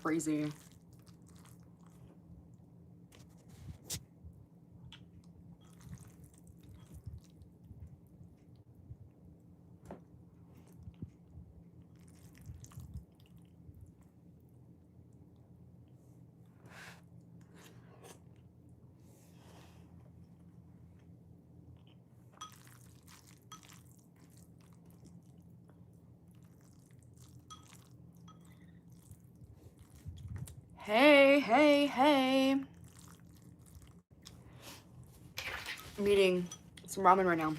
crazy. Hey, hey, hey. I'm eating some ramen right now.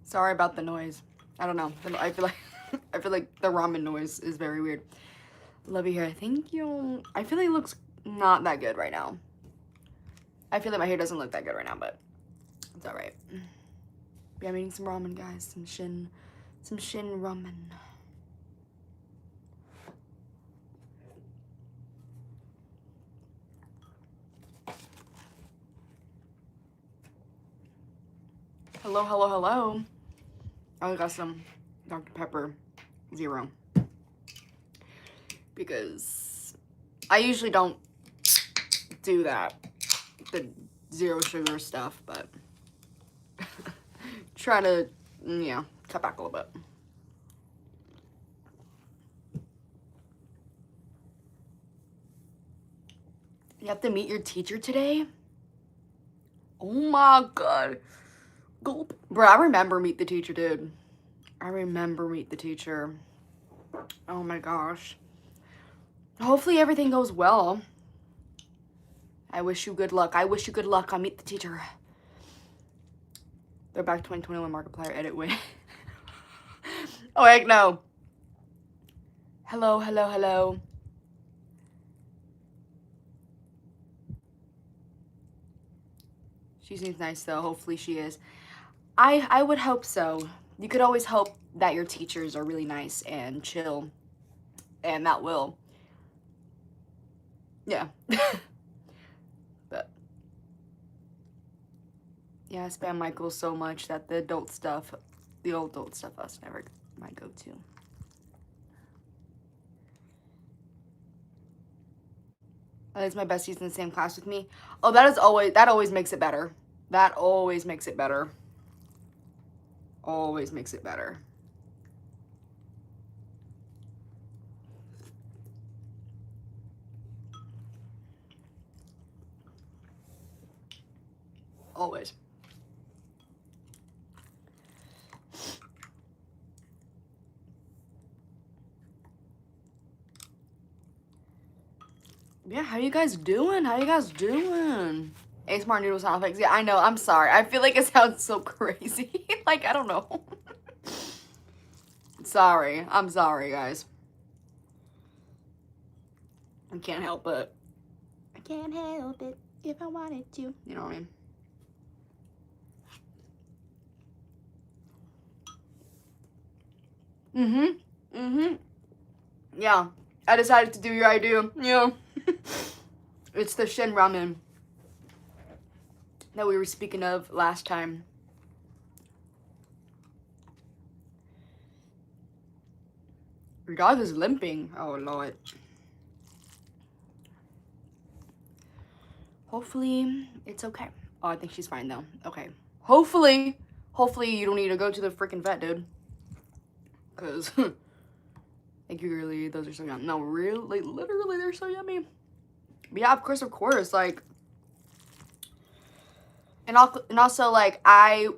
Sorry about the noise. I don't know. I feel like I feel like the ramen noise is very weird. Love your hair. Thank you. I feel like it looks not that good right now. I feel like my hair doesn't look that good right now, but it's alright. Yeah, I'm eating some ramen, guys. Some shin ramen. Hello, hello, hello. I got some Dr. Pepper Zero. Because I usually don't do that. The zero sugar stuff, but try to, yeah, cut back a little bit. You have to meet your teacher today? Oh my god. Gulp. Bro, I remember Meet the Teacher, dude. I remember Meet the Teacher. Oh my gosh. Hopefully everything goes well. I wish you good luck. I wish you good luck on Meet the Teacher. They're back 2021 Markiplier edit win. Oh heck no. Hello, hello, hello. She seems nice though. Hopefully she is. I would hope so. You could always hope that your teachers are really nice and chill. And that will. Yeah. But yeah, I spam Michael so much that the old adult stuff us never my go-to. Is my besties in the same class with me? Oh, that always makes it better. That always makes it better. Always makes it better. Always. Yeah, how you guys doing? How you guys doing? ASMR noodle sound effects. Yeah, I know. I'm sorry. I feel like it sounds so crazy. Like, I don't know. Sorry. I'm sorry, guys. I can't help it. I can't help it if I wanted to. You know what I mean? Mm-hmm. Mm-hmm. Yeah. I decided to do your idea. Yeah. It's the Shin Ramen that we were speaking of last time. Your dog is limping. Oh, Lord. Hopefully, it's okay. Oh, I think she's fine, though. Okay. Hopefully you don't need to go to the freaking vet, dude. Because, thank you, really, those are so yummy. No, really, literally, they're so yummy. But yeah, of course, like, and also, like, I'm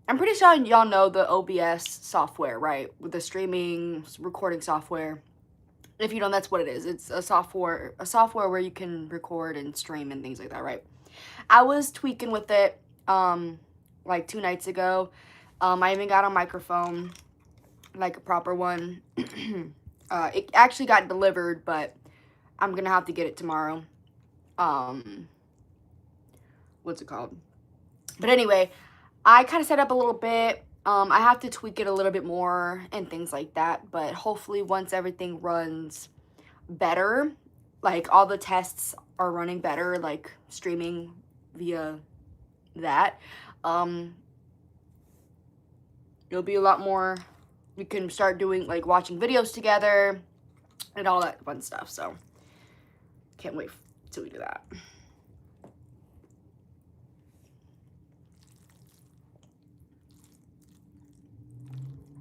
pretty sure y'all know the OBS software, right? With the streaming, recording software. If you don't, that's what it is. It's a software where you can record and stream and things like that, right? I was tweaking with it, like 2 nights ago. I even got a microphone, like a proper one. It actually got delivered, but I'm gonna have to get it tomorrow. What's it called? But anyway, I kind of set up a little bit. I have to tweak it a little bit more and things like that. But hopefully once everything runs better, like all the tests are running better, like streaming via that, It'll be a lot more. We can start doing, like, watching videos together and all that fun stuff. So, can't wait till we do that.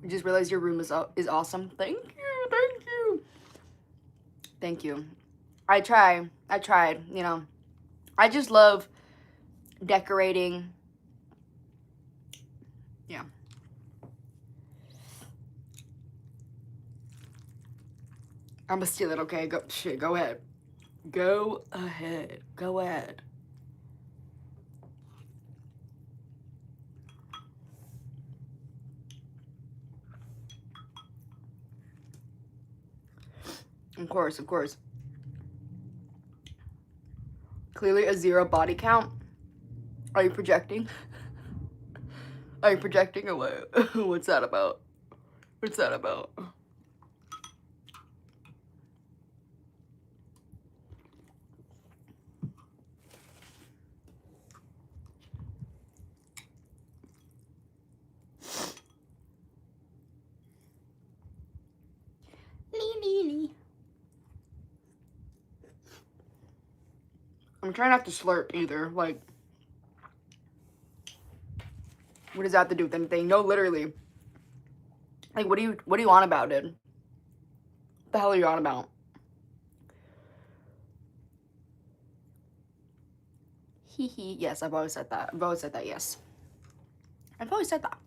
I just realized your room is awesome. Thank you, thank you. Thank you. I tried, you know. I just love decorating. Yeah. I'm gonna steal it, okay? Go ahead. Go ahead. Go ahead. Of course, of course. Clearly a 0 body count. Are you projecting? Are you projecting or what? What's that about? What's that about? I'm trying not to slurp either. Like, what does that have to do with anything? No, literally. Like, what do you on about, dude? What the hell are you on about? Hee hee. Yes, I've always said that. I've always said that, yes. I've always said that.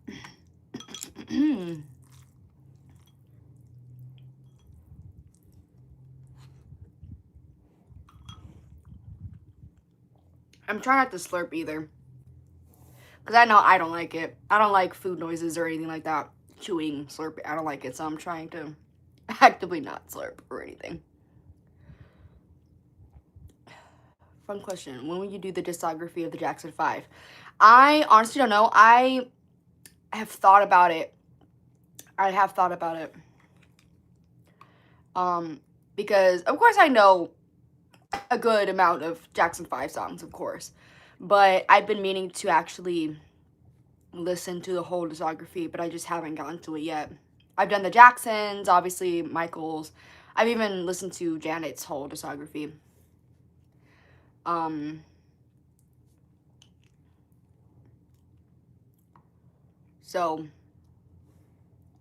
I'm trying not to slurp either. Because I know I don't like it. I don't like food noises or anything like that. Chewing, slurping. I don't like it. So I'm trying to actively not slurp or anything. Fun question. When will you do the discography of the Jackson 5? I honestly don't know. I have thought about it. I have thought about it. Because, of course, I know a good amount of Jackson 5 songs, of course. But I've been meaning to actually listen to the whole discography, but I just haven't gotten to it yet. I've done the Jacksons, obviously, Michael's. I've even listened to Janet's whole discography. So,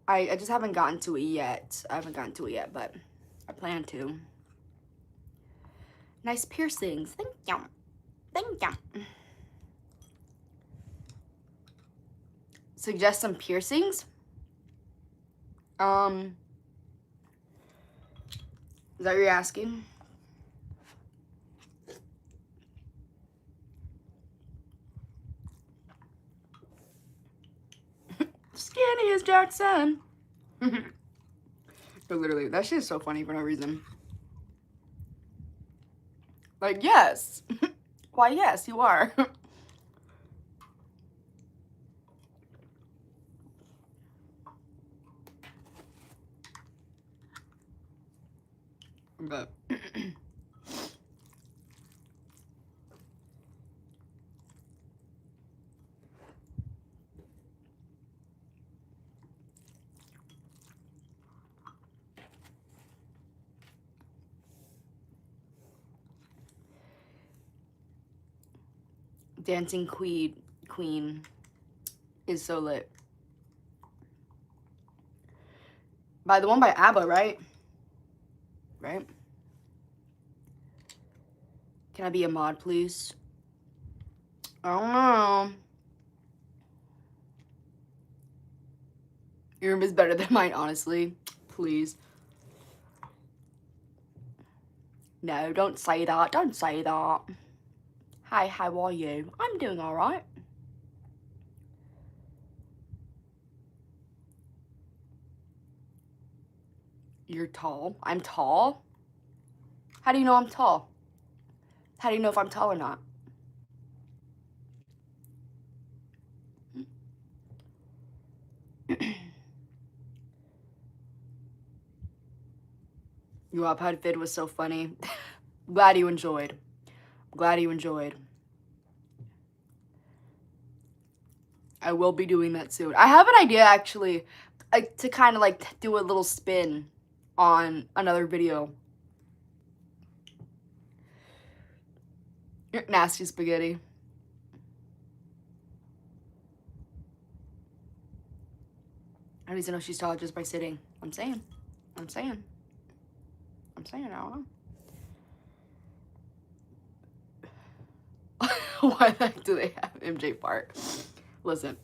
I just haven't gotten to it yet. I haven't gotten to it yet, but I plan to. Nice piercings. Thank you. Thank you. Suggest some piercings? Is that what you're asking? Skinny as Jackson. But literally, that shit is so funny for no reason. Like, yes. Why, yes, you are. But Dancing Queen is so lit. By the one by ABBA, right? Right? Can I be a mod, please? I don't know. Your room is better than mine, honestly. Please. No, don't say that. Don't say that. Hi, how are you? I'm doing alright. You're tall. I'm tall? How do you know I'm tall? How do you know if I'm tall or not? Your iPod vid was so funny. Glad you enjoyed. Glad you enjoyed. I will be doing that soon. I have an idea, actually, to kind of, like, do a little spin on another video. Nasty spaghetti. I don't even know she's tall just by sitting. I'm saying. I don't know. Why the heck do they have MJ fart? Listen.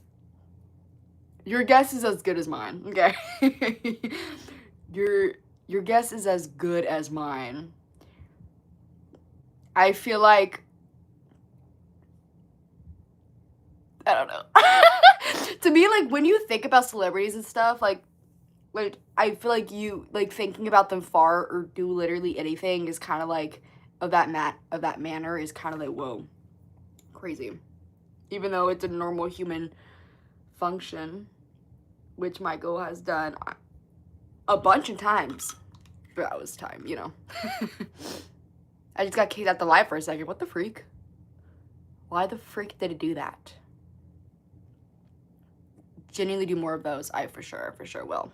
Your guess is as good as mine, okay? Your guess is as good as mine. I feel like, I don't know. To me, like, when you think about celebrities and stuff, like I feel like you, like, thinking about them fart or do literally anything is kind of like, of that manner is kind of like, whoa, crazy. Even though it's a normal human function, which Michael has done a bunch of times throughout his time, you know. I just got kicked out the live for a second. What the freak? Why the freak did it do that? Genuinely do more of those. I for sure will.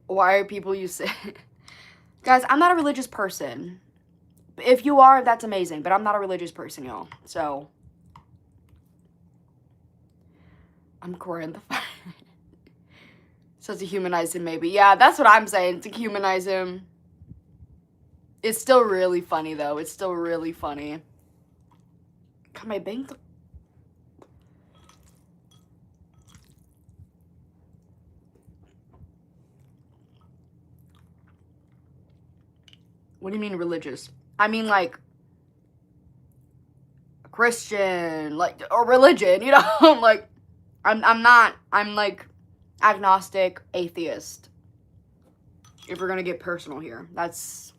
Why are people you say? Guys, I'm not a religious person. If you are, that's amazing. But I'm not a religious person, y'all. So I'm Corinth. So to humanize him, maybe. Yeah, that's what I'm saying. To humanize him. It's still really funny, though. It's still really funny. God, my bank. What do you mean religious? I mean, like, Christian, like, or religion, you know? Like, I'm not, I'm, like, agnostic, atheist. If we're gonna get personal here. That's...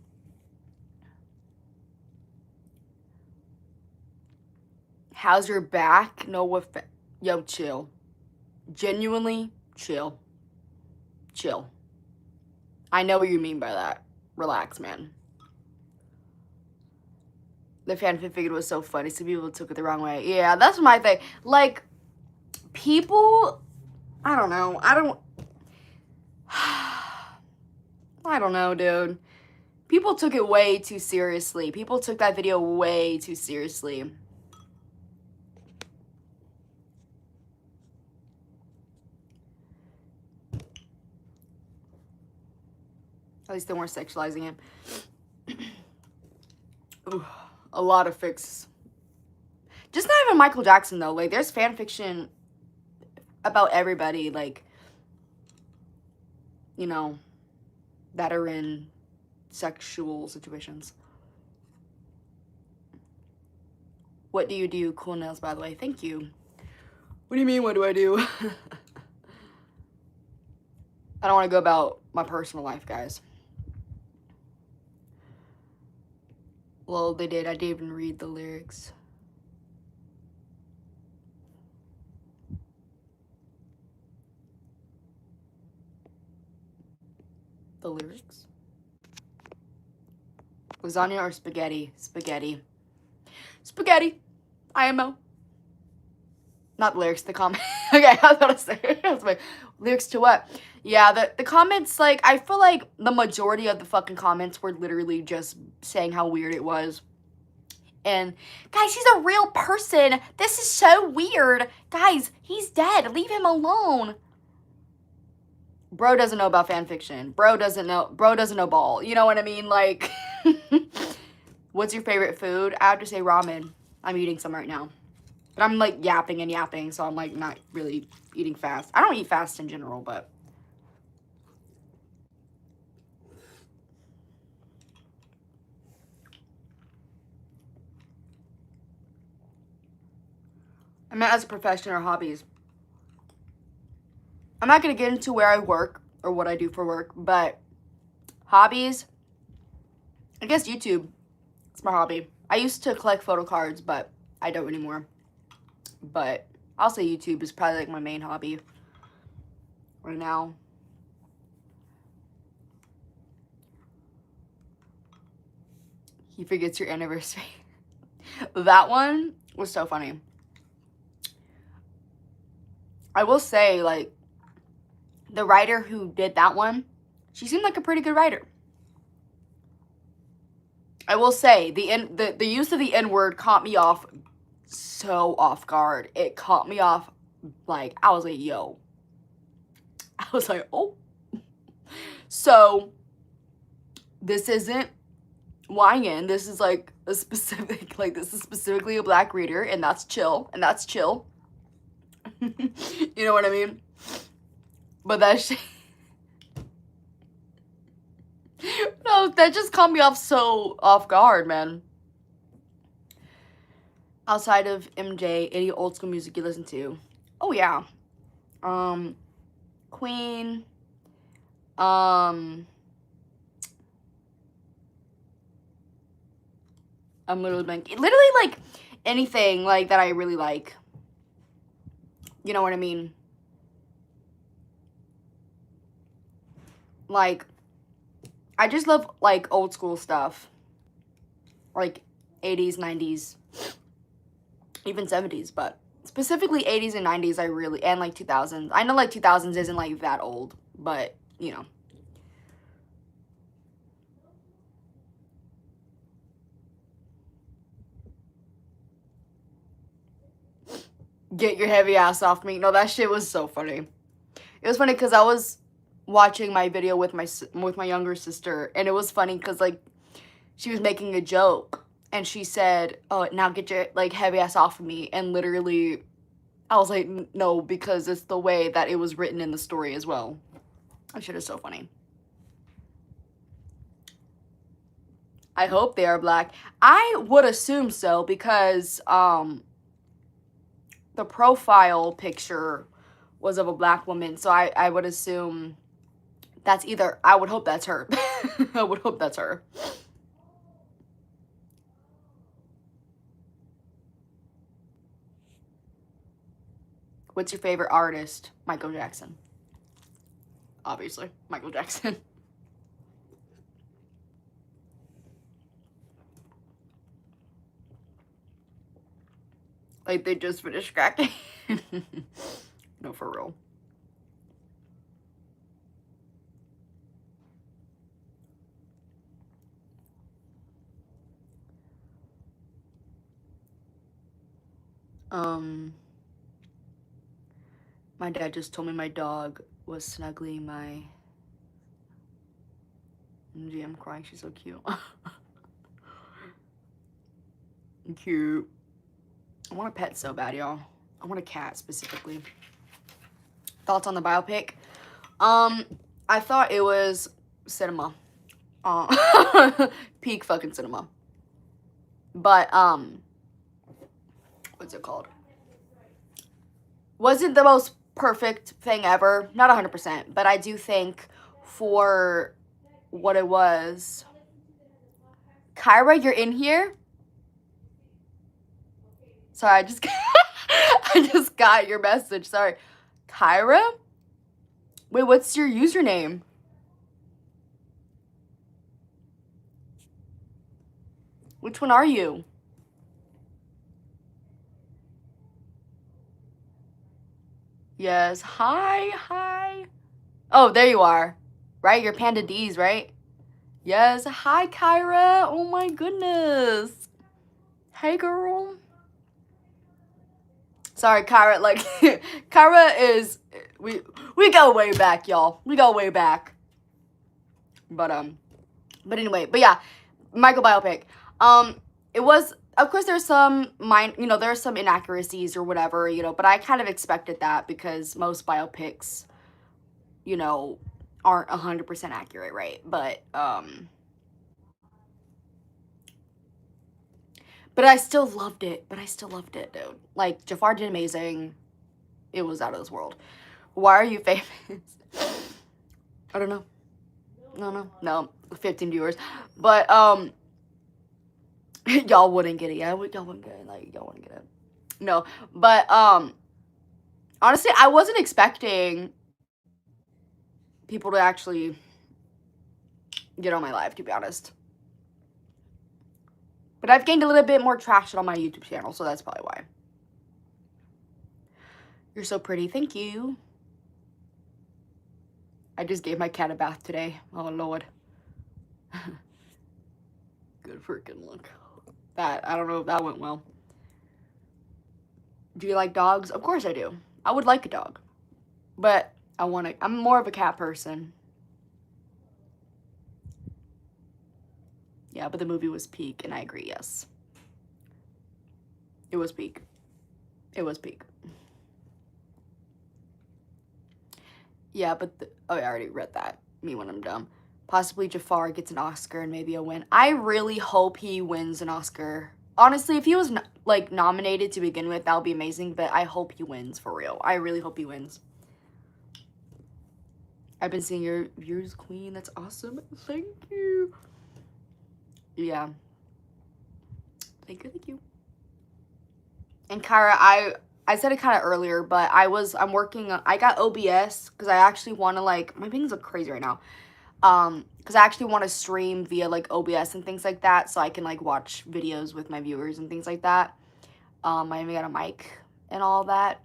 How's your back? No, yo, chill. Genuinely, chill. Chill. I know what you mean by that. Relax, man. The fanfic video was so funny. Some people took it the wrong way. Yeah, that's my thing. Like, people... I don't know. I don't know, dude. People took it way too seriously. People took that video way too seriously. At least they weren't sexualizing him. Ooh, a lot of fics. Just not even Michael Jackson, though. Like, there's fan fiction about everybody, like, you know, that are in sexual situations. What do you do? Cool nails, by the way. Thank you. What do you mean, what do I do? I don't want to go about my personal life, guys. Well, they did. I didn't even read the lyrics. The lyrics? Lasagna or spaghetti? Spaghetti. Spaghetti. IMO. Not the lyrics, the comment. Okay, I was about to say. I was like, lyrics to what? Yeah, the comments, like, I feel like the majority of the fucking comments were literally just saying how weird it was. And, guys, he's a real person. This is so weird. Guys, he's dead. Leave him alone. Bro doesn't know about fan fiction. Bro doesn't know ball. You know what I mean? Like, what's your favorite food? I have to say ramen. I'm eating some right now. But I'm, like, yapping and yapping, so I'm, like, not really eating fast. I don't eat fast in general, but... I meant as a profession or hobbies. I'm not going to get into where I work or what I do for work, but hobbies, I guess YouTube. It's my hobby. I used to collect photo cards, but I don't anymore. But I'll say YouTube is probably like my main hobby right now. He forgets your anniversary. That one, was so funny. I will say, like, the writer who did that one, she seemed like a pretty good writer. I will say, the use of the N-word caught me off so off guard. It caught me off, like, I was like, yo. I was like, oh. So, this isn't YN. This is, like, a specific, like, this is specifically a black reader, and that's chill. And that's chill. You know what I mean? But that shit... No, that just caught me off so off guard, man. Outside of MJ, any old school music you listen to? Oh, yeah. Queen. I'm literally blanking. Literally, like, anything, like, that I really like. You know what I mean? Like, I just love, like, old school stuff. Like, 80s, 90s, even 70s, but specifically 80s and 90s I really, and, like, 2000s. I know, like, 2000s isn't, like, that old, but, you know. Get your heavy ass off me. No, that shit was so funny. It was funny because I was watching my video with my younger sister, and it was funny because, like, she was making a joke, and she said, oh, now get your, like, heavy ass off of me, and literally, I was like, no, because it's the way that it was written in the story as well. That shit is so funny. I hope they are black. I would assume so, because, the profile picture was of a black woman, so I would assume that's either, I would hope that's her. I would hope that's her. What's your favorite artist? Michael Jackson. Obviously, Michael Jackson. Like, they just finished cracking. No, for real. My dad just told me my dog was snuggling my... Gee, I'm crying. She's so cute. Cute. I want a pet so bad, y'all. I want a cat, specifically. Thoughts on the biopic? I thought it was cinema. Peak fucking cinema. But, what's it called? Wasn't the most perfect thing ever. Not 100%, but I do think for what it was... Kyra, you're in here? Sorry, I just I just got your message. Sorry. Kyra? Wait, what's your username? Which one are you? Yes. Hi. Oh, there you are. Right? You're Panda D's, right? Yes. Hi, Kyra. Oh my goodness. Hey, girl. Sorry, Kyra. Like, Kyra is... We go way back, y'all. We go way back. But anyway. But yeah. Michael biopic. It was... Of course, there's some there are some inaccuracies or whatever, but I kind of expected that because most biopics, aren't 100% accurate, right? But I still loved it. Dude. Like, Jafar did amazing. It was out of this world. Why are you famous? I don't know. No, 15 viewers. But, y'all wouldn't get it. Yeah, y'all wouldn't get it. Like, y'all wouldn't get it. No, but, honestly, I wasn't expecting people to actually get on my live, to be honest. But I've gained a little bit more traction on my YouTube channel, so that's probably why. You're so pretty. Thank you. I just gave my cat a bath today. Oh, Lord. Good freaking look. That, I don't know if that went well. Do you like dogs? Of course I do. I would like a dog. But I'm more of a cat person. Yeah, but the movie was peak, and I agree, yes. It was peak. It was peak. Yeah, but oh, I already read that. Me when I'm dumb. Possibly Jafar gets an Oscar and maybe a win. I really hope he wins an Oscar. Honestly, if he was like nominated to begin with, that would be amazing. But I hope he wins for real. I really hope he wins. I've been seeing your views, Queen. That's awesome. Thank you. Yeah. Thank you. Thank you. And Kyra, I said it kind of earlier, but I'm working on, I got OBS because I actually want to like, my things look crazy right now. Because I actually want to stream via like OBS and things like that, so I can like watch videos with my viewers and things like that. I even got a mic and all that.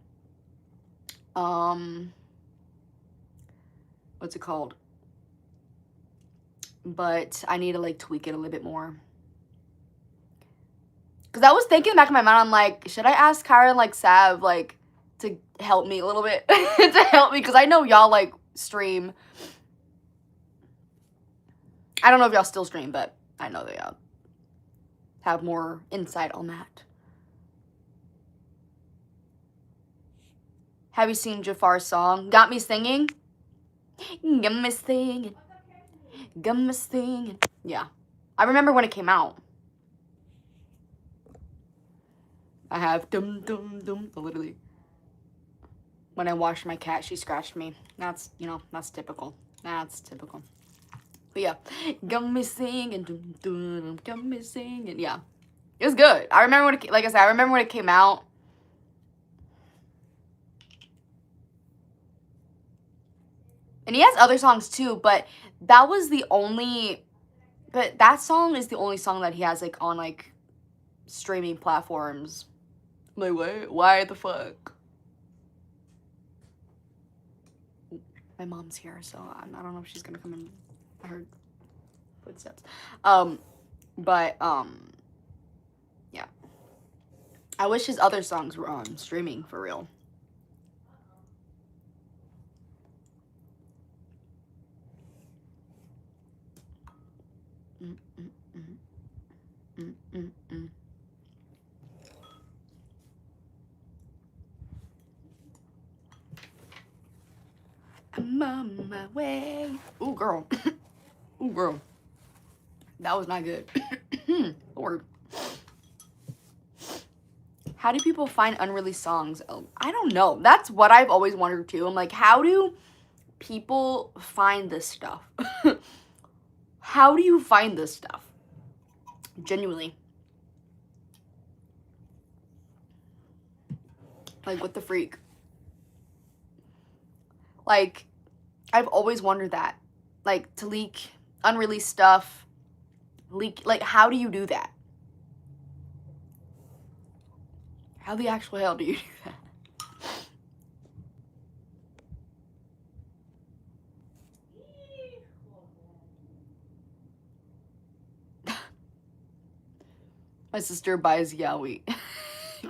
What's it called? But I need to like tweak it a little bit more. Because I was thinking back in my mind, I'm like, should I ask Kyra and like Sav like to help me a little bit? To help me, because I know y'all like stream. I don't know if y'all still stream, but I know they have more insight on that. Have you seen Jafar's song? Got Me Singing? Got me singing. Got me singing. Yeah. I remember when it came out. I have dum dum dum. Literally. When I washed my cat, she scratched me. That's, you know, that's typical. That's typical. But yeah. Got me singing. Dum dum. Got me singing. Yeah. It was good. I remember when it, like I said, I remember when it came out. And he has other songs too, but that was the only, but that song is the only song that he has like on like streaming platforms. I'm like, what? Why the fuck? My mom's here, so I don't know if she's gonna come in. I heard footsteps. Yeah. I wish his other songs were on streaming for real. I'm on my way. Ooh, girl. Ooh, girl. That was not good. Lord. How do people find unreleased songs? I don't know. That's what I've always wondered too. I'm like, how do people find this stuff? How do you find this stuff? Genuinely. Like, what the freak? Like, I've always wondered that. Like, to leak unreleased stuff. Like, how do you do that? How the actual hell do you do that? My sister buys Yaoi.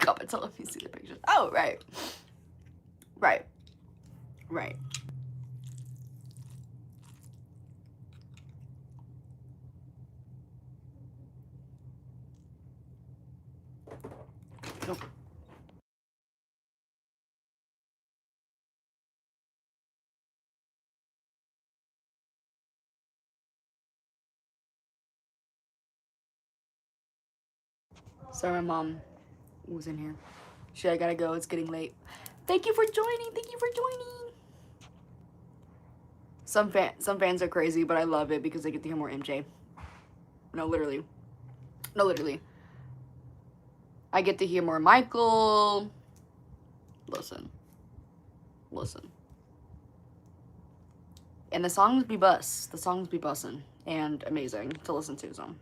Comment tell if you see the pictures. Oh, right. Right. Right. Oh. Sorry, my mom was in here. Shit, I gotta go. It's getting late. Thank you for joining. Thank you for joining. Some fans are crazy, but I love it because they get to hear more MJ. No, literally. No, literally. I get to hear more Michael. Listen. And the songs be bussin'. And amazing to listen to, so.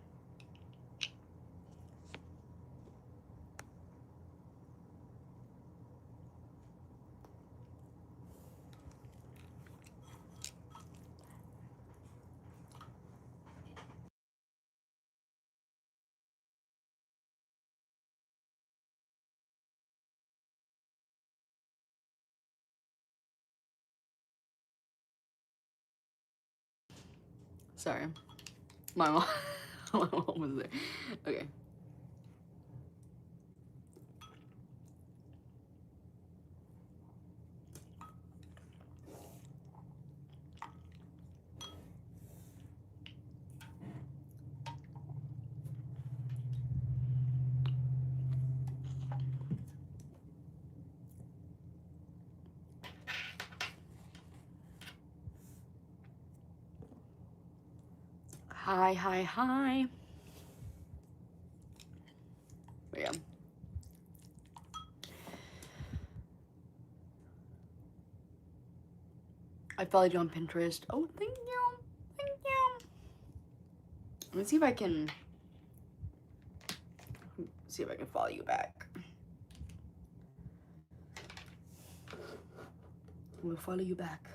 Sorry. My mom, my mom was there. Okay. Hi, hi, hi. But yeah. I followed you on Pinterest. Oh, thank you. Thank you. Let me see if I can follow you back. I'm gonna follow you back.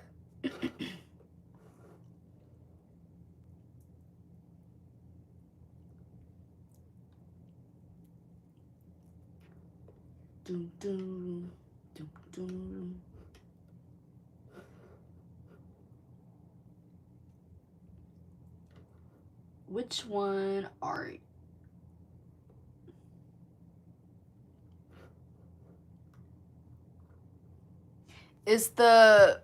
Dun, dun, dun, dun. Which one are you? Is the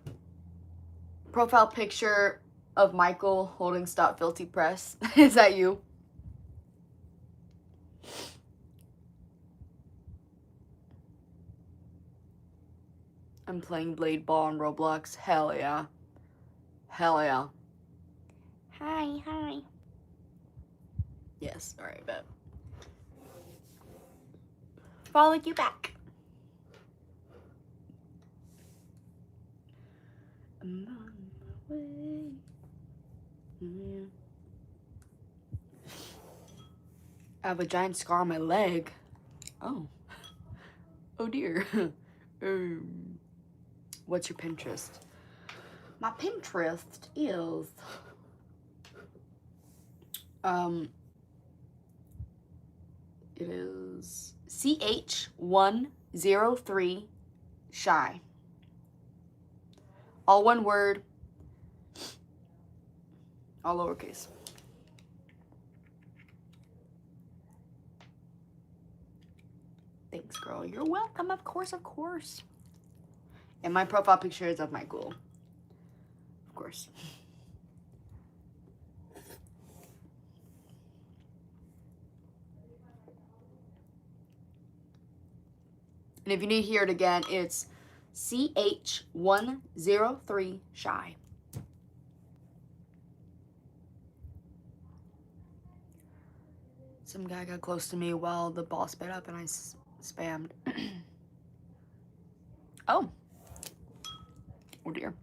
profile picture of Michael holding Stop Filthy Press? Is that you? I'm playing Blade Ball on Roblox. Hell yeah. Hell yeah. Hi, hi. Yes, alright, bet. Followed you back. I'm on my way. Yeah. I have a giant scar on my leg. Oh. Oh dear. What's your Pinterest? My Pinterest is it is CH103 shy. All one word, all lowercase. Thanks, girl. You're welcome. Of course, of course. And my profile picture is of Michael. Of course. And if you need to hear it again, it's CH103 shy. Some guy got close to me while the ball sped up and I spammed. Oh. Oh dear.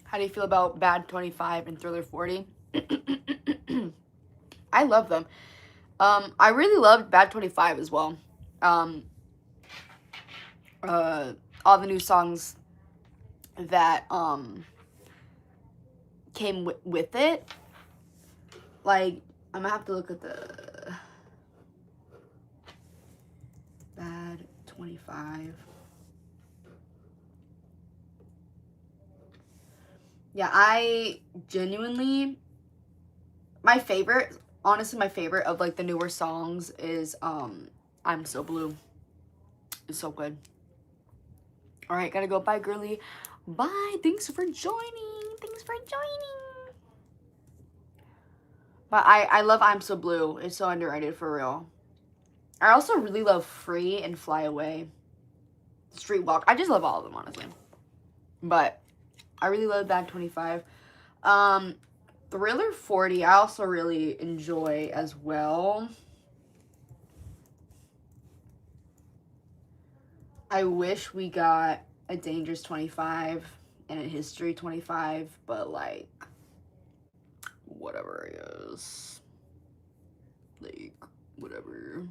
How do you feel about Bad 25 and Thriller 40? I love them. I really loved Bad 25 as well. All the new songs that came with it. Like, I'm gonna have to look at the Bad 25. Yeah, I genuinely, my favorite, honestly, my favorite of like the newer songs is I'm So Blue. It's so good. All right, gotta go. Bye, girly. Bye. Thanks for joining. Thanks for joining. But I love I'm So Blue. It's so underrated for real. I also really love Free and Fly Away. Street Walk. I just love all of them, honestly. But I really love Bad 25. Thriller 40, I also really enjoy as well. I wish we got a Dangerous 25 and in history 25, but like whatever it is. Like whatever.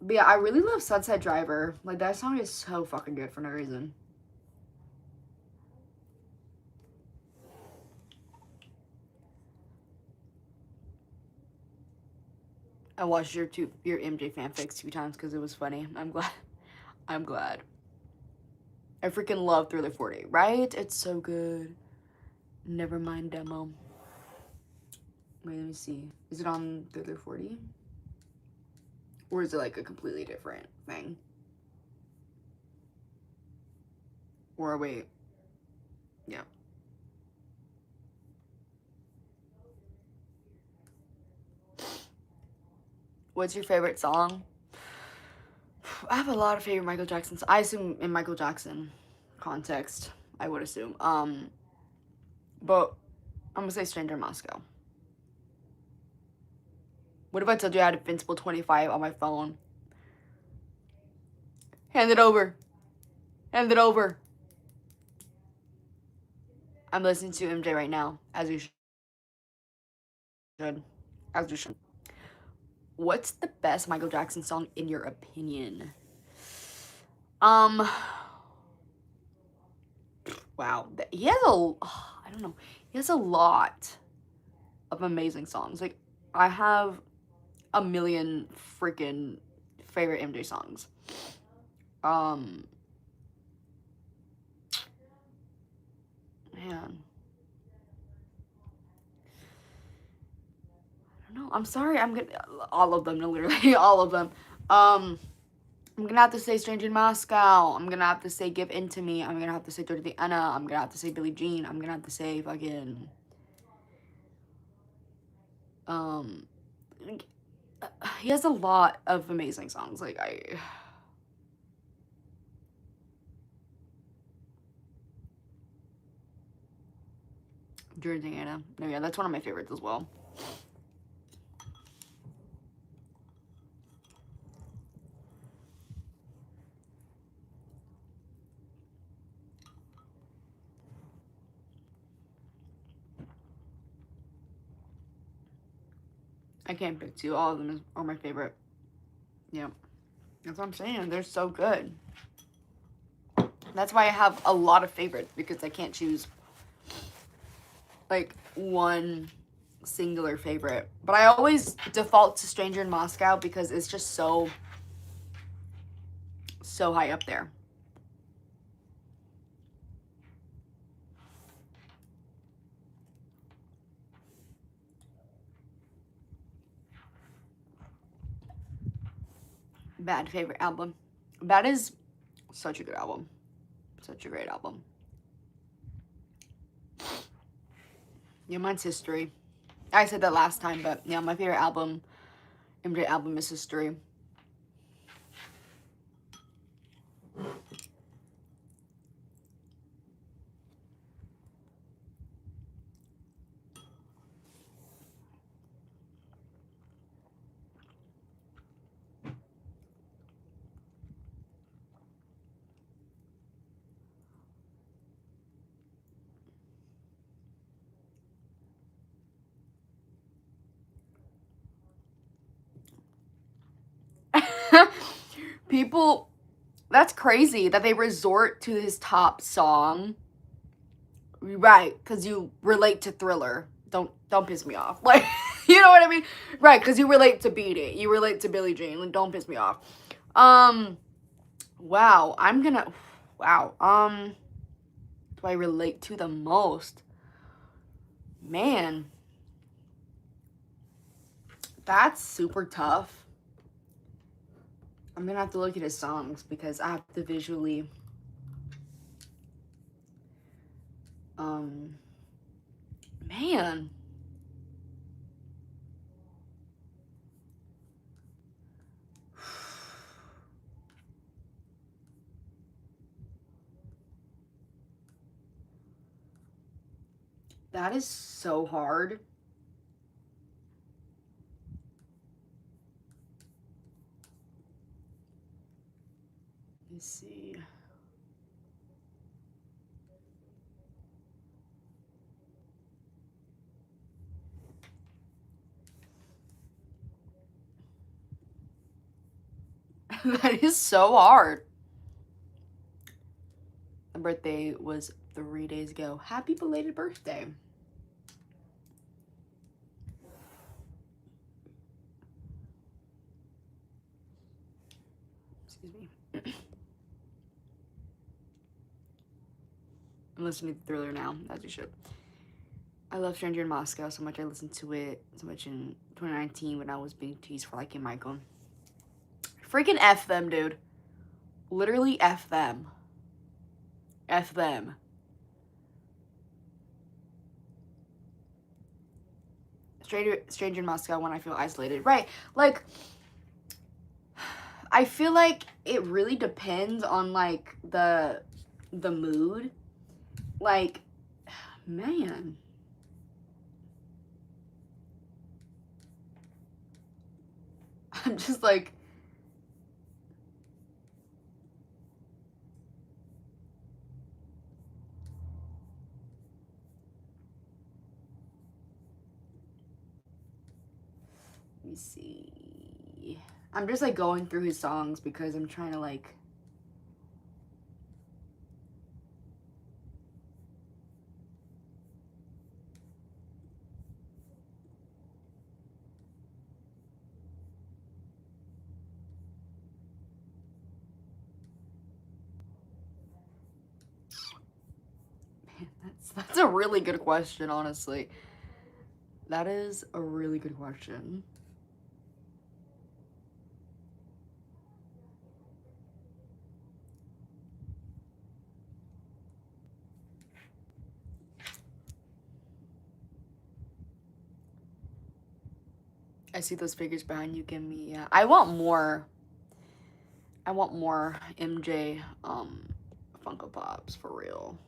But yeah, I really love Sunset Driver. Like that song is so fucking good for no reason. I watched your MJ fanfics 2 times because it was funny. I'm glad. I'm glad. I freaking love Thriller 40, right? It's so good. Nevermind demo. Wait, let me see. Is it on Thriller 40? Or is it like a completely different thing? Or wait. Yeah. What's your favorite song? I have a lot of favorite Michael Jackson. I assume in Michael Jackson context, I would assume. But I'm gonna say Stranger in Moscow. What if I told you I had Invincible 25 on my phone? Hand it over. Hand it over. I'm listening to MJ right now, as you should. As you should. What's the best Michael Jackson song in your opinion? Wow. He has I don't know. He has a lot of amazing songs. Like, I have a million freaking favorite MJ songs. Man. I don't know. I'm sorry. I'm gonna, all of them, literally, all of them. I'm gonna have to say Stranger in Moscow. I'm gonna have to say Give In To Me. I'm gonna have to say Dirty Anna. I'm gonna have to say Billie Jean. I'm gonna have to say fucking, he has a lot of amazing songs. Like, Dirty Anna. No, yeah, that's one of my favorites as well. I can't pick 2. All of them are my favorite. Yeah. That's what I'm saying. They're so good. That's why I have a lot of favorites, because I can't choose like one singular favorite. But I always default to Stranger in Moscow because it's just so high up there. Bad favorite album. Bad is such a good album. Such a great album. Yeah, mine's History. I said that last time, but yeah, my favorite album, MJ album, is History. People, that's crazy that they resort to his top song. Right, because you relate to Thriller. Don't piss me off. Like, you know what I mean? Right, because you relate to Beat It. You relate to Billie Jean. Like, don't piss me off. Wow, do I relate to the most? Man, that's super tough. I'm gonna have to look at his songs because I have to visually, man. That is so hard. Let me see. That is so hard. My birthday was 3 days ago. Happy belated birthday. Excuse me. I'm listening to Thriller now, as you should. I love Stranger in Moscow so much. I listened to it so much in 2019 when I was being teased for liking Michael. Freaking F them, dude. Literally F them. F them. Stranger in Moscow when I feel isolated. Right. Like, I feel like it really depends on, like, the mood. Like, man. I'm just like... Let me see. I'm just, like, going through his songs because I'm trying to, like... Man, that's a really good question, honestly. That is a really good question. I see those figures behind you. Give me, yeah. I want more MJ Funko Pops, for real.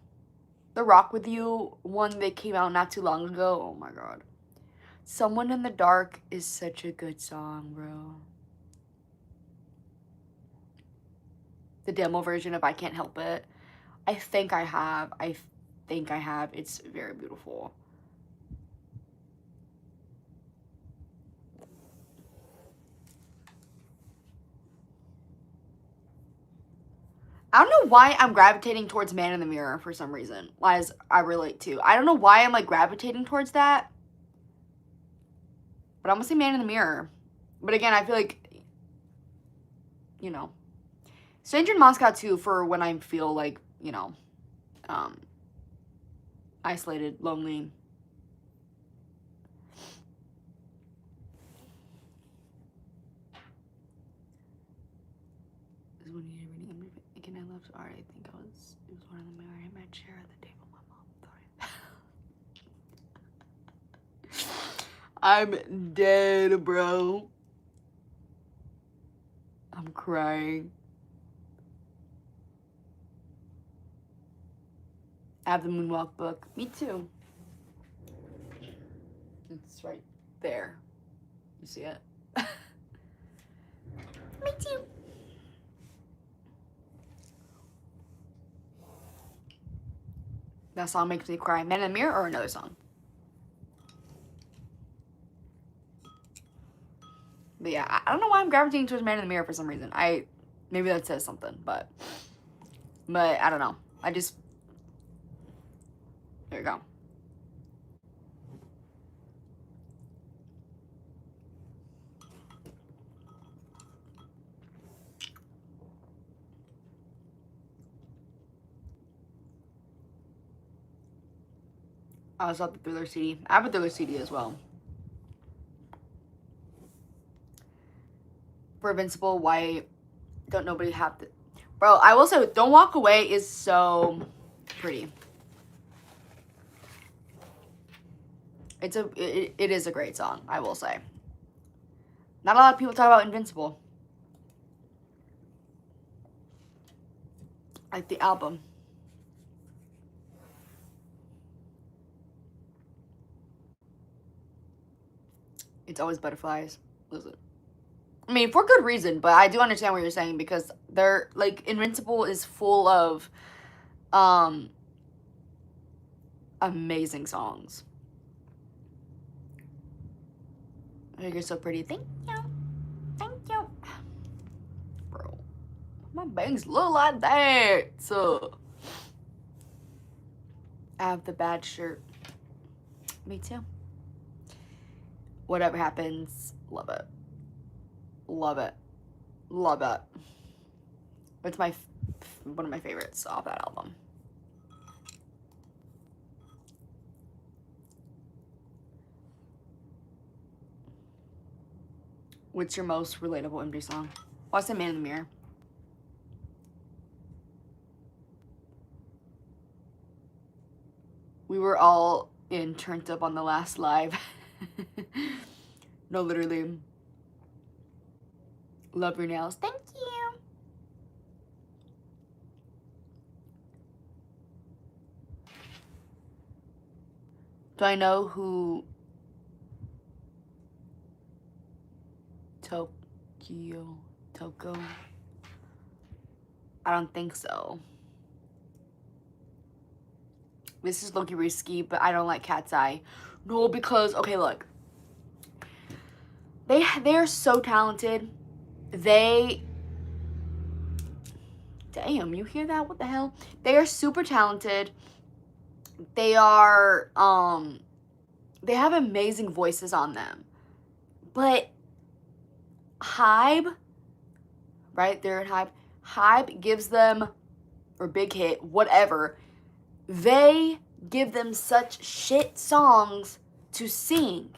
The Rock With You one that came out not too long ago. Oh my god. Someone in the Dark is such a good song, bro. The demo version of I Can't Help It. I think I have. It's very beautiful. I don't know why I'm gravitating towards Man in the Mirror for some reason, as I relate to. I don't know why I'm, like, gravitating towards that. But I'm gonna say Man in the Mirror. But again, I feel like, you know, Stranger in Moscow too, for when I feel like, you know, isolated, lonely. This one you reading again. I loved art. I think it was one in the mirror. I hit my chair at the table. My mom. Sorry. I'm dead, bro. I'm crying. I have the Moonwalk book. Me too. It's right there. You see it? Me too. That song makes me cry. Man in the Mirror or another song? But yeah, I don't know why I'm gravitating towards Man in the Mirror for some reason. Maybe that says something, but I don't know. There you go. I also have the Thriller CD. I have a Thriller CD as well. For Invincible, why don't nobody have the... Bro, I will say, Don't Walk Away is so pretty. It is a great song, I will say. Not a lot of people talk about Invincible. Like the album. It's always butterflies. Listen. I mean, for good reason, but I do understand what you're saying because they're, like, Invincible is full of, amazing songs. Oh, you're so pretty. Thank you. Thank you. Bro. My bangs look like that. So I have the bad shirt. Me too. Whatever happens, love it. Love it. Love it. It's one of my favorites off that album. What's your most relatable MJ song? Well, I said Man in the Mirror. We were all turned up on the last live. No, literally. Love your nails. Thank you. Do I know who Toko? I don't think so. This is low-key risky, but I don't like Cat's Eye. No, because, okay, look. They're so talented. Damn, you hear that? What the hell? They are super talented. They are, they have amazing voices on them. But Hybe, right? They're in Hybe. Hybe gives them, or Big Hit, whatever. They give them such shit songs to sing.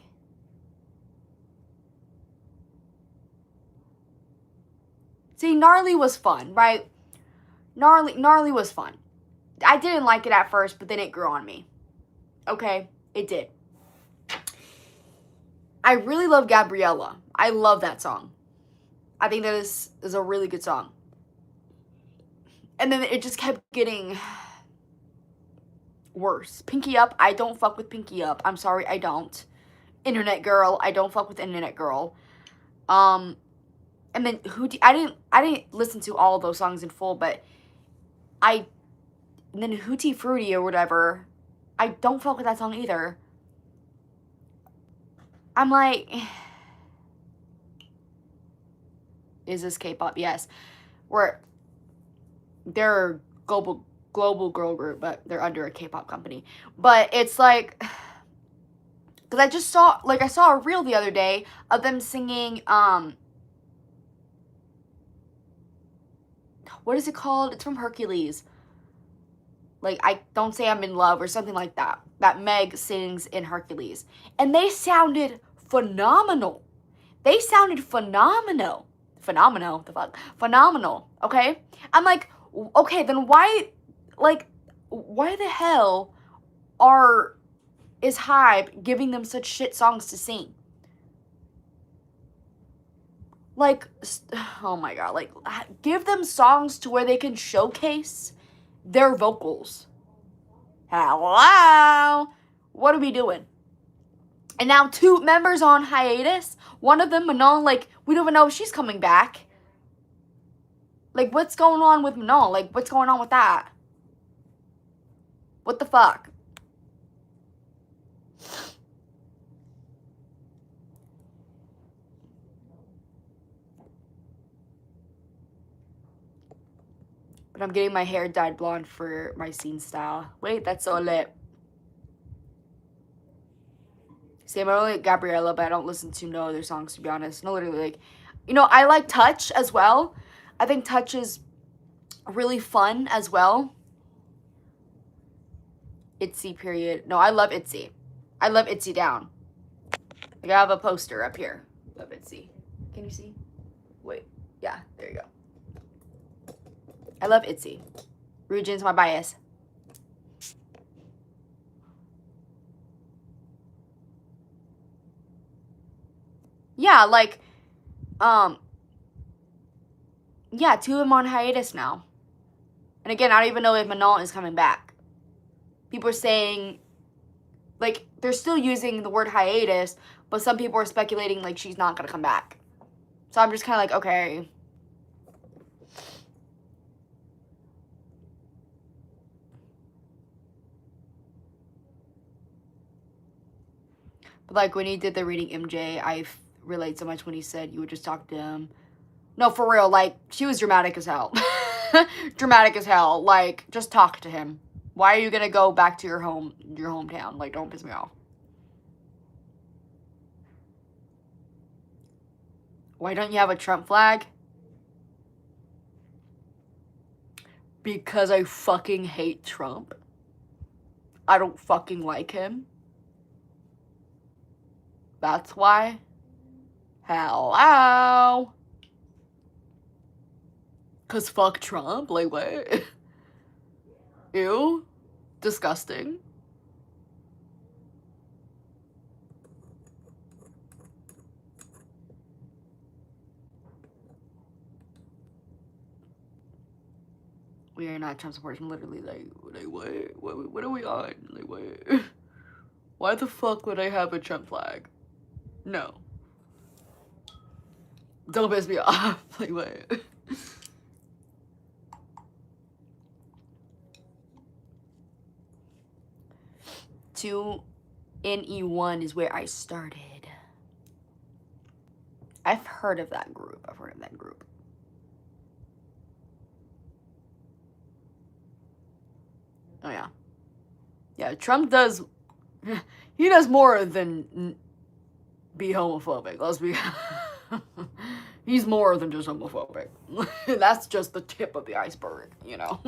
See, Gnarly was fun, right? Gnarly was fun. I didn't like it at first, but then it grew on me. Okay? It did. I really love Gabriella. I love that song. I think that is a really good song. And then it just kept getting worse. Pinky Up, I don't fuck with Pinky Up. I'm sorry, I don't. Internet Girl, I don't fuck with Internet Girl. And then I didn't listen to all of those songs in full, but and then Hootie Fruity or whatever, I don't fuck with that song either. I'm like, is this K-pop? Yes. They're a global girl group, but they're under a K-pop company. But it's like, because I saw a reel the other day of them singing, what is it called? It's from Hercules. Like, I Don't Say I'm in Love or something like that. That Meg sings in Hercules. And they sounded phenomenal. They sounded phenomenal. Phenomenal, the fuck? Phenomenal, okay? I'm like, okay, then why the hell is Hybe giving them such shit songs to sing? Like, oh my god, like, give them songs to where they can showcase their vocals. Hello? What are we doing? And now 2 members on hiatus. One of them, Manon, like, we don't even know if she's coming back. Like, what's going on with Manon? Like, what's going on with that? What the fuck? But I'm getting my hair dyed blonde for my scene style. Wait, that's so lit. See, I'm only like Gabriella, but I don't listen to no other songs, to be honest. No, literally, like, you know, I like Touch as well. I think Touch is really fun as well. ITZY, period. No, I love ITZY. I love ITZY down. Like, I have a poster up here. Love ITZY. Can you see? Wait. Yeah, there you go. I love ITZY. Region's my bias. Yeah, like, yeah, 2 of them on hiatus now. And again, I don't even know if Manon is coming back. People are saying, like, they're still using the word hiatus, but some people are speculating, like, she's not gonna come back. So I'm just kind of like, okay. But, like, when he did the reading MJ, I relate so much when he said you would just talk to him. No, for real, like, she was dramatic as hell. Dramatic as hell. Like, just talk to him. Why are you gonna go back to your hometown? Like, don't piss me off. Why don't you have a Trump flag? Because I fucking hate Trump. I don't fucking like him. That's why. Hello. Cause fuck Trump? Like, what? Ew. Disgusting. We are not Trump supporters. I'm literally like what are we on? Like, what? Why the fuck would I have a Trump flag? No. Don't piss me off. Like, what? NE1 is where I started. I've heard of that group. Oh, yeah. Yeah, Trump does... He does more than be homophobic. Let's be... He's more than just homophobic. That's just the tip of the iceberg, you know?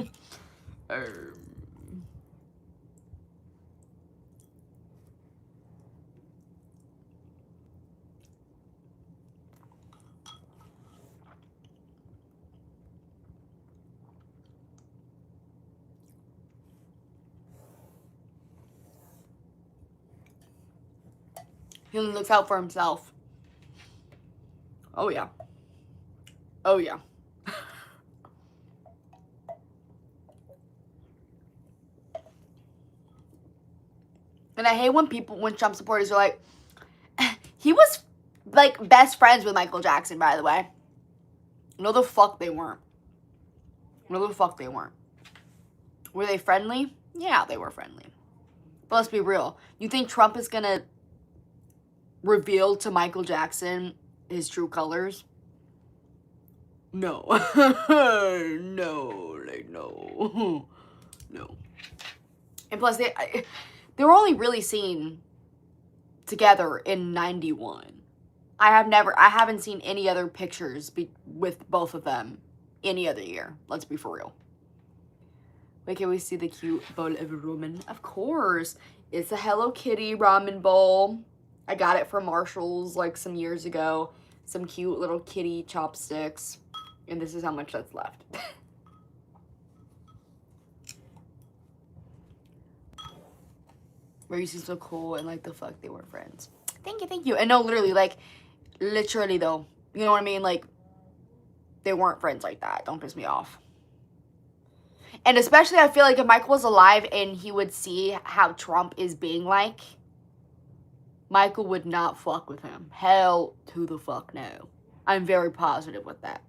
He only looks out for himself. Oh, yeah. Oh, yeah. And I hate when Trump supporters are like, he was, like, best friends with Michael Jackson, by the way. No, the fuck they weren't. No, the fuck they weren't. Were they friendly? Yeah, they were friendly. But let's be real. You think Trump is gonna reveal to Michael Jackson his true colors? No. No, like, no. No. And plus, they were only really seen together in 91. I haven't seen any other pictures with both of them any other year. Let's be for real. Wait, can we see the cute bowl of ramen? Of course. It's a Hello Kitty ramen bowl. I got it from Marshall's like some years ago. Some cute little kitty chopsticks. And this is how much that's left. Where you seem so cool and like the fuck they weren't friends. Thank you. And no, literally though. You know what I mean? Like, they weren't friends like that. Don't piss me off. And especially, I feel like if Michael was alive and he would see how Trump is being like, Michael would not fuck with him. Hell to the fuck no. I'm very positive with that.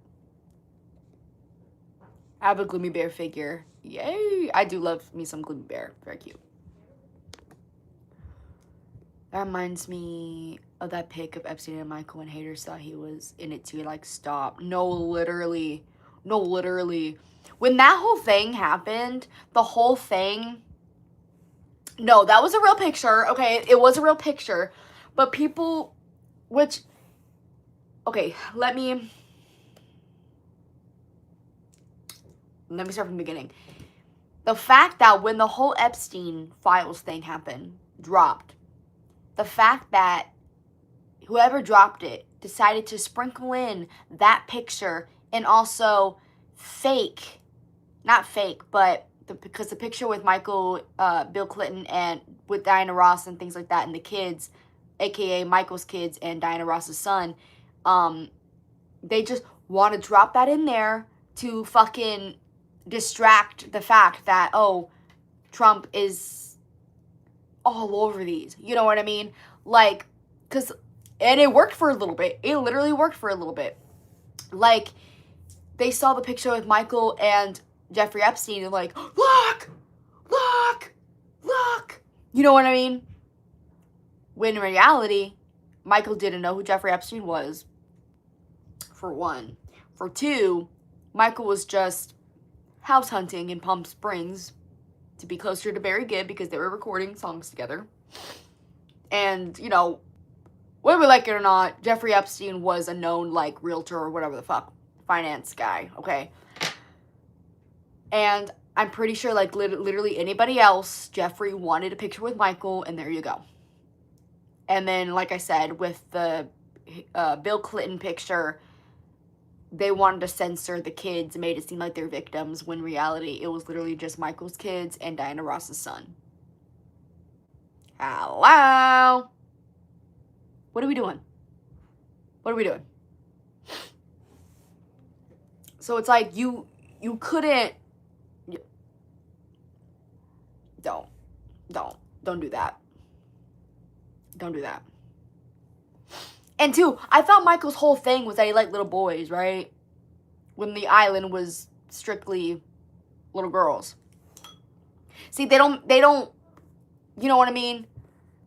I have a Gloomy Bear figure. Yay! I do love me some Gloomy Bear. Very cute. That reminds me of that pic of Epstein and Michael when haters thought he was in it too. Like, stop. No, literally. When that whole thing happened, no, that was a real picture. Okay, it was a real picture. But people, okay, let me start from the beginning. The fact that when the whole Epstein files thing happened, dropped, the fact that whoever dropped it decided to sprinkle in that picture and also because the picture with Michael, Bill Clinton, and with Diana Ross and things like that, and the kids, aka Michael's kids and Diana Ross's son, they just want to drop that in there to fucking distract the fact that, oh, Trump is all over these. You know what I mean? Like, and it worked for a little bit. It literally worked for a little bit. Like, they saw the picture with Michael and Jeffrey Epstein and like, look! You know what I mean? When in reality, Michael didn't know who Jeffrey Epstein was, for one. For 2, Michael was just house hunting in Palm Springs to be closer to Barry Gibb because they were recording songs together. And, you know, whether we like it or not, Jeffrey Epstein was a known, like, realtor or whatever the fuck, finance guy, okay? And I'm pretty sure, like, literally anybody else, Jeffrey wanted a picture with Michael, and there you go. And then, like I said, with the Bill Clinton picture, they wanted to censor the kids, made it seem like they're victims, when in reality, it was literally just Michael's kids and Diana Ross's son. Hello? What are we doing? What are we doing? So it's like, you couldn't... Don't do that. Don't do that. And 2, I thought Michael's whole thing was that he liked little boys, right? When the island was strictly little girls. See, they don't, you know what I mean?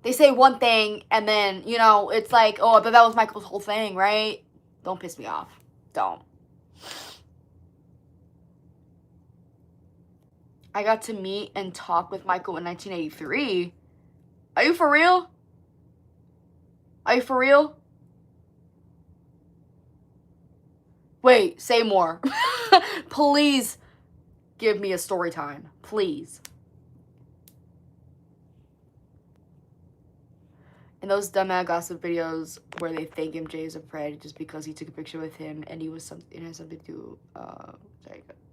They say one thing, and then, you know, it's like, oh, but that was Michael's whole thing, right? Don't piss me off. Don't. I got to meet and talk with Michael in 1983. Are you for real? Are you for real? Wait, say more. Please give me a story time. Please. And those dumbass gossip videos where they think MJ is a pred just because he took a picture with him and he was something, it has something to do,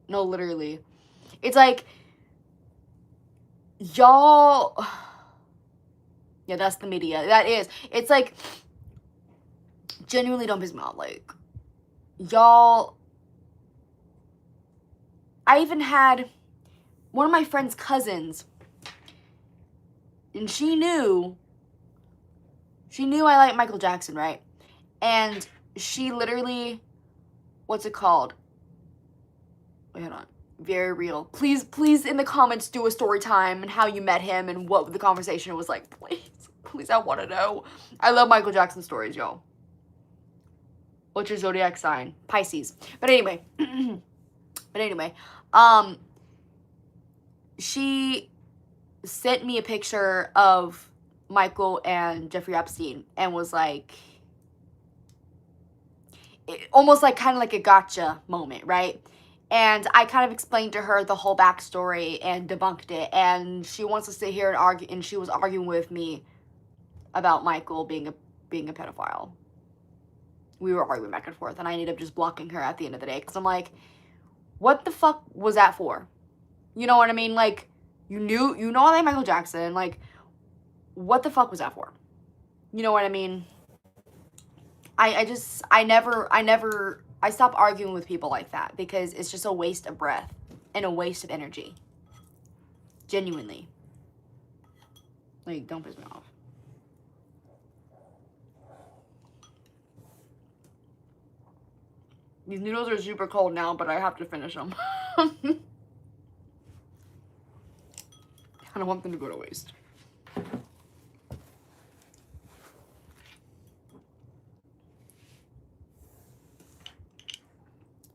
no, literally. It's like, y'all, yeah, that's the media. That is. It's like, genuinely don't piss me off. Like, y'all, I even had one of my friend's cousins, and she knew I like Michael Jackson, right? And she literally, what's it called? Wait, hold on. Very real. Please in the comments do a story time and how you met him and what the conversation was like. Please, I want to know. I love Michael Jackson stories, y'all. What's your zodiac sign? Pisces. But anyway, she sent me a picture of Michael and Jeffrey Epstein and was like, almost like kind of like a gotcha moment, right? And I kind of explained to her the whole backstory and debunked it, and she wants to sit here and argue, and she was arguing with me about Michael being a pedophile. We were arguing back and forth, and I ended up just blocking her at the end of the day, because I'm like, what the fuck was that for? You know what I mean? Like, you know I like Michael Jackson, like, what the fuck was that for? You know what I mean? I stop arguing with people like that because it's just a waste of breath and a waste of energy. Genuinely. Like, don't piss me off. These noodles are super cold now, but I have to finish them. I don't want them to go to waste.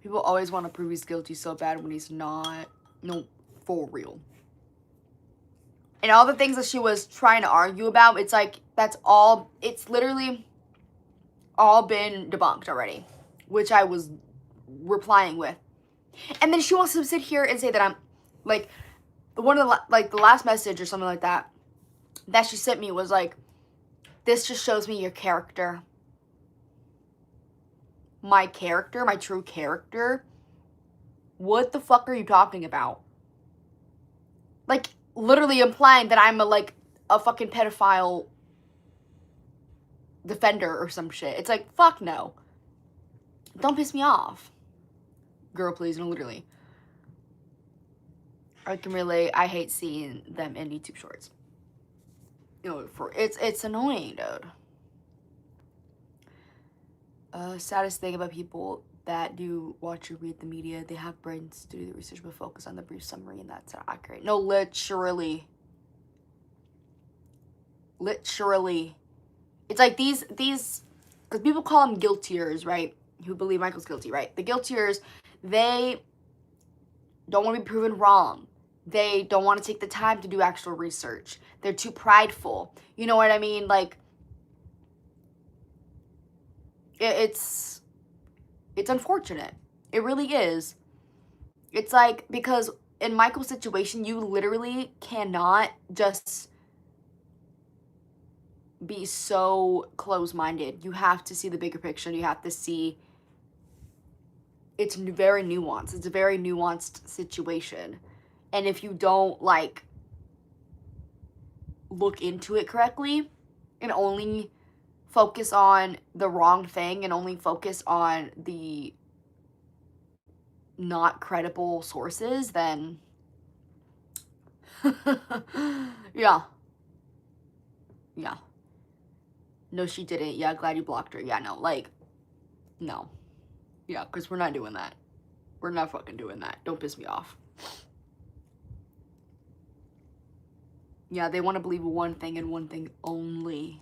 People always want to prove he's guilty so bad when he's not. No, for real. And all the things that she was trying to argue about, it's like, that's all, it's literally all been debunked already, which I was replying with. And then she wants to sit here and say that I'm, like, one of the, like, the last message or something like that she sent me was like, this just shows me your character. My character, my true character? What the fuck are you talking about? Like, literally implying that I'm a fucking pedophile defender or some shit. It's like, fuck no. Don't piss me off. Girl, please, no, literally. I can relate. I hate seeing them in YouTube shorts. You know, it's annoying, dude. Saddest thing about people that do watch or read the media, they have brains to do the research but focus on the brief summary, and that's not accurate. No, literally. It's like these, because people call them guiltiers, right? who believe Michael's guilty, right? The guiltiers, they don't want to be proven wrong. They don't want to take the time to do actual research. They're too prideful. You know what I mean? Like, it's unfortunate. It really is. It's like, because in Michael's situation, you literally cannot just be so close-minded. You have to see the bigger picture. You have to see it's very nuanced. It's a very nuanced situation. And if you don't, like, look into it correctly and only focus on the wrong thing and only focus on the not credible sources, then yeah. Yeah. No, she didn't. Yeah, glad you blocked her. Yeah, no, like, no. Yeah, because we're not doing that. We're not fucking doing that. Don't piss me off. Yeah, they want to believe one thing and one thing only.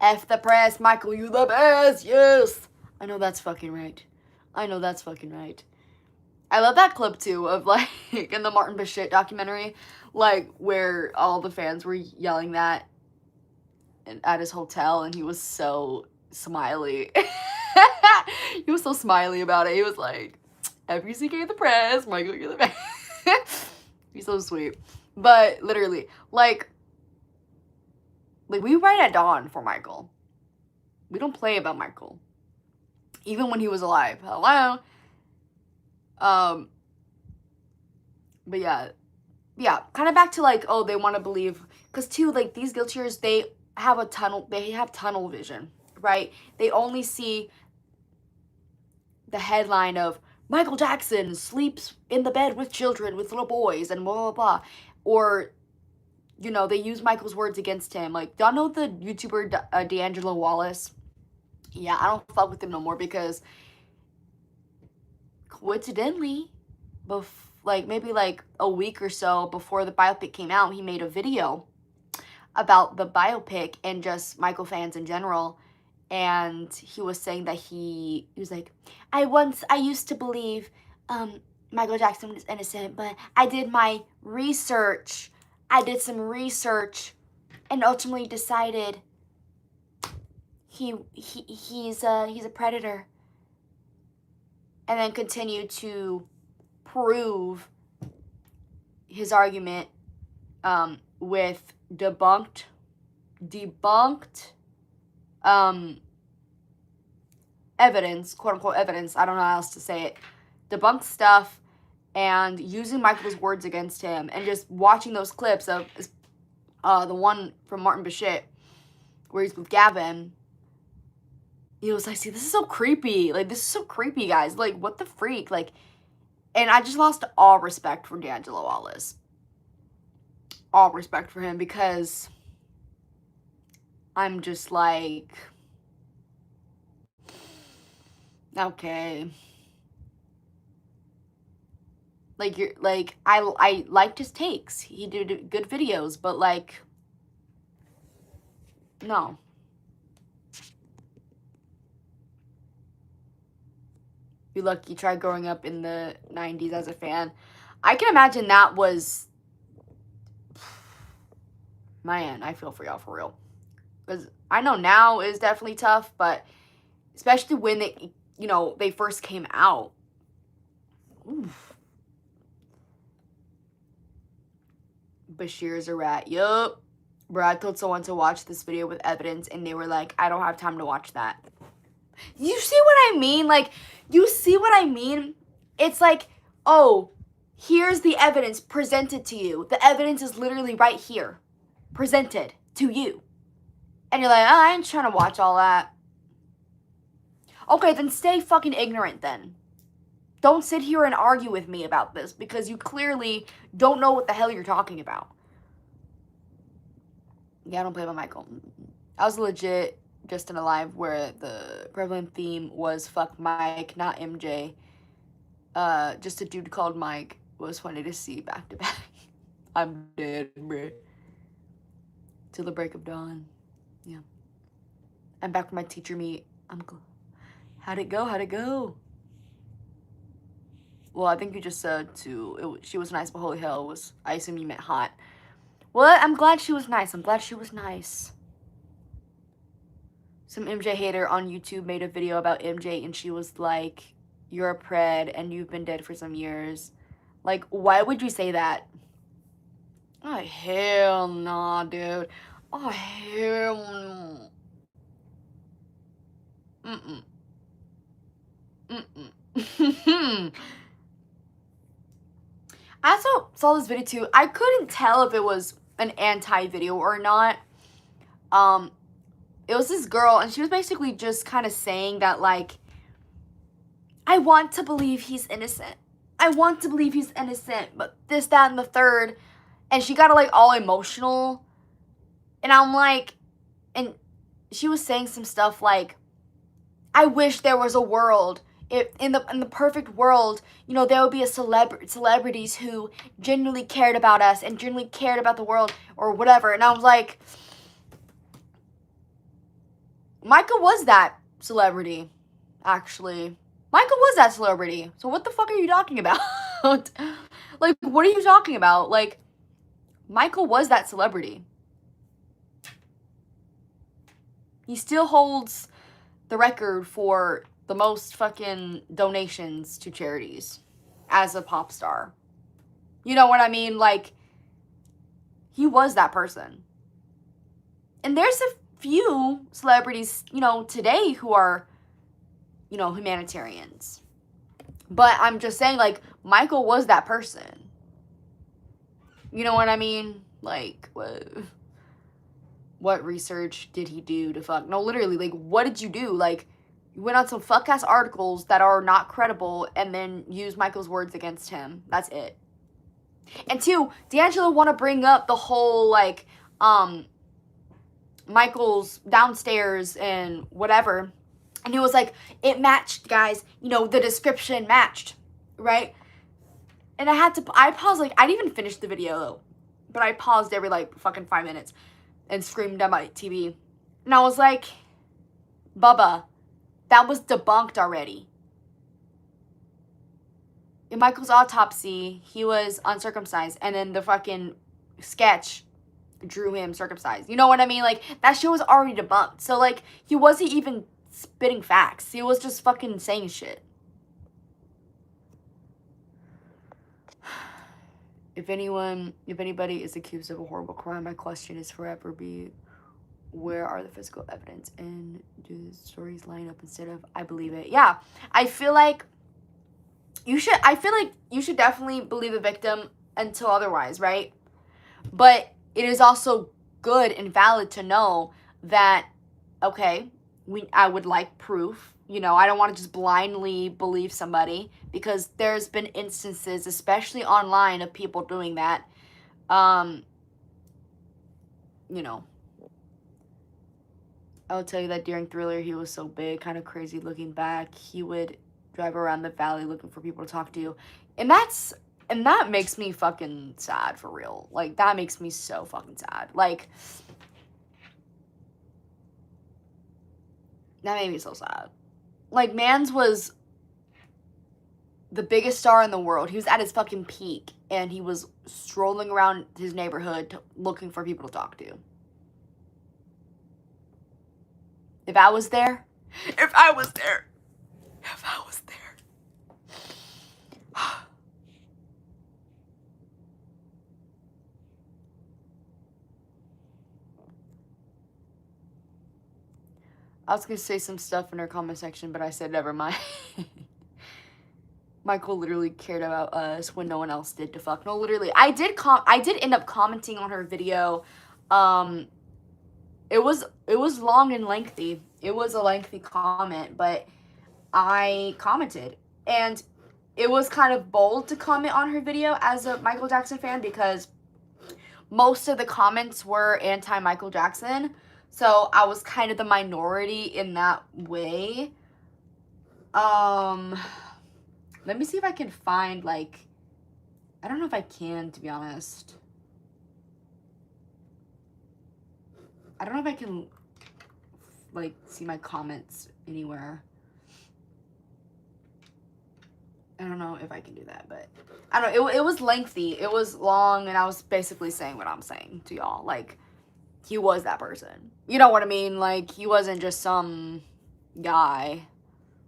F the press, Michael, you the best, yes! I know that's fucking right. I know that's fucking right. I love that clip, too, of, like, in the Martin Bashit documentary, like, where all the fans were yelling that at his hotel, and he was so smiley. He was so smiley about it. He was like, FUCK the press, Michael, you're the best. He's so sweet. But, literally, like, we write at dawn for Michael. We don't play about Michael. Even when he was alive. Hello? But yeah, kind of back to, like, oh, they want to believe, because too, like, these guiltiers, they have tunnel vision, right? They only see the headline of Michael Jackson sleeps in the bed with children, with little boys, and blah, blah, blah. Or, you know, they use Michael's words against him. Like, y'all know the YouTuber D'Angelo Wallace? Yeah, I don't fuck with him no more because coincidentally, like maybe like a week or so before the biopic came out, he made a video about the biopic and just Michael fans in general. And he was saying that he was like, I used to believe Michael Jackson was innocent, but I did my research. I did some research and ultimately decided he's a predator. And then continued to prove his argument with debunked evidence, quote unquote evidence, I don't know how else to say it, debunked stuff, and using Michael's words against him, and just watching those clips of the one from Martin Bashit where he's with Gavin. He was like, see, this is so creepy. Like, this is so creepy, guys. Like, what the freak? Like, and I just lost all respect for D'Angelo Wallace. All respect for him, because I'm just like, okay. Like, you're like, I liked his takes. He did good videos, but like, no. You're lucky you tried growing up in the 90s as a fan. I can imagine that was, man, I feel for y'all for real. Because I know now is definitely tough, but especially when they, you know, they first came out. Oof. Bashir's a rat. Yup. Brad told someone to watch this video with evidence, and they were like, I don't have time to watch that. You see what I mean? Like, you see what I mean? It's like, oh, here's the evidence presented to you. The evidence is literally right here, presented to you. And you're like, oh, I ain't trying to watch all that. Okay, then stay fucking ignorant then. Don't sit here and argue with me about this, because you clearly don't know what the hell you're talking about. Yeah, I don't play by Michael. I was legit just in a live where the prevalent theme was fuck Mike, not MJ. Just a dude called Mike. Was funny to see back to back. I'm dead, bruh. Till the break of dawn. Yeah. I'm back from my teacher meet. I'm How'd it go? How'd it go? Well, I think you just said she was nice, but holy hell, I assume you meant hot. Well, I'm glad she was nice. I'm glad she was nice. Some MJ hater on YouTube made a video about MJ, and she was like, you're a pred, and you've been dead for some years. Like, why would you say that? Oh, hell nah, dude. Oh, hell no. Mm-mm. Mm-mm. I also saw this video too. I couldn't tell if it was an anti-video or not. It was this girl, and she was basically just kind of saying that, like, I want to believe he's innocent. I want to believe he's innocent, but this, that, and the third. And she got, like, all emotional. And I'm like, and she was saying some stuff like, I wish there was a world. In the perfect world, you know, there would be celebrities who genuinely cared about us and genuinely cared about the world or whatever. And I was like, Micah was that celebrity, actually. Micah was that celebrity. So what the fuck are you talking about? Like, what are you talking about? Like, Michael was that celebrity. He still holds the record for the most fucking donations to charities as a pop star. You know what I mean? Like, he was that person. And there's a few celebrities, you know, today who are, you know, humanitarians. But I'm just saying, like, Michael was that person. You know what I mean? Like, what research did he do to fuck? No, literally, like, what did you do? Like, you went on some fuck-ass articles that are not credible and then used Michael's words against him. That's it. And two, D'Angelo want to bring up the whole, like, Michael's downstairs and whatever. And he was like, it matched, guys. You know, the description matched, right? And I paused, like, I didn't even finish the video, though. But I paused every, like, fucking 5 minutes and screamed at my TV. And I was like, Bubba, that was debunked already. In Michael's autopsy, he was uncircumcised. And then the fucking sketch drew him circumcised. You know what I mean? Like, that shit was already debunked. So, like, he wasn't even spitting facts. He was just fucking saying shit. If anybody is accused of a horrible crime, my question is forever be, where are the physical evidence and do the stories line up instead of I believe it? Yeah, I feel like you should definitely believe the victim until otherwise, right? But it is also good and valid to know that, okay, I would like proof. You know, I don't want to just blindly believe somebody because there's been instances, especially online, of people doing that. You know, I will tell you that during Thriller, he was so big, kind of crazy looking back. He would drive around the valley looking for people to talk to. And that makes me fucking sad, for real. Like, that makes me so fucking sad. Like, that made me so sad. Like, Mans was the biggest star in the world. He was at his fucking peak, and he was strolling around his neighborhood looking for people to talk to. If I was there, I was gonna say some stuff in her comment section, but I said never mind. Michael literally cared about us when no one else did to fuck. No, literally. I did end up commenting on her video. It was long and lengthy. It was a lengthy comment, but I commented. And it was kind of bold to comment on her video as a Michael Jackson fan because most of the comments were anti-Michael Jackson. So I was kind of the minority in that way. Let me see if I can find, like, I don't know if I can, to be honest. I don't know if I can, like, see my comments anywhere. don't know if I can do that, but I don't know. It was lengthy. It was long, and I was basically saying what I'm saying to y'all. Like, he was that person. You know what I mean? Like, he wasn't just some guy.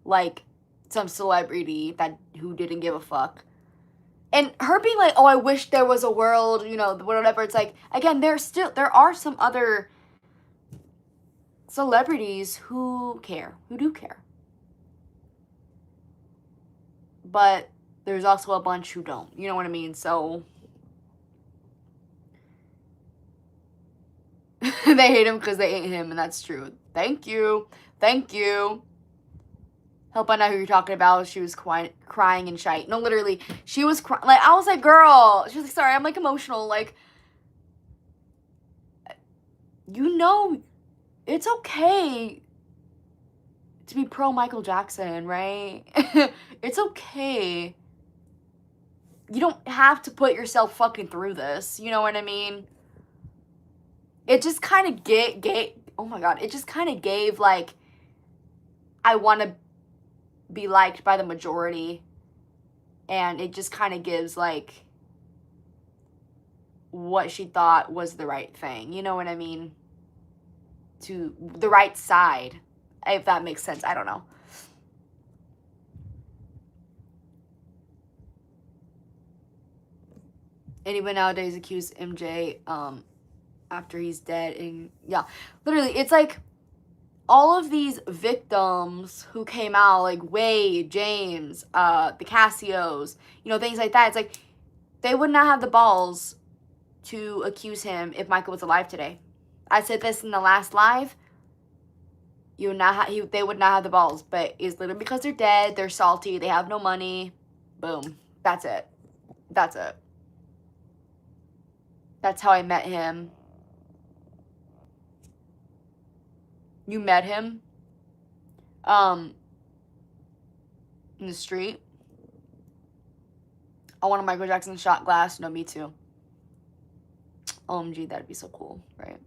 Like, some celebrity who didn't give a fuck. And her being like, oh, I wish there was a world, you know, whatever. It's like, again, there are some other celebrities who do care. But there's also a bunch who don't. You know what I mean? So they hate him because they ain't him, and that's true. Thank you. Thank you. Hope I know who you're talking about. She was crying and shite. No, literally, she was crying. Like, I was like, girl. She was like, sorry, I'm, like, emotional. Like, you know, it's okay to be pro Michael Jackson, right? It's okay. You don't have to put yourself fucking through this. You know what I mean? It just kind of oh my God. It just kind of gave, like, I want to be liked by the majority. And it just kind of gives, like, what she thought was the right thing. You know what I mean? To the right side. If that makes sense. I don't know. Anyone nowadays accuse MJ after he's dead, and yeah, literally, it's like all of these victims who came out, like Wade, James, the Cassios, you know, things like that. It's like they would not have the balls to accuse him if Michael was alive today. I said this in the last live. They would not have the balls, but it's literally because they're dead. They're salty. They have no money. Boom. That's it. That's it. That's how I met him. You met him? In the street? I want a Michael Jackson shot glass. No, me too. OMG, that'd be so cool, right?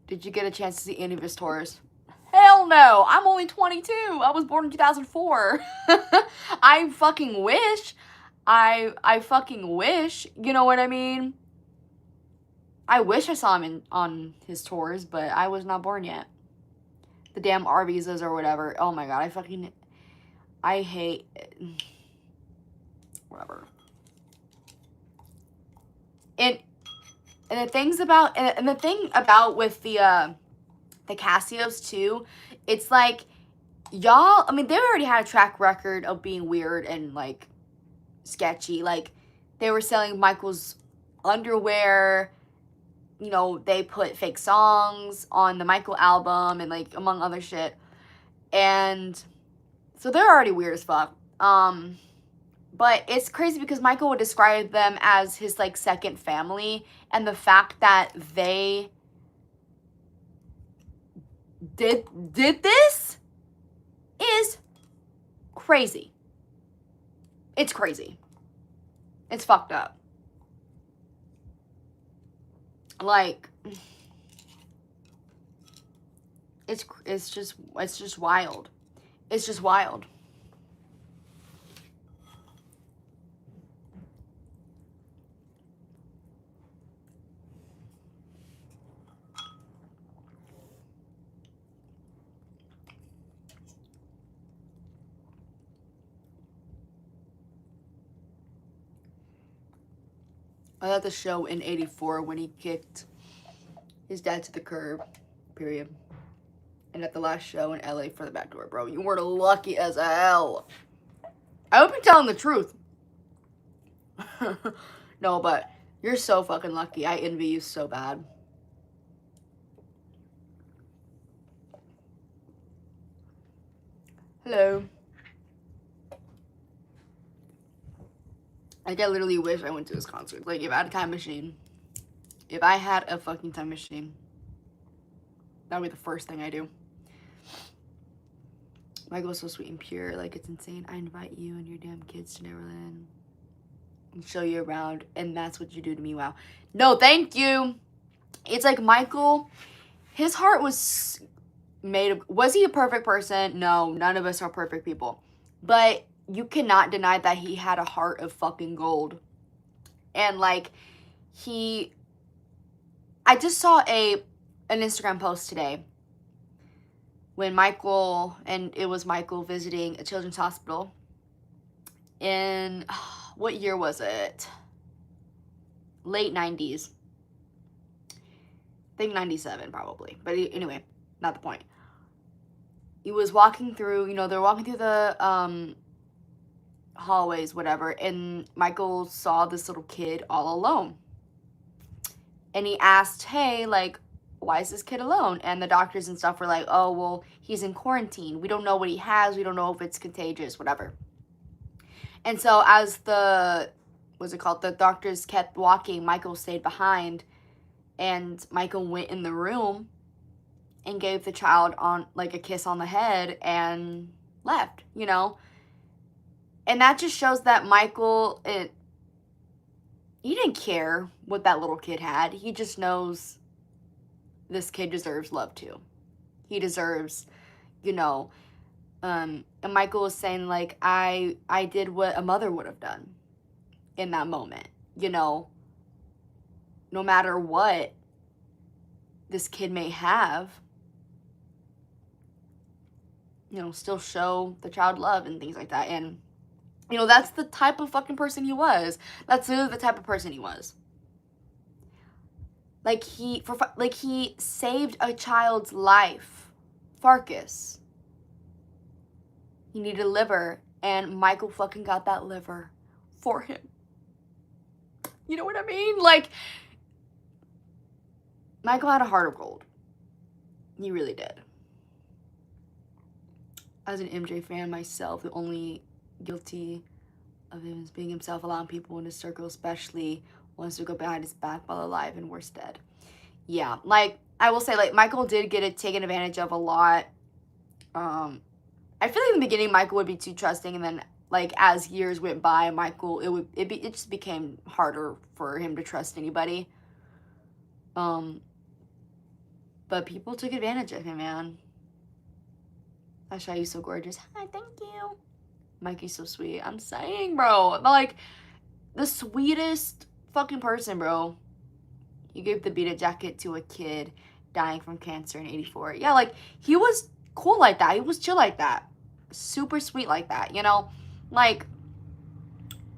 Did you get a chance to see any of his tours? Hell no. I'm only 22. I was born in 2004. I fucking wish. I fucking wish. You know what I mean? I wish I saw him on his tours, but I was not born yet. The damn R visas or whatever. Oh my God. I hate it. Whatever. And the things about, and the thing about with the Cassios too, it's like, y'all, I mean, they already had a track record of being weird and, like, sketchy. Like, they were selling Michael's underwear, you know, they put fake songs on the Michael album and, like, among other shit. And so they're already weird as fuck. But it's crazy because Michael would describe them as his, like, second family. And the fact that they did this is crazy. It's crazy. It's fucked up. Like, it's just wild. It's just wild. I was at the show in '84 when he kicked his dad to the curb, period. And at the last show in LA for the back door, bro. You were lucky as hell. I hope you're telling the truth. No, but you're so fucking lucky. I envy you so bad. Hello. Like, I literally wish I went to his concert. Like, if I had a time machine. If I had a fucking time machine. That would be the first thing I do. Michael's so sweet and pure. Like, it's insane. I invite you and your damn kids to Neverland. And show you around. And that's what you do to me. Wow. No, thank you. It's like Michael. His heart was was he a perfect person? No, none of us are perfect people. But you cannot deny that he had a heart of fucking gold. And like, I just saw an Instagram post today when it was Michael visiting a children's hospital in, what year was it? Late 90s. I think 97 probably. But anyway, not the point. He was walking through, they're walking through the hallways, whatever, and Michael saw this little kid all alone. And he asked, hey, like, why is this kid alone? And the doctors and stuff were like, oh, well, he's in quarantine. We don't know what he has. We don't know if it's contagious, whatever. And so as the doctors kept walking, Michael stayed behind, and Michael went in the room and gave the child a kiss on the head and left, And that just shows that Michael, he didn't care what that little kid had. He just knows this kid deserves love too. He deserves, and Michael was saying, like, I did what a mother would have done in that moment, no matter what this kid may have, still show the child love and things like that. And, that's the type of fucking person he was. That's the type of person he was. Like, he saved a child's life. Farkas. He needed a liver, and Michael fucking got that liver for him. You know what I mean? Like, Michael had a heart of gold. He really did. As an MJ fan myself, the only guilty of him is being himself, allowing people in his circle, especially ones who go behind his back while alive and worse dead. Yeah, like, I will say, like, Michael did get it taken advantage of a lot. I feel like in the beginning, Michael would be too trusting, and then, like, as years went by, Michael, it just became harder for him to trust anybody. But people took advantage of him, man. Asha, so gorgeous. Hi, thank you. Mikey's so sweet. I'm saying, bro. Like, the sweetest fucking person, bro. He gave the beaded jacket to a kid dying from cancer in 84. Yeah, like, he was cool like that. He was chill like that. Super sweet like that, Like,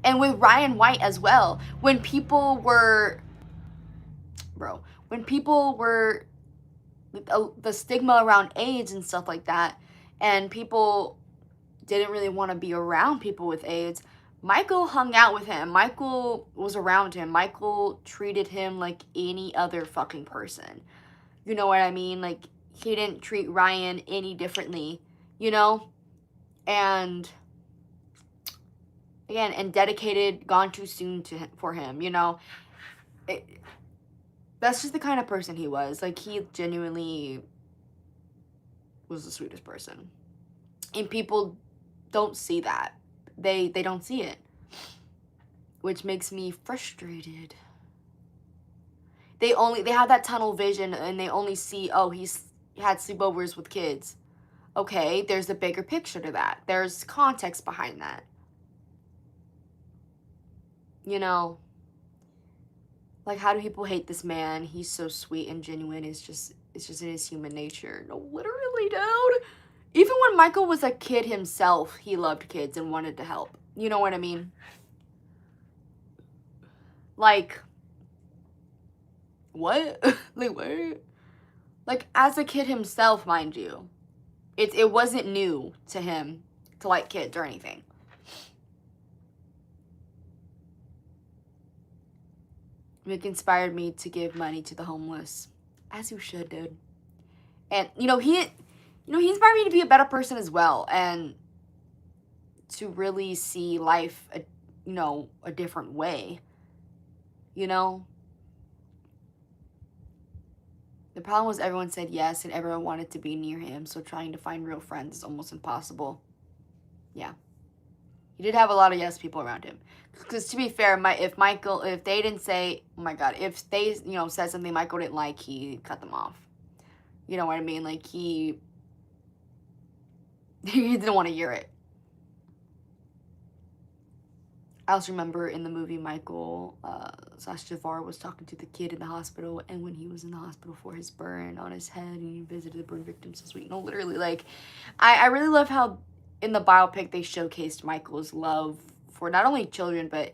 and with Ryan White as well. When people were, the stigma around AIDS and stuff like that, and people didn't really want to be around people with AIDS, Michael hung out with him. Michael was around him. Michael treated him like any other fucking person. You know what I mean? Like, he didn't treat Ryan any differently, And, again, and dedicated Gone Too Soon for him, That's just the kind of person he was. Like, he genuinely was the sweetest person. And people don't see that. They don't see it. Which makes me frustrated. They have that tunnel vision, and they only see, oh, he's had sleepovers with kids. Okay, there's a bigger picture to that. There's context behind that. Like, how do people hate this man? He's so sweet and genuine. It's just in his human nature. No, literally, dude. Even when Michael was a kid himself, he loved kids and wanted to help. You know what I mean? Like, what? Like, what? Like, as a kid himself, mind you. It wasn't new to him to like kids or anything. It inspired me to give money to the homeless. As you should, dude. And, he inspired me to be a better person as well. And to really see life, a different way. The problem was everyone said yes and everyone wanted to be near him, so trying to find real friends is almost impossible. Yeah. He did have a lot of yes people around him. Because to be fair, if they didn't say, oh my God, if they, said something Michael didn't like, he cut them off. You know what I mean? Like, he He didn't want to hear it. I also remember in the movie Michael, Sacha Javar was talking to the kid in the hospital, and when he was in the hospital for his burn on his head and he visited the burn victims this week. You know, literally, like, I really love how in the biopic they showcased Michael's love for not only children, but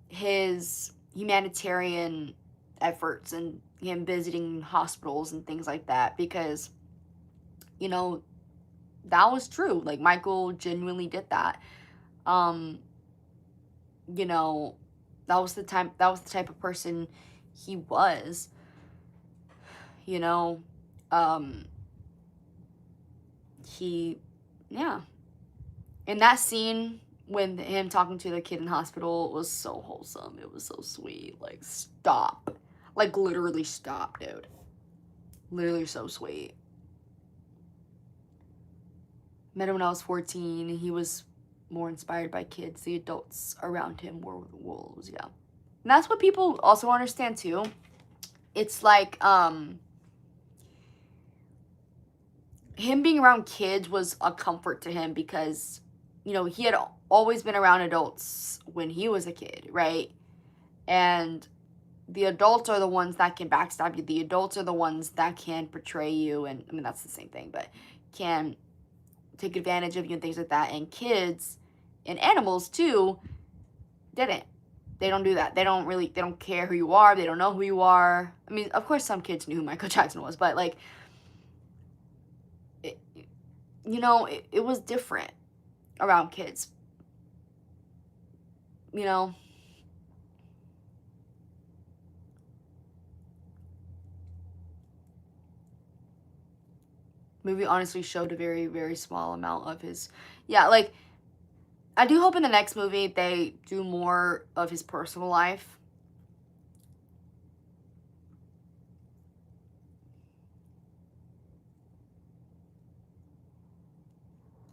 his humanitarian efforts and him visiting hospitals and things like that, because, you know, that was true. Like, Michael genuinely did that. You know, that was the type of person he was, you know. He, yeah. And that scene when him talking to the kid in hospital was so wholesome. It was so sweet. Like, stop. Like, literally stop, dude. Literally so sweet. Met him when I was 14. He was more inspired by kids. The adults around him were wolves, yeah. And that's what people also understand, too. It's like, him being around kids was a comfort to him because, you know, he had always been around adults when he was a kid, right? And the adults are the ones that can backstab you. The adults are the ones that can betray you. And, I mean, that's the same thing, but can take advantage of you and things like that. And kids and animals, too, didn't. They don't do that. They don't care who you are. They don't know who you are. I mean, of course, some kids knew who Michael Jackson was, but, like, you know, it was different around kids. You know? Movie honestly showed a very, very small amount of his... Yeah, like, I do hope in the next movie they do more of his personal life.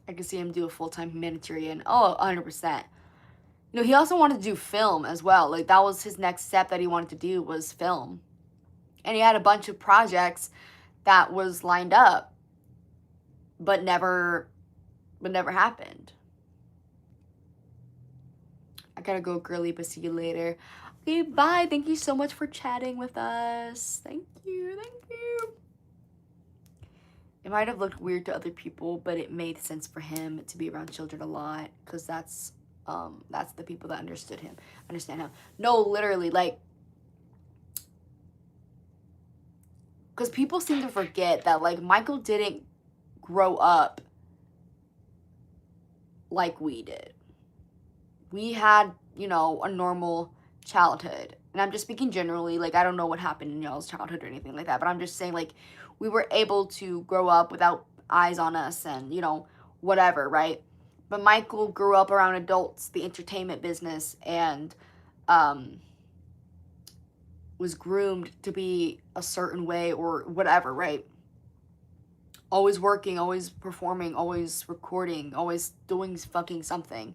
I could see him do a full-time humanitarian. Oh, 100%. You know, he also wanted to do film as well. Like, that was his next step that he wanted to do, was film. And he had a bunch of projects that was lined up, but never happened. I gotta go, girly, but see you later. Okay, bye. Thank you so much for chatting with us. Thank you. It might have looked weird to other people, but it made sense for him to be around children a lot, because that's the people that understand him. No, literally, like, because people seem to forget that, like, Michael didn't grow up like we did. We had, you know, a normal childhood. And I'm just speaking generally, like, I don't know what happened in y'all's childhood or anything like that, but I'm just saying, like, we were able to grow up without eyes on us and, you know, whatever, right? But Michael grew up around adults, the entertainment business, and was groomed to be a certain way or whatever, right? Always working, always performing, always recording, always doing fucking something.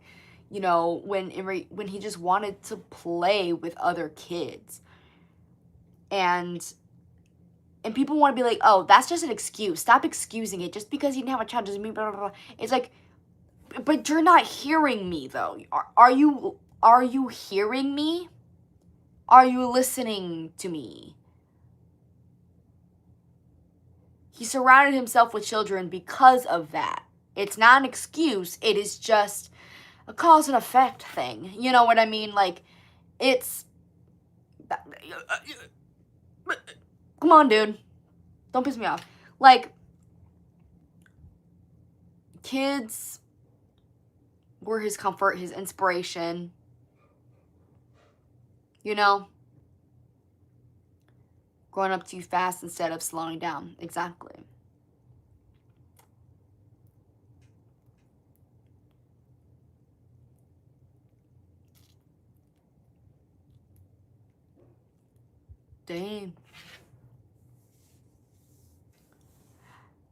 You know, when he just wanted to play with other kids. And people want to be like, oh, that's just an excuse. Stop excusing it. Just because you didn't have a child doesn't mean blah, blah, blah. It's like, but you're not hearing me, though. Are you hearing me? Are you listening to me? He surrounded himself with children because of that. It's not an excuse. It is just a cause and effect thing. You know what I mean? Like, it's... Come on, dude. Don't piss me off. Like, kids were his comfort, his inspiration. You know? Growing up too fast instead of slowing down. Exactly. Dang.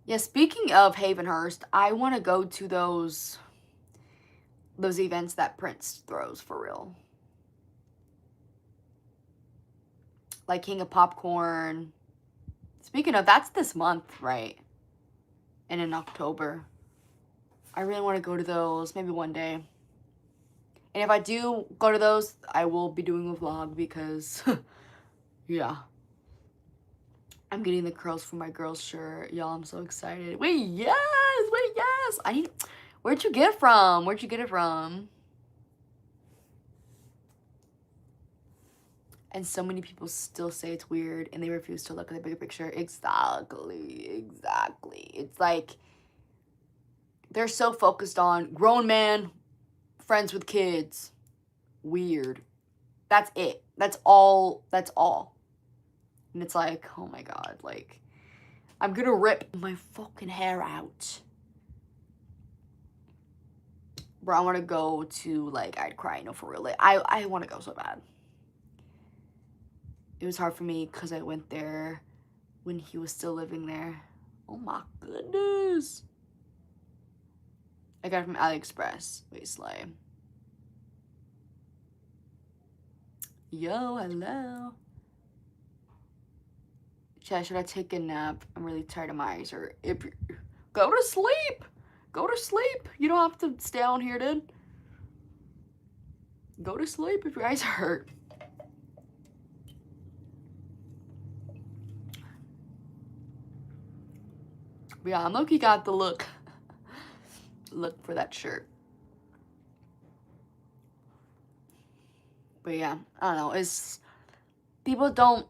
Yeah, speaking of Havenhurst, I want to go to those events that Prince throws for real. Like King of Popcorn. Speaking of, that's this month, right? And in October. I really want to go to those, maybe one day. And if I do go to those, I will be doing a vlog because, yeah. I'm getting the curls for my girl's shirt. Y'all, I'm so excited. Wait, yes! Wait, yes! Where'd you get it from? Where'd you get it from? And so many people still say it's weird and they refuse to look at the bigger picture. Exactly. It's like they're so focused on grown man, friends with kids. Weird. That's it. That's all. And it's like, oh my god, like, I'm gonna rip my fucking hair out. Bro, I want to go to, like, I'd cry, no, for real. Like, I want to go so bad. It was hard for me because I went there when he was still living there. Oh my goodness. I got it from AliExpress. Wait, Slay. Yo, hello. Chat, should I take a nap? I'm really tired of my eyes. Or if go to sleep. Go to sleep. You don't have to stay on here, dude. Go to sleep if your eyes hurt. But yeah, I'm low-key got the look. Look for that shirt. But yeah, I don't know. It's people don't.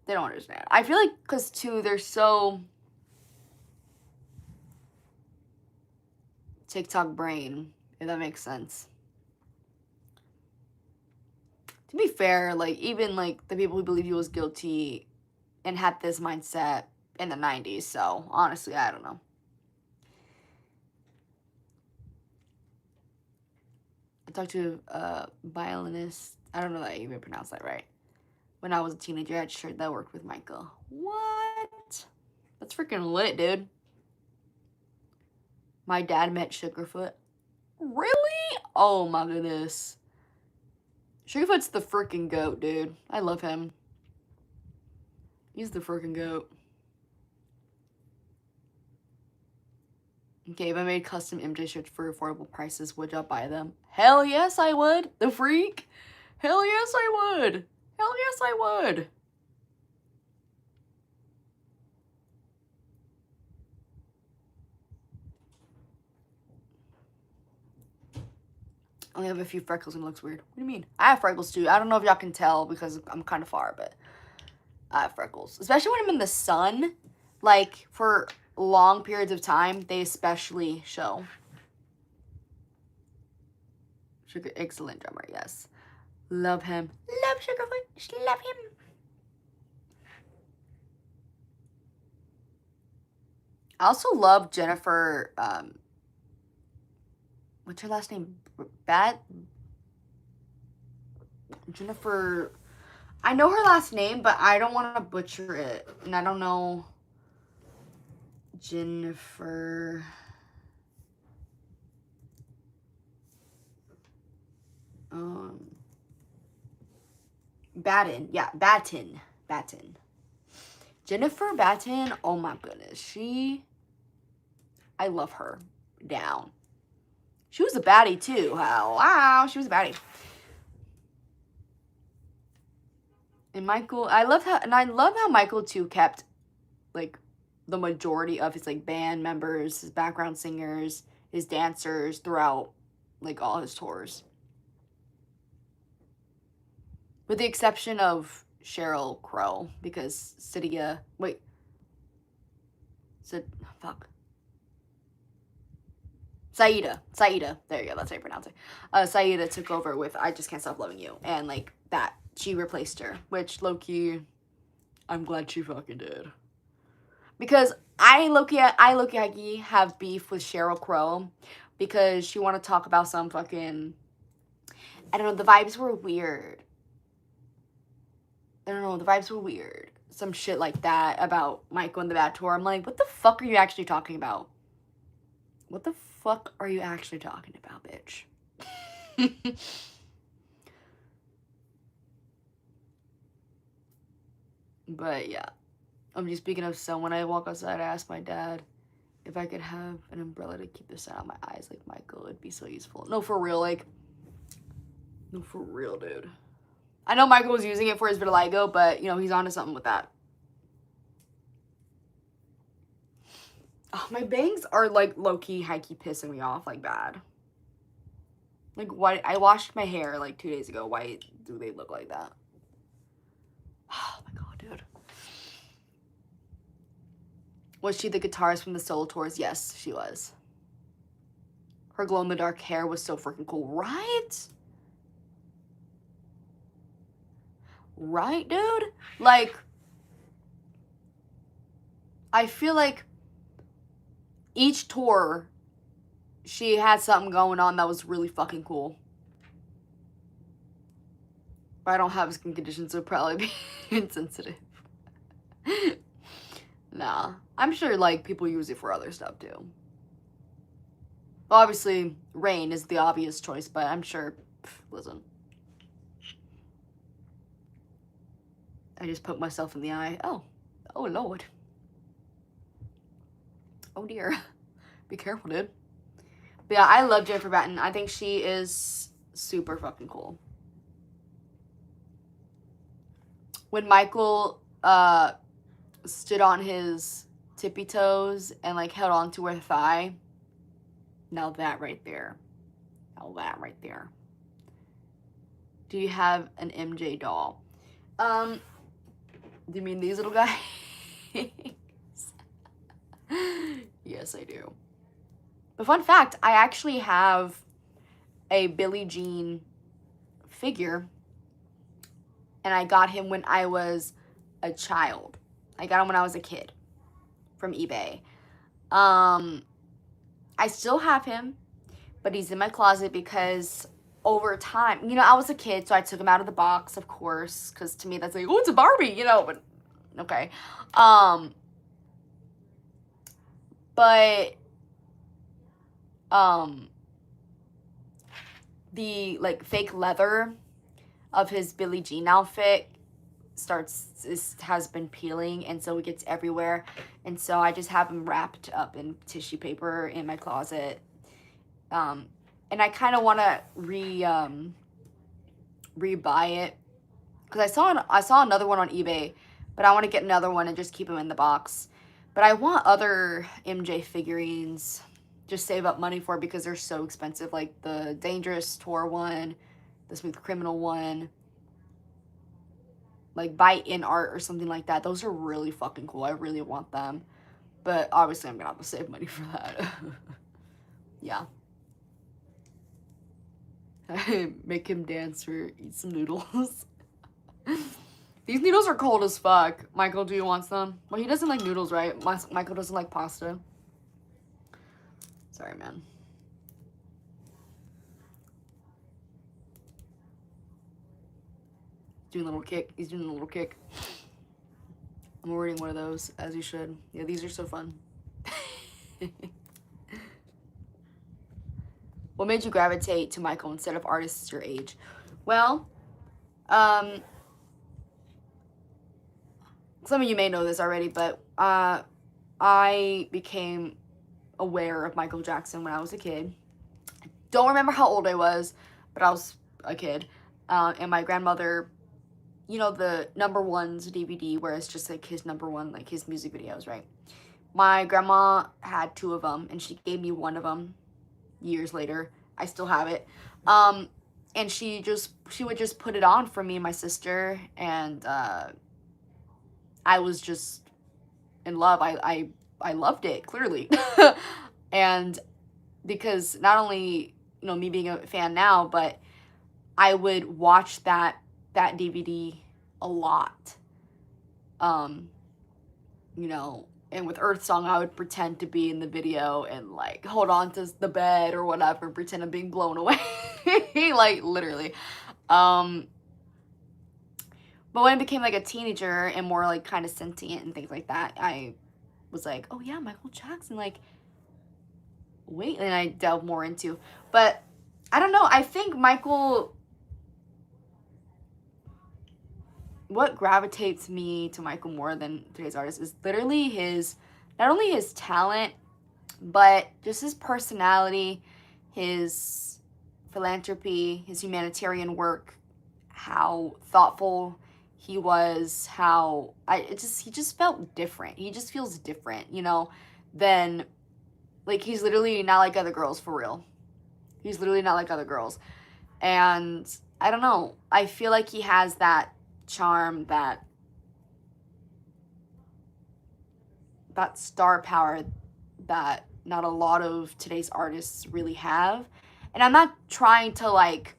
They don't understand. I feel like because too they're so TikTok brain, if that makes sense. To be fair, like even like the people who believe he was guilty and had this mindset in the 90s. So honestly, I don't know. I talked to a violinist. I don't know that I even pronounced that right. When I was a teenager, I had a shirt that worked with Michael. What? That's freaking lit, dude. My dad met Sugarfoot. Really? Oh my goodness. Sugarfoot's the freaking goat, dude. I love him. He's the freaking goat. Okay, if I made custom MJ shirts for affordable prices, would y'all buy them? Hell yes, I would. The freak. Hell yes, I would. Hell yes, I would. I only have a few freckles and it looks weird. What do you mean? I have freckles too. I don't know if y'all can tell because I'm kind of far, but I have freckles. Especially when I'm in the sun. Like, for long periods of time, they especially show. Sugar, excellent drummer, yes. Love him. Love Sugarfoot. Just love him. I also love Jennifer, what's her last name? Jennifer, I know her last name, but I don't want to butcher it. And I don't know Jennifer. Batten. Yeah, Batten. Jennifer Batten, oh my goodness. I love her. Down. She was a baddie too. Wow, she was a baddie. And Michael, I love how Michael too kept like the majority of his like band members, his background singers, his dancers throughout like all his tours. With the exception of Sheryl Crow, because Saida there you go, that's how you pronounce it. Saida took over with I Just Can't Stop Loving You, and like that, she replaced her, which low-key, I'm glad she fucking did. Because I low-key have beef with Sheryl Crow, because she want to talk about some fucking, I don't know, the vibes were weird. Some shit like that about Michael and the Bad Tour. I'm like, what the fuck are you actually talking about? What the fuck are you actually talking about, bitch? But yeah. I'm just speaking of, so when I walk outside, I ask my dad, If I could have an umbrella to keep the sun out of my eyes like Michael, it'd be so useful. No, for real, like, no, for real, dude. I know Michael was using it for his vitiligo, but, you know, he's onto something with that. Oh, my bangs are, like, low-key, high-key pissing me off, like, bad. Like, why? I washed my hair, like, 2 days ago. Why do they look like that? Oh, my God, dude. Was she the guitarist from the solo tours? Yes, she was. Her glow-in-the-dark hair was so freaking cool, right? Right, dude? Like, I feel like each tour, she had something going on that was really fucking cool. But I don't have skin conditions, so it'd probably be insensitive. Nah. I'm sure, like, people use it for other stuff, too. Well, obviously, rain is the obvious choice, but I'm sure, listen. I just poked myself in the eye. Oh, Lord. Oh, dear. Be careful, dude. But yeah, I love Jennifer Batten. I think she is super fucking cool. When Michael stood on his tippy toes and, like, held on to her thigh, now that right there. Now that right there. Do you have an MJ doll? Do you mean these little guys? Yes, I do. But fun fact, I actually have a Billie Jean figure, and I got him when I was a child. I got him when I was a kid from eBay. I still have him, but he's in my closet because over time, you know, I was a kid, so I took him out of the box, of course, because to me that's like, oh, it's a Barbie, you know, but okay. But the, like, fake leather of his Billie Jean outfit has been peeling, and so it gets everywhere, and so I just have him wrapped up in tissue paper in my closet. And I kind of want to re-buy it because I saw another one on eBay, but I want to get another one and just keep them in the box. But I want other MJ figurines, just save up money for, because they're so expensive, like the Dangerous Tour one, the Smooth Criminal one, like Bite in Art or something like that. Those are really fucking cool. I really want them, but obviously I'm gonna have to save money for that. Yeah. Make him dance or eat some noodles. These noodles are cold as fuck. Michael, do you want some? Well, he doesn't like noodles, right? Michael doesn't like pasta. Sorry, man. Doing a little kick. He's doing a little kick. I'm awarding one of those, as you should. Yeah, these are so fun. What made you gravitate to Michael instead of artists your age? Well, some of you may know this already, but I became aware of Michael Jackson when I was a kid. Don't remember how old I was, but I was a kid. And my grandmother, you know, the number ones DVD where it's just like his number one, like his music videos, right? My grandma had 2 of them, and she gave me one of them years later. I still have it. And she would just put it on for me and my sister, and I was just in love. I loved it, clearly. And because not only, you know, me being a fan now, but I would watch that DVD a lot. You know, and with Earth Song, I would pretend to be in the video and, like, hold on to the bed or whatever, and pretend I'm being blown away. Like, literally. But when I became, like, a teenager and more, like, kind of sentient and things like that, I was like, oh, yeah, Michael Jackson, like, wait, and I delved more into. But I don't know. I think Michael, what gravitates me to Michael more than today's artists is literally his, not only his talent, But just his personality, his philanthropy, his humanitarian work, how thoughtful he was, he just felt different. He just feels different, you know, than, like, he's literally not like other girls, for real. He's literally not like other girls. And I don't know, I feel like he has that charm, that star power that not a lot of today's artists really have. And I'm not trying to, like,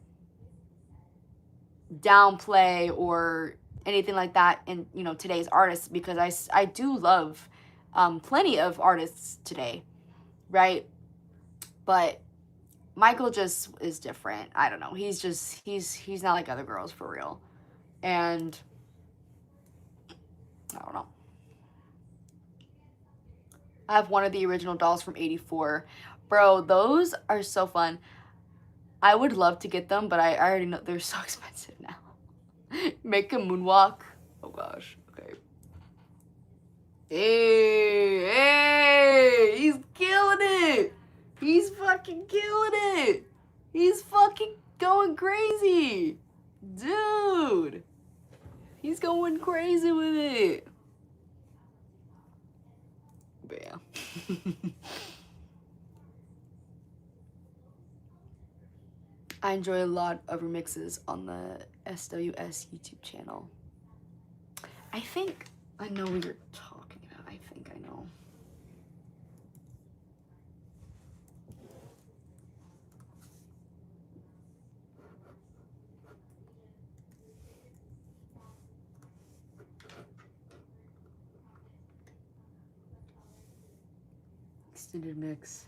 downplay or anything like that in, you know, today's artists, because I do love plenty of artists today, right? But Michael just is different. I don't know. He's not like other girls, for real. And I don't know. I have one of the original dolls from '84. Bro, those are so fun. I would love to get them, but I already know they're so expensive now. Make a moonwalk. Oh gosh. Okay. Hey, he's killing it. He's fucking killing it. He's fucking going crazy. Dude. He's going crazy with it. But yeah. I enjoy a lot of remixes on the SWS YouTube channel. I think I know what you're talking about. I think I know. Extended mix.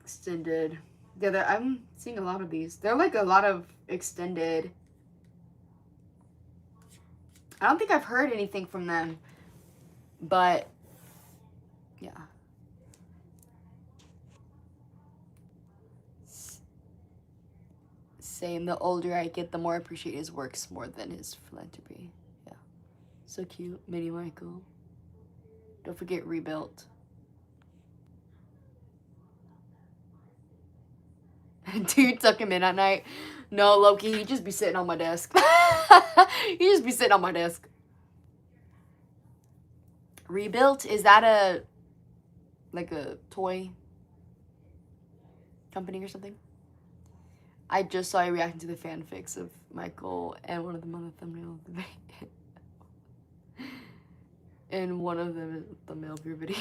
Extended. Yeah, I'm seeing a lot of these. They're like a lot of extended. I don't think I've heard anything from them, but yeah. Same. The older I get, the more I appreciate his works more than his philanthropy. Yeah. So cute. Mini Michael. Don't forget Rebuilt. Dude, tuck him in at night. No, Loki, he'd just be sitting on my desk. He'd just be sitting on my desk. Rebuilt? Is that like a toy company or something? I just saw you reacting to the fanfics of Michael and one of them on the thumbnail of the video. And one of them is the thumbnail of your video.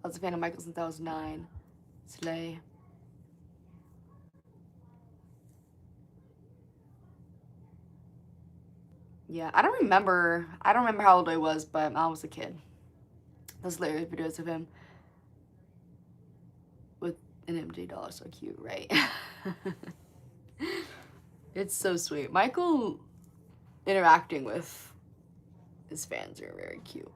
I was a fan of Michael since I was 9. Slay. Yeah, I don't remember how old I was, but I was a kid. Those hilarious videos of him with an MJ doll, so cute, right? It's so sweet. Michael interacting with his fans are very cute.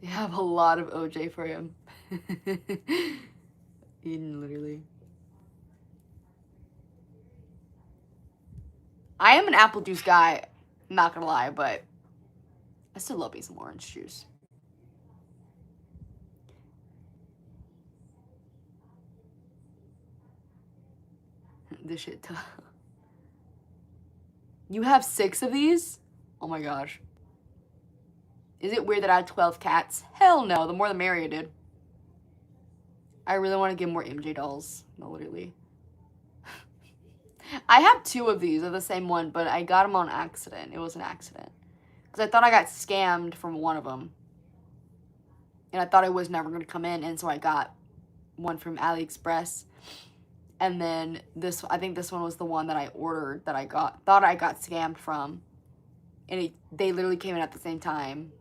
They have a lot of OJ for him. Eden, literally. I am an apple juice guy, not gonna lie, but I still love me some orange juice. This shit tough. You have 6 of these? Oh my gosh. Is it weird that I had 12 cats? Hell no, the more the merrier, dude. I really want to get more MJ dolls. No, literally. I have 2 of these of the same one, but I got them on accident. It was an accident. Because I thought I got scammed from one of them. And I thought it was never going to come in, and so I got one from AliExpress. And then this, I think this one was the one that I ordered that I thought I got scammed from. And they literally came in at the same time.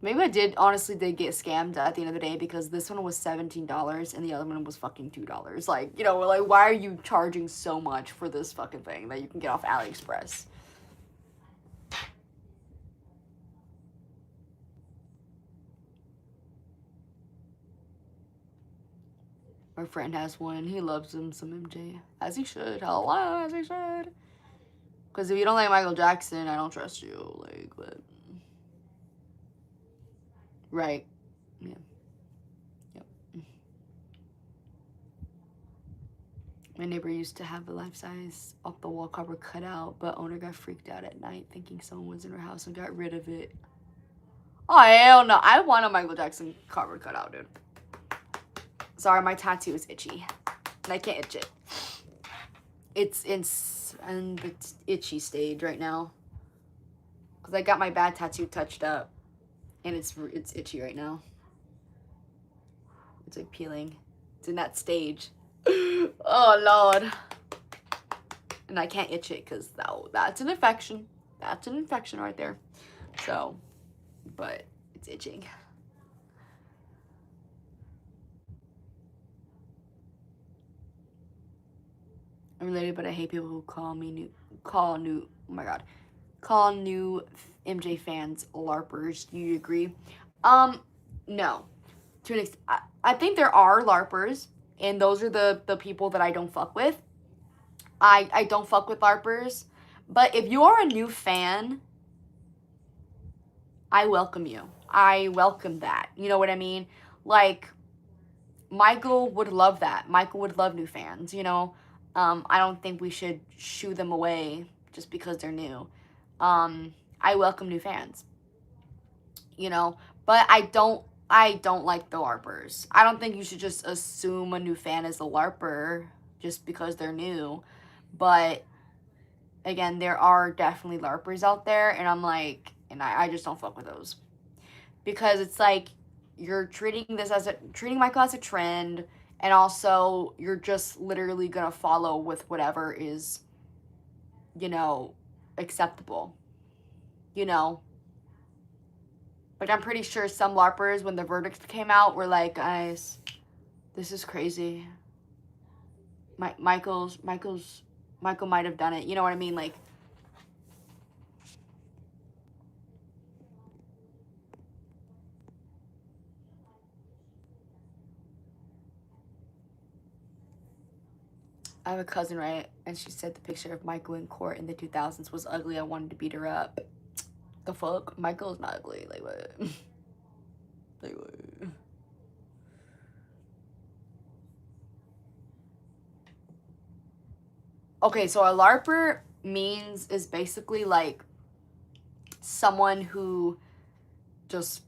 Maybe I honestly did get scammed at the end of the day, because this one was $17 and the other one was fucking $2. Like, you know, like, why are you charging so much for this fucking thing that you can get off AliExpress? My friend has one. He loves him some MJ. As he should. Hello, as he should. Because if you don't like Michael Jackson, I don't trust you. Like, but... Right. Yeah. Yep. My neighbor used to have a life-size off-the-wall cover cut out, but owner got freaked out at night thinking someone was in her house and got rid of it. Oh, hell no. I want a Michael Jackson cover cut out, dude. Sorry, my tattoo is itchy. And I can't itch it. It's in the itchy stage right now. Because I got my bad tattoo touched up. And it's itchy right now. It's like peeling. It's in that stage. Oh, Lord. And I can't itch it because that's an infection. That's an infection right there. So, but it's itching. I'm related, but I hate people who call new MJ fans LARPers. Do you agree? No. To an extent, I think there are LARPers, and those are the people that I don't fuck with. I don't fuck with LARPers, but if you are a new fan, I welcome you. I welcome that. You know what I mean? Like, Michael would love that. Michael would love new fans, you know? I don't think we should shoo them away just because they're new. I welcome new fans, you know? But I don't like the LARPers. I don't think you should just assume a new fan is a LARPer just because they're new. But, again, there are definitely LARPers out there, and I'm like, and I just don't fuck with those. Because it's like, you're treating Michael as a trend, and also you're just literally gonna follow with whatever is, you know, acceptable. You know? Like, I'm pretty sure some LARPers, when the verdict came out, were like, guys, this is crazy. Michael might have done it. You know what I mean? Like, I have a cousin, right? And she said the picture of Michael in court in the 2000s was ugly. I wanted to beat her up. The fuck? Michael's not ugly. Like, what? Like, what? Okay, so a LARPer is basically like someone who just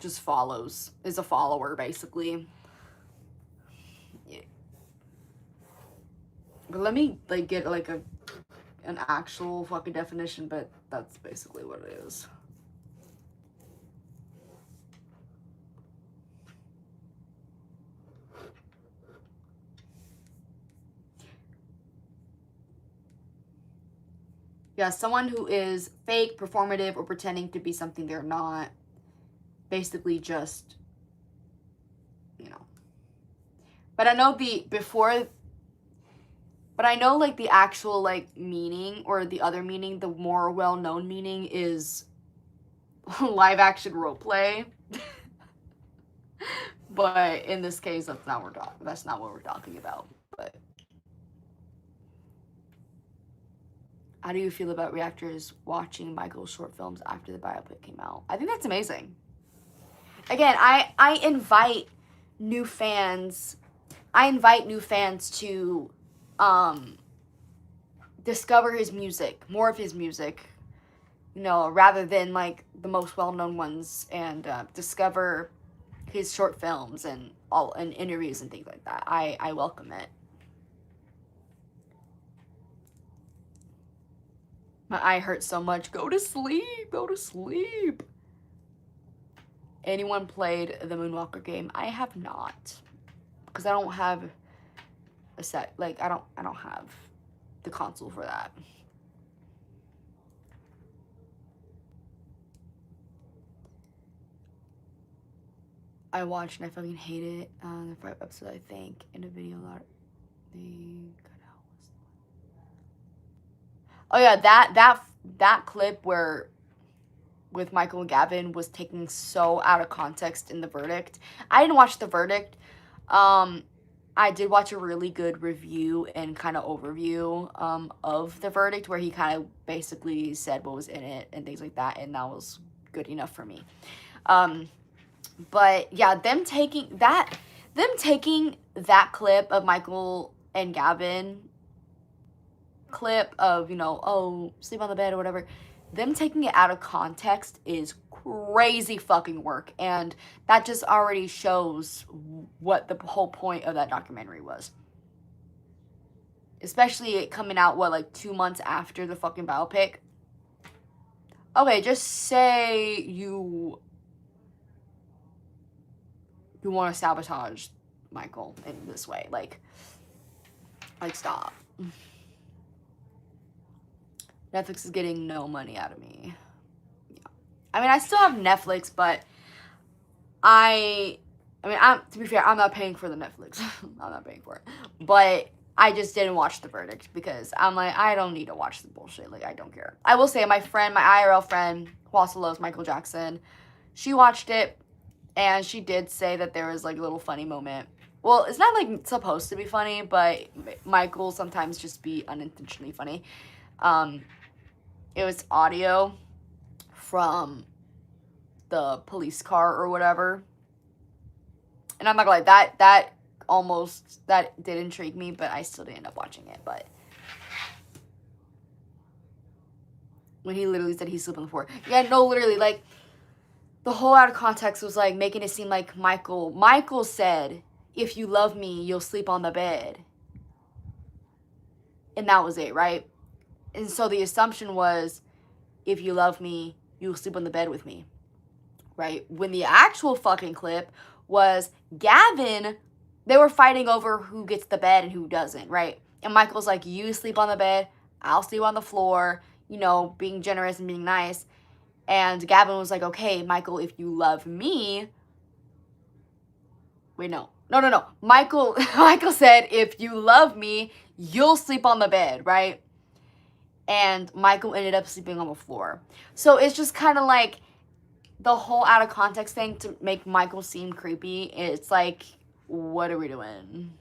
follows, is a follower, basically. Yeah. But let me like get like an actual fucking definition, but that's basically what it is. Yeah, someone who is fake, performative, or pretending to be something they're not. Basically just, you know. But I know like the actual like meaning, or the other meaning, the more well-known meaning is live action roleplay. But in this case, that's not what we're talking about. But how do you feel about reactors watching Michael's short films after the biopic came out? I think that's amazing. Again, I invite new fans. I invite new fans to discover his music, more of his music, you know, rather than like the most well-known ones, and discover his short films and interviews and things like that. I welcome it. My eye hurts so much. Go to sleep. Go to sleep. Anyone played the Moonwalker game? I have not, because I don't have a set. Like, I don't have the console for that. I watched and I fucking hate it. The 5 episode, I think, in a video they cut out. Oh yeah, that clip where with Michael and Gavin was taken so out of context in the verdict. I didn't watch the verdict, I did watch a really good review and kind of overview of the verdict, where he kind of basically said what was in it and things like that, and that was good enough for me. But yeah, them taking that clip of Michael and Gavin clip of, you know, oh, sleep on the bed or whatever, them taking it out of context is crazy fucking work, and that just already shows what the whole point of that documentary was. Especially it coming out, what, like 2 months after the fucking biopic. Okay, just say you want to sabotage Michael in this way, like stop. Netflix is getting no money out of me. Yeah. I mean, I still have Netflix, but to be fair, I'm not paying for the Netflix. I'm not paying for it. But I just didn't watch the verdict because I'm like, I don't need to watch the bullshit. Like, I don't care. I will say my IRL friend, who also loves Michael Jackson, she watched it, and she did say that there was, like, a little funny moment. Well, it's not, like, supposed to be funny, but Michael sometimes just be unintentionally funny. It was audio from the police car or whatever. And I'm not gonna lie, that did intrigue me, but I still didn't end up watching it. But when he literally said he slept on the floor. Yeah, no, literally, like, the whole out of context was, like, making it seem like Michael said, if you love me, you'll sleep on the bed. And that was it, right? And so the assumption was, if you love me, you'll sleep on the bed with me, right? When the actual fucking clip was Gavin, they were fighting over who gets the bed and who doesn't, right? And Michael's like, you sleep on the bed, I'll sleep on the floor, you know, being generous and being nice. And Gavin was like, okay, Michael, if you love me... Wait, no. Michael said, if you love me, you'll sleep on the bed, right? And Michael ended up sleeping on the floor. So it's just kind of like the whole out of context thing to make Michael seem creepy. It's like, what are we doing?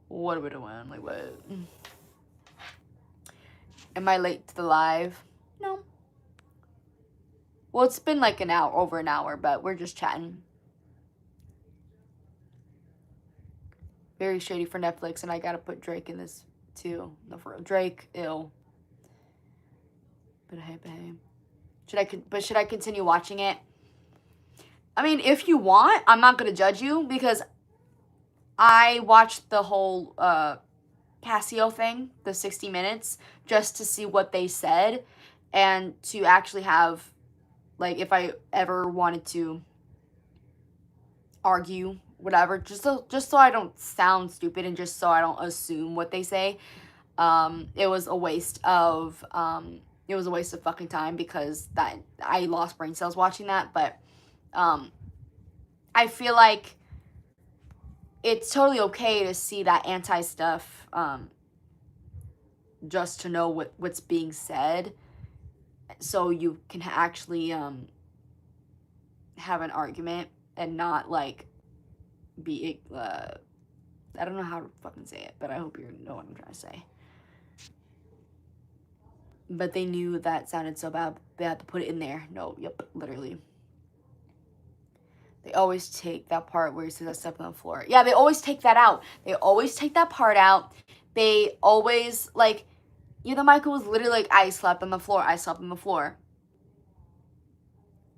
What are we doing? Like, what? Am I late to the live? No. Well, it's been like over an hour, but we're just chatting. Very shady for Netflix, and I gotta put Drake in this too. No, for real. Drake, ill. But hey. Should I continue watching it? I mean, if you want, I'm not gonna judge you, because I watched the whole Casio thing, the 60 minutes, just to see what they said, and to actually have, like, if I ever wanted to argue, whatever, just so I don't sound stupid and just so I don't assume what they say. It was a waste of fucking time, because that I lost brain cells watching that. But I feel like it's totally okay to see that anti stuff, just to know what's being said, so you can actually have an argument and not, like, be I don't know how to fucking say it, but I hope you know what I'm trying to say. But they knew that sounded so bad, they had to put it in there. No, yep, literally. They always take that part where he says I slept on the floor. Yeah, they always take that out. They always take that part out. They always, like, Michael was literally like, I slept on the floor. I slept on the floor.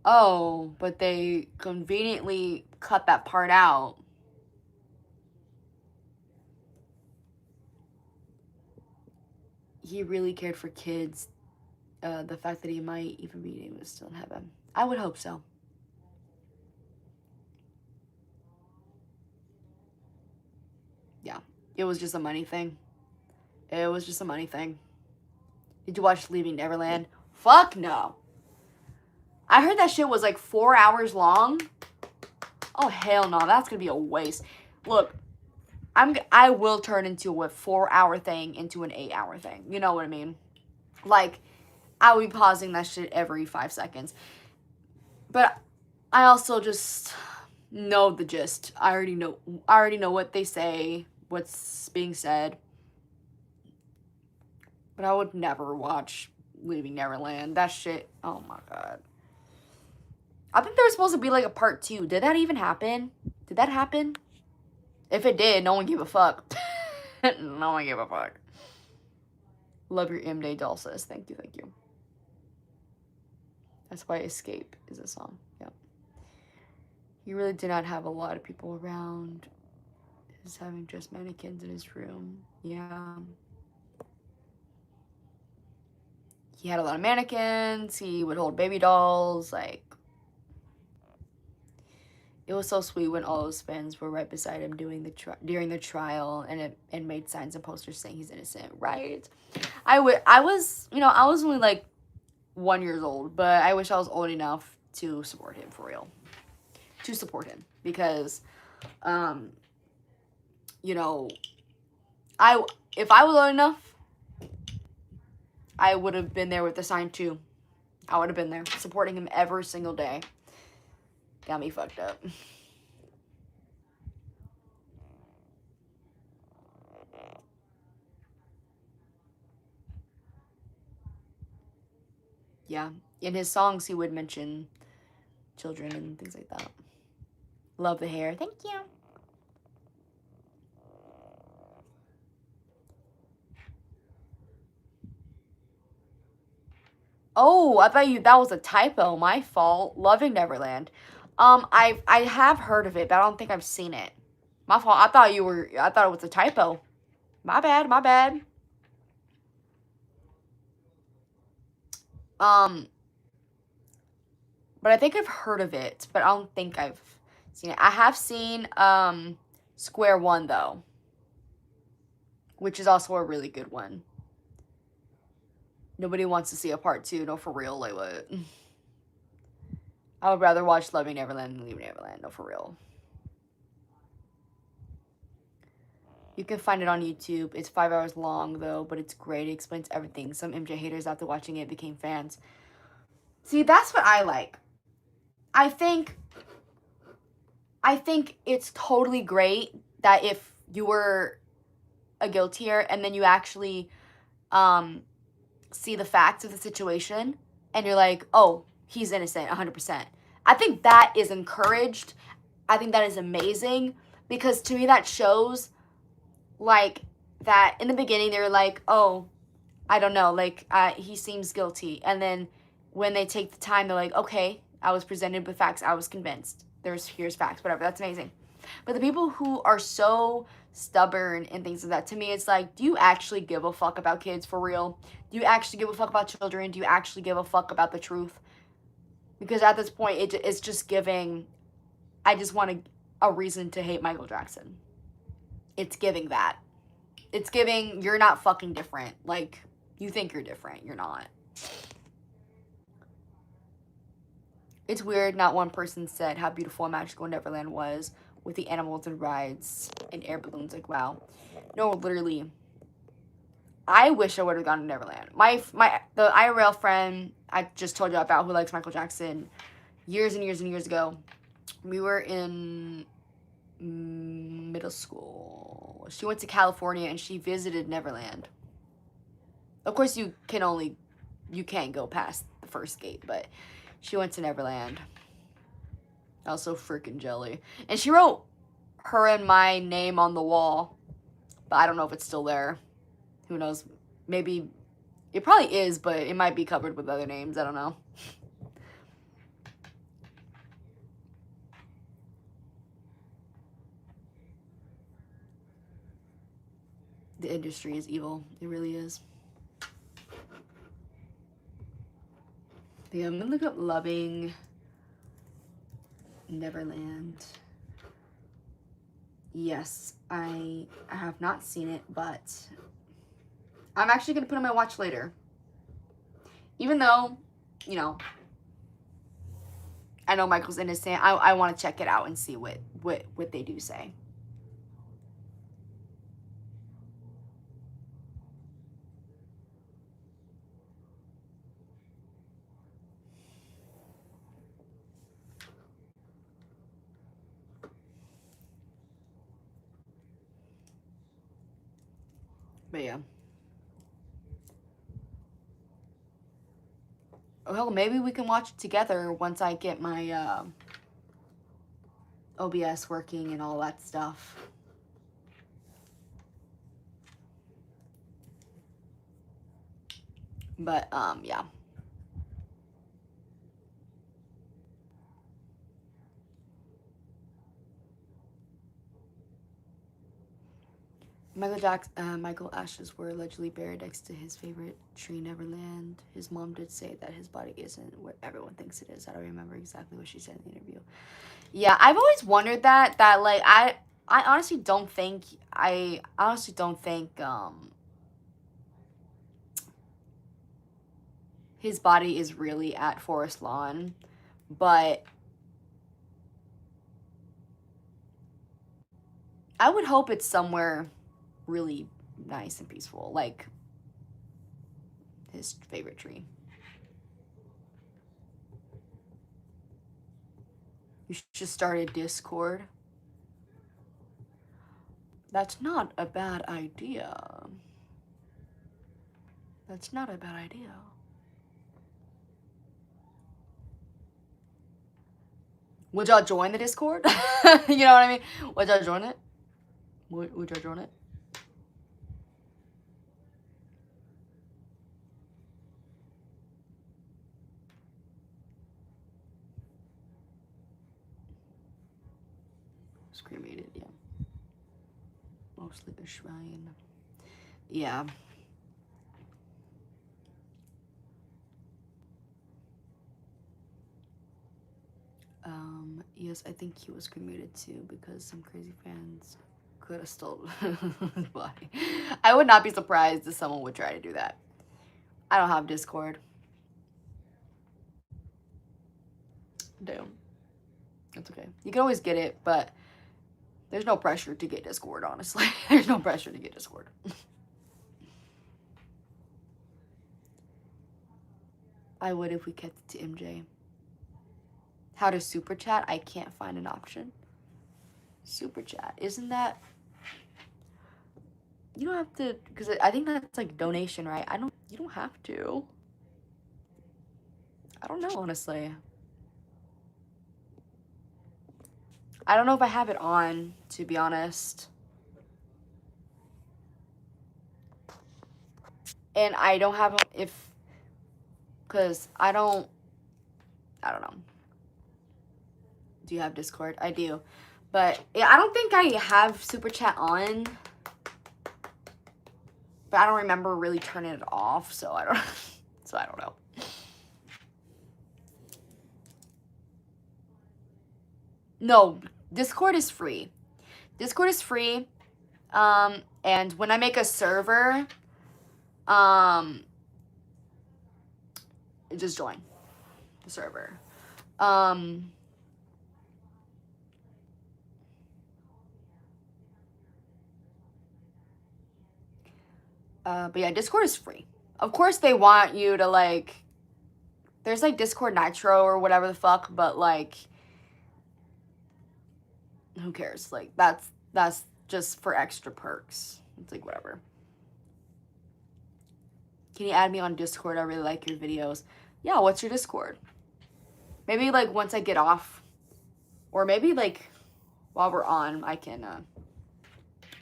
Oh, but they conveniently cut that part out. He really cared for kids. The fact that he might even be able to still in heaven. I would hope so. Yeah, it was just a money thing. It was just a money thing. Did you watch Leaving Neverland? Fuck no. I heard that shit was like 4 hours long. Oh, hell no. That's gonna be a waste. Look, I will turn into a 4-hour thing into an 8-hour thing. You know what I mean? Like, I will be pausing that shit every 5 seconds. But I also just... know the gist. I already know what they say, what's being said. But I would never watch Leaving Neverland. That shit, oh my god. I think there was supposed to be like a part 2. Did that even happen? Did that happen? If it did, no one gave a fuck. No one gave a fuck. Love your M Day doll says. Thank you, thank you. That's why Escape is a song. Yeah. He really did not have a lot of people around. He's having just mannequins in his room. Yeah. He had a lot of mannequins. He would hold baby dolls. Like, it was so sweet when all those fans were right beside him during the trial, and made signs and posters saying he's innocent. Right? I was, you know, I was only like 1 year old, but I wish I was old enough to support him for real. To support him, because, you know, if I was old enough, I would have been there with the sign too. I would have been there supporting him every single day. Got me fucked up. Yeah, in his songs he would mention children and things like that. Love the hair. Thank you. Oh, I thought that was a typo. My fault. Loving Neverland. I have heard of it, but I don't think I've seen it. My fault. I thought it was a typo. My bad, my bad. But I think I've heard of it, but I don't think I've seen it. I have seen Square One though, which is also a really good one. Nobody wants to see a part 2. No, for real, like what? I would rather watch Loving Neverland than Leaving Neverland. No, for real. You can find it on YouTube. It's 5 hours long though, but it's great. It explains everything. Some MJ haters after watching it became fans. See, that's what I like. I think it's totally great that if you were a guiltier and then you actually see the facts of the situation and you're like, oh, he's innocent 100%. I think that is encouraged. I think that is amazing, because to me that shows like that in the beginning they were like, oh, I don't know, like he seems guilty, and then when they take the time they're like, okay, I was presented with facts, I was convinced, here's facts, whatever. That's amazing. But the people who are so stubborn and things like that, to me it's like, do you actually give a fuck about kids for real? Do you actually give a fuck about children? Do you actually give a fuck about the truth? Because at this point it's just giving, I just want a reason to hate Michael Jackson. It's giving that. It's giving, you're not fucking different. Like, you think you're different. You're not. It's weird not one person said how beautiful and magical Neverland was with the animals and rides and air balloons. Like, wow. No, literally. I wish I would have gone to Neverland. The IRL friend I just told you about who likes Michael Jackson years and years and years ago, we were in middle school. She went to California and she visited Neverland. Of course, you can't go past the first gate, but she went to Neverland. Also freaking jelly. And she wrote her and my name on the wall, but I don't know if it's still there. Who knows? Maybe it probably is, but it might be covered with other names. I don't know. The industry is evil. It really is. Yeah, I'm gonna look up Loving Neverland. Yes, I have not seen it, but I'm actually gonna put it on my watch later. Even though, you know, I know Michael's innocent, I want to check it out and see what they do say. But yeah. Oh, hell, maybe we can watch it together once I get my OBS working and all that stuff. But, yeah. Michael ashes were allegedly buried next to his favorite tree, Neverland. His mom did say that his body isn't what everyone thinks it is. I don't remember exactly what she said in the interview. Yeah, I've always wondered that like I honestly don't think his body is really at Forest Lawn, but I would hope it's somewhere really nice and peaceful, like his favorite tree. You should start a Discord. That's not a bad idea. That's not a bad idea. Would y'all join the Discord? You know what I mean? Would y'all join it? Would y'all join it? It's cremated, yeah. Mostly a shrine. Yeah. Yes, I think he was cremated too because some crazy fans could have stolen his body. I would not be surprised if someone would try to do that. I don't have Discord. Damn. That's okay. You can always get it, but there's no pressure to get Discord, honestly. There's no pressure to get Discord. I would if we kept it to MJ. How to super chat? I can't find an option. Super chat. Isn't that... You don't have to... Because I think that's like donation, right? You don't have to. I don't know, honestly. I don't know if I have it on, to be honest. And I don't have... Because I don't know. Do you have Discord? I do. But yeah, I don't think I have super chat on. But I don't remember really turning it off, so I don't know. No, Discord is free. Discord is free. And when I make a server, just join the server. But yeah, Discord is free. Of course they want you to like, there's like Discord Nitro or whatever the fuck, but like, who cares? Like, that's just for extra perks. It's like, whatever. Can you add me on Discord? I really like your videos. Yeah, what's your Discord? Maybe like once I get off, or maybe like while we're on, I can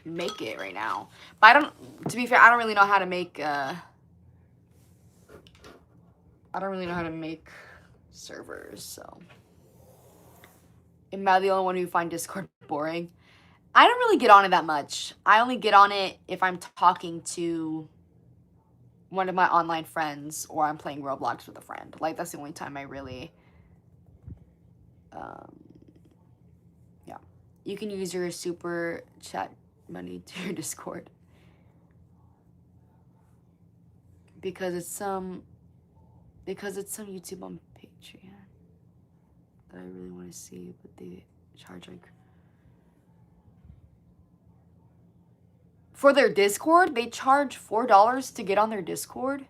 make it right now. But to be fair, I don't really know how to make servers, so. Am I the only one who find Discord boring? I don't really get on it that much. I only get on it if I'm talking to one of my online friends or I'm playing Roblox with a friend. Like, that's the only time I really, yeah. You can use your super chat money to your Discord. Because it's some YouTube on Patreon that I really want to see, but they charge like... For their Discord, they charge $4 to get on their Discord.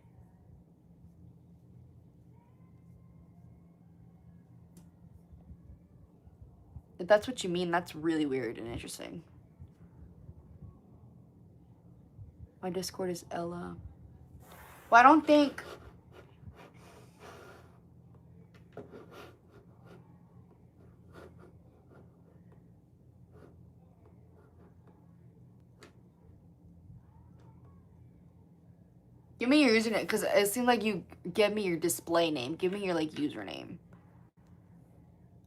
If that's what you mean, that's really weird and interesting. My Discord is Ella. Well, I don't think... Give me your username, because it seemed like you give me your display name. Give me your, like, username.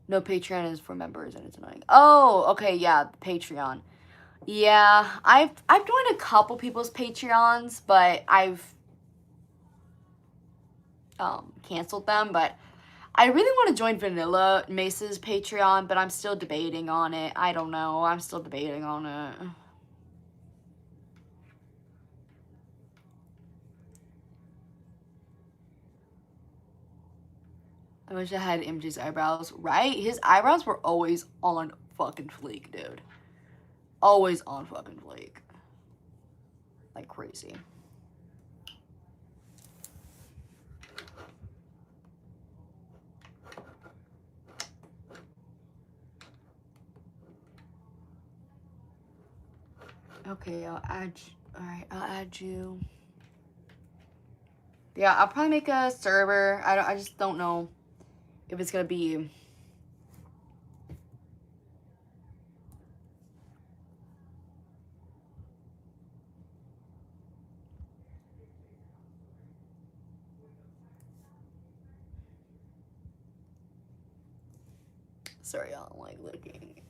No, Patreon is for members, and it's annoying. Oh, okay, yeah, Patreon. Yeah, I've joined a couple people's Patreons, but I've canceled them. But I really want to join Vanilla Mace's Patreon, but I'm still debating on it. I don't know. I'm still debating on it. I wish I had MJ's eyebrows, right? His eyebrows were always on fucking fleek, dude. Always on fucking fleek. Like crazy. Okay, I'll add you. Alright, I'll add you. Yeah, I'll probably make a server. I just don't know if it's gonna be... Sorry, y'all, I'm like looking.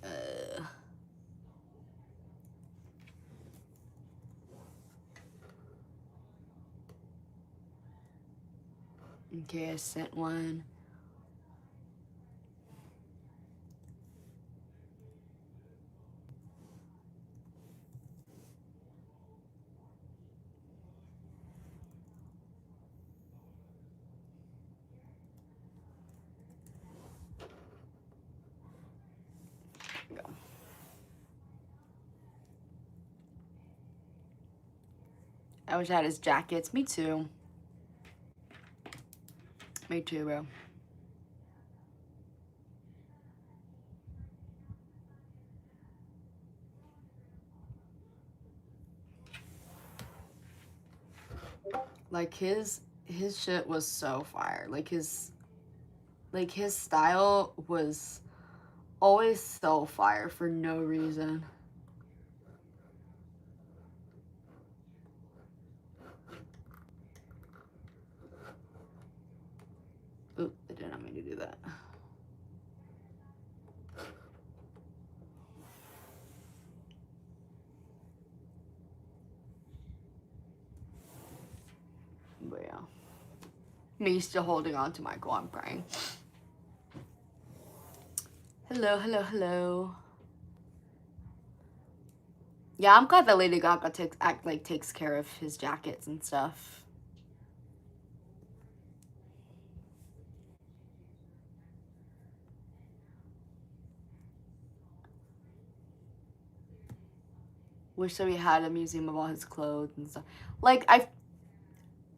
Okay, I sent one. Go. I wish I had his jackets. Me too. Me too, bro. Like his shit was so fire. Like his style was always so fire for no reason. Oop, I did not mean to do that. But yeah. Me still holding on to Michael, I'm praying. Hello, hello, hello. Yeah, I'm glad that Lady Gaga takes care of his jackets and stuff. Wish that we had a museum of all his clothes and stuff. Like,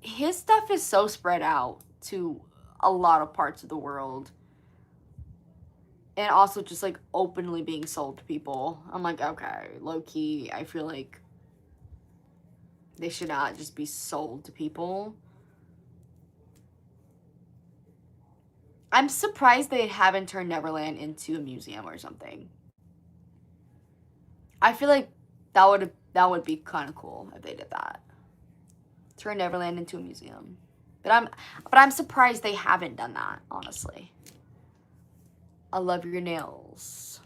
his stuff is so spread out to a lot of parts of the world. And also just, like, openly being sold to people. I'm like, okay, low-key, I feel like they should not just be sold to people. I'm surprised they haven't turned Neverland into a museum or something. I feel like that would be kind of cool if they did that. Turn Neverland into a museum. But I'm surprised they haven't done that, honestly. I love your nails.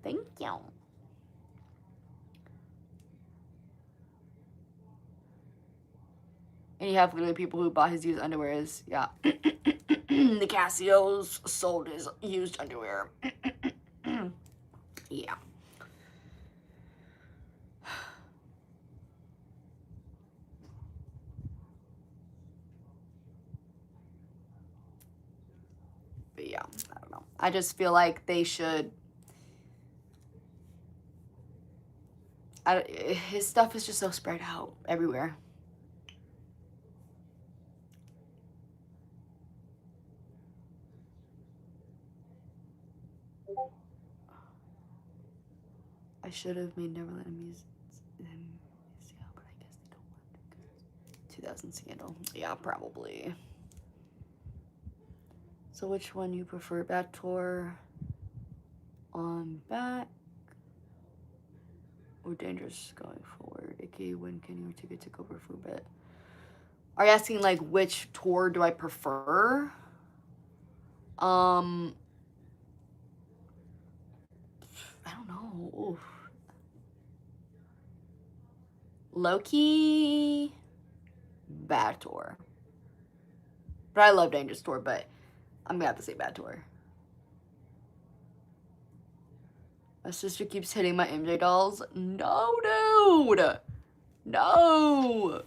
Thank you. And you have literally people who bought his used underwear. Yeah. The Casios sold his used underwear. Yeah. But yeah, I don't know. I just feel like they should... his stuff is just so spread out everywhere. I should have made Neverland a museum, but I guess they don't 2000 scandal. Yeah, probably. So which one you prefer? Bat Tour on back or Dangerous going forward? AKA when Kenny Ortega took over for a bit. Are you asking like which tour do I prefer? I don't know. Oof. Low-key Bad Tour. But I love Dangerous Tour, but I'm gonna have to say Bad Tour. My sister keeps hitting my MJ dolls. No, dude. No.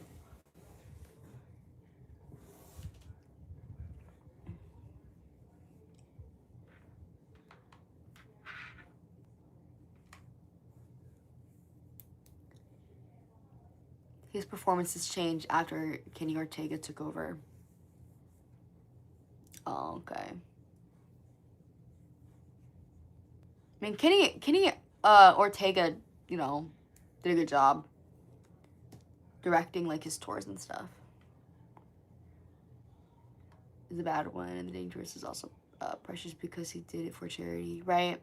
His performances changed after Kenny Ortega took over. Oh, okay. I mean, Kenny Ortega, you know, did a good job directing like his tours and stuff. Is a bad one, and the Dangerous is also precious because he did it for charity, right?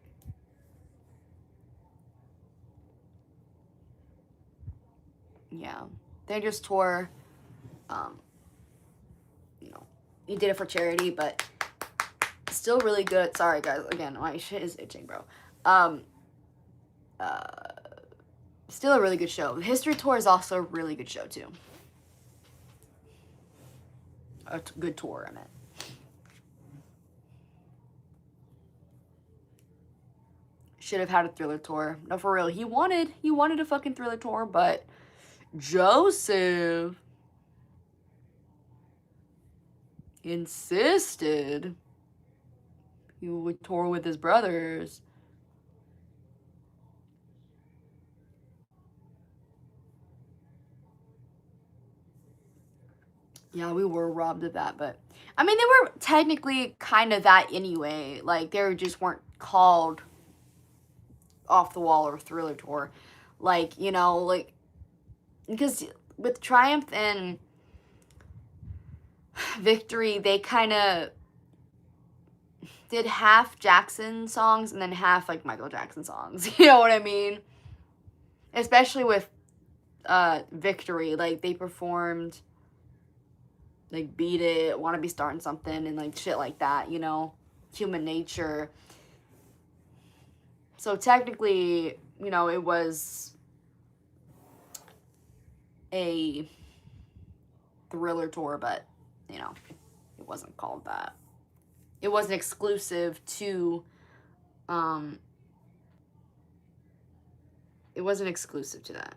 Yeah, Dangerous tour. You know, he did it for charity, but still really good. Sorry guys, again, my shit is itching, bro. Still a really good show. The History Tour is also a really good show too. A good tour, I meant. Should have had a Thriller tour. No, for real. He wanted a fucking Thriller tour, but Joseph insisted he would tour with his brothers. Yeah, we were robbed of that, but I mean, they were technically kind of that anyway. Like, they just weren't called Off the Wall or Thriller tour. Like, you know, like, because with Triumph and Victory, they kind of did half Jackson songs and then half like Michael Jackson songs. You know what I mean? Especially with Victory, like they performed like Beat It, Wanna Be Starting Something, and like shit like that, you know? Human Nature. So technically, you know, it was a Thriller tour, but you know, it wasn't called that. It wasn't exclusive to it wasn't exclusive to that.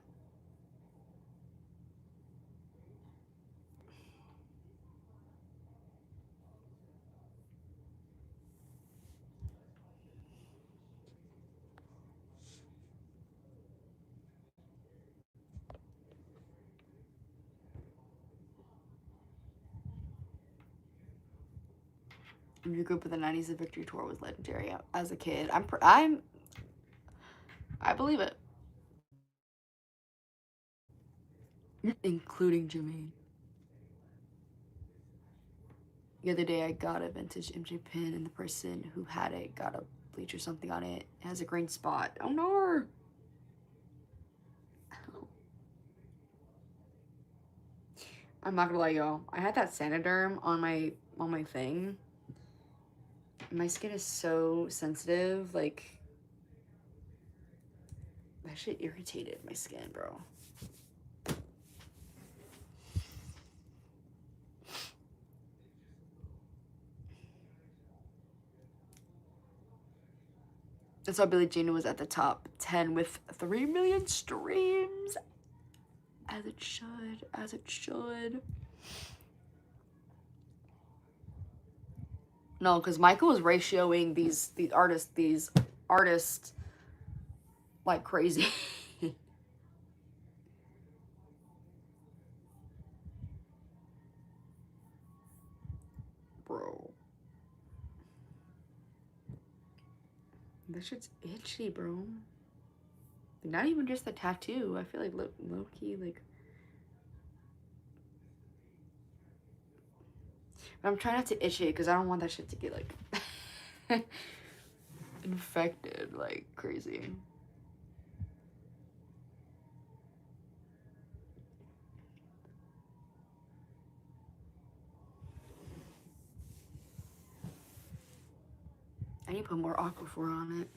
Your group of the 90s, the Victory Tour was legendary. As a kid, I believe it. Including Jermaine. The other day I got a vintage MJ pin and the person who had it got a bleach or something on it. It has a green spot. Oh no! I'm not gonna lie, y'all. I had that Sanoderm on my thing. My skin is so sensitive, like that shit irritated my skin, bro. And so Billie Jean was at the top 10 with 3 million streams. As it should, as it should. No, because Michael was ratioing these artists like crazy. Bro. That shit's itchy, bro. Not even just the tattoo. I feel like low-key, like I'm trying not to itch it because I don't want that shit to get like infected like crazy. I need to put more Aquaphor on it.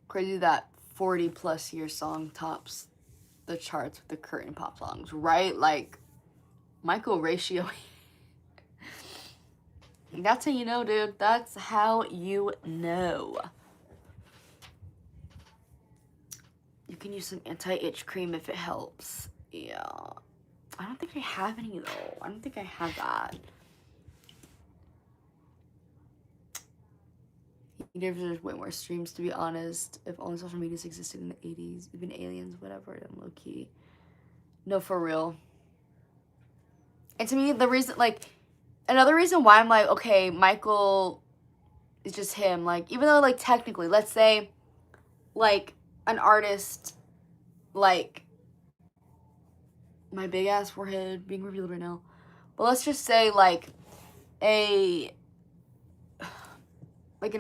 Crazy that 40+ year song tops the charts with the current pop songs, right? Like, Michael Ratio. That's how you know, dude. That's how you know. You can use some anti-itch cream if it helps. Yeah. I don't think I have any, though. I don't think I have that. There's way more streams, to be honest. If only social medias existed in the 80s, even aliens, whatever, I'm low-key. No, for real. And to me, the reason, like, another reason why I'm like, okay, Michael is just him. Like, even though, like, technically, let's say, like, an artist, like, my big-ass forehead being revealed right now. But let's just say, like, an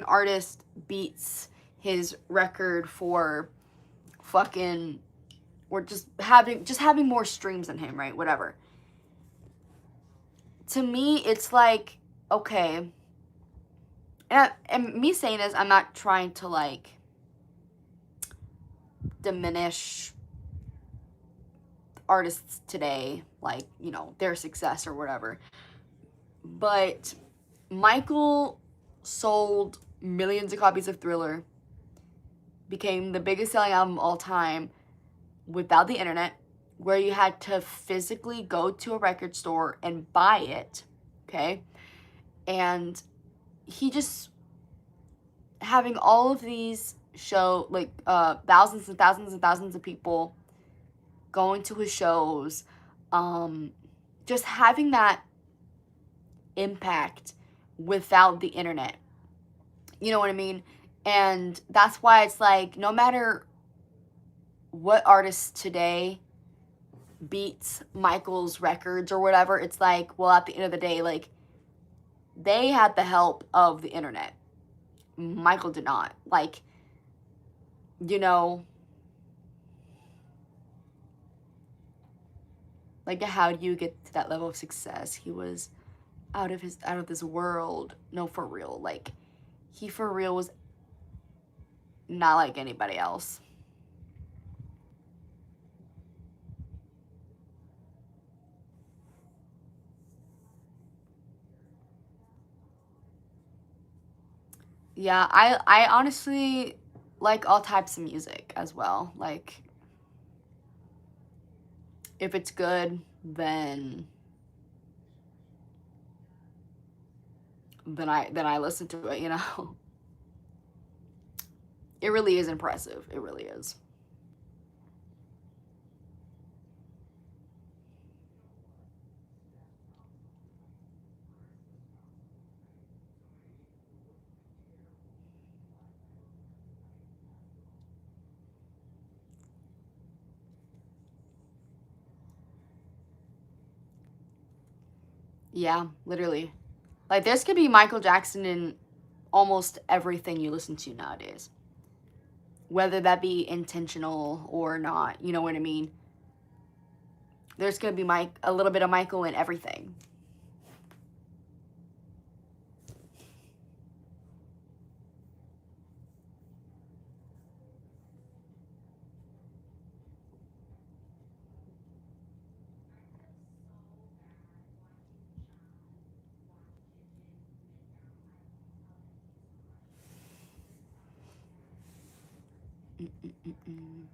artist beats his record for fucking, or just having more streams than him, right? Whatever. To me, it's like, okay, and me saying this, I'm not trying to, like, diminish artists today, like, you know, their success or whatever. But Michael sold millions of copies of Thriller, became the biggest selling album of all time without the internet, where you had to physically go to a record store and buy it, okay? And he just having all of these thousands and thousands and thousands of people going to his shows, just having that impact without the internet. You know what I mean? And that's why it's like, no matter what artist today beats Michael's records or whatever, it's like, well, at the end of the day, like, they had the help of the internet. Michael did not. Like, you know, like, how do you get to that level of success? He was out of this world. No, for real. Like, he for real was not like anybody else. Yeah, I honestly like all types of music as well. Like, if it's good, then I listen to it, you know. It really is impressive. It really is. Yeah, literally. Like, there's could be Michael Jackson in almost everything you listen to nowadays. Whether that be intentional or not, you know what I mean? There's gonna be a little bit of Michael in everything. Mm-mm-mm-mm.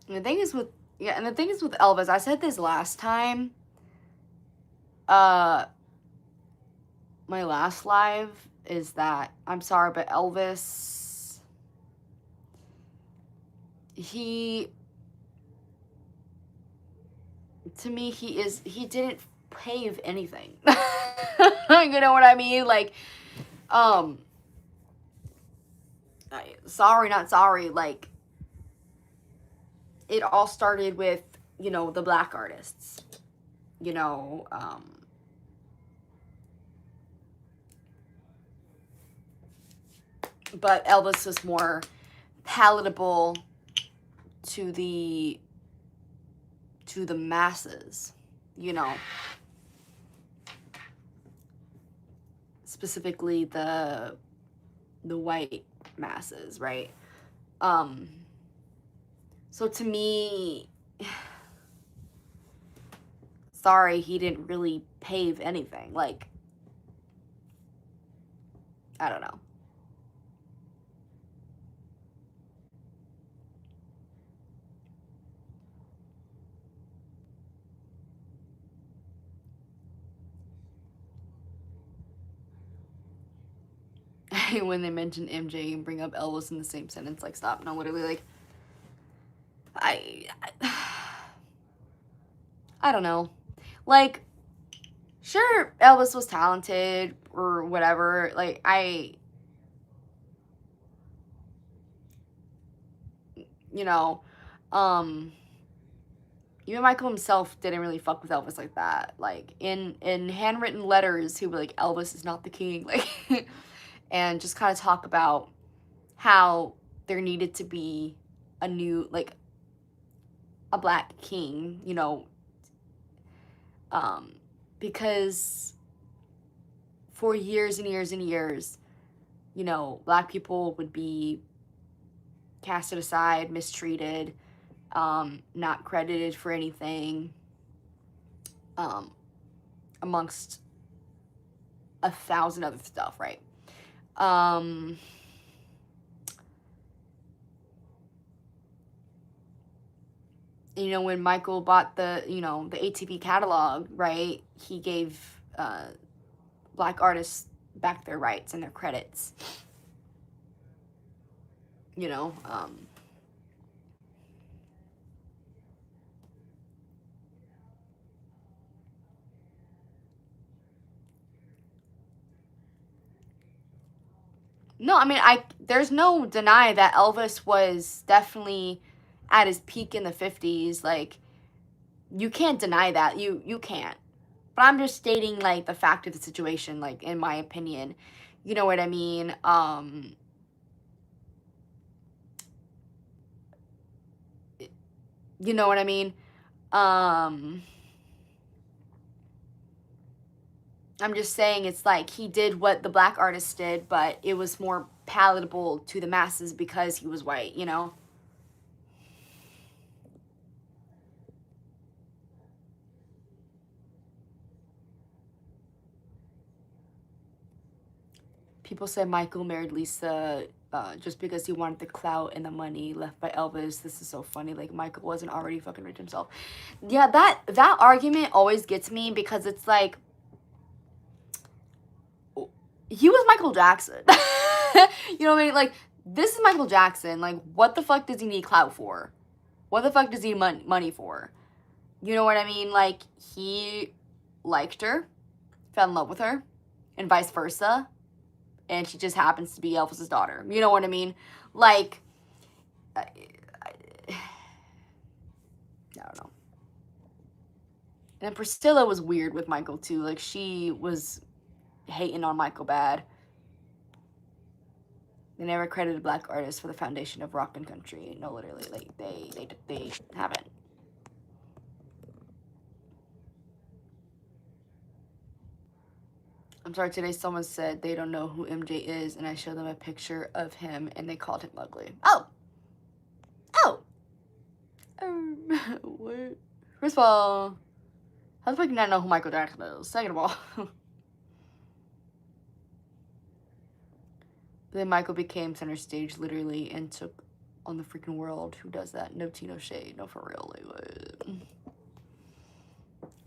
And the thing is with Elvis, I said this last time, my last live, is that I'm sorry, but Elvis, to me, he didn't pave anything. You know what I mean? Like, sorry, not sorry. Like, it all started with, you know, the black artists, you know, but Elvis was more palatable to the masses, you know, specifically the white masses, right? So to me, sorry, he didn't really pave anything. Like, I don't know. When they mention MJ and bring up Elvis in the same sentence, like, stop. No, literally, like, I don't know. Like, sure, Elvis was talented or whatever. Like, you know, even Michael himself didn't really fuck with Elvis like that. Like, in handwritten letters, he would be like, Elvis is not the king. Like, and just kind of talk about how there needed to be a new, like, a black king, you know, because for years and years and years, you know, black people would be casted aside, mistreated, not credited for anything, amongst 1,000 other stuff, right? You know, when Michael bought the, you know, the ATV catalog, right, he gave black artists back their rights and their credits, you know. No, I mean, there's no deny that Elvis was definitely at his peak in the 50s. Like, you can't deny that. You can't. But I'm just stating, like, the fact of the situation, like, in my opinion. You know what I mean? You know what I mean? I'm just saying, it's like he did what the black artists did, but it was more palatable to the masses because he was white, you know? People said Michael married Lisa just because he wanted the clout and the money left by Elvis. This is so funny. Like, Michael wasn't already fucking rich himself. Yeah, that argument always gets me because it's like, he was Michael Jackson. You know what I mean? Like, this is Michael Jackson. Like, what the fuck does he need clout for? What the fuck does he need money for? You know what I mean? Like, he liked her, fell in love with her, and vice versa. And she just happens to be Elvis's daughter. You know what I mean? Like, I don't know. And Priscilla was weird with Michael, too. Like, she was hating on Michael bad. They never credited black artists for the foundation of rock and country. No, literally. Like, they haven't. I'm sorry, today someone said they don't know who MJ is, and I showed them a picture of him, and they called him ugly. Oh! What? First of all, how the fuck do you not know who Michael Jackson is? Second of all. Then Michael became center stage, literally, and took on the freaking world who does that. No tea, no shade. No, for real. Like, what?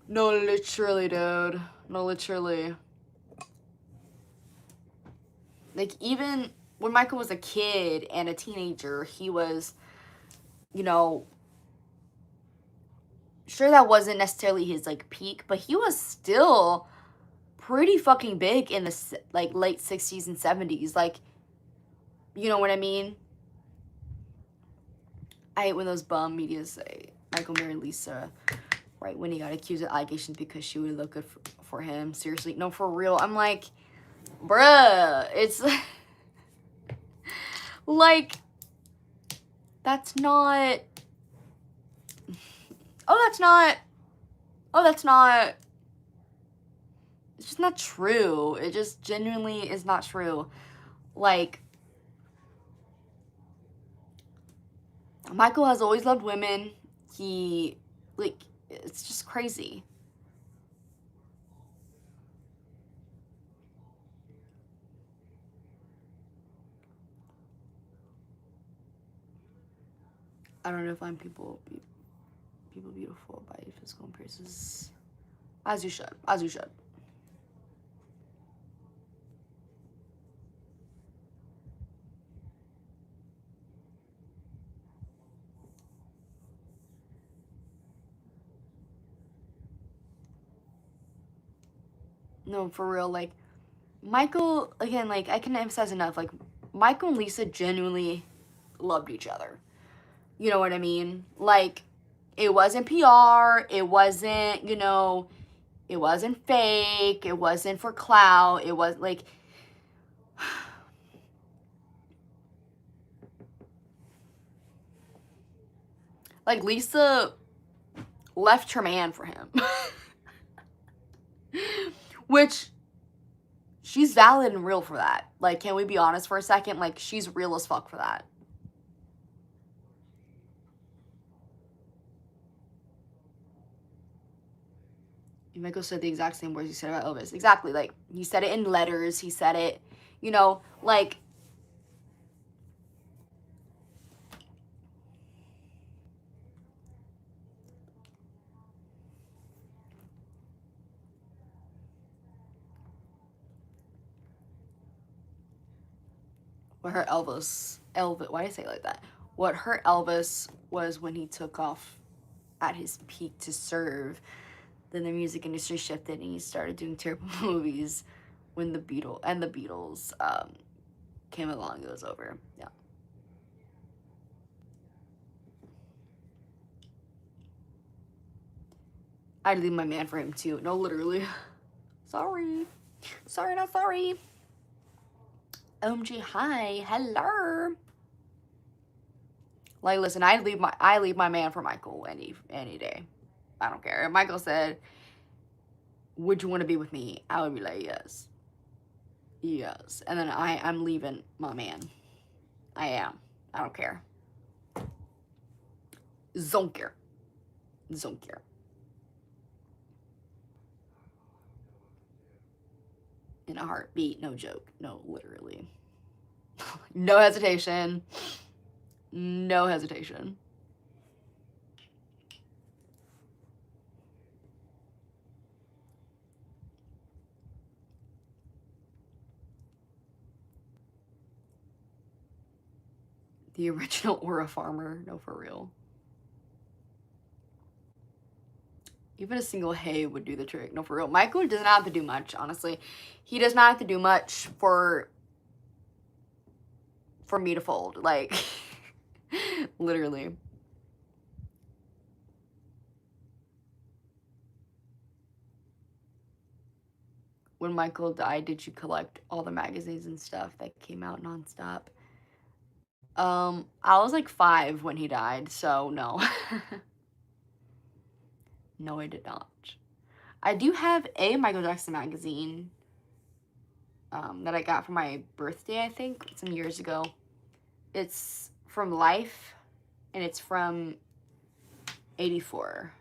No, literally, dude. No, literally. Like, even when Michael was a kid and a teenager, he was, you know, sure that wasn't necessarily his, like, peak, but he was still pretty fucking big in the, like, late 60s and 70s. Like, you know what I mean? I hate when those bum media say Michael married Lisa right when he got accused of allegations because she would look good for him. Seriously, no, for real. I'm like, bruh, it's like, that's not, that's not, it's just not true. It just genuinely is not true. Like, Michael has always loved women. He, like, it's just crazy. I don't know if I'm people beautiful by physical appearances. As you should. As you should. No, for real. Like, Michael, again, like, I can emphasize enough. Like, Michael and Lisa genuinely loved each other. You know what I mean? Like, it wasn't PR. It wasn't, you know, it wasn't fake. It wasn't for clout. It was, like, like, Lisa left her man for him. Which, she's valid and real for that. Like, can we be honest for a second? Like, she's real as fuck for that. Michael said the exact same words he said about Elvis. Exactly. Like, he said it in letters. He said it, you know, like, what hurt Elvis, why did I say it like that? What hurt Elvis was when he took off at his peak to serve. Then the music industry shifted and he started doing terrible movies when the Beatles came along. It was over. Yeah. I'd leave my man for him too. No, literally. Sorry. Sorry, not sorry. OMG, hi. Hello. Like, listen, I leave my man for Michael any day. I don't care. If Michael said, would you want to be with me? I would be like, yes. Yes. And then I'm leaving my man. I am. I don't care. Don't care. Don't care. In a heartbeat. No joke. No, literally. No hesitation. No hesitation. The original Aura farmer. No, for real. Even a single hey would do the trick. No, for real. Michael does not have to do much, honestly. He does not have to do much for me to fold. Like, literally. When Michael died, did you collect all the magazines and stuff that came out nonstop? I was like 5 when he died, so no. No, I did not. I do have a Michael Jackson magazine that I got for my birthday, I think, some years ago. It's from Life, and it's from 84.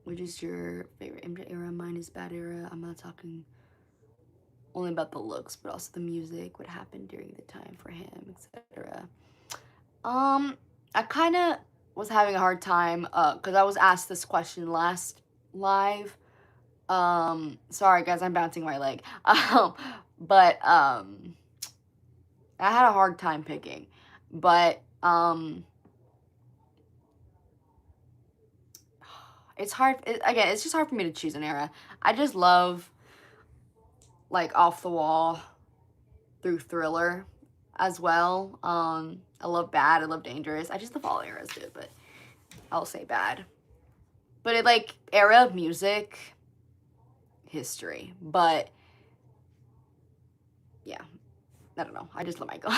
Which is your favorite MJ era? Mine is Bad Era. I'm not talking only about the looks, but also the music, what happened during the time for him, etc. I kind of was having a hard time, because I was asked this question last live. Sorry guys, I'm bouncing my leg. But, I had a hard time picking. But, it's hard, again, it's just hard for me to choose an era. I just love, like, Off the Wall through Thriller as well. I love Bad, I love Dangerous. I just love all eras, dude, but I'll say Bad. But it, like, era of music, history. But, yeah, I don't know. I just love Michael.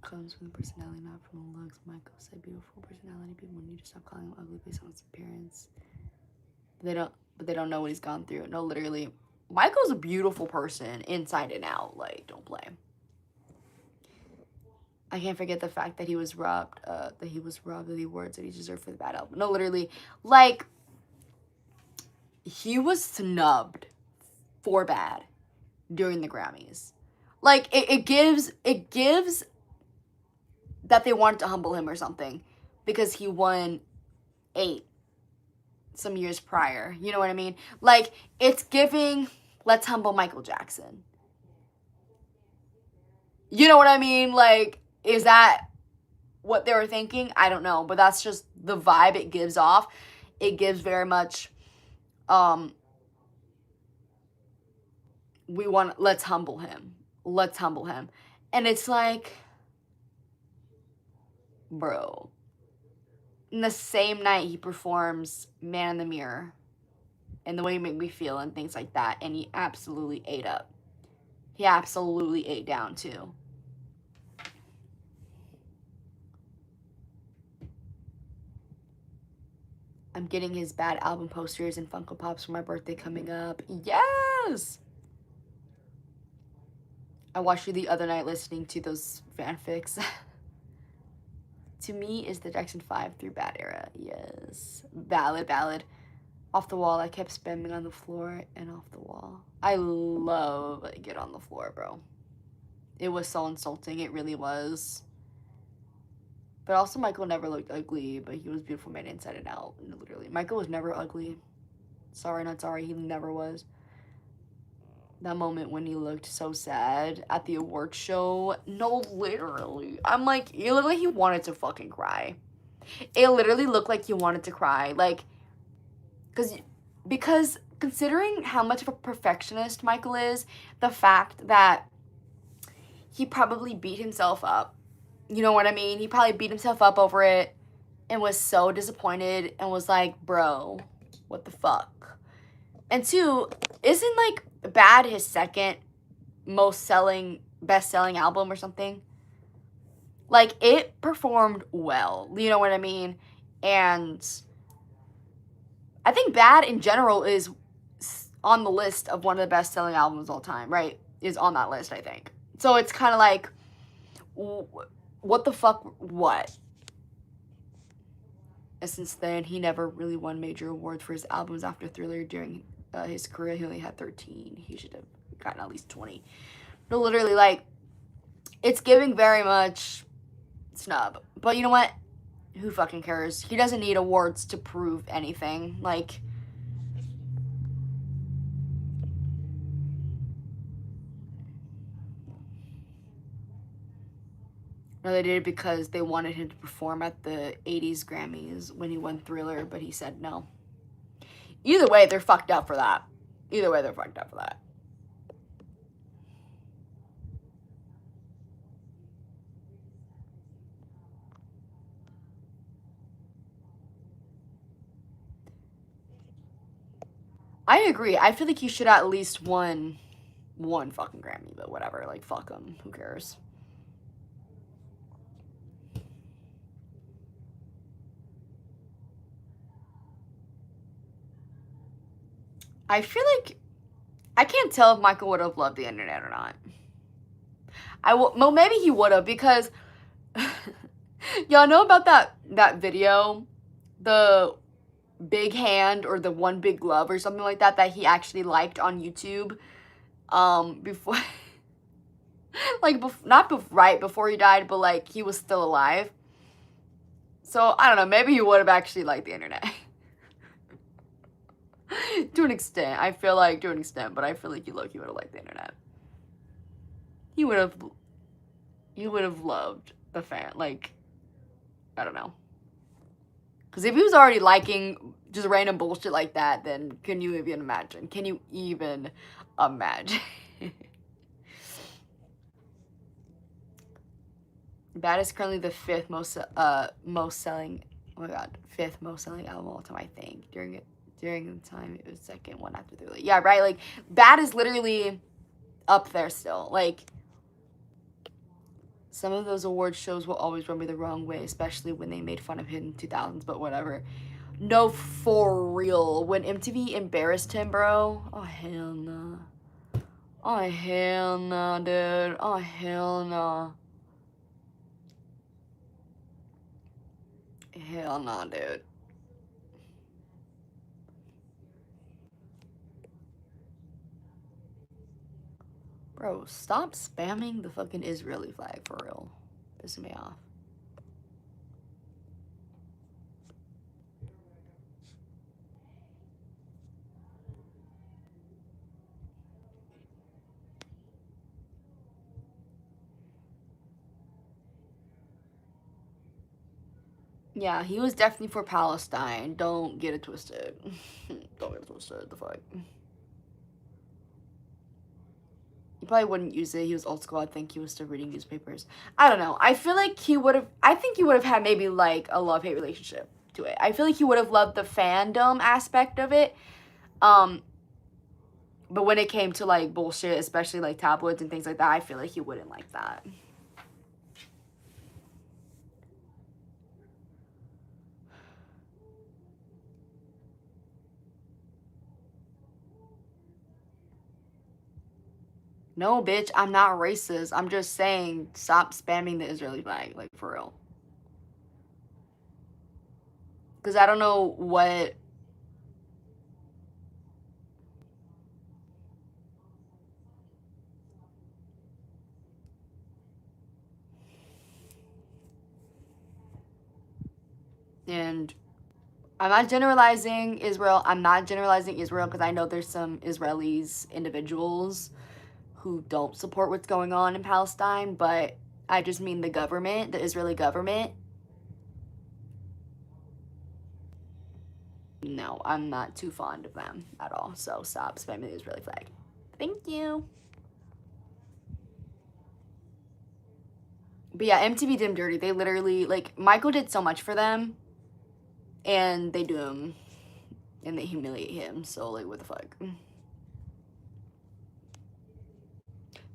Comes from the personality, not from the looks. Michael said beautiful personality. People need to stop calling him ugly based on his appearance. But they don't know what he's gone through. No, literally, Michael's a beautiful person inside and out. Like, don't play. I can't forget the fact that he was robbed. That he was robbed of the awards that he deserved for the Bad album. No, literally, like, he was snubbed for Bad during the Grammys. Like, it gives that they wanted to humble him or something, because he won 8 some years prior. You know what I mean? Like, it's giving, let's humble Michael Jackson. You know what I mean? Like, is that what they were thinking? I don't know, but that's just the vibe it gives off. It gives very much, let's humble him. Let's humble him. And it's like, bro. In the same night, he performs Man in the Mirror and The Way You Make Me Feel and things like that, and he absolutely ate up. He absolutely ate down, too. I'm getting his Bad album posters and Funko Pops for my birthday coming up. Yes! I watched you the other night listening to those fanfics. To me, is the Jackson 5 through Bad era. Yes. Valid. Off the Wall, I kept spamming on the floor and off the wall. I love Get on the Floor, bro. It was so insulting. It really was. But also, Michael never looked ugly, but he was beautiful man inside and out. Literally. Michael was never ugly. Sorry, not sorry. He never was. That moment when he looked so sad at the award show. No, literally. I'm like, it looked like he wanted to fucking cry. It literally looked like he wanted to cry. Like, because considering how much of a perfectionist Michael is, the fact that he probably beat himself up. You know what I mean? He probably beat himself up over it and was so disappointed and was like, bro, what the fuck? And 2, isn't, like, Bad his second best-selling album or something? Like, it performed well. You know what I mean? And I think Bad in general is on the list of one of the best-selling albums of all time, right? Is on that list, I think. So it's kind of like, what the fuck, what? And since then, he never really won major awards for his albums after Thriller during his career. He only had 13. He should have gotten at least 20. No, literally, like, it's giving very much snub. But you know what? Who fucking cares? He doesn't need awards to prove anything. Like, no, they did it because they wanted him to perform at the 80s Grammys when he won Thriller, but he said no. Either way, they're fucked up for that. Either way, they're fucked up for that. I agree. I feel like he should at least won one fucking Grammy, but whatever. Like, fuck him. Who cares? I feel like I can't tell if Michael would have loved the internet or not. Well, maybe he would have, because y'all know about that video, the big hand or the one big glove or something like that he actually liked on YouTube before like right before he died, but like he was still alive. So I don't know, maybe he would have actually liked the internet. To an extent. I feel like to an extent, but I feel like he would have liked the internet. He would have loved the fan, like, I don't know. Because if he was already liking just random bullshit like that, then can you even imagine? Can you even imagine? Bad is currently the fifth most selling, oh my god, fifth most selling album of all time, I think. During the time, it was second one after Thriller. Yeah, right? Like, Bad is literally up there still. Like, some of those award shows will always rub me the wrong way, especially when they made fun of him in 2000s, but whatever. No, for real. When MTV embarrassed him, bro. Oh, hell no. Oh, hell no, dude. Oh, hell no. Hell no, dude. Bro, stop spamming the fucking Israeli flag, for real. Pissing me off. Yeah, he was definitely for Palestine. Don't get it twisted. Don't get it twisted. The fuck. He probably wouldn't use it. He was old school. I think he was still reading newspapers. I don't know. I feel like he would have... I think he would have had maybe, like, a love-hate relationship to it. I feel like he would have loved the fandom aspect of it. But when it came to, like, bullshit, especially, like, tabloids and things like that, I feel like he wouldn't like that. No, bitch, I'm not racist. I'm just saying, stop spamming the Israeli flag, like, for real. Because I don't know what... And I'm not generalizing Israel. I'm not generalizing Israel because I know there's some Israelis, individuals who don't support what's going on in Palestine, but I just mean the government, the Israeli government. No, I'm not too fond of them at all, so stop spamming the Israeli flag. Thank you. But yeah, MTV did him dirty. They literally, like, Michael did so much for them, and they do him, and they humiliate him, so, like, what the fuck?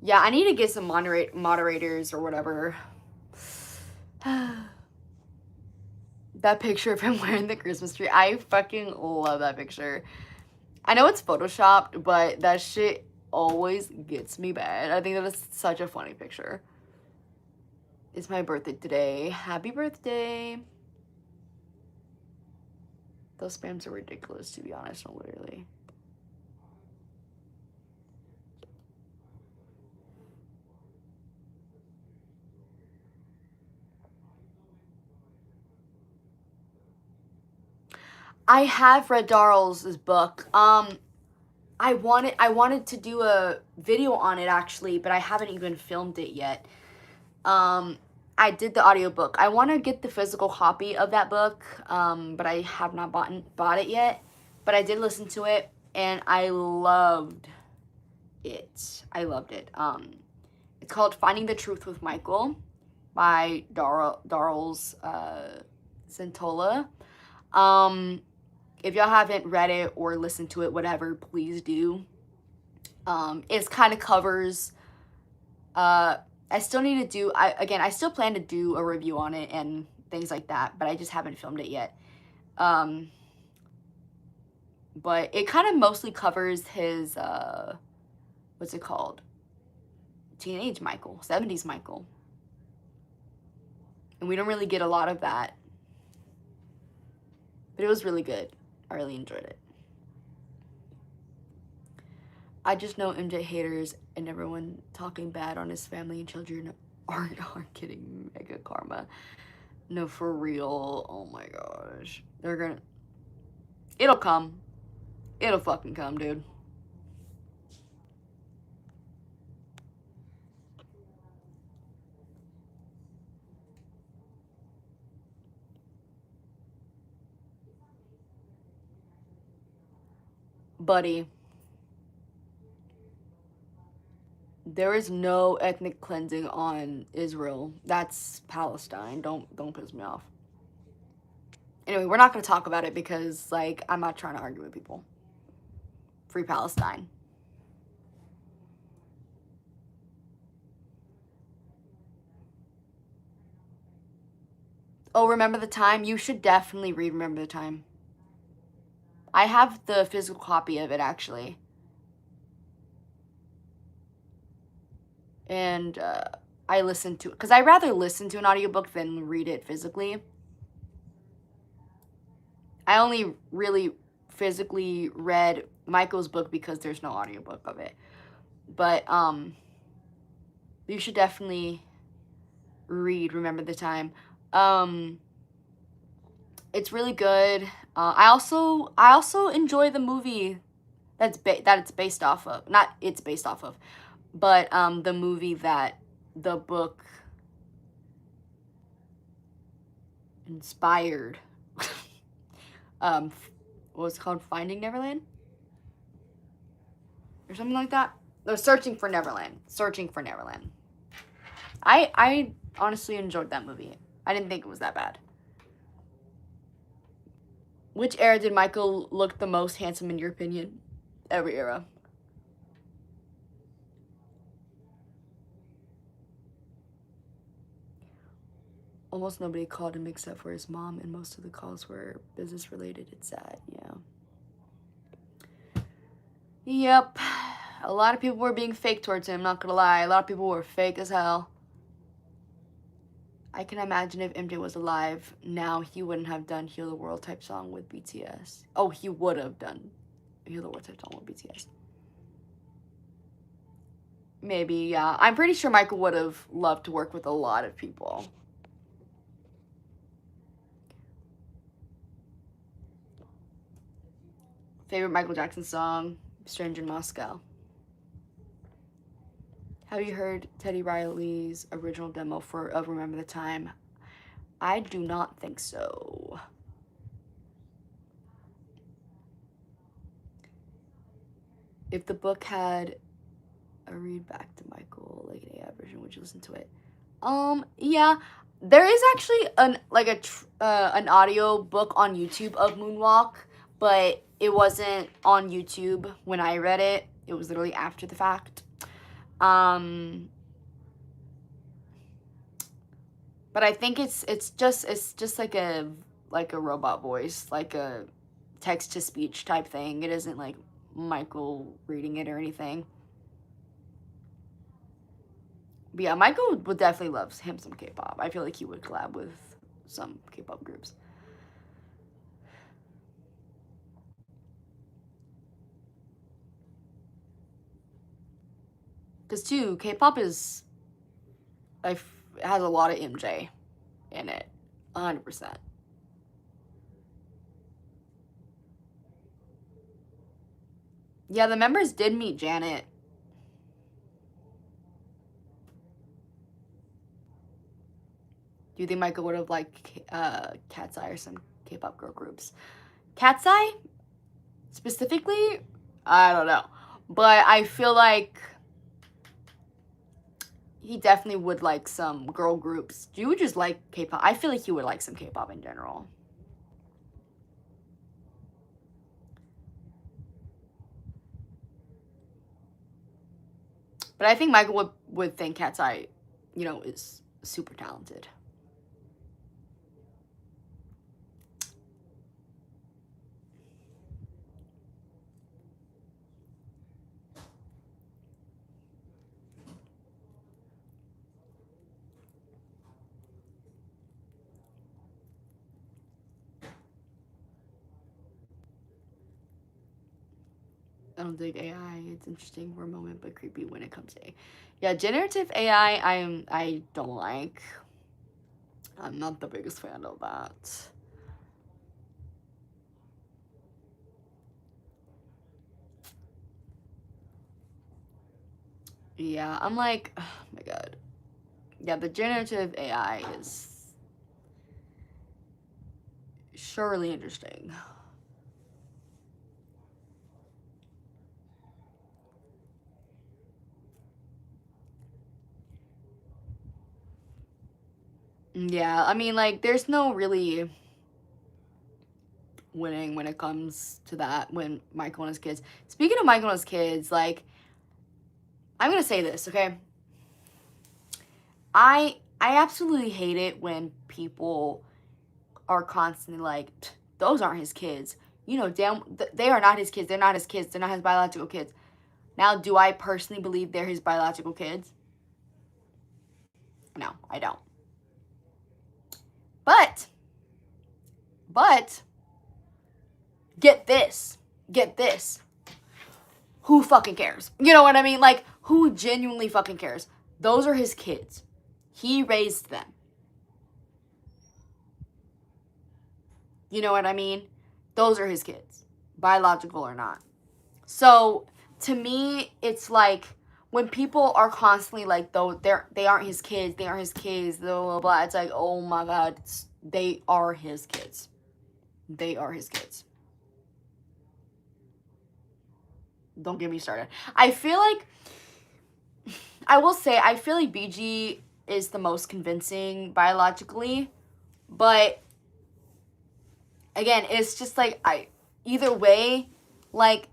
Yeah, I need to get some moderators or whatever. That picture of him wearing the Christmas tree, I fucking love that picture. I know it's photoshopped, but that shit always gets me bad. I think that is such a funny picture. It's my birthday today. Happy birthday. Those spams are ridiculous, to be honest, no, literally. I have read Daryl's book. I wanted to do a video on it actually, but I haven't even filmed it yet. I did the audiobook. I want to get the physical copy of that book, but I have not bought it yet. But I did listen to it, and I loved it. I loved it. It's called Finding the Truth with Michael by Daryl's Santola. If y'all haven't read it or listened to it, whatever, please do. It kind of covers, I still need to do, I still plan to do a review on it and things like that, but I just haven't filmed it yet. But it kind of mostly covers his, what's it called? Teenage Michael, 70s Michael. And we don't really get a lot of that. But it was really good. I really enjoyed it. I just know MJ haters and everyone talking bad on his family and children aren't getting mega karma. No, for real. Oh my gosh. They're gonna... It'll come. It'll fucking come, dude. Buddy. There is no ethnic cleansing on Israel. That's Palestine. Don't piss me off. Anyway, we're not going to talk about it because, like, I'm not trying to argue with people. Free Palestine. Oh, Remember the Time? You should definitely read Remember the Time. I have the physical copy of it, actually. And I listen to it. Because I rather listen to an audiobook than read it physically. I only really physically read Michael's book because there's no audiobook of it. But you should definitely read Remember the Time. It's really good. I also enjoy the movie that it's based off of. Not it's based off of, but the movie that the book inspired. What was it called? Finding Neverland? Or something like that? No, Searching for Neverland. Searching for Neverland. I honestly enjoyed that movie. I didn't think it was that bad. Which era did Michael look the most handsome in your opinion? Every era. Almost nobody called him except for his mom, and most of the calls were business related. It's sad, yeah. Yep. A lot of people were being fake towards him, not gonna lie. A lot of people were fake as hell. I can imagine if MJ was alive now, he wouldn't have done Heal the World type song with BTS. Oh, he would have done Heal the World type song with BTS. Maybe, yeah. I'm pretty sure Michael would have loved to work with a lot of people. Favorite Michael Jackson song? Stranger in Moscow. Have you heard Teddy Riley's original demo of Remember the Time? I do not think so. If the book had a read back to Michael, like an AI version, would you listen to it? Yeah. There is actually an audio book on YouTube of Moonwalk, but it wasn't on YouTube when I read it. It was literally after the fact. But I think it's just like a robot voice, like a text to speech type thing. It isn't like Michael reading it or anything. But yeah, Michael would definitely love him some K-pop. I feel like he would collab with some K-pop groups. Because too, K-pop has a lot of MJ in it, 100%. Yeah, the members did meet Janet. Do you think Michael would have liked Cat's Eye or some K-pop girl groups? Cat's Eye, specifically, I don't know. But I feel like he definitely would like some girl groups. Do you just like K-pop? I feel like he would like some K-pop in general. But I think Michael would think Cat's Eye, is super talented. I don't think AI. It's interesting for a moment, but creepy when it comes to AI. Yeah, generative AI. I don't like. I'm not the biggest fan of that. Yeah, I'm like, oh my god. Yeah, the generative AI is surely interesting. Yeah, I mean, like, there's no really winning when it comes to that when Michael and his kids. Speaking of Michael and his kids, like, I'm gonna say this, okay? I absolutely hate it when people are constantly like, those aren't his kids. You know, damn, they are not his kids. They're not his kids. They're not his biological kids. Now, do I personally believe they're his biological kids? No, I don't. But, get this. Get this. Who fucking cares? You know what I mean? Like, who genuinely fucking cares? Those are his kids. He raised them. You know what I mean? Those are his kids, biological or not. So, to me, it's like when people are constantly like, though they aren't his kids, they aren't his kids, blah blah blah. It's like, oh my god, they are his kids. They are his kids. Don't get me started. I feel like I will say I feel like BG is the most convincing biologically, but again, it's just like either way, like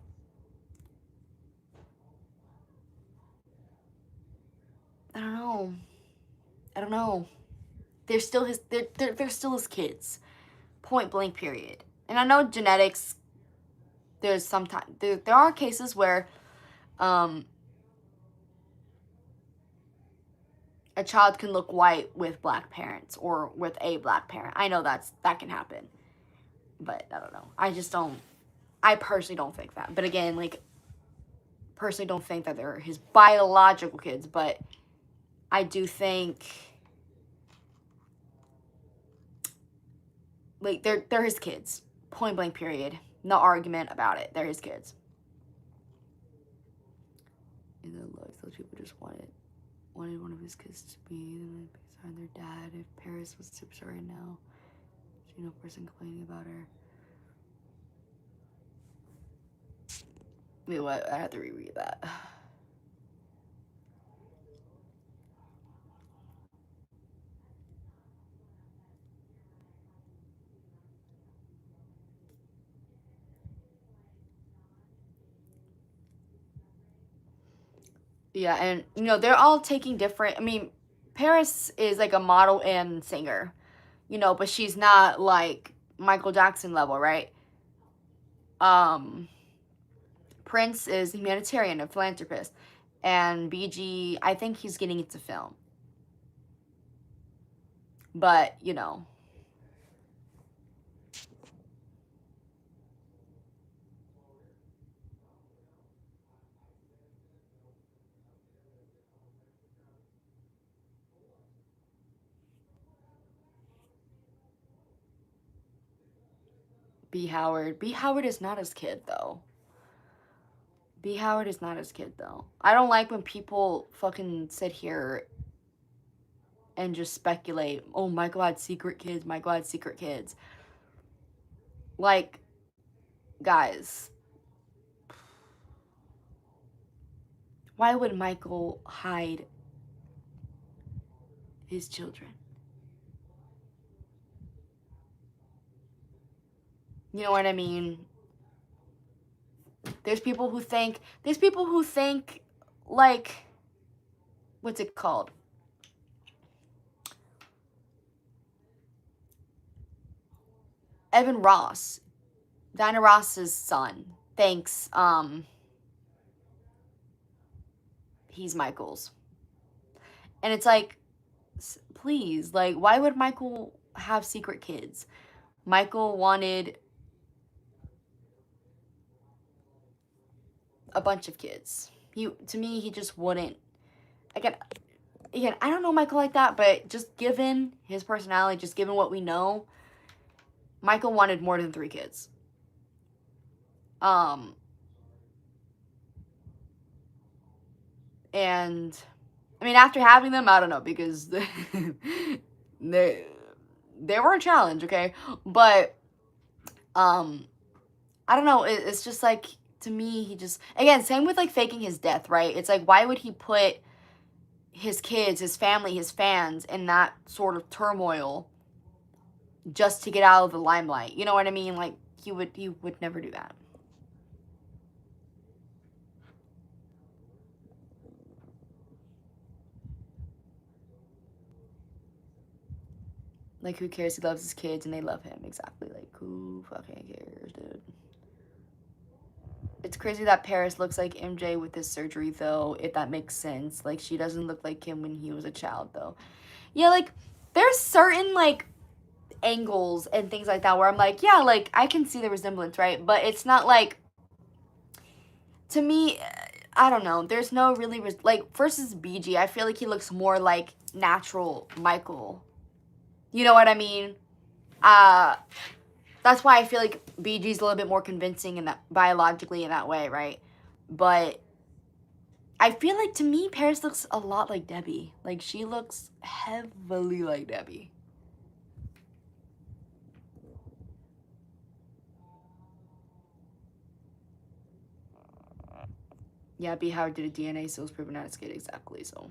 I don't know. I don't know. They're still his they're still his kids. Point blank period. And I know genetics there's sometimes there are cases where um a child can look white with black parents or with a black parent. I know that can happen. But I don't know. I personally don't think that. But again, like personally don't think that they're his biological kids, but I do think like they're his kids. Point blank period. No argument about it. They're his kids. And then look, those people just wanted one of his kids to be beside their dad. If Paris was superstar right now, there's no person complaining about her. Wait, what? I have to reread that. Yeah, and you know, they're all taking different. I mean, Paris is like a model and singer, you know, but she's not like Michael Jackson level, right? Um, Prince is humanitarian, a philanthropist, and BG, I think he's getting into film. But, you know, B. Howard. B. Howard is not his kid, though. B. Howard is not his kid, though. I don't like when people fucking sit here and just speculate, oh, Michael had secret kids, Michael had secret kids. Like, guys, why would Michael hide his children? You know what I mean? There's people who think, like, what's it called? Evan Ross, Diana Ross's son, thinks, he's Michael's. And it's like, please, like, why would Michael have secret kids? Michael wanted a bunch of kids. To me, he just wouldn't. Again, I don't know Michael like that, but just given his personality, just given what we know, Michael wanted more than 3 kids. And I mean, after having them, I don't know, because they were a challenge, okay? But I don't know, it's just like, to me, he just, again, same with like faking his death, right? It's like, why would he put his kids, his family, his fans in that sort of turmoil just to get out of the limelight? You know what I mean? Like, he would never do that. Like, who cares? He loves his kids and they love him. Exactly. Like, who fucking cares, dude? It's crazy that Paris looks like MJ with his surgery, though, if that makes sense. Like, she doesn't look like him when he was a child, though. Yeah, like, there's certain, like, angles and things like that where I'm like, yeah, like, I can see the resemblance, right? But it's not like, to me, I don't know. There's no really, like, versus BG, I feel like he looks more like natural Michael. You know what I mean? That's why I feel like BG's a little bit more convincing in that, biologically, in that way, right? But I feel like, to me, Paris looks a lot like Debbie. Like, she looks heavily like Debbie. Yeah, B. Howard did a DNA, so it was proven not as good, exactly, so.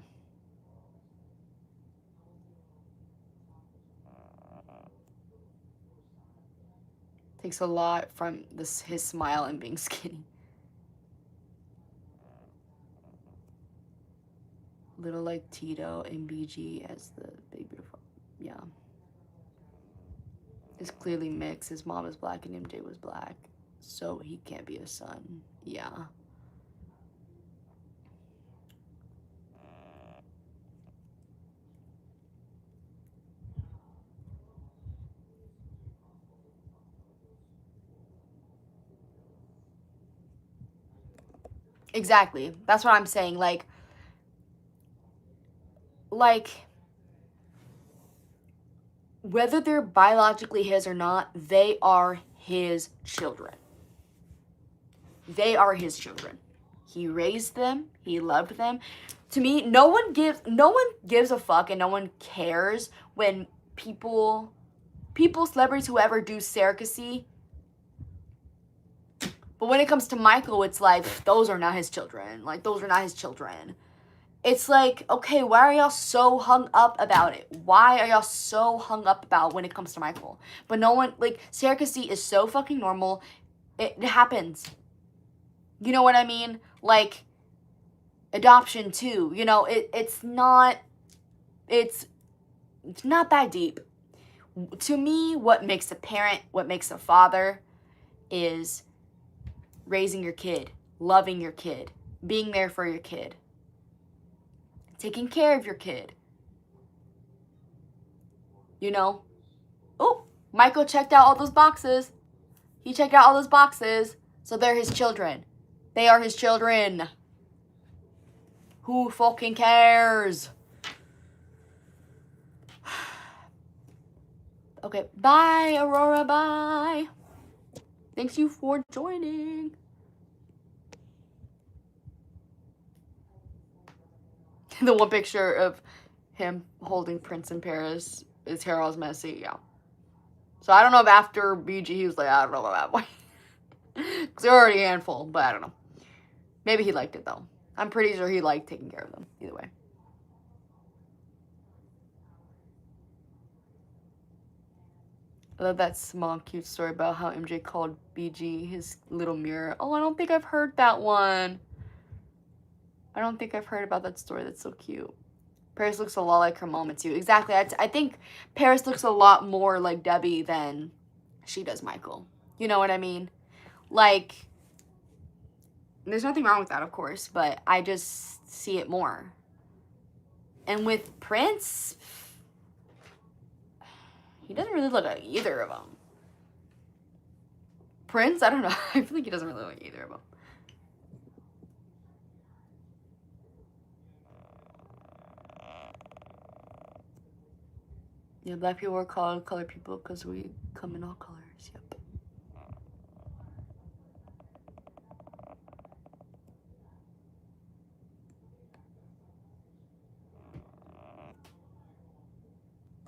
Takes a lot from his smile and being skinny. Little like Tito and BG as the big beautiful. Yeah. It's clearly mixed. His mom is black and MJ was black. So he can't be a son. Yeah. Exactly. That's what I'm saying. Like, whether they're biologically his or not, they are his children. They are his children. He raised them. He loved them. To me, no one gives a fuck and no one cares when people, celebrities, whoever, do surrogacy. But when it comes to Michael, it's like, those are not his children. Like, those are not his children. It's like, okay, why are y'all so hung up about it? Why are y'all so hung up about when it comes to Michael? But no one, like, surrogacy is so fucking normal. It happens. You know what I mean? Like, adoption too. You know, it's not that deep. To me, what makes a parent, what makes a father, is raising your kid, loving your kid, being there for your kid, taking care of your kid. You know? Oh, Michael checked out all those boxes. He checked out all those boxes. So they're his children. They are his children. Who fucking cares? Okay, bye, Aurora, bye. Thanks you for joining. The one picture of him holding Prince in Paris, his hair all messy, yeah. So I don't know if after BG he was like, I don't know about that one. Because they're already a handful, but I don't know. Maybe he liked it though. I'm pretty sure he liked taking care of them, either way. I love that small, cute story about how MJ called BG his little mirror. Oh, I don't think I've heard that one. I don't think I've heard about that story. That's so cute. Paris looks a lot like her mama, too. Exactly. I think Paris looks a lot more like Debbie than she does Michael. You know what I mean? Like, there's nothing wrong with that, of course, but I just see it more. And with Prince, he doesn't really look like either of them. Prince, I don't know. I feel like he doesn't really look like either of them. Yeah, black people are called colored people because we come in all colors. Yep.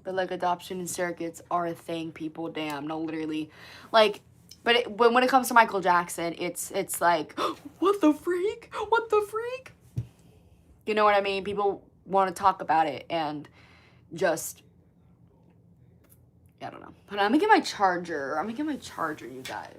But like adoption and surrogates are a thing, people. Damn, no, literally, like. But when it comes to Michael Jackson, it's like, what the freak? What the freak? You know what I mean? People want to talk about it and just, I don't know. But I'm gonna get my charger. I'm gonna get my charger, you guys.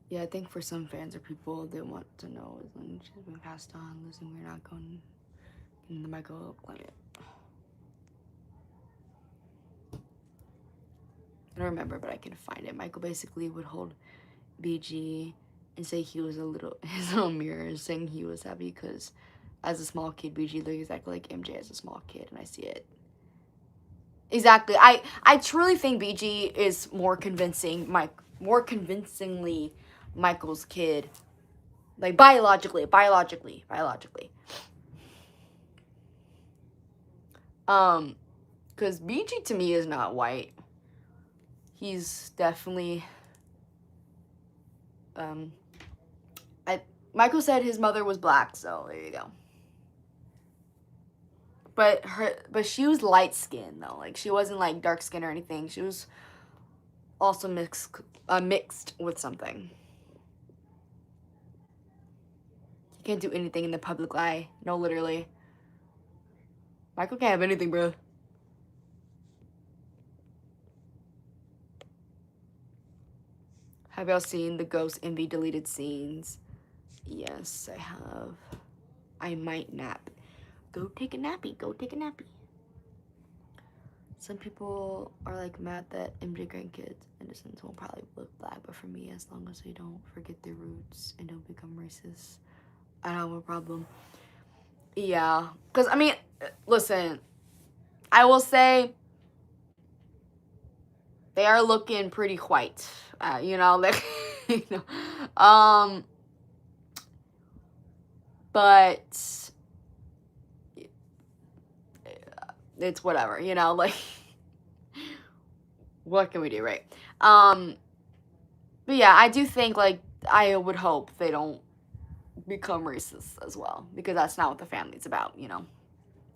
Yeah, I think for some fans or people, they want to know as long as she's been passed on. Listen, we're not going in the Michael climate. I don't remember, but I can find it. Michael basically would hold BG and say he was his little mirror, saying he was happy because as a small kid, BG looked exactly like MJ as a small kid, and I see it. Exactly. I truly think BG is more convincingly Michael's kid. Like biologically. Because BG to me is not white. He's definitely, Michael said his mother was black, so there you go. But she was light skinned though. Like she wasn't like dark skin or anything. She was also mixed with something. You can't do anything in the public eye. No, literally. Michael can't have anything, bro. Have y'all seen the Ghost Envy deleted scenes? Yes, I have. I might nap. Go take a nappy. Go take a nappy. Some people are like mad that MJ grandkids innocents will probably look black, but for me, as long as we don't forget their roots and don't become racist, I don't have a problem. Yeah, because I mean, listen, I will say they are looking pretty white, you know, like, you know, but it's whatever, you know, like, what can we do, right? But yeah, I do think, like, I would hope they don't become racist as well, because that's not what the family's about, you know?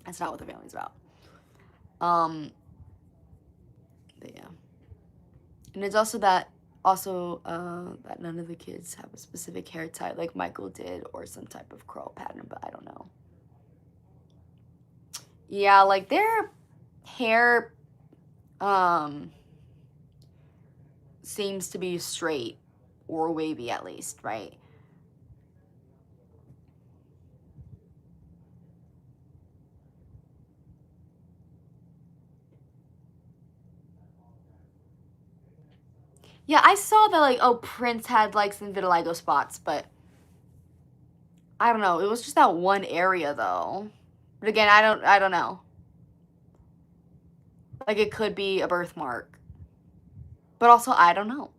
That's not what the family's about. But yeah. And it's also that that none of the kids have a specific hair type like Michael did or some type of curl pattern, but I don't know. Yeah, like their hair seems to be straight or wavy at least, right? Yeah, I saw that like, oh, Prince had like some vitiligo spots, but I don't know. It was just that one area though. But again, I don't know. Like it could be a birthmark. But also I don't know.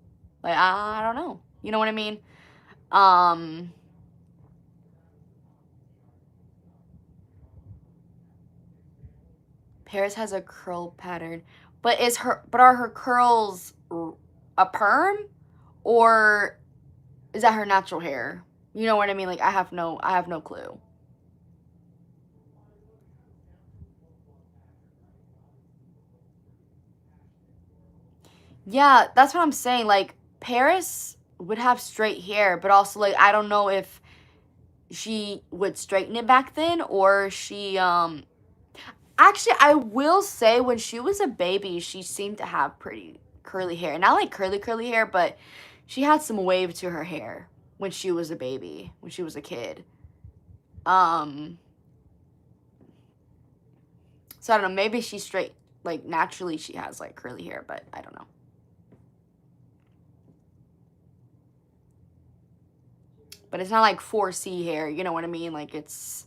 Like I don't know. You know what I mean? Paris has a curl pattern, but are her curls a perm or is that her natural hair? You know what I mean? Like I have no clue. Yeah, that's what I'm saying. Like Paris would have straight hair, but also like I don't know if she would straighten it back then or she actually I will say when she was a baby, she seemed to have pretty curly hair. Not like curly hair, but she had some wave to her hair when she was a baby, when she was a kid. So I don't know, maybe she like naturally she has like curly hair, but I don't know. But it's not like 4C hair, you know what I mean? Like it's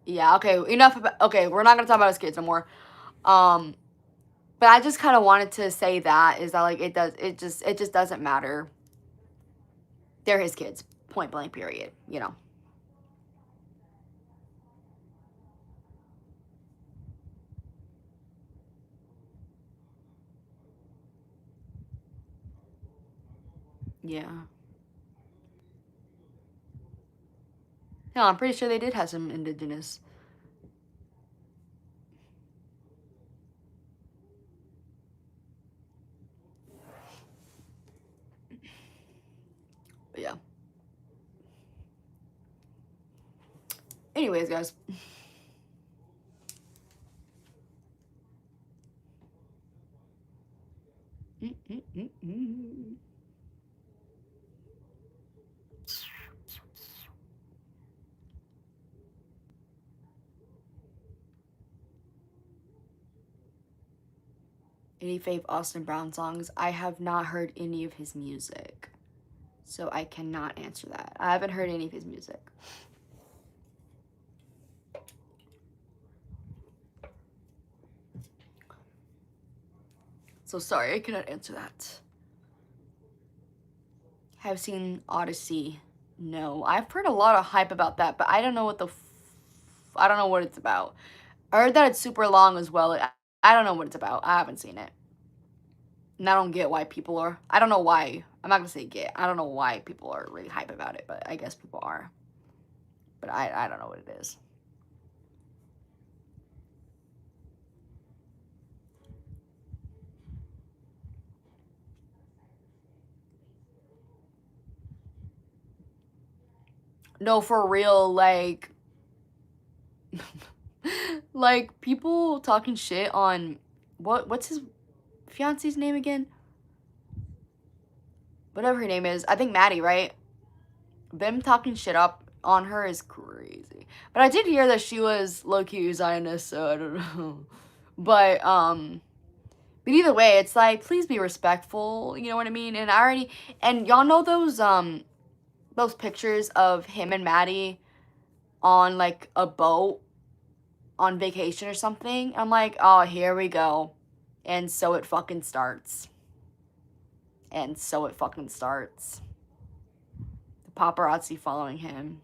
yeah, okay, enough about, okay, we're not gonna talk about his kids no more. But I just kind of wanted to say that is that like it just doesn't matter. They're his kids, point blank, period. You know. Yeah. No, I'm pretty sure they did have some indigenous. But yeah. Anyways, guys. Any fave Austin Brown songs? I have not heard any of his music. So I cannot answer that. I haven't heard any of his music. So sorry, I cannot answer that. Have seen Odyssey? No. I've heard a lot of hype about that, but I don't know what I don't know what it's about. I heard that it's super long as well. I don't know what it's about. I haven't seen it. And I don't get why people are. I don't know why. I'm not gonna say get. I don't know why people are really hype about it, but I guess people are. But I don't know what it is. No, for real, like like people talking shit on what's his fiance's name again? Whatever her name is. I think Maddie, right? Them talking shit up on her is crazy. But I did hear that she was low-key Zionist, so I don't know. But either way, it's like, please be respectful, you know what I mean? And I already, and y'all know those pictures of him and Maddie on like a boat on vacation or something? I'm like, oh, here we go. And so it fucking starts. And so it fucking starts. The paparazzi following him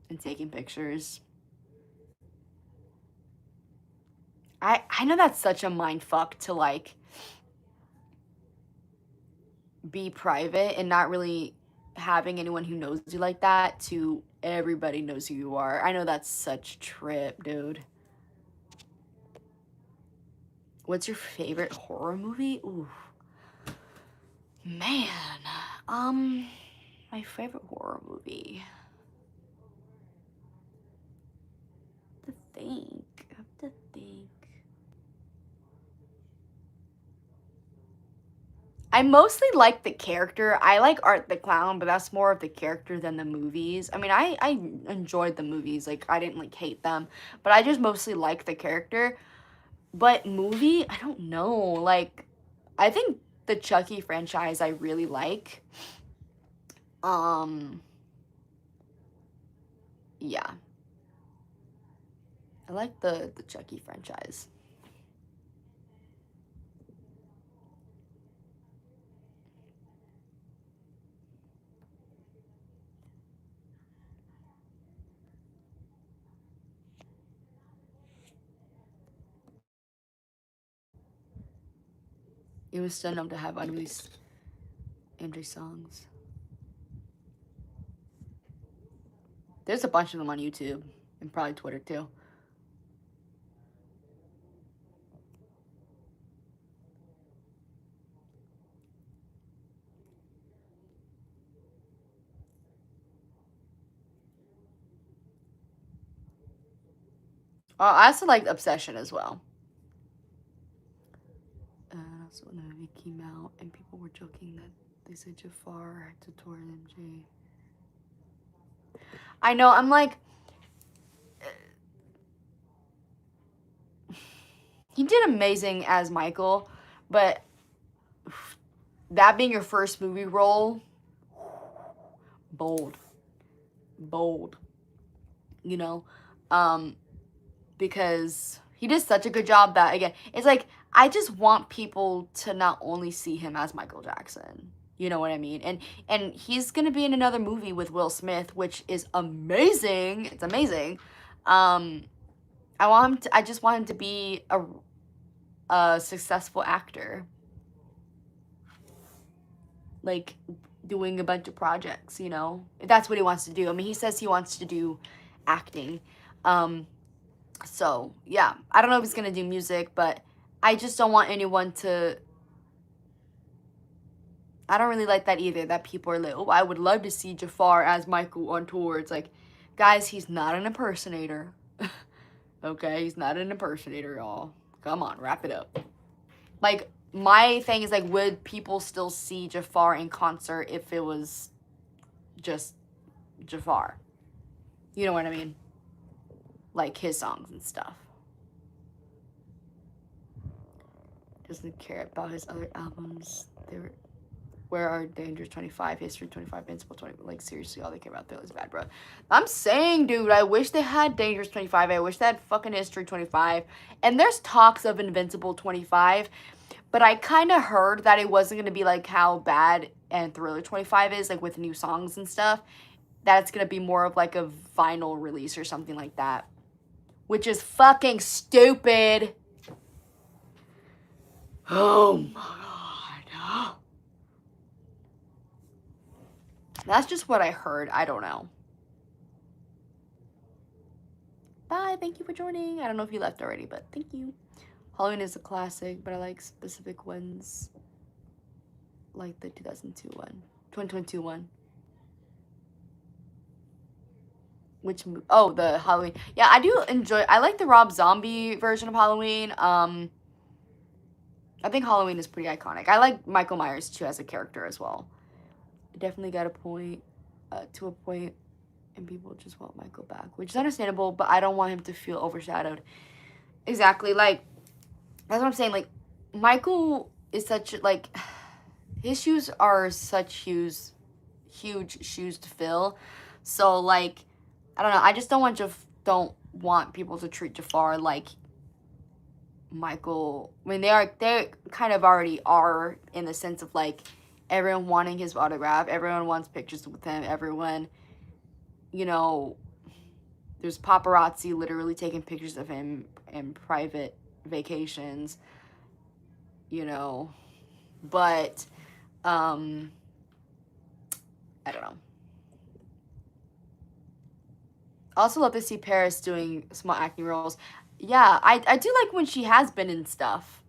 and taking pictures. I know that's such a mind fuck to like be private and not really having anyone who knows you like that to everybody knows who you are. I know that's such a trip, dude. What's your favorite horror movie? Ooh. Man. My favorite horror movie. I have to think. I mostly like the character. I like Art the Clown, but that's more of the character than the movies. I mean, I enjoyed the movies. Like, I didn't, like, hate them. But I just mostly like the character. But movie, I don't know. Like, I think the Chucky franchise I really like. Yeah. I like the Chucky franchise. It was still known to have unreleased entry songs. There's a bunch of them on YouTube and probably Twitter too. I also like Obsession as well. last when the movie came out, and people were joking that they said Jafar had to tour MJ. I know, I'm like, he did amazing as Michael, but that being your first movie role, bold, you know, because he did such a good job that, again, it's like, I just want people to not only see him as Michael Jackson, you know what I mean? And he's gonna be in another movie with Will Smith, which is amazing. It's amazing. I just want him to be a successful actor, like doing a bunch of projects, you know, if that's what he wants to do. I mean, he says he wants to do acting. So yeah, I don't know if he's gonna do music, but I just don't want anyone to. I don't really like that either, that people are like, oh, I would love to see Jafar as Michael on tour. It's like, guys, he's not an impersonator. Okay, he's not an impersonator, y'all. Come on, wrap it up. Like, my thing is, like, would people still see Jafar in concert if it was just Jafar? You know what I mean? Like, his songs and stuff. Doesn't care about his other albums. Where are Dangerous 25, History 25, Invincible 20? Like, seriously, all they care about is bad, bro. I'm saying, dude, I wish they had Dangerous 25. I wish they had fucking History 25. And there's talks of Invincible 25. But I kind of heard that it wasn't going to be, like, how Bad and Thriller 25 is, like, with new songs and stuff. That it's going to be more of, like, a vinyl release or something like that. Which is fucking stupid. Oh, my God. That's just what I heard. I don't know. Bye. Thank you for joining. I don't know if you left already, but thank you. Halloween is a classic, but I like specific ones. Like the 2002 one. 2022 one. Oh, the Halloween. Yeah, I do enjoy. I like the Rob Zombie version of Halloween. I think Halloween is pretty iconic. I like Michael Myers, too, as a character as well. Definitely got a point, to a point, and people just want Michael back, which is understandable, but I don't want him to feel overshadowed. Exactly, like, that's what I'm saying, like, Michael is such, like, his shoes are such huge shoes to fill, so, like, I don't know, I just don't want people to treat Jafar like Michael. I mean, they kind of already are, in the sense of, like, everyone wanting his autograph, everyone wants pictures with him, everyone, you know, there's paparazzi literally taking pictures of him in private vacations, you know, but, I don't know. I also love to see Paris doing small acting roles. Yeah, I do like when she has been in stuff,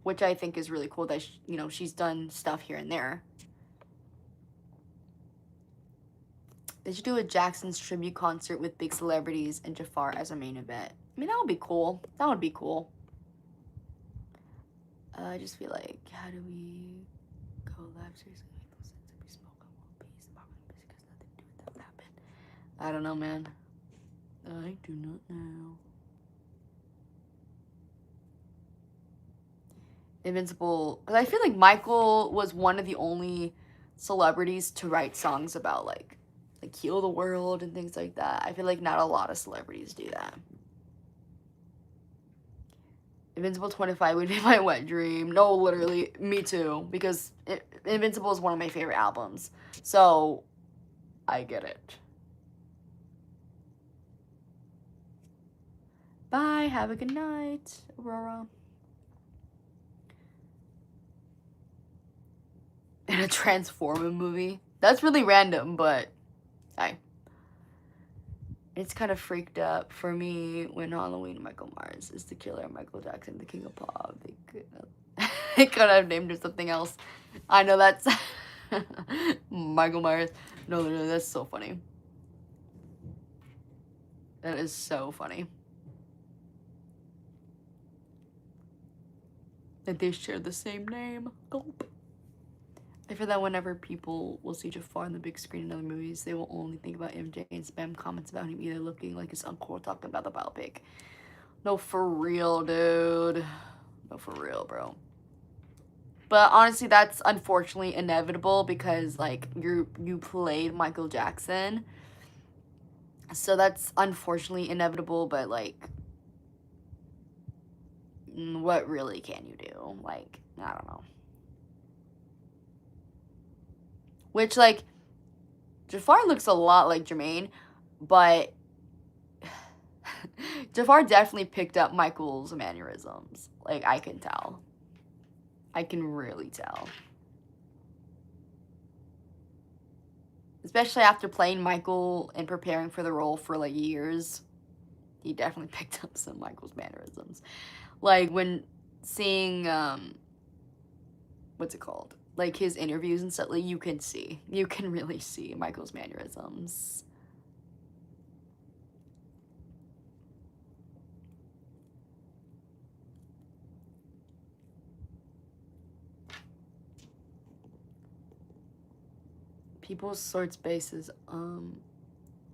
which I think is really cool that, you know, she's done stuff here and there. They should do a Jackson's tribute concert with big celebrities and Jafar as a main event. I mean, that would be cool. That would be cool. I just feel like, how do we go live? Seriously, make no sense if we smoke on One Piece. Music has nothing to do with that happen. I don't know, man. I do not know. Invincible. Because I feel like Michael was one of the only celebrities to write songs about, like heal the world and things like that. I feel like not a lot of celebrities do that. Invincible 25 would be my wet dream. No, literally, me too. Because Invincible is one of my favorite albums. So, I get it. Bye. Have a good night, Aurora. In a Transformer movie? That's really random, but hey. It's kind of freaked up for me when Halloween Michael Myers is the killer, Michael Jackson, the king of pop. They could have named her something else. I know that's Michael Myers. No, literally, that's so funny. That is so funny. That they share the same name. Gulp. I feel that whenever people will see Jafar on the big screen in other movies, they will only think about MJ and spam comments about him either looking like his uncle or talking about the biopic. No, for real, dude. No, for real, bro. But honestly, that's unfortunately inevitable because, like, you played Michael Jackson. So that's unfortunately inevitable, but, like, what really can you do? Like, I don't know. Which, like, Jafar looks a lot like Jermaine, but Jafar definitely picked up Michael's mannerisms. Like, I can tell. I can really tell. Especially after playing Michael and preparing for the role for, like, years. He definitely picked up some Michael's mannerisms. Like, when seeing, what's it called? Like, his interviews and stuff, like, you can really see Michael's mannerisms. People's sorts bases,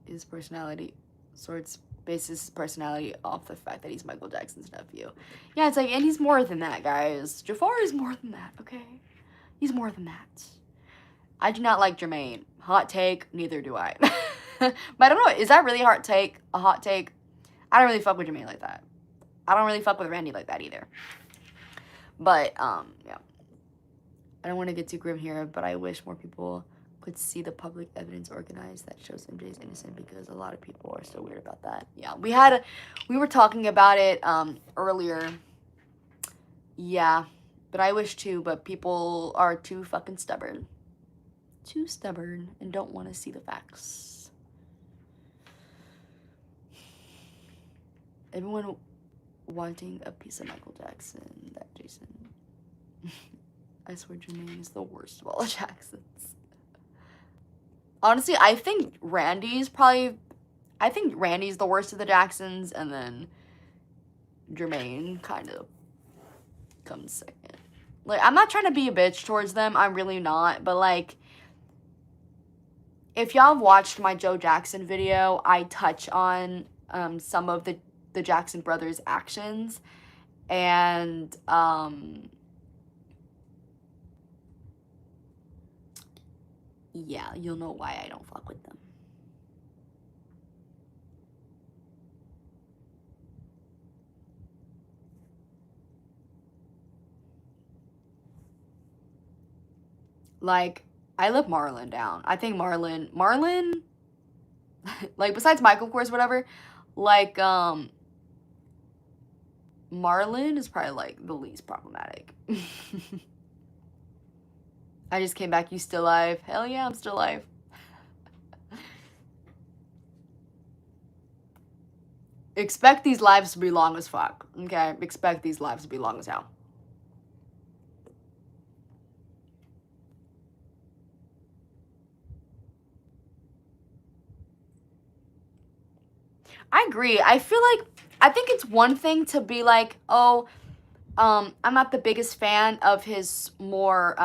his personality, sorts bases his personality off the fact that he's Michael Jackson's nephew. Yeah, it's like, and he's more than that, guys. Jafar is more than that, okay? He's more than that. I do not like Jermaine. Hot take, neither do I. But I don't know, is that really a hot take? I don't really fuck with Jermaine like that. I don't really fuck with Randy like that either. But, yeah. I don't want to get too grim here, but I wish more people could see the public evidence organized that shows MJ is innocent, because a lot of people are still weird about that. Yeah, we were talking about it earlier. Yeah, but I wish too, but people are too fucking stubborn. Too stubborn and don't want to see the facts. Everyone wanting a piece of Michael Jackson, that Jason. I swear Jermaine is the worst of all the Jacksons. Honestly, I think Randy's the worst of the Jacksons, and then Jermaine kind of comes second. Like, I'm not trying to be a bitch towards them, I'm really not, but, like, if y'all have watched my Joe Jackson video, I touch on some of the Jackson brothers' actions, and yeah, you'll know why I don't fuck with them. Like, I let Marlon down. I think Marlon, like, besides Michael, of course, whatever, like, Marlon is probably, like, the least problematic. I just came back, you still alive? Hell yeah, I'm still alive. Expect these lives to be long as fuck, okay? Expect these lives to be long as hell. I agree. I think it's one thing to be like, oh, I'm not the biggest fan of his more,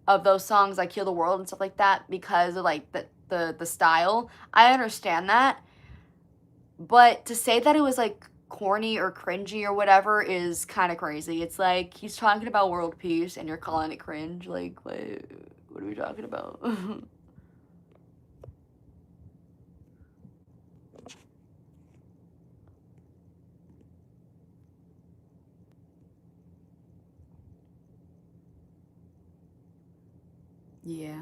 of those songs like Heal the World and stuff like that because of, like, the style. I understand that. But to say that it was, like, corny or cringy or whatever is kind of crazy. It's like, he's talking about world peace and you're calling it cringe. Like, what are we talking about? Yeah,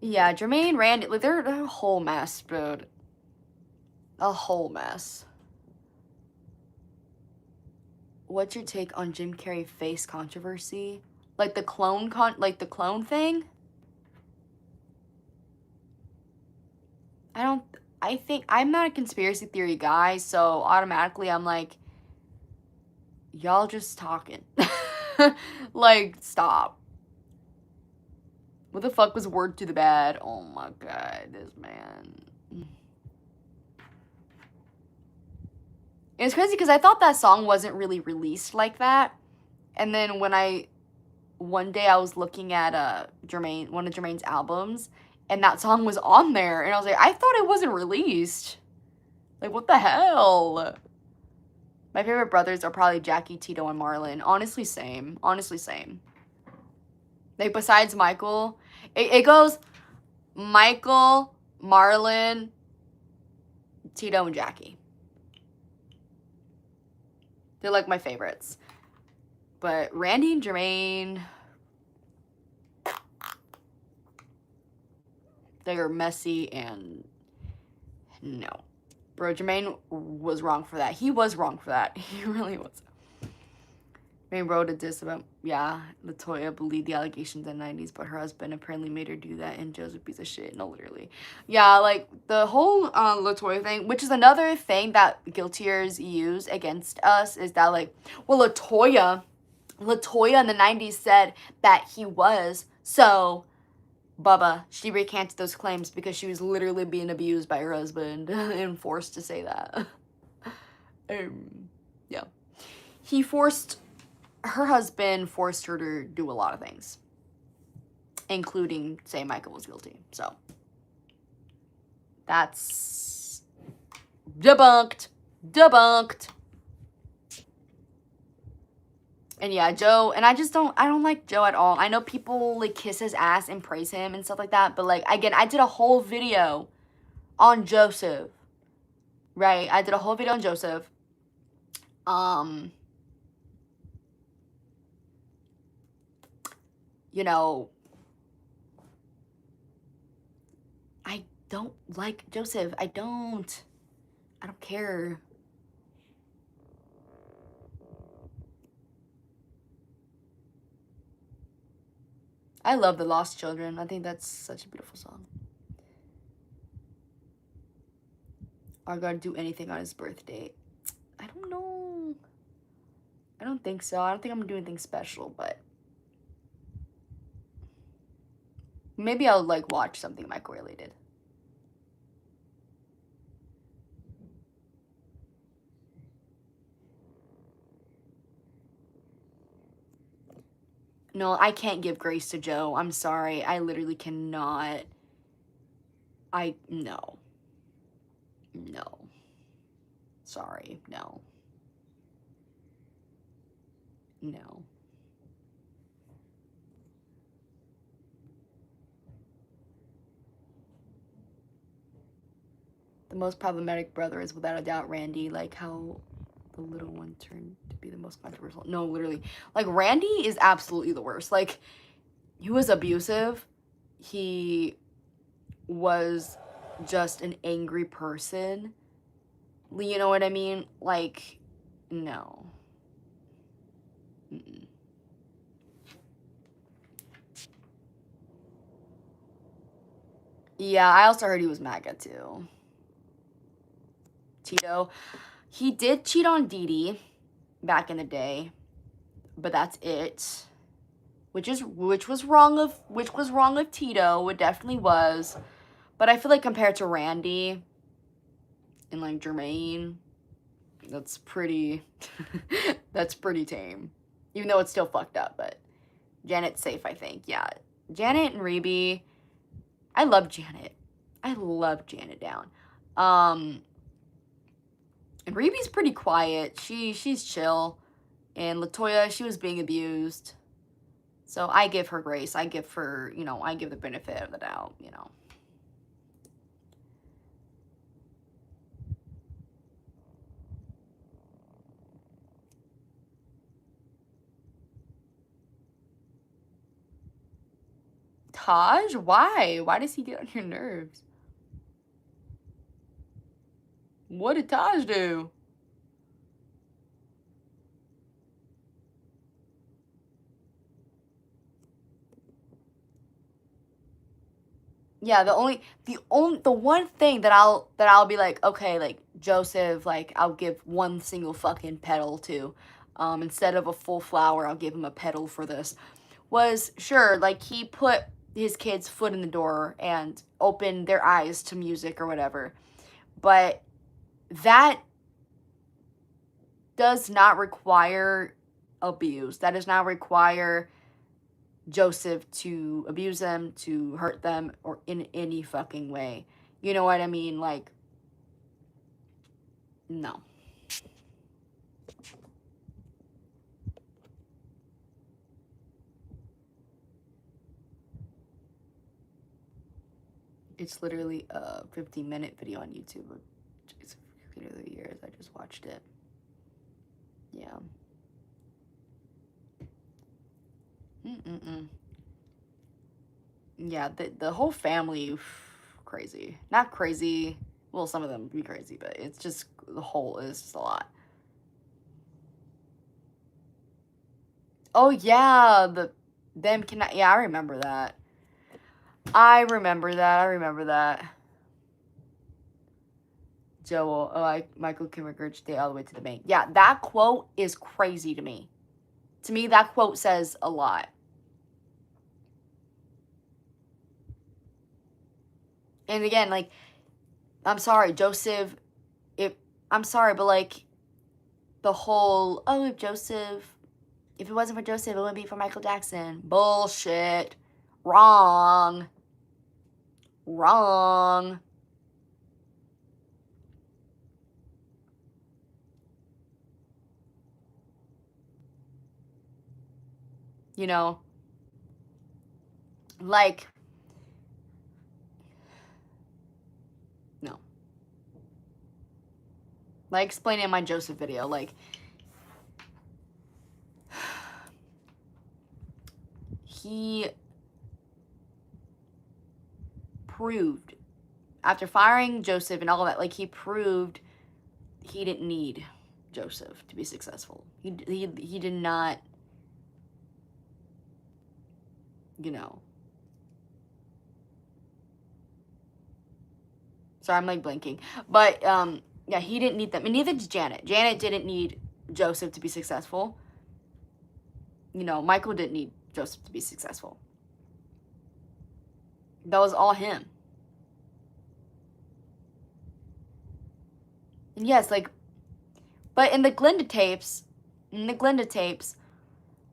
yeah, Jermaine, Randy, like, they're a whole mess, dude. A whole mess. What's your take on Jim Carrey face controversy? Like the clone thing? I think, I'm not a conspiracy theory guy, so automatically I'm like, y'all just talking. Like, stop. What the fuck was word to the bad? Oh my god, this man. And it's crazy because I thought that song wasn't really released like that. And then one day I was looking at one of Jermaine's albums, and that song was on there, and I was like, I thought it wasn't released. Like, what the hell? My favorite brothers are probably Jackie, Tito, and Marlon. Honestly, same. Honestly, same. Like, besides Michael, it goes Michael, Marlon, Tito, and Jackie. They're like my favorites. But Randy and Jermaine, they are messy and no. Bro, Jermaine was wrong for that. He was wrong for that. He really was. Jermaine wrote a diss about, yeah, LaToya believed the allegations in the 90s, but her husband apparently made her do that, and Joe's a piece of shit. No, literally. Yeah, like, the whole LaToya thing, which is another thing that guiltiers use against us, is that, like, well, LaToya in the 90s said that he was, so Bubba, she recanted those claims because she was literally being abused by her husband and forced to say that. Yeah. Her husband forced her to do a lot of things, including say Michael was guilty. So, that's debunked. And yeah, Joe, and I don't like Joe at all. I know people, like, kiss his ass and praise him and stuff like that, but, like, again, I did a whole video on Joseph, right? I did a whole video on Joseph. You know, I don't like Joseph. I don't care. I love The Lost Children. I think that's such a beautiful song. Are gonna do anything on his birthday? I don't know. I don't think so. I don't think I'm gonna do anything special, but maybe I'll, like, watch something Michael related. No, I can't give grace to Joe. I'm sorry. I literally cannot. No. Sorry, no. The most problematic brother is without a doubt Randy, like how the little one turned to be the most controversial. No, literally. Like, Randy is absolutely the worst. Like, he was abusive. He was just an angry person. You know what I mean? Like, no. Yeah, I also heard he was MAGA too. Tito. He did cheat on Dee Dee back in the day, but that's it. Which was wrong of Tito. It definitely was. But I feel like compared to Randy and, like, Jermaine, that's pretty that's pretty tame. Even though it's still fucked up, but Janet's safe, I think. Yeah. Janet and Reby. I love Janet. I love Janet down. And Reby's pretty quiet. She's chill. And LaToya, she was being abused. So I give her grace. I give her, I give the benefit of the doubt, Taj? Why? Why does he get on your nerves? What did Taj do? Yeah, the one thing that I'll be like, okay, like, Joseph, like, I'll give one single fucking petal to, instead of a full flower, I'll give him a petal for this, was, sure, like, he put his kids' foot in the door and opened their eyes to music or whatever, but that does not require abuse. That does not require Joseph to abuse them, to hurt them, or in any fucking way. You know what I mean? Like, no. It's literally a 15-minute video on YouTube. It's literally years. I just watched it. Yeah. Yeah, the whole family, crazy. Not crazy. Well, some of them be crazy, but it's just, the whole is just a lot. Oh, yeah, yeah, I remember that. I remember that. Joel, Michael can regurgitate all the way to the bank. Yeah, that quote is crazy to me. To me, that quote says a lot. And again, like, I'm sorry, Joseph, I'm sorry, but like, the whole, oh, if it wasn't for Joseph, it wouldn't be for Michael Jackson. Bullshit. Wrong. You know, like, no. Like explaining in my Joseph video, like, he proved, after firing Joseph and all of that, like, he proved he didn't need Joseph to be successful. He did not, you know. Sorry, I'm like blinking. But, yeah, he didn't need them. And neither did Janet. Janet didn't need Joseph to be successful. You know, Michael didn't need Joseph to be successful. That was all him. And yes, like, but in the Glinda tapes,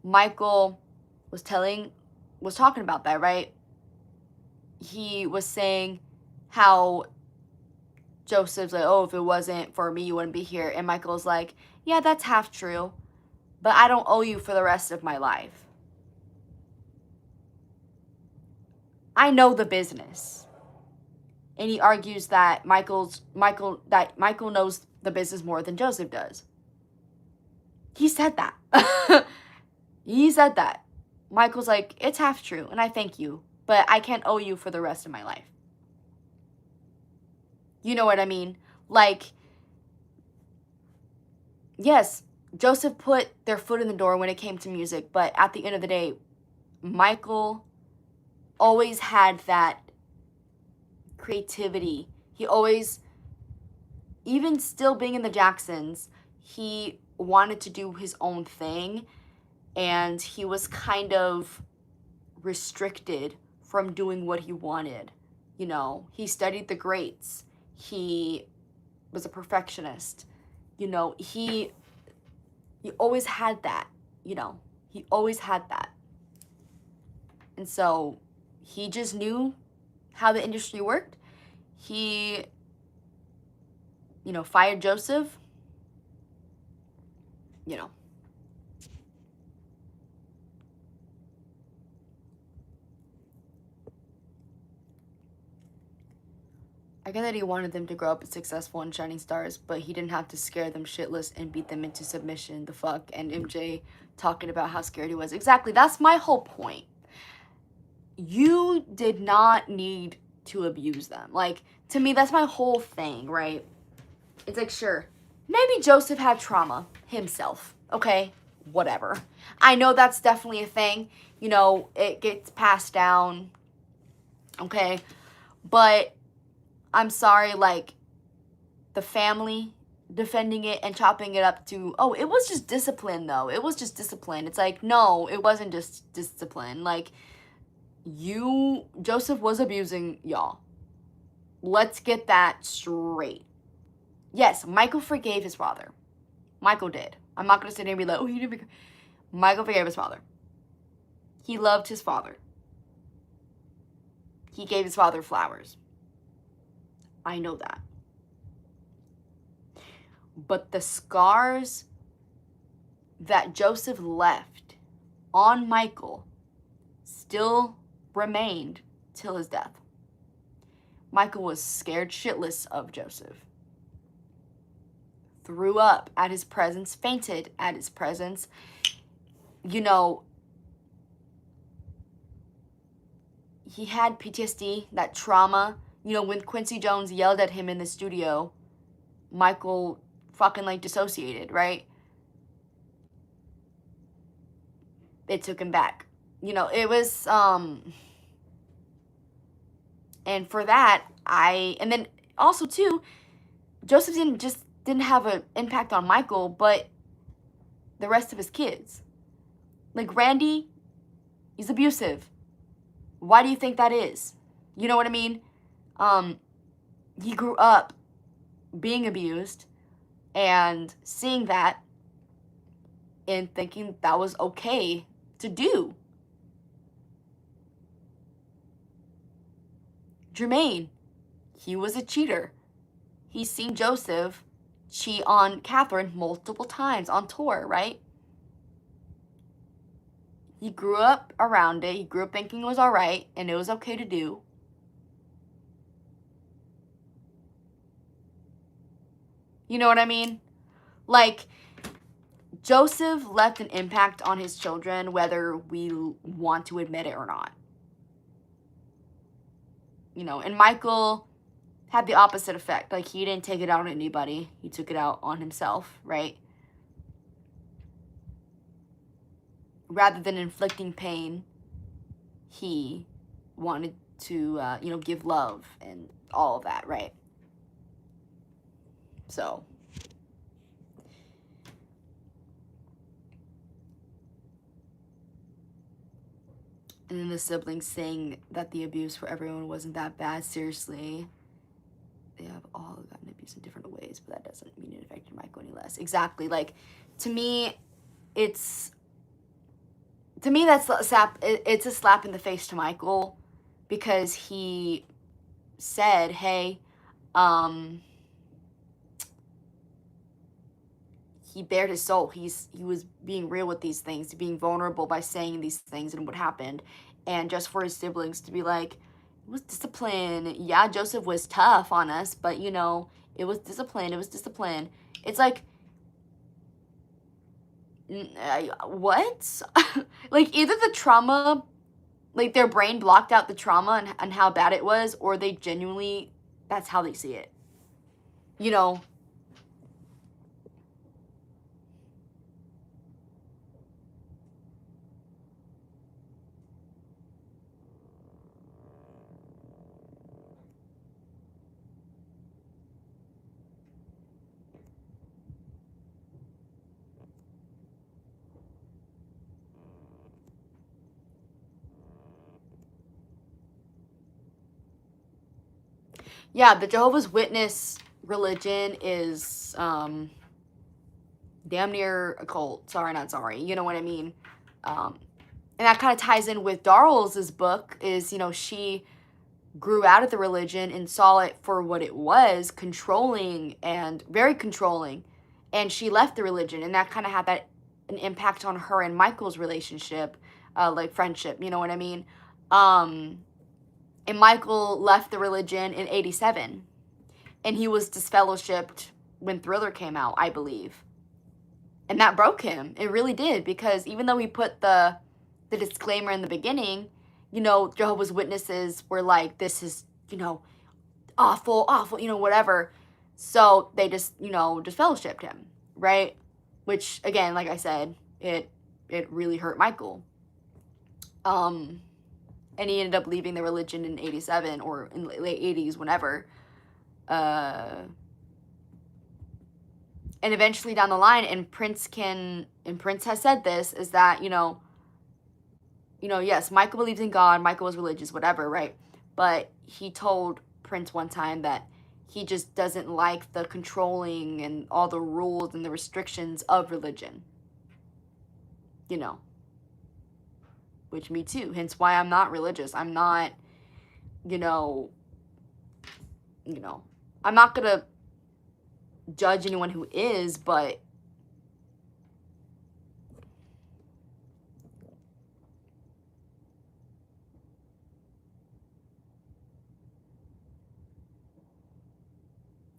Michael was talking about that, right? He was saying how Joseph's like, oh, if it wasn't for me, you wouldn't be here. And Michael's like, yeah, that's half true, but I don't owe you for the rest of my life. I know the business. And he argues that Michael knows the business more than Joseph does. He said that. He said that. Michael's like, it's half true, and I thank you, but I can't owe you for the rest of my life. You know what I mean? Like, yes, Joseph put their foot in the door when it came to music, but at the end of the day, Michael always had that creativity. He always, even still being in the Jacksons, he wanted to do his own thing, and he was kind of restricted from doing what he wanted. You know, he studied the greats. He was a perfectionist. You know, he always had that, you know. He always had that. And so he just knew how the industry worked. He, you know, fired Joseph. You know. I get that he wanted them to grow up as successful and shining stars, but he didn't have to scare them shitless and beat them into submission. The fuck? And MJ talking about how scared he was. Exactly. That's my whole point. You did not need to abuse them. Like, to me, that's my whole thing, right? It's like, sure, maybe Joseph had trauma himself. Okay, whatever. I know that's definitely a thing. You know, it gets passed down. Okay, but I'm sorry, like, the family defending it and chopping it up to, oh, it was just discipline, though. It was just discipline. It's like, no, it wasn't just discipline. Like, Joseph was abusing y'all. Let's get that straight. Yes, Michael forgave his father. Michael did. I'm not going to sit here and be like, oh, he didn't. Michael forgave his father. He loved his father. He gave his father flowers. I know that. But the scars that Joseph left on Michael still remained till his death. Michael was scared shitless of Joseph. Threw up at his presence, fainted at his presence. You know, he had PTSD, that trauma. You know, when Quincy Jones yelled at him in the studio, Michael fucking like dissociated, right? It took him back. You know, it was, and for that, and then also too, Joseph didn't have an impact on Michael, but the rest of his kids. Like Randy, he's abusive. Why do you think that is? You know what I mean? He grew up being abused and seeing that and thinking that was okay to do. Jermaine, he was a cheater. He's seen Joseph cheat on Catherine multiple times on tour, right? He grew up around it. He grew up thinking it was all right and it was okay to do. You know what I mean? Like, Joseph left an impact on his children, whether we want to admit it or not. You know, and Michael had the opposite effect. Like, he didn't take it out on anybody. He took it out on himself, right? Rather than inflicting pain, he wanted to, you know, give love and all of that, right? So, and then the siblings saying that the abuse for everyone wasn't that bad. Seriously, they have all gotten abused in different ways, but that doesn't mean it affected Michael any less. Exactly. Like, to me, that's it's a slap in the face to Michael, because he said, hey, he bared his soul. He was being real with these things, being vulnerable by saying these things and what happened. And just for his siblings to be like, it was discipline. Yeah, Joseph was tough on us, but, you know, it was discipline. It was discipline. It's like, what? Like, either the trauma, like, their brain blocked out the trauma and how bad it was, or they genuinely, that's how they see it. You know? Yeah, the Jehovah's Witness religion is damn near a cult. Sorry, not sorry. You know what I mean? And that kind of ties in with Daryl's book, is, you know, she grew out of the religion and saw it for what it was, controlling and very controlling. And she left the religion, and that kind of had an impact on her and Michael's relationship, like friendship, you know what I mean? And Michael left the religion in 87. And he was disfellowshipped when Thriller came out, I believe. And that broke him. It really did. Because even though he put the disclaimer in the beginning, you know, Jehovah's Witnesses were like, this is, you know, awful, you know, whatever. So they just, you know, disfellowshipped him, right? Which, again, like I said, it really hurt Michael. And he ended up leaving the religion in 87 or in late 80s, whenever. And eventually down the line, and Prince has said this, is that, you know, yes, Michael believes in God, Michael was religious, whatever, right? But he told Prince one time that He just doesn't like the controlling and all the rules and the restrictions of religion. You know. Which me too. Hence why I'm not religious. I'm not, you know, I'm not gonna judge anyone who is, but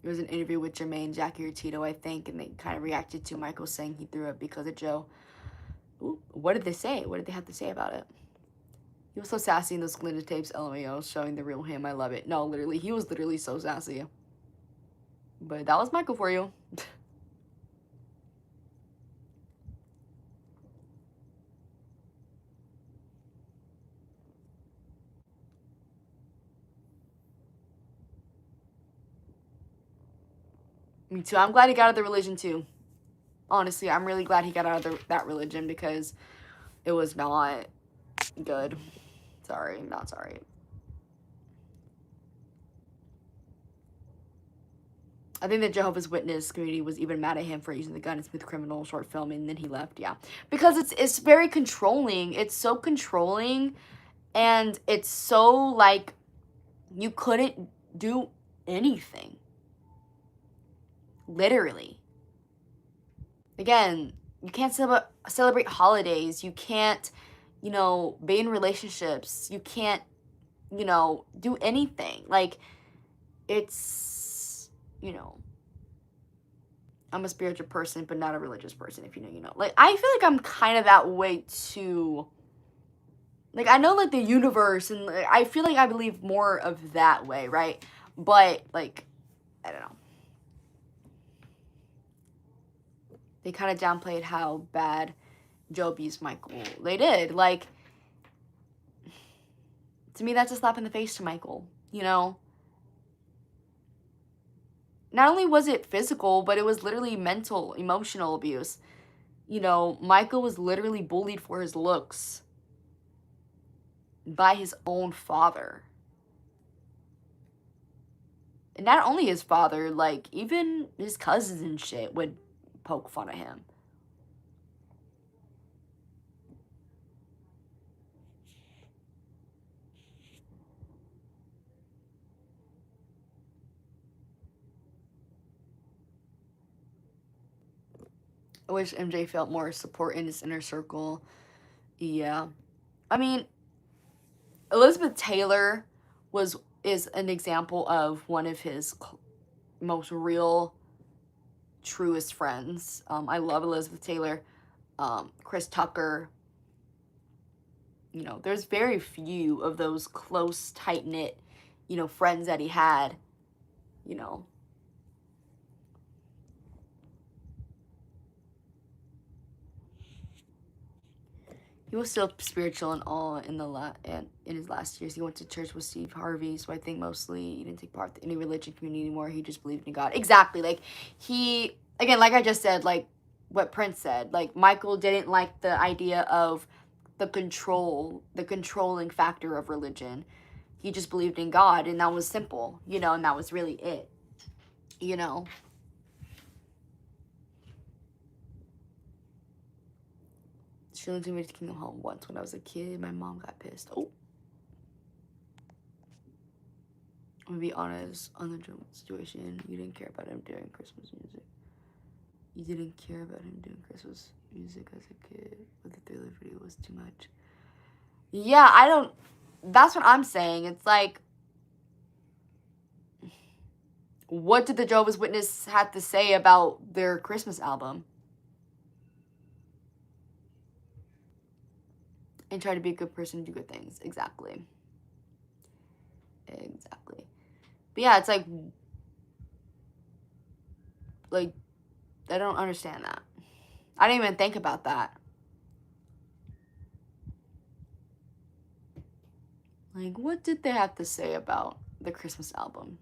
there was an interview with Jermaine Jackie or Tito, I think, and they kind of reacted to Michael saying he threw up because of Joe. Ooh, what did they say? What did they have to say about it? He was so sassy in those Glinda tapes, LMAO, showing the real him. I love it. No, literally, he was literally so sassy. But that was Michael for you. Me too. I'm glad he got out of the religion too. Honestly, I'm really glad he got out of that religion because it was not good. Sorry, not sorry. I think the Jehovah's Witness community was even mad at him for using the gun in Smooth Criminal short film, and then he left. Yeah, because it's very controlling. It's so controlling, and it's so like you couldn't do anything. Literally. Again, you can't celebrate holidays. You can't, be in relationships. You can't, do anything. Like, it's, I'm a spiritual person, but not a religious person, if you know, you know. Like, I feel like I'm kind of that way, too. Like, I know, like, the universe, and like, I feel like I believe more of that way, right? But, like, I don't know. They kind of downplayed how bad Joe abused Michael. They did. Like, to me, that's a slap in the face to Michael, Not only was it physical, but it was literally mental, emotional abuse. Michael was literally bullied for his looks by his own father. And not only his father, like, even his cousins and shit would poke fun of him. I wish MJ felt more support in his inner circle. Yeah. I mean, Elizabeth Taylor is an example of one of his most real, truest friends. I love Elizabeth Taylor. Chris Tucker. There's very few of those close, tight-knit, friends that he had, He was still spiritual and all in his last years. He went to church with Steve Harvey, so I think mostly he didn't take part in any religion community anymore. He just believed in God. Exactly. Like, again, like I just said, like what Prince said, like Michael didn't like the idea of the controlling factor of religion. He just believed in God, and that was simple, and that was really it, She only took me to Kingdom Home once when I was a kid. My mom got pissed. Oh. I'm gonna be honest, on the Joe situation, you didn't care about him doing Christmas music. You didn't care about him doing Christmas music as a kid, but the Thriller video was too much. Yeah, that's what I'm saying. It's like, what did the Jehovah's Witness have to say about their Christmas album? And try to be a good person and do good things. Exactly. But yeah, it's like, I don't understand that. I didn't even think about that. Like, what did they have to say about the Christmas album?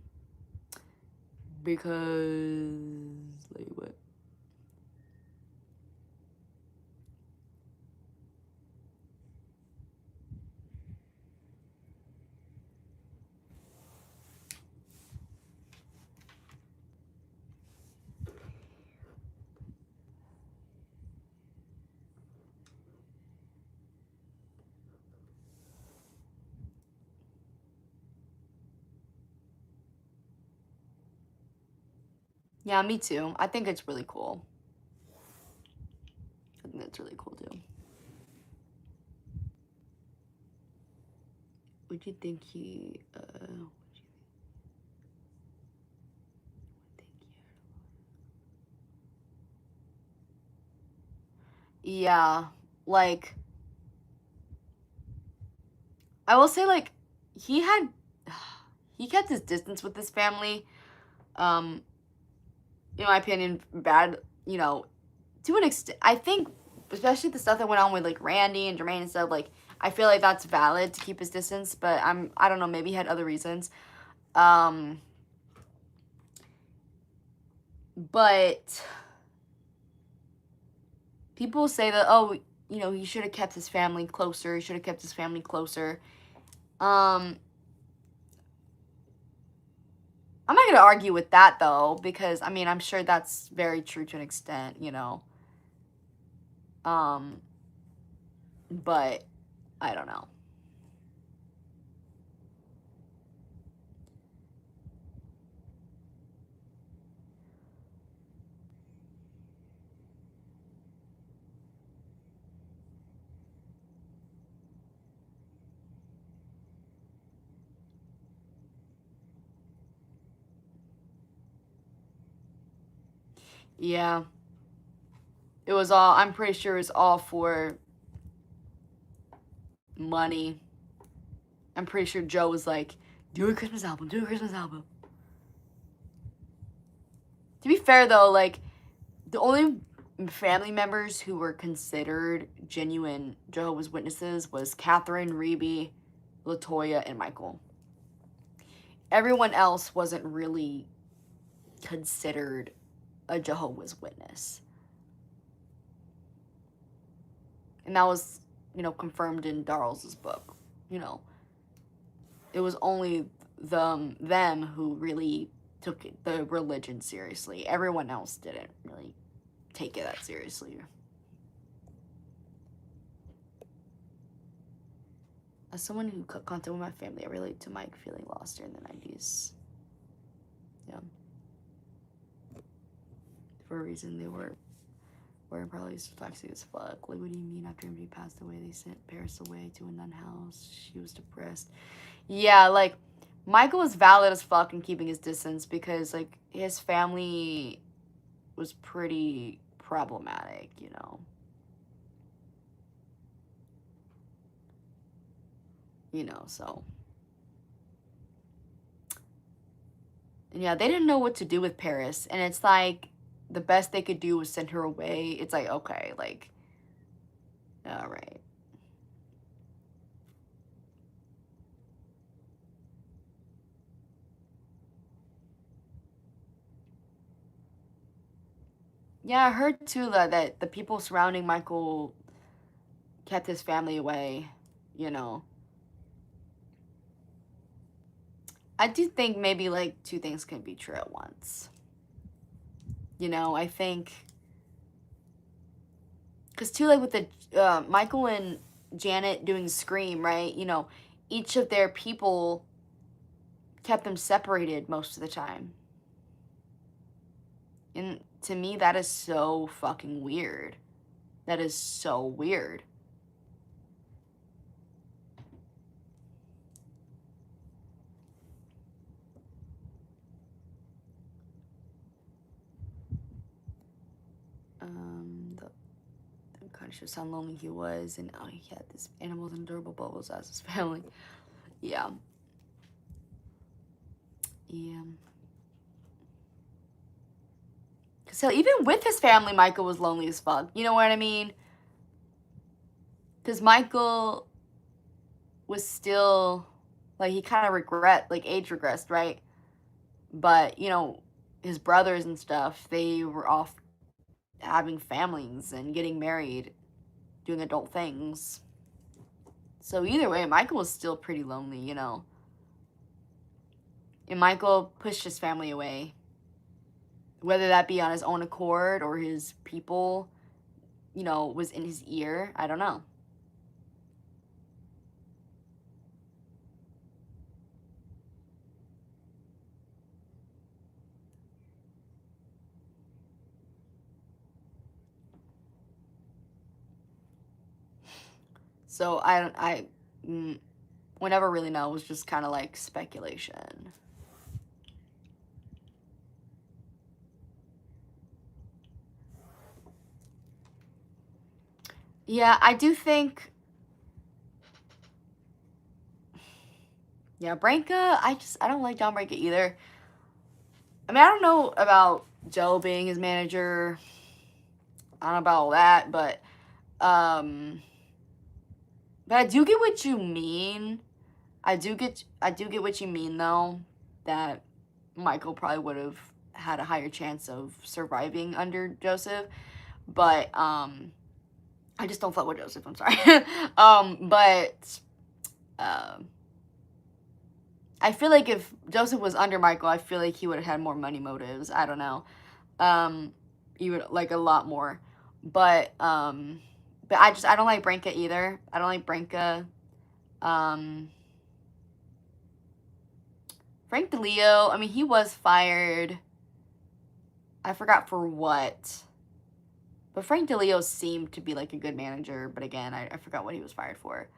Because, like, what? Yeah, me too. I think it's really cool. I think that's really cool too. Would you think he, yeah, like, I will say, like, he had, he kept his distance with his family. In my opinion, bad, you know, to an extent. I think, especially the stuff that went on with, like, Randy and Jermaine and stuff, like, I feel like that's valid to keep his distance, but I don't know, maybe he had other reasons. But people say that, oh, you know, he should have kept his family closer. He should have kept his family closer. I'm not going to argue with that, though, because, I mean, I'm sure that's very true to an extent, you know. But I don't know. Yeah. It was all, I'm pretty sure it was all for money. I'm pretty sure Joe was like, do a Christmas album, do a Christmas album. To be fair, though, like, the only family members who were considered genuine Jehovah's Witnesses was Catherine, Reby, Latoya, and Michael. Everyone else wasn't really considered a Jehovah's Witness. And that was, you know, confirmed in Darles's book. You know, it was only them who really took the religion seriously. Everyone else didn't really take it that seriously. As someone who cut contact with my family, I relate to Mike feeling lost during the 90s. Yeah. For a reason, they were probably toxic as fuck. Like, what do you mean after MJ passed away, they sent Paris away to a nun house? She was depressed. Yeah, like, Michael was valid as fuck in keeping his distance because, like, his family was pretty problematic, you know. You know, so. And yeah, they didn't know what to do with Paris. And it's like, the best they could do was send her away. It's like, okay, like, all right. Yeah, I heard too that the people surrounding Michael kept his family away, you know. I do think maybe, like, two things can be true at once. You know, I think, because too, like, with the, Michael and Janet doing Scream, right? You know, each of their people kept them separated most of the time. And to me, that is so fucking weird. That is so weird. That kind of shows how lonely he was, and he had this animals and durable bubbles as his family. Yeah. Yeah. So even with his family, Michael was lonely as fuck. You know what I mean? Because Michael was still, like, he kind of age regressed, right? But, you know, his brothers and stuff, they were off having families and getting married, doing adult things. So either way, Michael was still pretty lonely, you know. And Michael pushed his family away. Whether that be on his own accord or his people, you know, was in his ear. I don't know. So we'll never really know. It was just kind of like speculation. Yeah, I do think. Yeah, Branca, I don't like John Branca either. I mean, I don't know about Joe being his manager. I don't know about all that, but I do get what you mean. I do get what you mean though, that Michael probably would have had a higher chance of surviving under Joseph, but I just don't fuck with Joseph. I'm sorry. But I feel like if Joseph was under Michael, I feel like he would have had more money motives. I don't know. Even like a lot more. But I don't like Branca either. I don't like Branca. Frank DeLeo, I mean, he was fired. I forgot for what. But Frank DeLeo seemed to be like a good manager. But again, I forgot what he was fired for.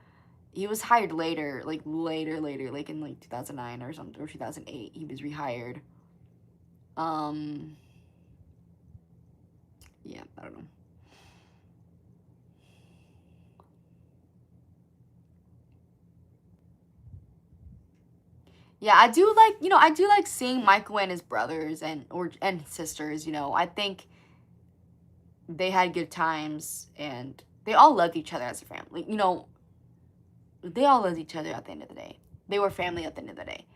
He was hired later, like in like 2009 or something, or 2008. He was rehired. Yeah, I don't know. Yeah, I do like seeing Michael and his brothers and sisters, I think they had good times and they all loved each other as a family. They all loved each other at the end of the day. They were family at the end of the day.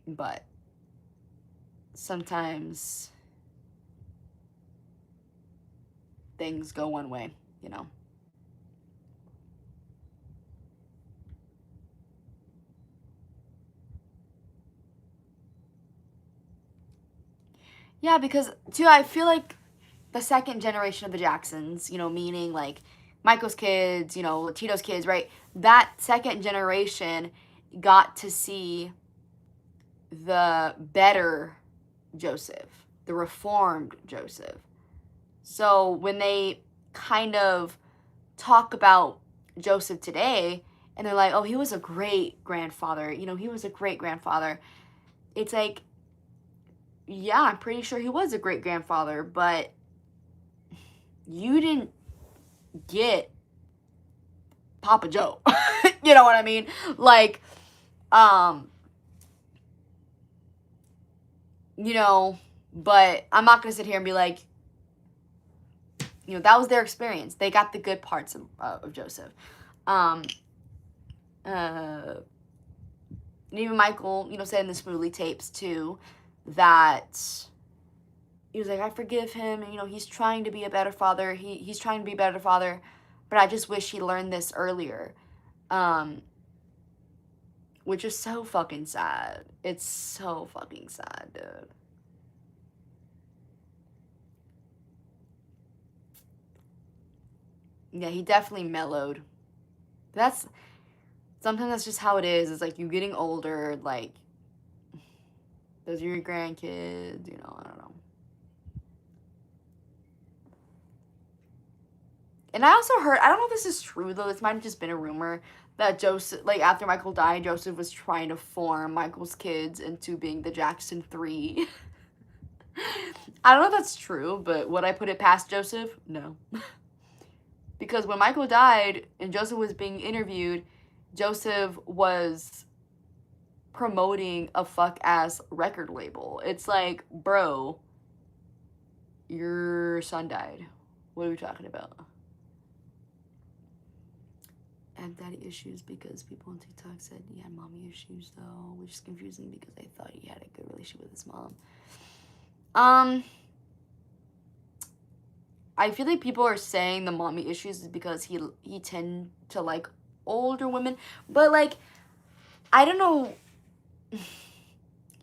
But sometimes things go one way. Yeah, because too, I feel like the second generation of the Jacksons, meaning like Michael's kids, Tito's kids, right? That second generation got to see the better Joseph, the reformed Joseph. So when they kind of talk about Joseph today, and they're like, oh, he was a great grandfather, he was a great grandfather. It's like, yeah, I'm pretty sure he was a great grandfather, but you didn't get Papa Joe. You know what I mean? Like, but I'm not going to sit here and be like, that was their experience. They got the good parts of Joseph. And even Michael, said in the Smoothly tapes too, that he was like, I forgive him, and he's trying to be a better father. He's trying to be a better father, but I just wish he learned this earlier. Which is so fucking sad. It's so fucking sad, dude. Yeah, he definitely mellowed. Sometimes that's just how it is. It's like you getting older, like, those are your grandkids, I don't know. And I also heard, I don't know if this is true though, this might have just been a rumor, that Joseph, like after Michael died, Joseph was trying to form Michael's kids into being the Jackson 3. I don't know if that's true, but would I put it past Joseph? No. Because when Michael died and Joseph was being interviewed, Joseph was promoting a fuck-ass record label. It's like, bro, your son died. What are we talking about? I have daddy issues because people on TikTok said he had mommy issues though, which is confusing because I thought he had a good relationship with his mom. I feel like people are saying the mommy issues is because he tend to like older women, but like, I don't know.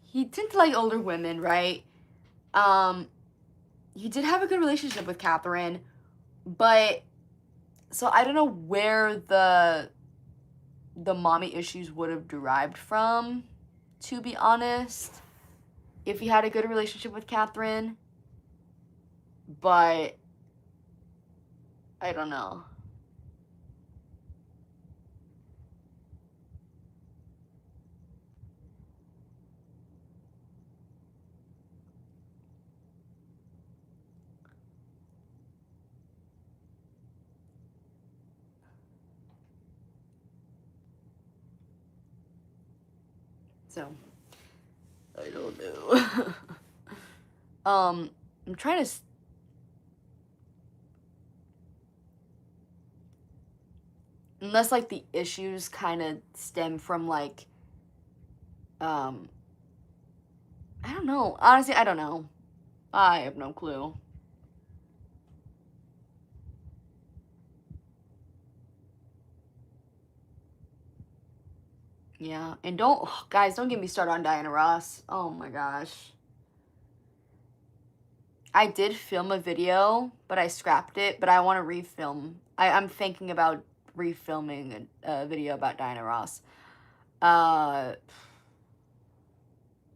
He tend to like older women, right? He did have a good relationship with Catherine, but so I don't know where the mommy issues would have derived from, to be honest, if he had a good relationship with Catherine. But I don't know. So, I don't know. I'm trying to... Unless, like, the issues kind of stem from, like, I don't know. Honestly, I don't know. I have no clue. Yeah, and guys, don't get me started on Diana Ross. Oh my gosh. I did film a video, but I scrapped it, but I want to refilm. I'm thinking about refilming a video about Diana Ross.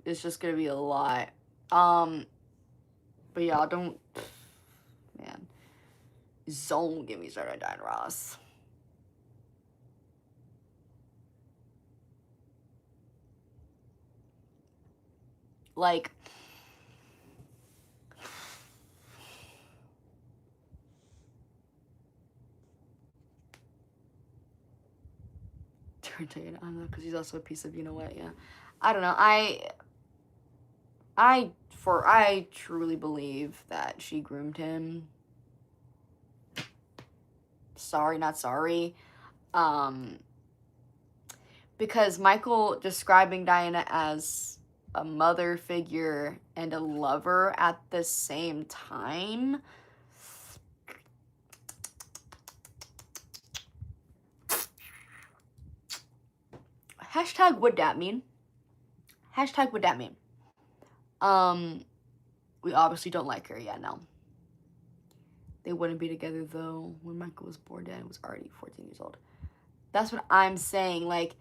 It's just gonna be a lot. But yeah, don't, man. Don't get me started on Diana Ross. Like, I don't know, because he's also a piece of, you know what, yeah. I don't know, I truly believe that she groomed him. Sorry, not sorry. Because Michael describing Diana as a mother figure and a lover at the same time. Hashtag would that mean? Hashtag would that mean? We obviously don't like her yet, no. They wouldn't be together, though. When Michael was born, Dan was already 14 years old. That's what I'm saying. Like,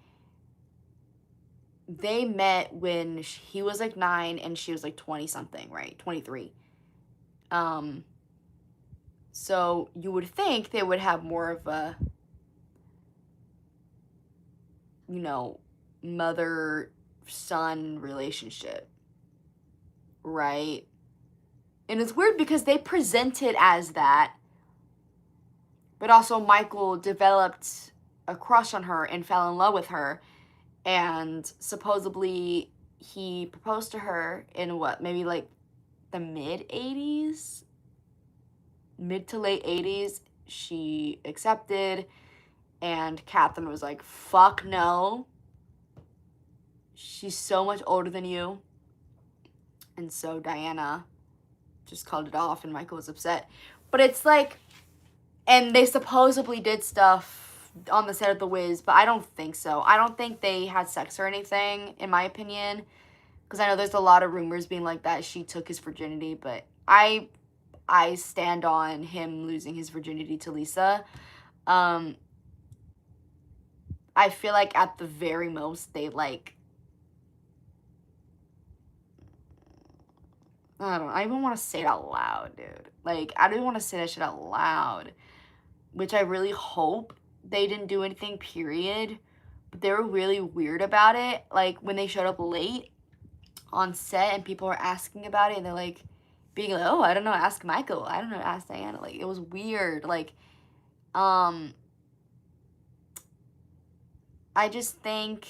they met when he was, like, 9 and she was, like, 20-something, right? 23. So you would think they would have more of a, you know, mother-son relationship, right? And it's weird because they present it as that, but also Michael developed a crush on her and fell in love with her, and supposedly he proposed to her in what, maybe like the mid to late 80s. She accepted, and Catherine was like, fuck no. She's so much older than you. And so Diana just called it off, and Michael was upset. But it's like, and they supposedly did stuff on the set of The Wiz, but I don't think so. I don't think they had sex or anything, in my opinion. Because I know there's a lot of rumors being like that she took his virginity, but I stand on him losing his virginity to Lisa. I feel like at the very most, they like, I don't know, I even want to say it out loud, dude. Like, I don't even want to say that shit out loud. Which I really hope they didn't do anything, period. But they were really weird about it. Like, when they showed up late on set and people were asking about it, and they're like, being like, oh, I don't know, ask Michael. I don't know, ask Diana. Like, it was weird. Like, I just think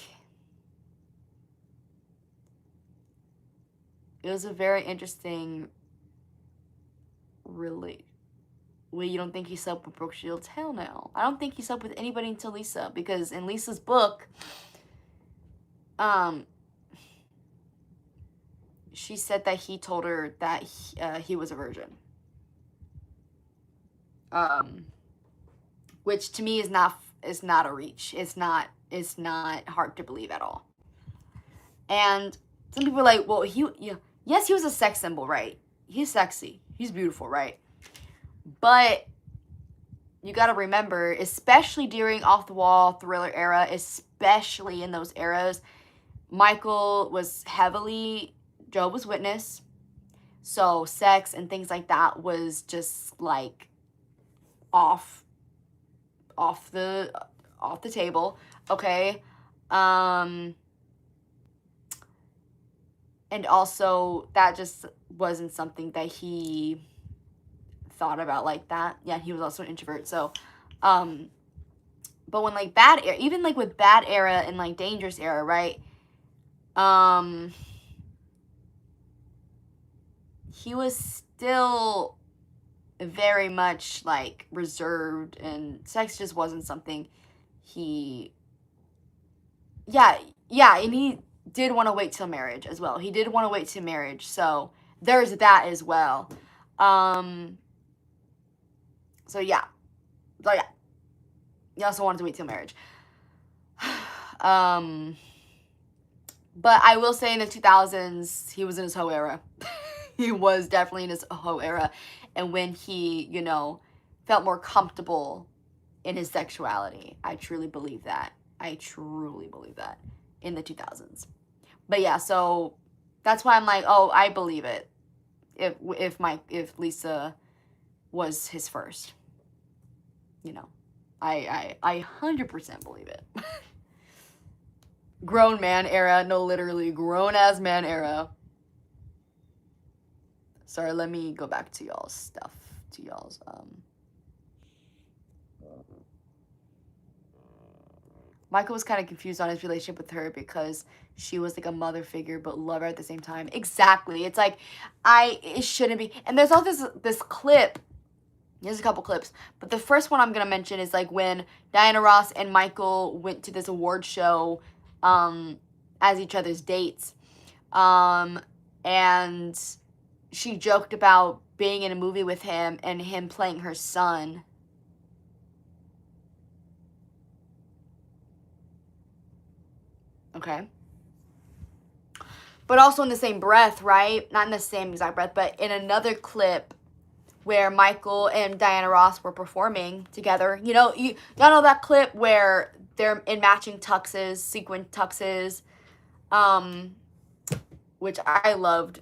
it was a very interesting Wait, you don't think he slept with Brooke Shields? Hell no. I don't think he slept with anybody until Lisa, because in Lisa's book, she said that he told her that he was a virgin. Which to me is not a reach. It's not hard to believe at all. And some people are like, well, yes, he was a sex symbol, right? He's sexy. He's beautiful, right? But you got to remember, especially during Off the Wall, Thriller era, especially in those eras, Michael was heavily Jehovah's Witness. So sex and things like that was just like off the table, okay? And also that just wasn't something that he thought about like that. Yeah, he was also an introvert. So but when like even like with Bad Era and like Dangerous Era, right? He was still very much like reserved, and sex just wasn't something he and he did want to wait till marriage as well. He did want to wait till marriage, so there's that as well. So yeah, he also wanted to wait till marriage. But I will say in the 2000s he was in his hoe era. He was definitely in his hoe era, and when he, you know, felt more comfortable in his sexuality. I truly believe that. In the 2000s. But yeah, so that's why I'm like, oh, I believe it. If Lisa was his first, you know, I 100% believe it. Grown man era, no, literally grown ass man era. Sorry, let me go back to y'all's stuff, to y'all's Michael was kind of confused on his relationship with her because she was like a mother figure but love her at the same time. Exactly. It's like it shouldn't be. And there's all this clip. There's a couple clips, but the first one I'm gonna mention is like when Diana Ross and Michael went to this award show as each other's dates, and she joked about being in a movie with him and him playing her son. Okay. But also in the same breath, right? Not in the same exact breath, but in another clip where Michael and Diana Ross were performing together. You know, y'all know that clip where they're in matching tuxes, sequin tuxes, which I loved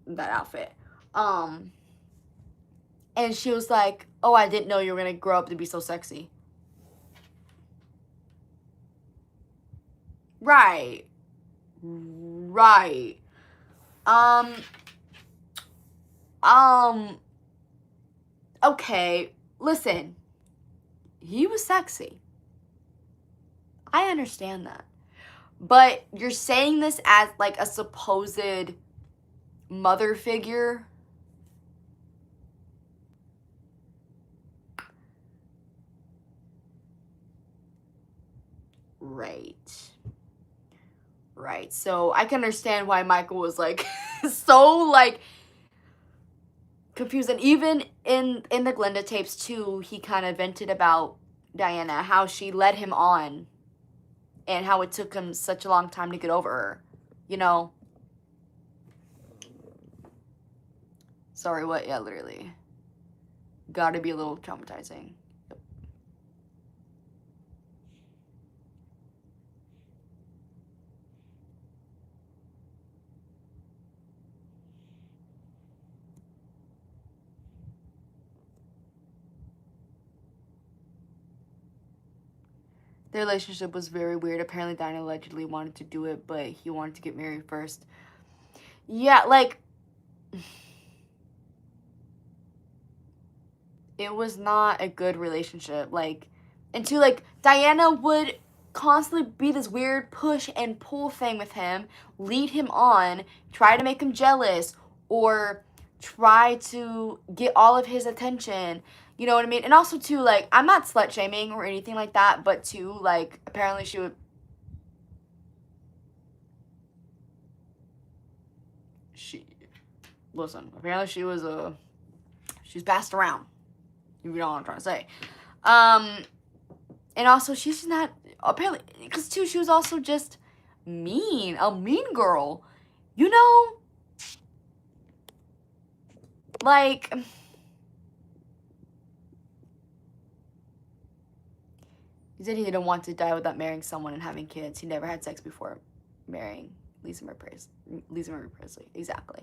that outfit. And she was like, oh, I didn't know you were going to grow up to be so sexy. Right. Okay, listen. He was sexy. I understand that. But you're saying this as like a supposed mother figure. Right. So I can understand why Michael was like so like confused. And even in the Glenda tapes too, he kind of vented about Diana, how she led him on and how it took him such a long time to get over her, you know? Sorry, what? Yeah, literally. Gotta be a little traumatizing. Yep. Their relationship was very weird. Apparently, Diana allegedly wanted to do it, but he wanted to get married first. Yeah, like... it was not a good relationship. Like, and two, like, Diana would constantly be this weird push and pull thing with him, lead him on, try to make him jealous, or try to get all of his attention. You know what I mean? And also, too, like, I'm not slut shaming or anything like that, but too, like, apparently she would. Listen, apparently she was she's passed around. You know what I'm trying to say. And also, she's just not, apparently, because too, she was also just mean, a mean girl. You know? Like, he said he didn't want to die without marrying someone and having kids. He never had sex before marrying Lisa Marie Presley. Exactly.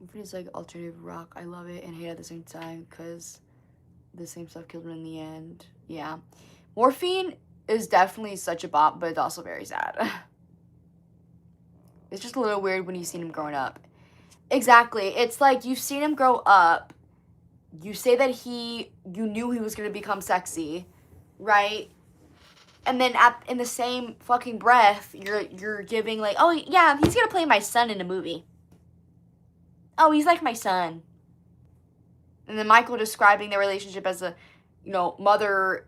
If it's like alternative rock, I love it and hate it at the same time because the same stuff killed him in the end. Yeah. Morphine is definitely such a bop, but it's also very sad. It's just a little weird when you've seen him growing up. Exactly. It's like you've seen him grow up. You say that you knew he was going to become sexy, right? And then in the same fucking breath, you're giving like, oh yeah, he's going to play my son in a movie. Oh, he's like my son. And then Michael describing their relationship as a, you know, mother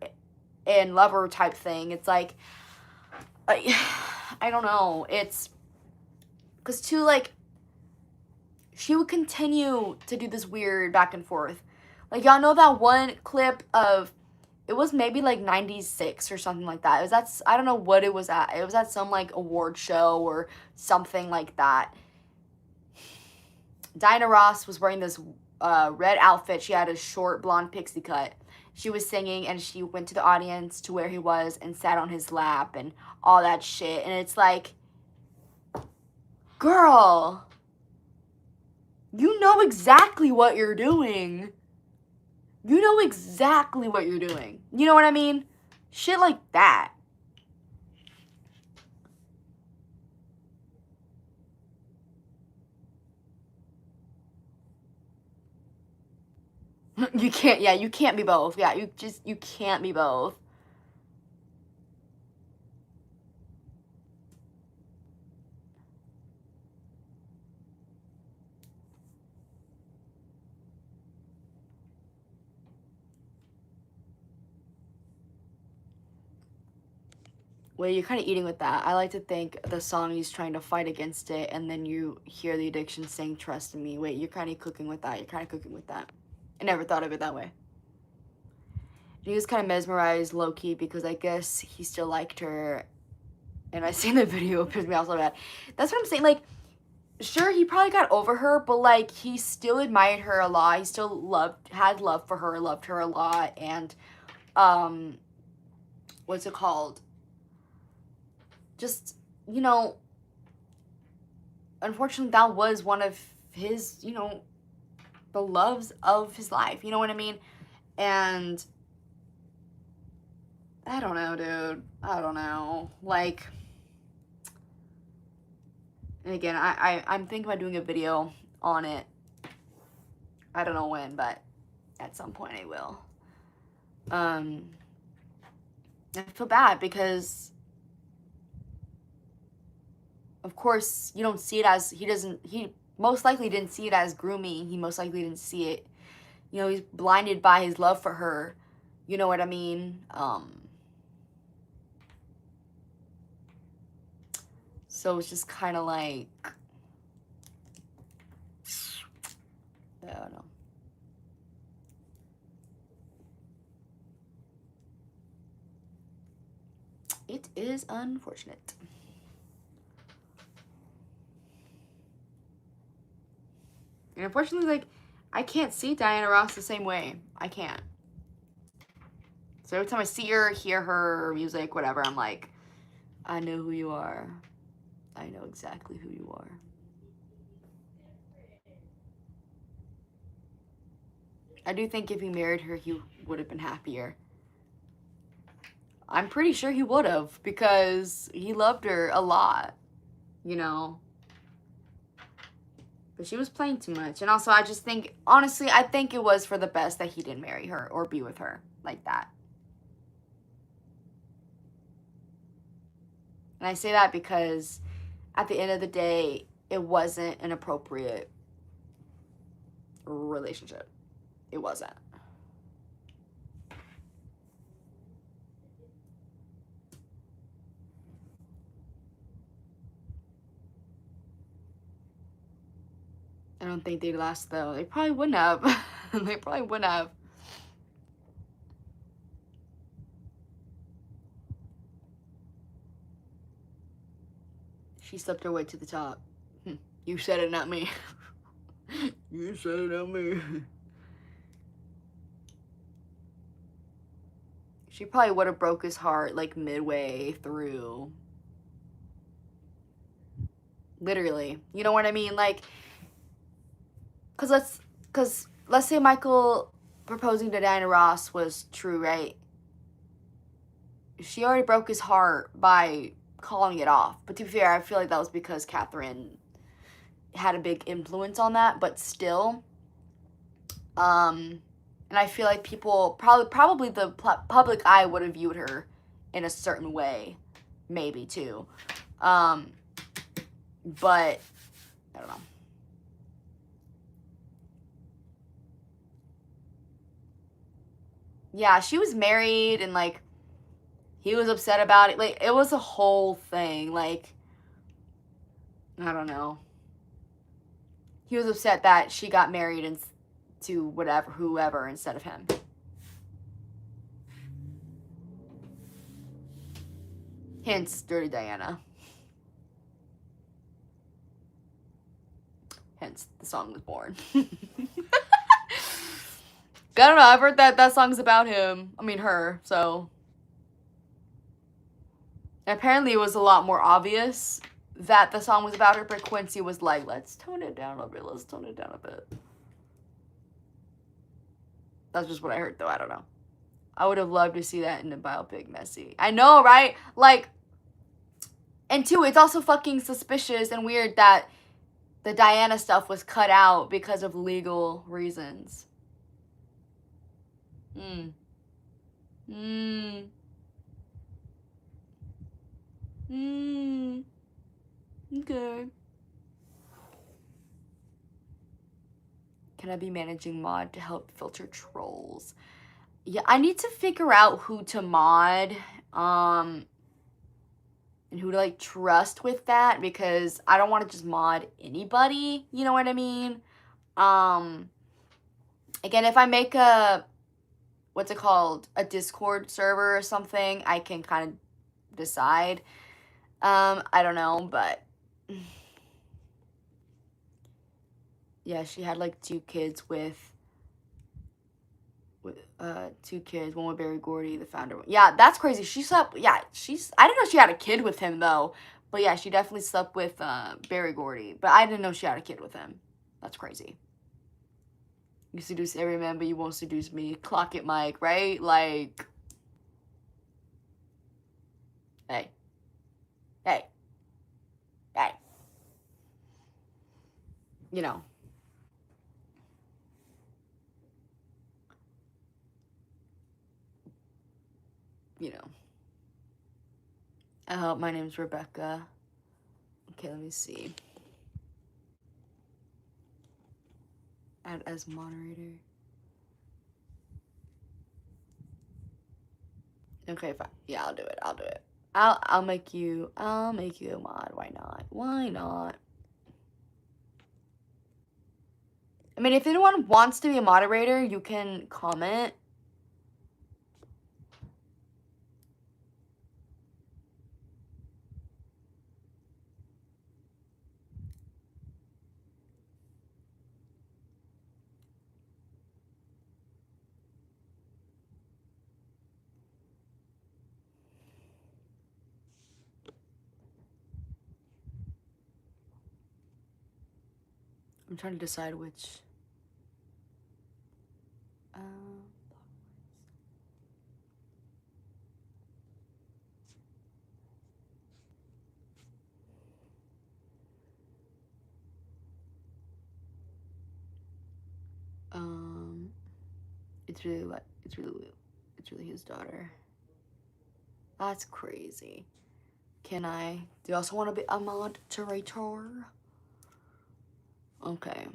and lover type thing. It's like, I don't know. It's because too, like, she would continue to do this weird back and forth. Like, y'all know that one clip of, it was maybe like 96 or something like that. It was I don't know what it was at. It was at some like award show or something like that. Diana Ross was wearing this red outfit. She had a short blonde pixie cut. She was singing and she went to the audience to where he was and sat on his lap and all that shit. And it's like, girl, you know exactly what you're doing. You know exactly what you're doing. You know what I mean? Shit like that. You can't, yeah, you can't be both. Yeah, you can't be both. Well, you're kind of eating with that. I like to think the song he's trying to fight against it, and then you hear the addiction saying, trust in me. Wait, you're kind of cooking with that. You're kind of cooking with that. I never thought of it that way. He was kind of mesmerized low-key because I guess he still liked her. And I seen the video, it pissed me off so bad. That's what I'm saying. Like, sure, he probably got over her, but, like, he still admired her a lot. He still had love for her, loved her a lot. And, what's it called? Just, you know, unfortunately, that was one of his, you know, the loves of his life. You know what I mean? And I don't know, dude. I don't know. Like, and again, I'm thinking about doing a video on it. I don't know when, but at some point I will. I feel bad because, of course, you don't see it as, he most likely didn't see it as grooming. He most likely didn't see it, you know, he's blinded by his love for her. You know what I mean? So it's just kind of like, I don't know. It is unfortunate. And unfortunately, like, I can't see Diana Ross the same way. I can't. So every time I see her, hear her music, whatever, I'm like, I know who you are. I know exactly who you are. I do think if he married her, he would have been happier. I'm pretty sure he would have because he loved her a lot, you know. But she was playing too much. And also, I just think, honestly, I think it was for the best that he didn't marry her or be with her like that. And I say that because at the end of the day, it wasn't an appropriate relationship. It wasn't. I don't think they'd last, though. They probably wouldn't have. They probably wouldn't have. She slept her way to the top. You said it, not me. You said it, not me. She probably would have broke his heart, like, midway through. Literally. You know what I mean? Like, Because let's say Michael proposing to Diana Ross was true, right? She already broke his heart by calling it off. But to be fair, I feel like that was because Catherine had a big influence on that. But still, and I feel like people probably the public eye would have viewed her in a certain way, maybe too. But I don't know. Yeah, she was married and like he was upset about it. Like it was a whole thing. Like I don't know. He was upset that she got married and to whoever instead of him. Hence, Dirty Diana. Hence, the song was born. I don't know. I've heard that song's about him. I mean, her. So apparently, it was a lot more obvious that the song was about her. But Quincy was like, "Let's tone it down a bit. Let's tone it down a bit." That's just what I heard, though. I don't know. I would have loved to see that in the biopic, Messy. I know, right? Like, and two, it's also fucking suspicious and weird that the Diana stuff was cut out because of legal reasons. Okay. Can I be managing mod to help filter trolls? Yeah, I need to figure out who to mod, and who to like trust with that because I don't want to just mod anybody, you know what I mean? Again, if I make a what's it called? A Discord server or something, I can kind of decide. I don't know, but yeah, she had like two kids with two kids, one with Barry Gordy, the founder. Yeah, that's crazy. She slept. Yeah, I didn't know she had a kid with him though. But yeah, she definitely slept with Barry Gordy. But I didn't know she had a kid with him. That's crazy. You seduce every man, but you won't seduce me. Clock it, Mike. Right? Like, hey, hey, hey. You know. You know. My name's Rebecca. Okay, let me see. Add as moderator. Okay, fine. Yeah, I'll do it. I'll do it. I'll make you a mod. Why not? Why not? I mean, if anyone wants to be a moderator, you can comment. I'm trying to decide which. It's really his daughter. That's crazy. Can I? Do you also want to be a moderator? Okay.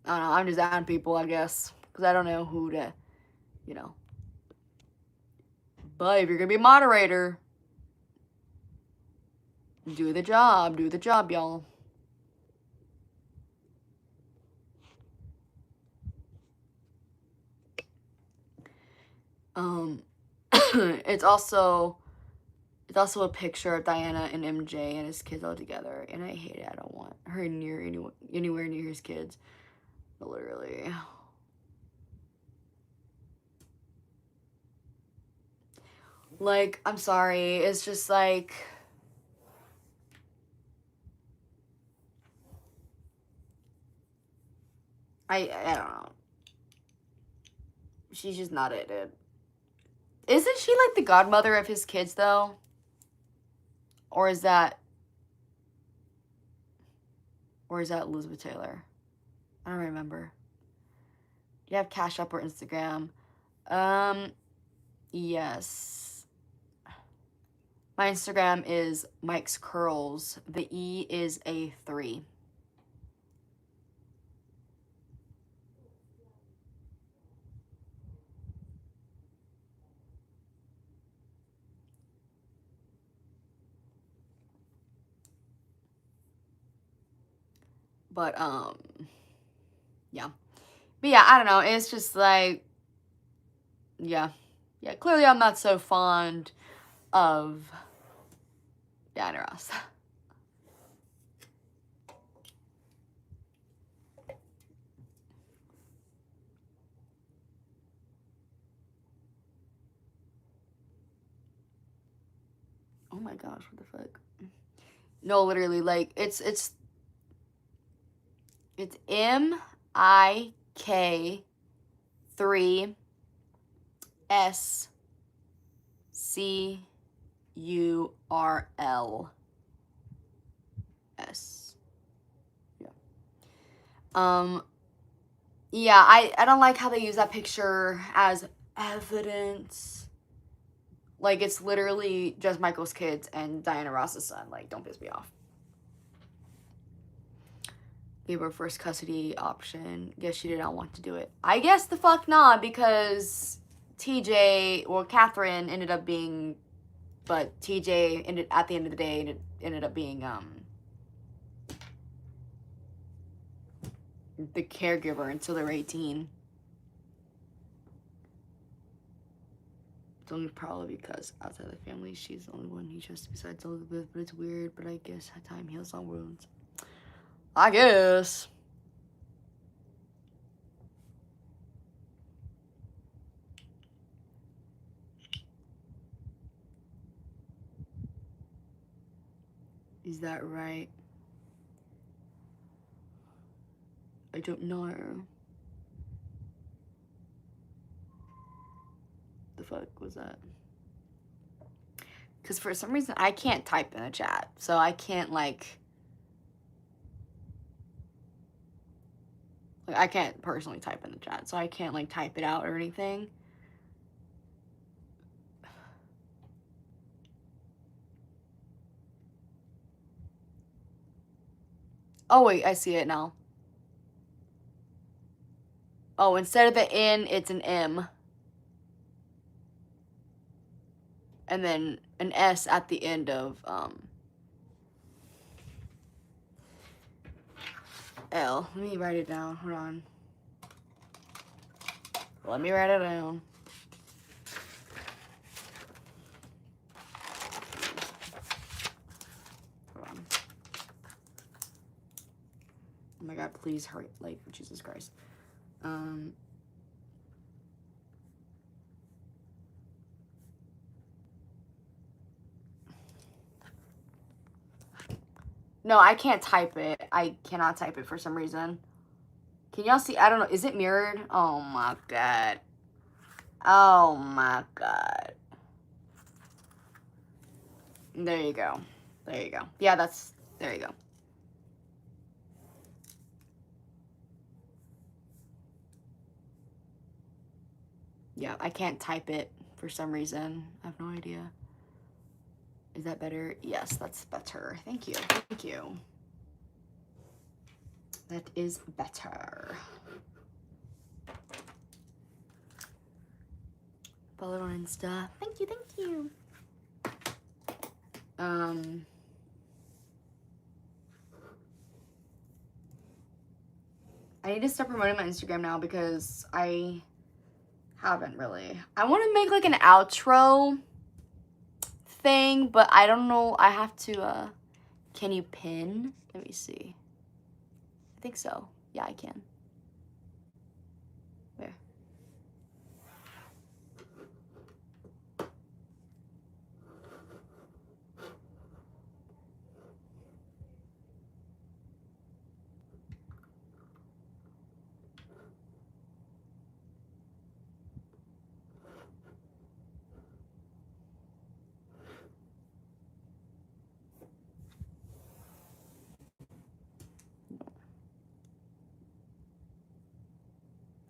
I don't know. I'm just adding people, I guess, because I don't know who to, you know. But if you're gonna be a moderator, do the job. Do the job, y'all. It's also a picture of Diana and MJ and his kids all together, and I hate it. I don't want her anywhere near his kids. Literally. Like, I'm sorry. It's just like I don't know. She's just not it, dude. Isn't she like the godmother of his kids though? Or is that Elizabeth Taylor? I don't remember. Do you have Cash App or Instagram? Yes. My Instagram is Mike's Curls. The E is a 3. But yeah. But yeah, I don't know. It's just like, yeah. Yeah, clearly I'm not so fond of Diana Ross. Oh my gosh, what the fuck? No, literally, like, it's MIK 3 SCURLS. Yeah. Yeah, I don't like how they use that picture as evidence. Like, it's literally just Michael's kids and Diana Ross's son. Like, don't piss me off. Gave her first custody option. Guess she did not want to do it. I guess the fuck not, because TJ, or Catherine ended up being, but TJ ended, at the end of the day, ended up being, the caregiver until they were 18. It's only probably because outside of the family, she's the only one he trusts besides Elizabeth, but it's weird, but I guess time heals all wounds. I guess. Is that right? I don't know. The fuck was that? Because for some reason, I can't type in a chat. So I can't, like, I can't personally type in the chat. So I can't, like, type it out or anything. Oh, wait, I see it now. Oh, instead of the N, it's an M. And then an S at the end of, L. Let me write it down. Hold on. Let me write it down. Hold on. Oh my god, please hurry. Like, Jesus Christ. No, I can't type it. I cannot type it for some reason. Can y'all see? I don't know. Is it mirrored? Oh my god. Oh my god. There you go. There you go. Yeah, that's... There you go. Yeah, I can't type it for some reason. I have no idea. Is that better? Yes, that's better. Thank you. Thank you. That is better. Follow on Insta. Thank you, thank you. I need to start promoting my Instagram now because I haven't really. I want to make like an outro thing, but I don't know. I have to, can you pin? Let me see. I think so. Yeah, I can. Where?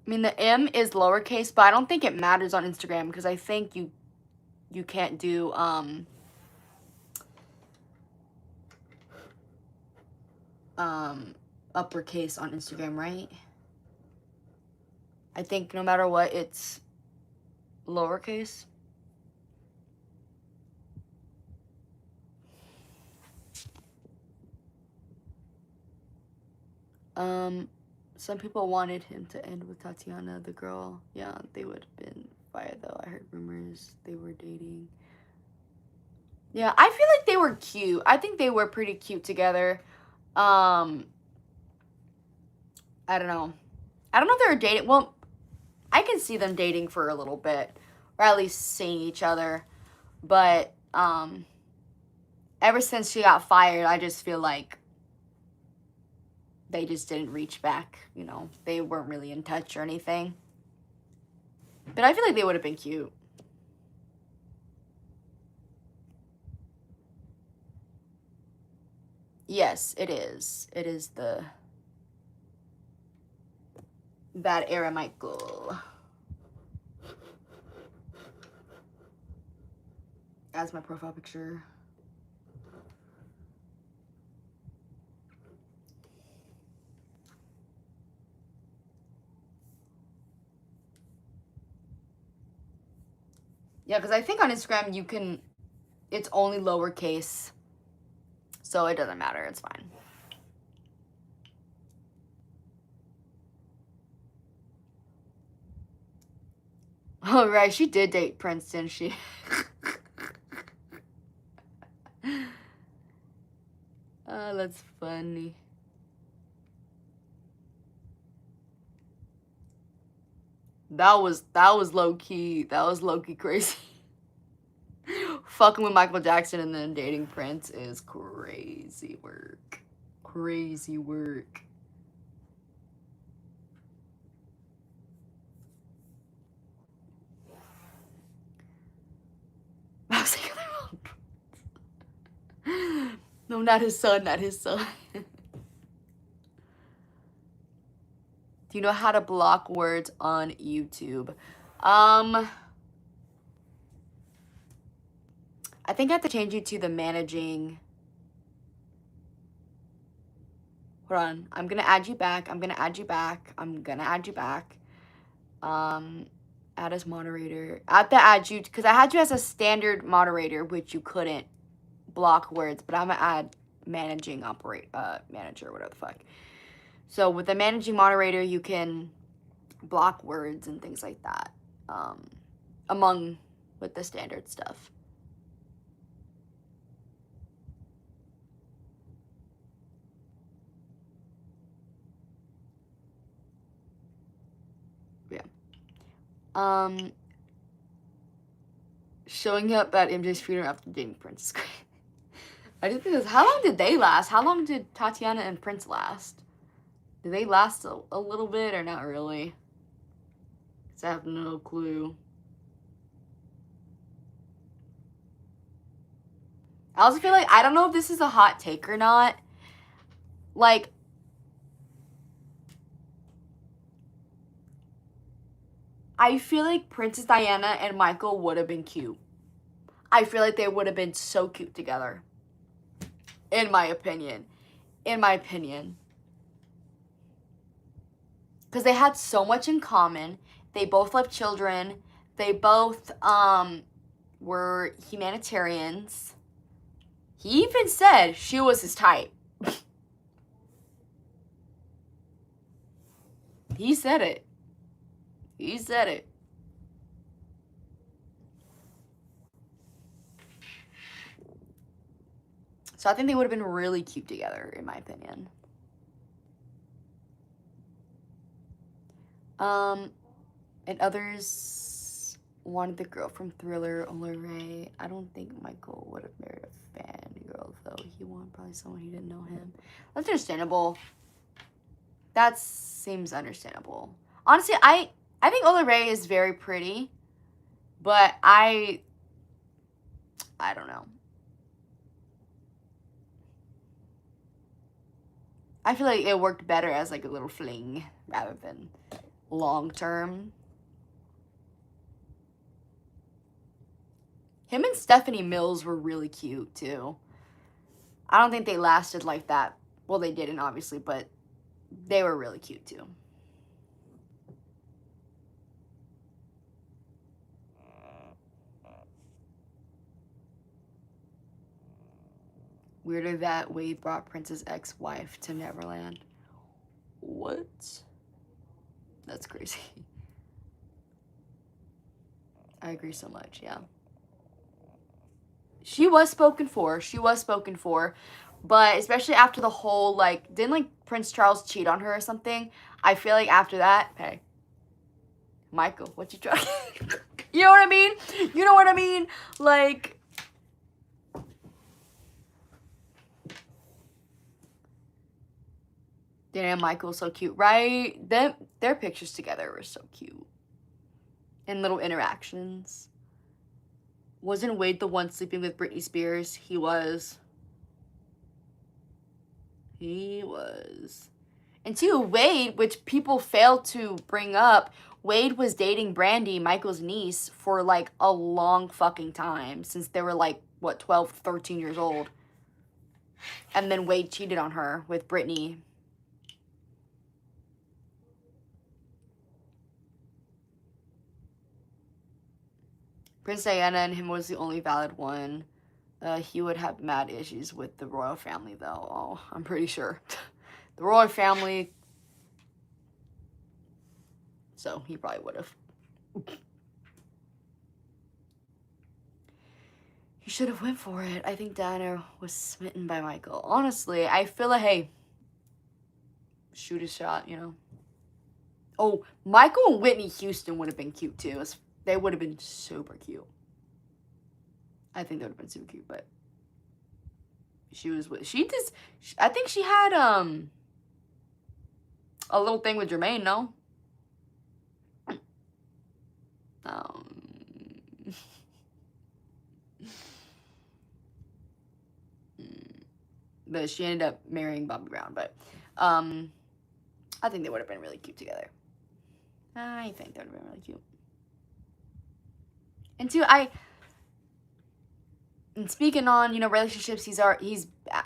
I mean, the M is lowercase, but I don't think it matters on Instagram because I think you can't do uppercase on Instagram, right? I think no matter what, it's lowercase. Some people wanted him to end with Tatiana, the girl. Yeah, they would have been fire though. I heard rumors they were dating. Yeah, I feel like they were cute. I think they were pretty cute together. I don't know. I don't know if they were dating. Well, I can see them dating for a little bit, or at least seeing each other. But ever since she got fired, I just feel like they just didn't reach back, you know. They weren't really in touch or anything. But I feel like they would have been cute. Yes, it is. It is the Bad Era Michael. As my profile picture. Yeah, because I think on Instagram you can, it's only lowercase, so it doesn't matter, it's fine. Oh, right, she did date Prince, didn't she? Oh, that's funny. That was low-key, crazy. Fucking with Michael Jackson and then dating Prince is crazy work. Crazy work. I was like, no, not his son, not his son. Do you know how to block words on YouTube? I think I have to change you to the managing. Hold on. I'm going to add you back. Add as moderator. I have to add you because I had you as a standard moderator, which you couldn't block words, but I'm going to add managing manager, whatever the fuck. So with the managing moderator, you can block words and things like that. Among with the standard stuff. Yeah. Showing up at MJ's funeral after dating Prince is great. I did think this. How long did they last? How long did Tatiana and Prince last? Did they last a little bit or not really? Because I have no clue. I also feel like, I don't know if this is a hot take or not. Like, I feel like Princess Diana and Michael would have been cute. I feel like they would have been so cute together. In my opinion. Because they had so much in common. They both loved children. They both were humanitarians. He even said she was his type. He said it. So I think they would have been really cute together, in my opinion. And others wanted the girl from Thriller, Ola Ray. I don't think Michael would have married a fangirl, though. He wanted probably someone he didn't know him. That's understandable. That seems understandable. Honestly, I think Ola Ray is very pretty, but I don't know. I feel like it worked better as like a little fling rather than long term. Him and Stephanie Mills were really cute too. I don't think they lasted like that. Well, they didn't obviously, but they were really cute too. Weirder that Wade brought Prince's ex-wife to Neverland. What? That's crazy. I agree so much, yeah. She was spoken for. She was spoken for. But especially after the whole, like, didn't, like, Prince Charles cheat on her or something? I feel like after that, hey, Michael, what you trying? You know what I mean? You know what I mean? Like, damn, Michael's so cute, right? Their pictures together were so cute. And little interactions. Wasn't Wade the one sleeping with Britney Spears? He was. He was. And two, Wade, which people fail to bring up, Wade was dating Brandy, Michael's niece, for like a long fucking time. Since they were like, what, 12, 13 years old. And then Wade cheated on her with Britney. Prince Diana and him was the only valid one. He would have mad issues with the royal family, though. Oh, I'm pretty sure. The royal family. So he probably would have. He should have went for it. I think Diana was smitten by Michael. Honestly, I feel like, hey, shoot a shot, you know. Oh, Michael and Whitney Houston would have been cute, too. They would have been super cute. I think they would have been super cute, but I think she had a little thing with Jermaine, no? But she ended up marrying Bobby Brown, but I think they would have been really cute together. I think they would have been really cute. And two, and speaking on, you know, relationships, he's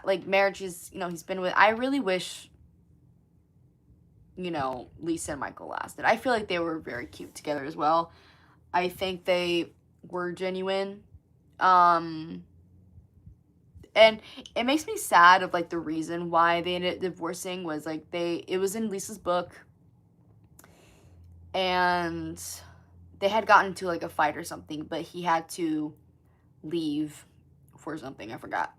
like marriages, you know, he's been with, I really wish, you know, Lisa and Michael lasted. I feel like they were very cute together as well. I think they were genuine. And it makes me sad of, like, the reason why they ended up divorcing was, like, it was in Lisa's book, and they had gotten into, like, a fight or something, but he had to leave for something, I forgot.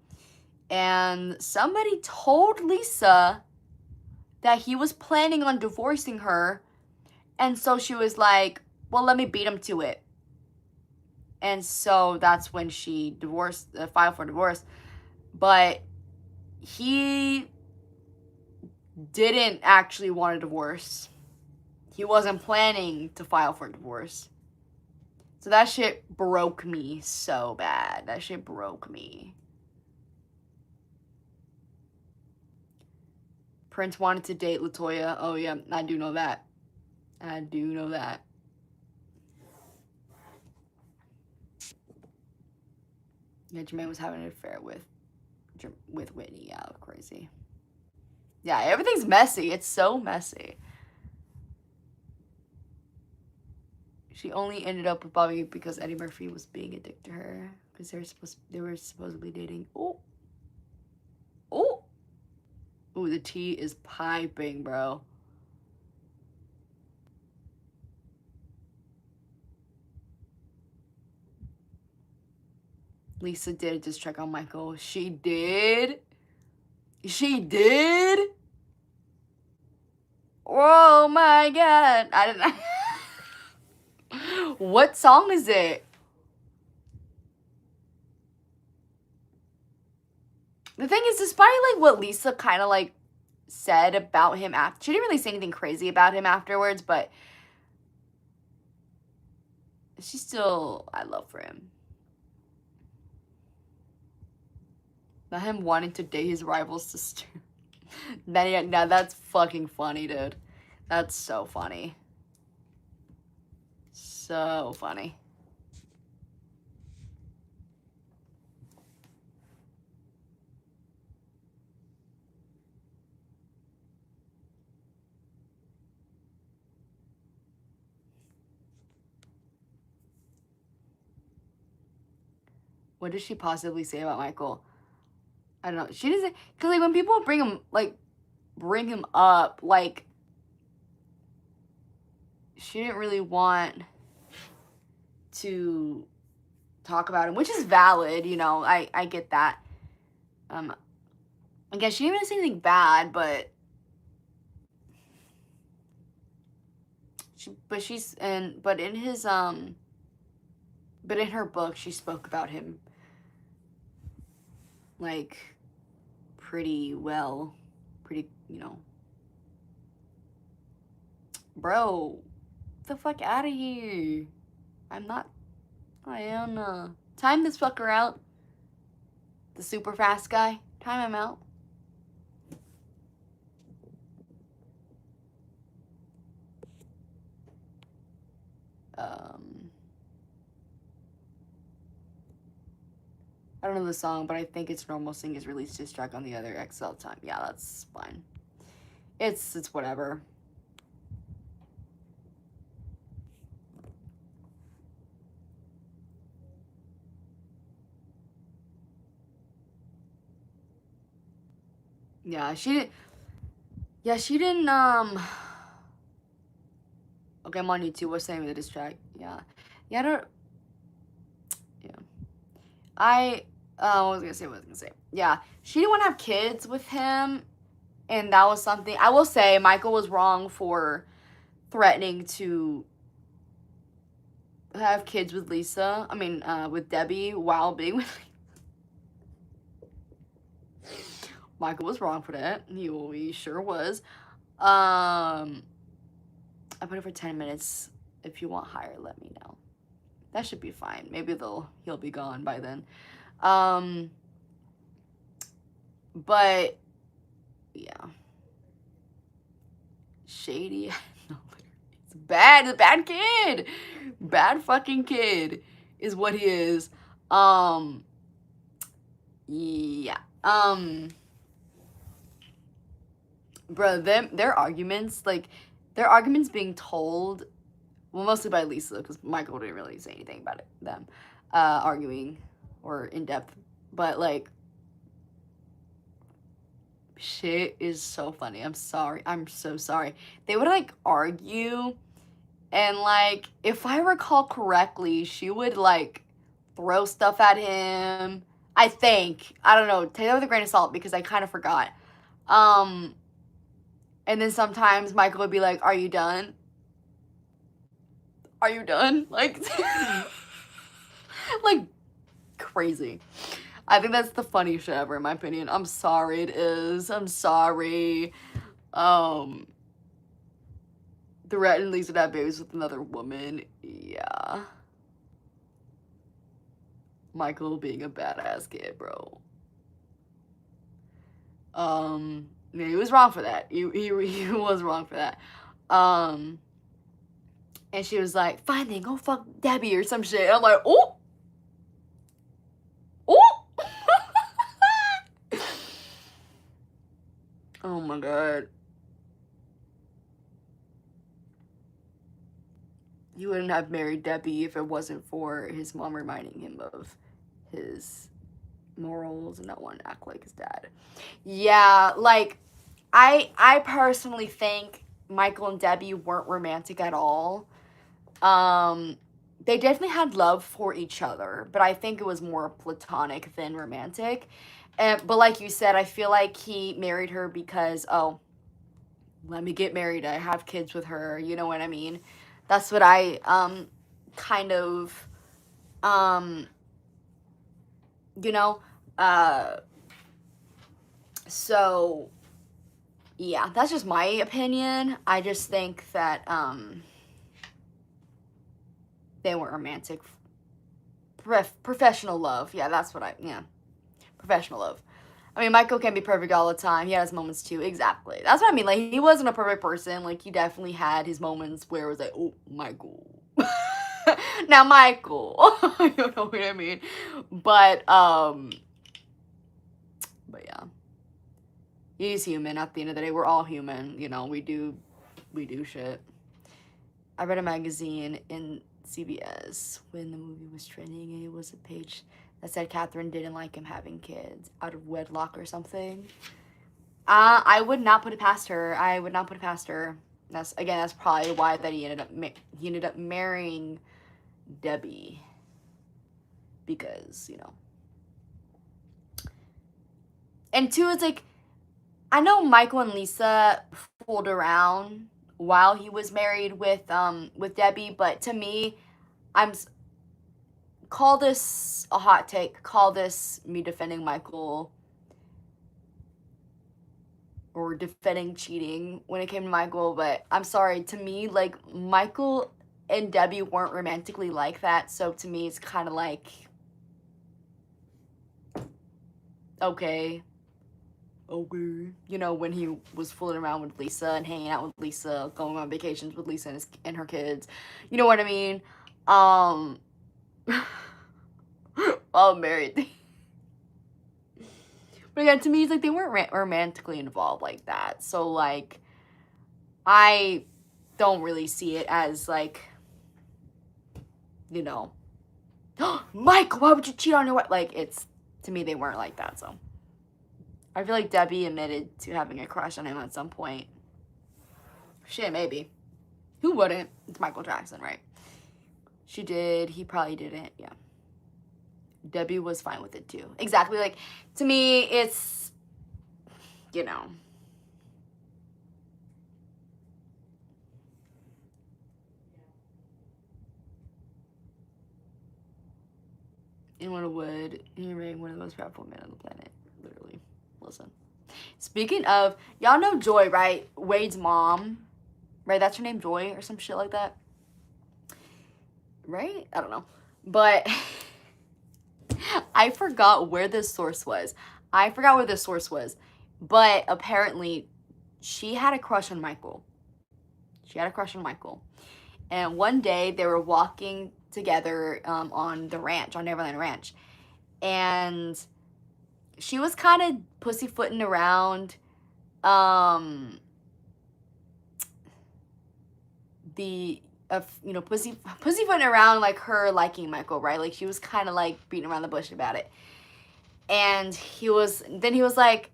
And somebody told Lisa that he was planning on divorcing her, and so she was like, well, let me beat him to it. And so that's when she filed for divorce. But he didn't actually want a divorce. He wasn't planning to file for divorce. So that shit broke me so bad. That shit broke me. Prince wanted to date LaToya. Oh, yeah, I do know that. I do know that. Yeah, Jermaine was having an affair with Whitney. Yeah, crazy. Yeah, everything's messy. It's so messy. She only ended up with Bobby because Eddie Murphy was being a dick to her. Because they were supposedly dating. Oh. Oh. Ooh, the tea is piping, bro. Lisa did just check on Michael. She did. She did. Oh my god. I didn't. What song is it? The thing is, despite like what Lisa kind of like said about him after, she didn't really say anything crazy about him afterwards, but she still had love for him. Not him wanting to date his rival sister. Now that's fucking funny, dude. That's so funny. So funny. What did she possibly say about Michael? I don't know. She doesn't, because like when people bring him up, like she didn't really want to talk about him, which is valid, you know. I get that. Again, she didn't even say anything bad, but in her book she spoke about him like pretty well, pretty, you know. Bro, get the fuck out of here. Iona. Time this fucker out. The super fast guy. Time him out. I don't know the song, but I think it's Normal Sing is released diss track on the other XL time. Yeah, that's fine. It's whatever. Yeah, she didn't, okay, I'm on YouTube. What's the name of the diss track? Yeah. Yeah, I don't, yeah. what was I gonna say? Yeah, she didn't want to have kids with him, and that was something, I will say, Michael was wrong for threatening to have kids with Lisa, with Debbie while being with Michael was wrong for that. He sure was. I put it for 10 minutes. If you want higher, let me know. That should be fine. Maybe he'll be gone by then. But yeah. Shady. No, it's bad. It's a bad kid. Bad fucking kid is what he is. Yeah. Bro, their arguments being told, well, mostly by Lisa, because Michael didn't really say anything about them arguing or in depth, but like, shit is so funny. I'm sorry. I'm so sorry. They would like argue, and like, if I recall correctly, she would like throw stuff at him. I think. I don't know. Take that with a grain of salt because I kind of forgot. And then sometimes Michael would be like, "Are you done? Are you done?" Like, like crazy. I think that's the funniest shit ever, in my opinion. I'm sorry, it is. I'm sorry. Threatened Lisa to have babies with another woman. Yeah. Michael being a badass kid, bro. Yeah, he was wrong for that. He was wrong for that. And she was like, "Fine then, go fuck Debbie or some shit." I'm like, oh! Oh! Oh my god. He wouldn't have married Debbie if it wasn't for his mom reminding him of his morals and not wanting to act like his dad. Yeah, like, I personally think Michael and Debbie weren't romantic at all. They definitely had love for each other, but I think it was more platonic than romantic. But like you said, I feel like he married her because, oh, let me get married, I have kids with her, you know what I mean? That's what I, kind of, you know, so, yeah, that's just my opinion. I just think that, they weren't romantic. Professional love. Yeah, that's what professional love. I mean, Michael can't be perfect all the time. He has moments too. Exactly. That's what I mean. Like, he wasn't a perfect person. Like, he definitely had his moments where it was like, oh, Michael. Now, Michael, you know what I mean? But yeah, he's human. At the end of the day, we're all human. You know, we do shit. I read a magazine in CBS when the movie was trending, and it was a page that said Catherine didn't like him having kids out of wedlock or something. I would not put it past her. I would not put it past her. That's probably why that he ended up marrying Debbie, because, you know. And two, it's like, I know Michael and Lisa fooled around while he was married with Debbie, but to me, call this a hot take, call this me defending Michael or defending cheating when it came to Michael, but I'm sorry, to me, like, Michael and Debbie weren't romantically like that, so to me, it's kind of like, okay, you know, when he was fooling around with Lisa and hanging out with Lisa, going on vacations with Lisa and her kids, you know what I mean? All married. But again, to me, it's like they weren't romantically involved like that. So, like, I don't really see it as, like, you know, Michael, why would you cheat on your wife? Like, it's, to me, they weren't like that, so. I feel like Debbie admitted to having a crush on him at some point. Shit, maybe. Who wouldn't? It's Michael Jackson, right? She did. He probably didn't. Yeah. Debbie was fine with it, too. Exactly. Like, to me, it's, you know. Anyone would. He married one of the most powerful men on the planet. Literally. Listen. Speaking of, y'all know Joy, right? Wade's mom. Right? That's her name, Joy, or some shit like that. Right? I don't know. But I forgot where this source was. But apparently, she had a crush on Michael. And one day, they were walking together on the ranch, on Neverland Ranch. And she was kind of pussyfooting around pussyfooting around, like, her liking Michael, right? Like, she was kind of like beating around the bush about it. And he was like,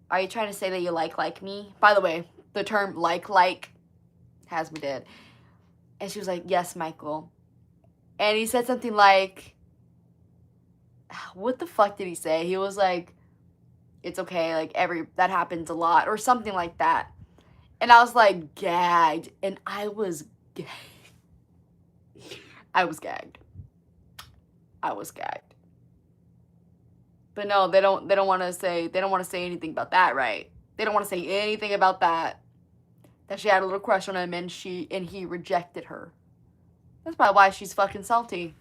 are you trying to say that you like me? By the way, the term like has me dead. And she was like, yes, Michael. And he said something like, what the fuck did he say? He was like, it's okay, like, that happens a lot, or something like that. And I was like, gagged. And I was gagged. I was gagged. But no, they don't want to say anything about that, right? They don't want to say anything about that. That she had a little crush on him and he rejected her. That's probably why she's fucking salty.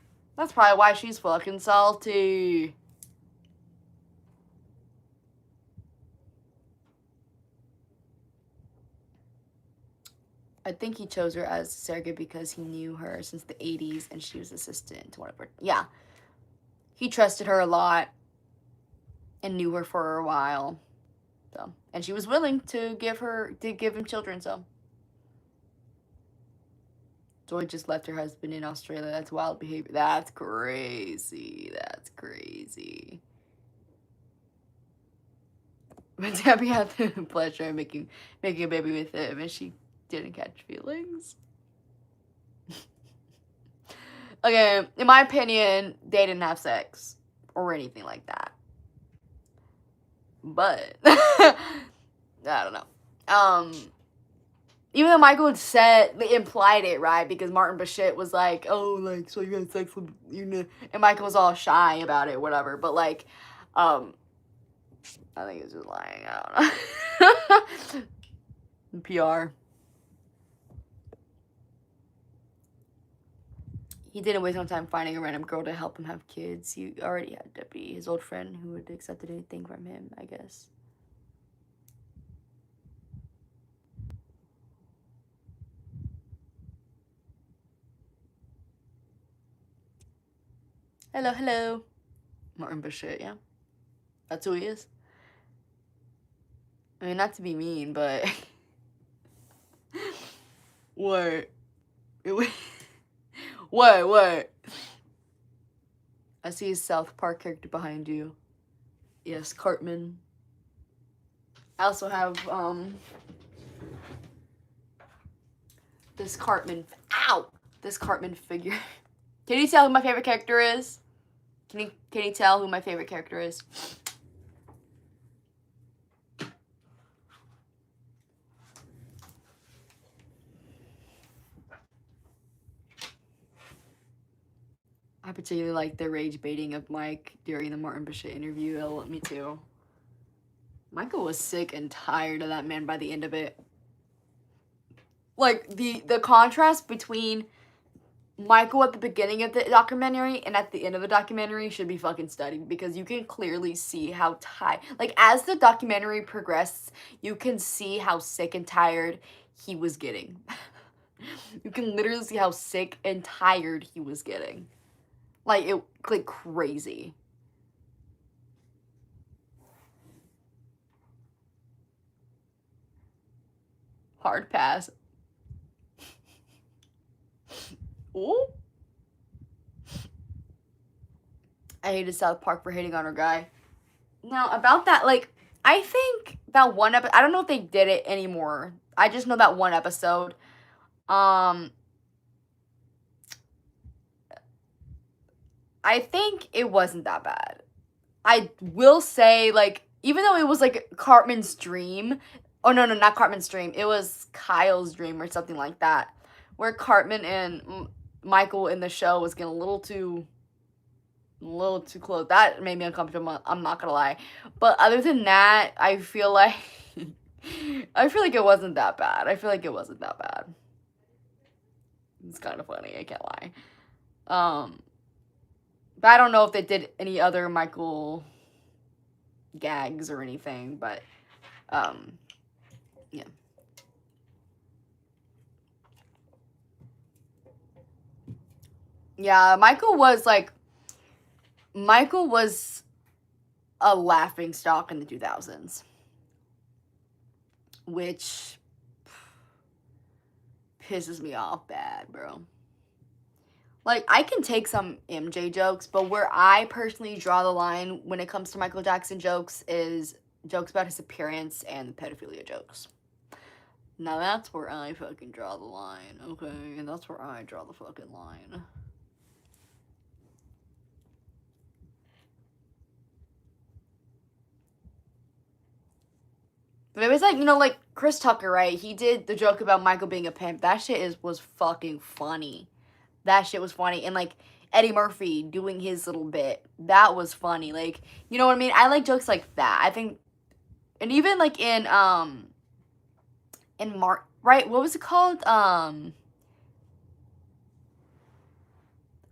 I think he chose her as surrogate because he knew her since the 80s and she was assistant to whatever. Yeah. He trusted her a lot and knew her for a while. So, and she was willing to give him children, so. Joy just left her husband in Australia. That's wild behavior. That's crazy. But Debbie had the pleasure of making a baby with him, and she didn't catch feelings. Okay, in my opinion, they didn't have sex or anything like that. But I don't know. Even though Michael implied it, right? Because Martin Bashit was like, oh, like, so you had sex with, you know, and Michael was all shy about it, whatever. But, like, I think he was just lying. I don't know. PR. He didn't waste no time finding a random girl to help him have kids. He already had Debbie, his old friend, who had accepted anything from him, I guess. Hello, hello. Martin Bashir, yeah. That's who he is. I mean, not to be mean, but... What? What? I see a South Park character behind you. Yes, Cartman. I also have, this Cartman... Ow! This Cartman figure. Can you tell who my favorite character is? Can you tell who my favorite character is? I particularly like the rage baiting of Mike during the Martin Bashir interview. Me too. Michael was sick and tired of that man by the end of it. Like, the contrast between Michael at the beginning of the documentary and at the end of the documentary should be fucking studied, because you can clearly see how tired, like, as the documentary progresses, you can see how sick and tired he was getting. You can literally see how sick and tired he was getting. Like, crazy. Hard pass. Ooh. I hated South Park for hating on our guy. Now, about that, like, I think that one episode, I don't know if they did it anymore. I just know that one episode. I think it wasn't that bad. I will say, like, even though it was, like, Cartman's dream. Oh, no, not Cartman's dream. It was Kyle's dream or something like that. Where Cartman and Michael in the show was getting a little too close. That made me uncomfortable, I'm not gonna lie. But other than that, I feel like it wasn't that bad. It's kind of funny, I can't lie. But I don't know if they did any other Michael gags or anything, but yeah. Yeah, Michael was a laughing stock in the 2000s, which pisses me off bad, bro. Like, I can take some MJ jokes, but where I personally draw the line when it comes to Michael Jackson jokes is jokes about his appearance and the pedophilia jokes. Now that's where I fucking draw the line, okay? And that's where I draw the fucking line. But it was like, you know, like Chris Tucker, right? He did the joke about Michael being a pimp. That shit was fucking funny. That shit was funny. And like Eddie Murphy doing his little bit. That was funny. Like, you know what I mean? I like jokes like that. I think, and even like in right? What was it called? I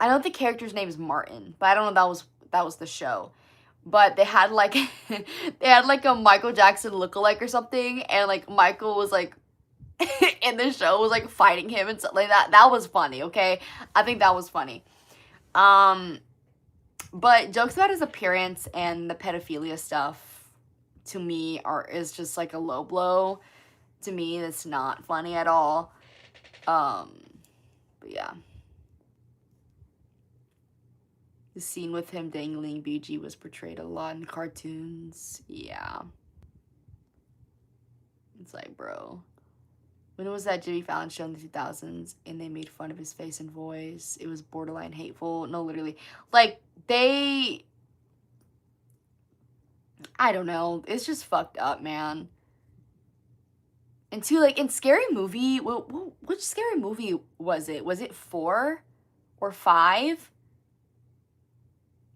don't think the character's name is Martin, but I don't know if that was the show. But they had like a Michael Jackson lookalike or something, and like Michael was like in the show was like fighting him and stuff like that. That was funny, okay? I think that was funny. But jokes about his appearance and the pedophilia stuff to me is just like a low blow. To me, it's not funny at all. But yeah. The scene with him dangling BG was portrayed a lot in cartoons. Yeah. It's like, bro. When was that Jimmy Fallon show in the 2000s and they made fun of his face and voice? It was borderline hateful. No, literally. Like, I don't know. It's just fucked up, man. And two, like, in Scary Movie, which Scary Movie was it? Was it 4 or 5?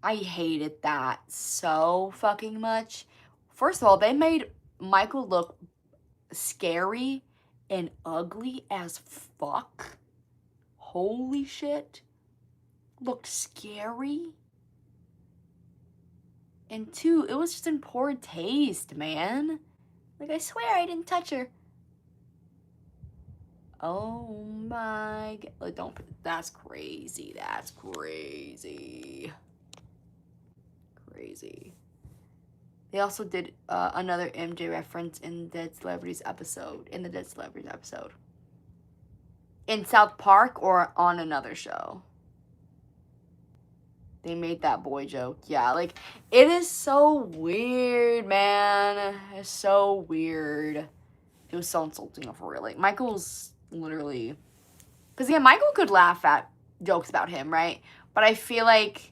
I hated that so fucking much. First of all, they made Michael look scary and ugly as fuck. Holy shit. Looked scary. And 2, it was just in poor taste, man. Like, I swear I didn't touch her. Oh my god. Like, that's crazy. That's crazy. crazy. They also did another MJ reference in the Dead Celebrities episode. In South Park or on another show. They made that boy joke. Yeah, like, it is so weird, man. It's so weird. It was so insulting, for real. Like, Michael's literally... Because, yeah, Michael could laugh at jokes about him, right? But I feel like,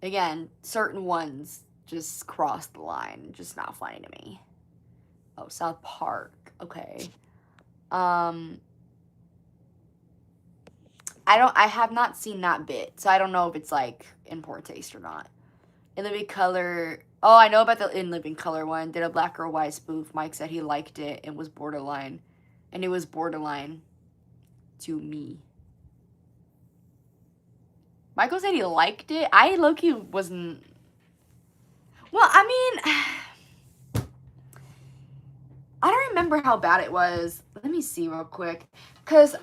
again, certain ones just cross the line. Just not funny to me. Oh, South Park. Okay. I have not seen that bit, so I don't know if it's, like, in poor taste or not. In Living Color... Oh, I know about the In Living Color one. Did a Black or White spoof. Mike said he liked it and was borderline. And it was borderline to me. Michael said he liked it. I low-key wasn't... Well, I mean... I don't remember how bad it was. Let me see real quick. Because...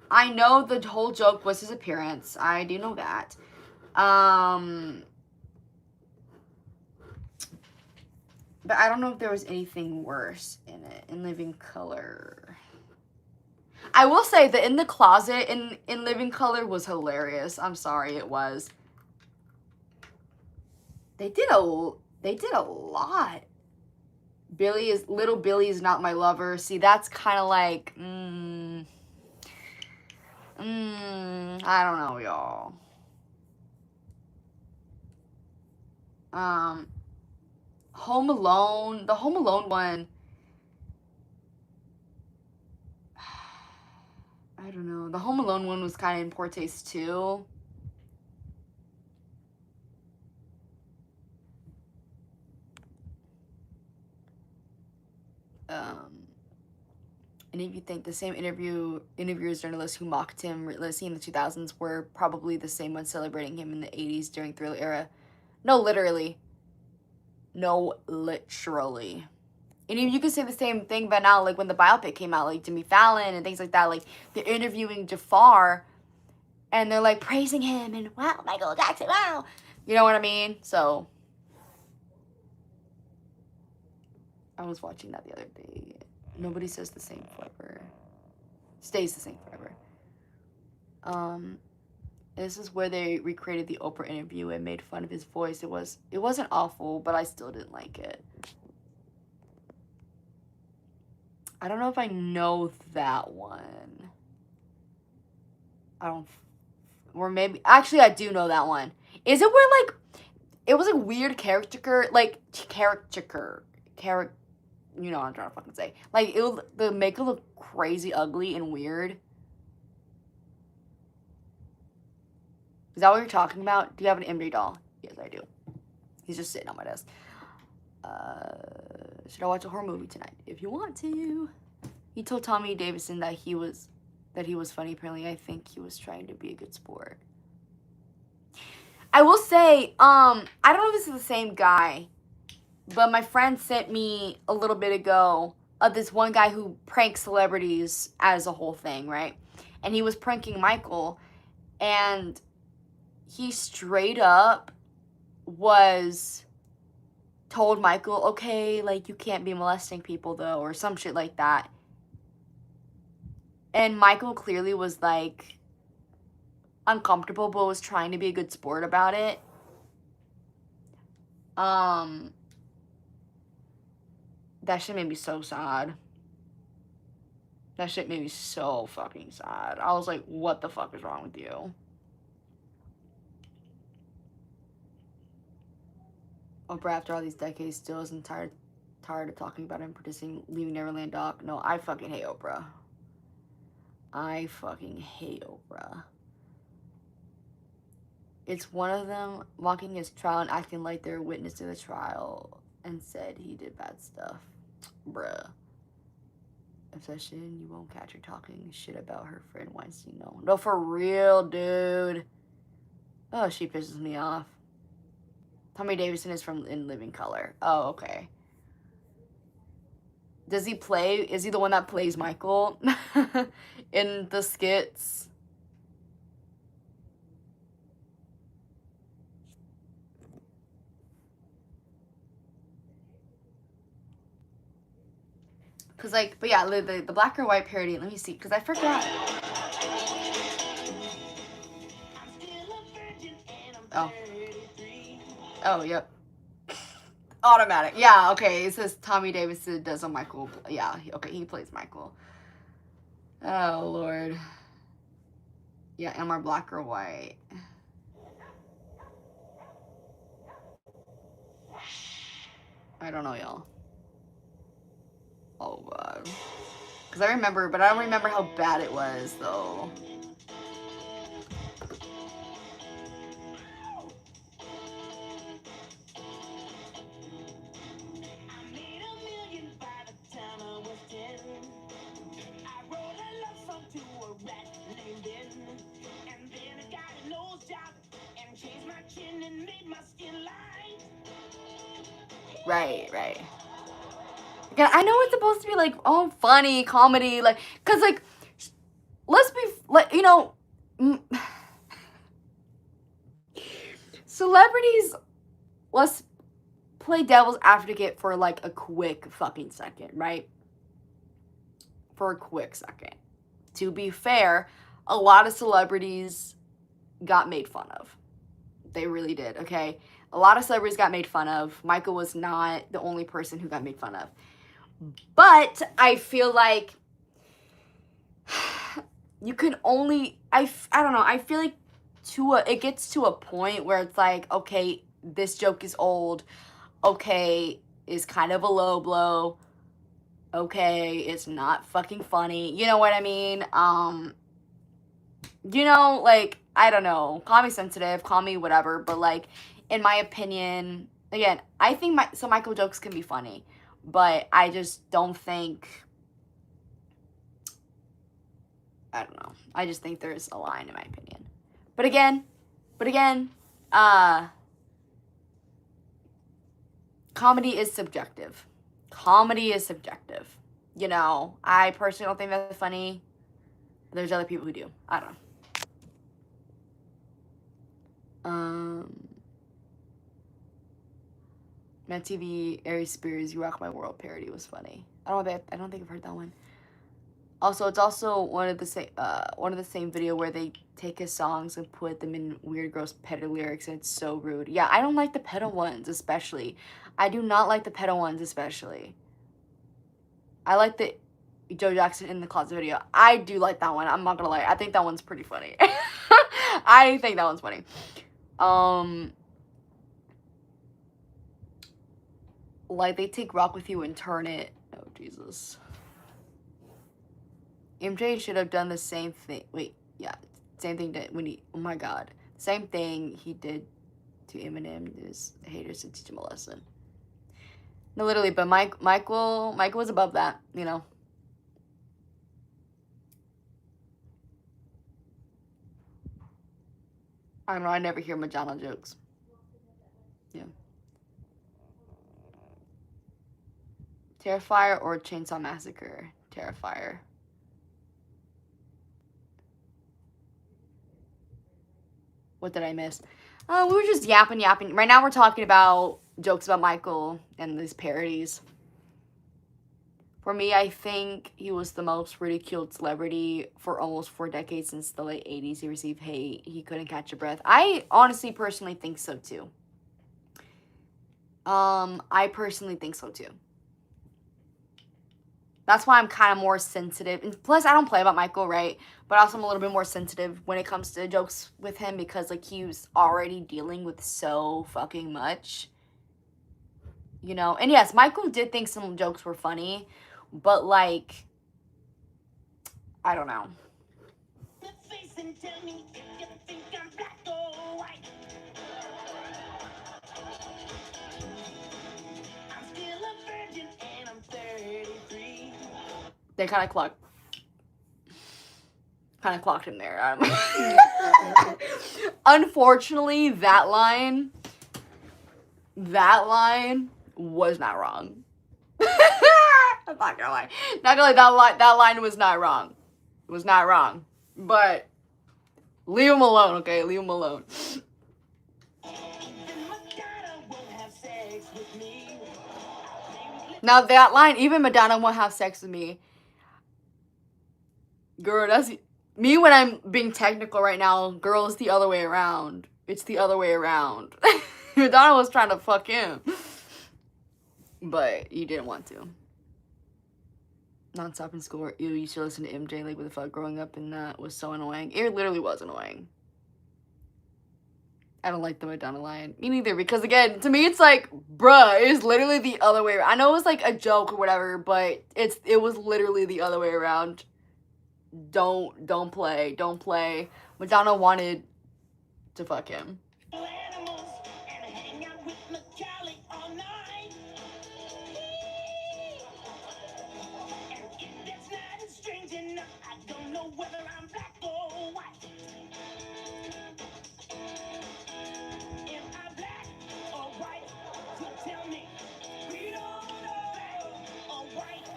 I know the whole joke was his appearance. I do know that. But I don't know if there was anything worse in it. In Living Color. I will say that In the Closet in Living Color was hilarious. I'm sorry, it was. They did a lot. Little Billy is not my lover. See, that's kind of like, I don't know, y'all. Home Alone, the Home Alone one. I don't know. The Home Alone one was kind of in poor taste too. And if you think the same interviewers, journalists who mocked him listening in the 2000s were probably the same ones celebrating him in the 80s during Thriller era. No, literally. No, literally. And you could say the same thing, but now, like, when the biopic came out, like, Jimmy Fallon and things like that, like, they're interviewing Jafar, and they're, like, praising him, and, wow, Michael Jackson, wow. You know what I mean? So, I was watching that the other day. Nobody says the same forever. Stays the same forever. This is where they recreated the Oprah interview and made fun of his voice. It wasn't awful, but I still didn't like it. I don't know if I know that one. Or maybe, actually I do know that one. Is it where, like, it was a weird caricature, you know what I'm trying to fucking say. Like, they make it look crazy, ugly, and weird. Is that what you're talking about? Do you have an MJ doll? Yes, I do. He's just sitting on my desk. Should I watch a horror movie tonight? If you want to. He told Tommy Davidson that he was funny. Apparently, I think he was trying to be a good sport. I will say, I don't know if this is the same guy, but my friend sent me a little bit ago of this one guy who pranks celebrities as a whole thing, right? And he was pranking Michael, and he straight up told Michael, okay, like, you can't be molesting people, though, or some shit like that. And Michael clearly was, like, uncomfortable, but was trying to be a good sport about it. That shit made me so sad. That shit made me so fucking sad. I was like, what the fuck is wrong with you? Oprah, after all these decades, still isn't tired of talking about him producing Leaving Neverland doc. No, I fucking hate Oprah. I fucking hate Oprah. It's one of them mocking his trial and acting like they're a witness to the trial and said he did bad stuff. Bruh. Obsession, you won't catch her talking shit about her friend Weinstein. No, for real, dude. Oh, she pisses me off. Tommy Davidson is from In Living Color. Oh, okay. Is he the one that plays Michael in the skits? Cause like, but yeah, the black or white parody. Let me see, cause I forgot. Oh. Oh, yep. Automatic. Yeah, okay. It says Tommy Davidson does a Michael. Yeah, okay, he plays Michael. Oh, Lord. Yeah, am I black or white? I don't know, y'all. Oh, God. Because I remember, but I don't remember how bad it was, though. Right, right. Yeah, I know it's supposed to be like, oh, funny, comedy, like, cause like, let's be, like, you know, celebrities, let's play devil's advocate for like a quick fucking second, right? For a quick second. To be fair, a lot of celebrities got made fun of. They really did, okay? A lot of celebrities got made fun of. Michael was not the only person who got made fun of. But I feel like you can only, I don't know, I feel like it gets to a point where it's like, okay, this joke is old. Okay, is kind of a low blow. Okay, it's not fucking funny. You know what I mean? You know, like, I don't know, call me sensitive, call me whatever, but like, in my opinion, again, I think some Michael jokes can be funny, but I just don't think, I don't know, I just think there's a line in my opinion. But again, comedy is subjective. Comedy is subjective. You know, I personally don't think that's funny. There's other people who do. I don't know. Matt TV, Aries Spears, You Rock My World parody was funny. I don't think I've heard that one. Also, it's also one of the same video where they take his songs and put them in weird, gross pedo lyrics, and it's so rude. Yeah, I don't like the pedo ones, especially. I do not like the pedo ones, especially. I like the Joe Jackson in the Closet video. I do like that one. I'm not gonna lie. I think that one's pretty funny. I think that one's funny. Like, they take Rock With You and turn it. Oh, Jesus. MJ should have done the same thing. Wait, yeah. Same thing that when he, oh my God. Same thing he did to Eminem. His haters to teach him a lesson. No, literally, but Michael was above that, you know. I don't know, I never hear Madonna jokes. Yeah. Terrifier or Chainsaw Massacre? Terrifier. What did I miss? We were just yapping. Right now we're talking about jokes about Michael and these parodies. For me, I think he was the most ridiculed celebrity for almost 4 decades since the late 80s. He received hate. He couldn't catch a breath. I honestly, personally think so too. I personally think so too. That's why I'm kind of more sensitive. And plus, I don't play about Michael, right? But also I'm a little bit more sensitive when it comes to jokes with him because, like, he was already dealing with so fucking much. You know? And yes, Michael did think some jokes were funny. But, like, I don't know. They kind of clocked him there. Unfortunately, that line was not wrong. I'm not gonna lie. Not gonna lie, that line was not wrong. It was not wrong. But leave him alone, okay? Leave him alone. Now that line, even Madonna won't have sex with me. Girl, that's me when I'm being technical right now. Girl, it's the other way around. It's the other way around. Madonna was trying to fuck him. But you didn't want to. Non-stop in school. You used to listen to MJ like what the fuck growing up, and that was so annoying. It literally was annoying. I don't like the Madonna line. Me neither, because again, to me it's like, bruh, it's literally the other way around. I know it was like a joke or whatever, but it was literally the other way around. Don't play. Madonna wanted to fuck him.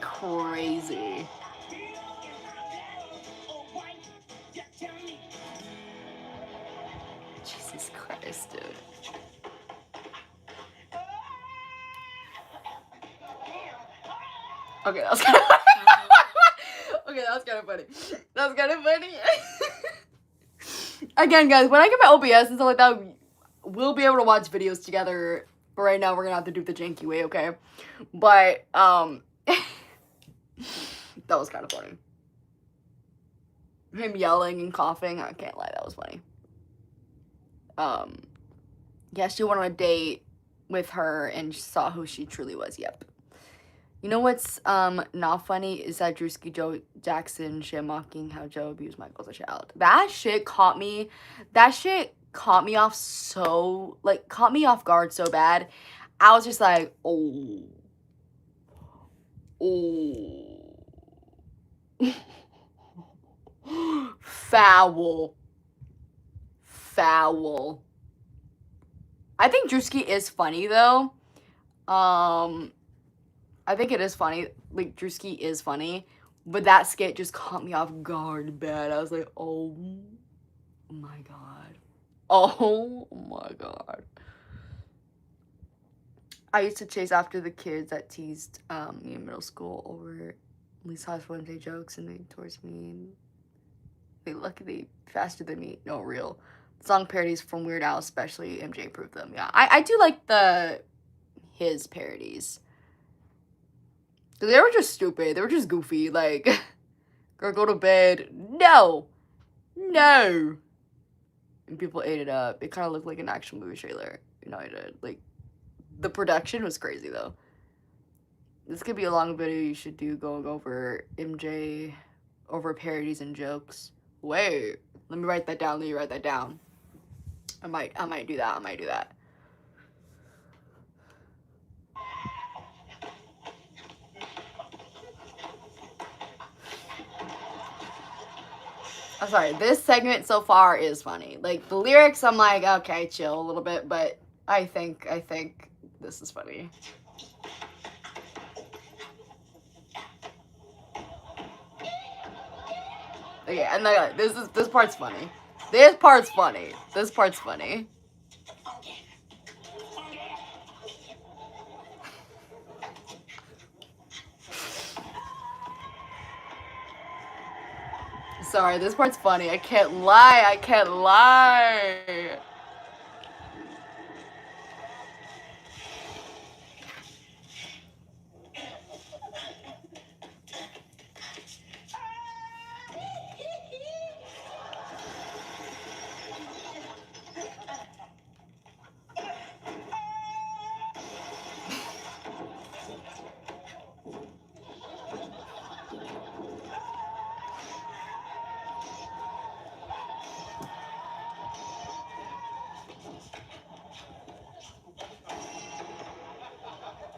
Crazy. Jesus Christ, dude. Okay, that was kind of okay, that was kind of funny. That was kind of funny. Again, guys, when I get my OBS and stuff like that, we'll be able to watch videos together. But right now, we're gonna have to do it the janky way, okay? But that was kind of funny. Him yelling and coughing, I can't lie, that was funny. Yeah, she went on a date with her and saw who she truly was. Yep. You know what's not funny is that Drewski Joe Jackson shit mocking how Joe abused Michael as a child. That shit caught me off so, like, caught me off guard so bad. I was just like, oh. Foul. I think Drewski is funny though. I think it is funny. Like, Drewski is funny, but that skit just caught me off guard bad. I was like, oh my god. Oh my god. I used to chase after the kids that teased me in middle school over Lisa High School MJ jokes, and they towards me, and they faster than me. No, real. Song parodies from Weird Al, especially MJ, proved them. Yeah, I do like his parodies. They were just stupid. They were just goofy. Like, girl, go to bed. No. And people ate it up. It kind of looked like an action movie trailer. You know, it did. Like, the production was crazy, though. This could be a long video you should do going over MJ, over parodies and jokes. Wait. Let me write that down. I might do that. I'm sorry, this segment so far is funny. Like, the lyrics, I'm like, okay, chill a little bit, but I think this is funny. Okay, and like, this part's funny. This part's funny. Sorry, this part's funny. I can't lie.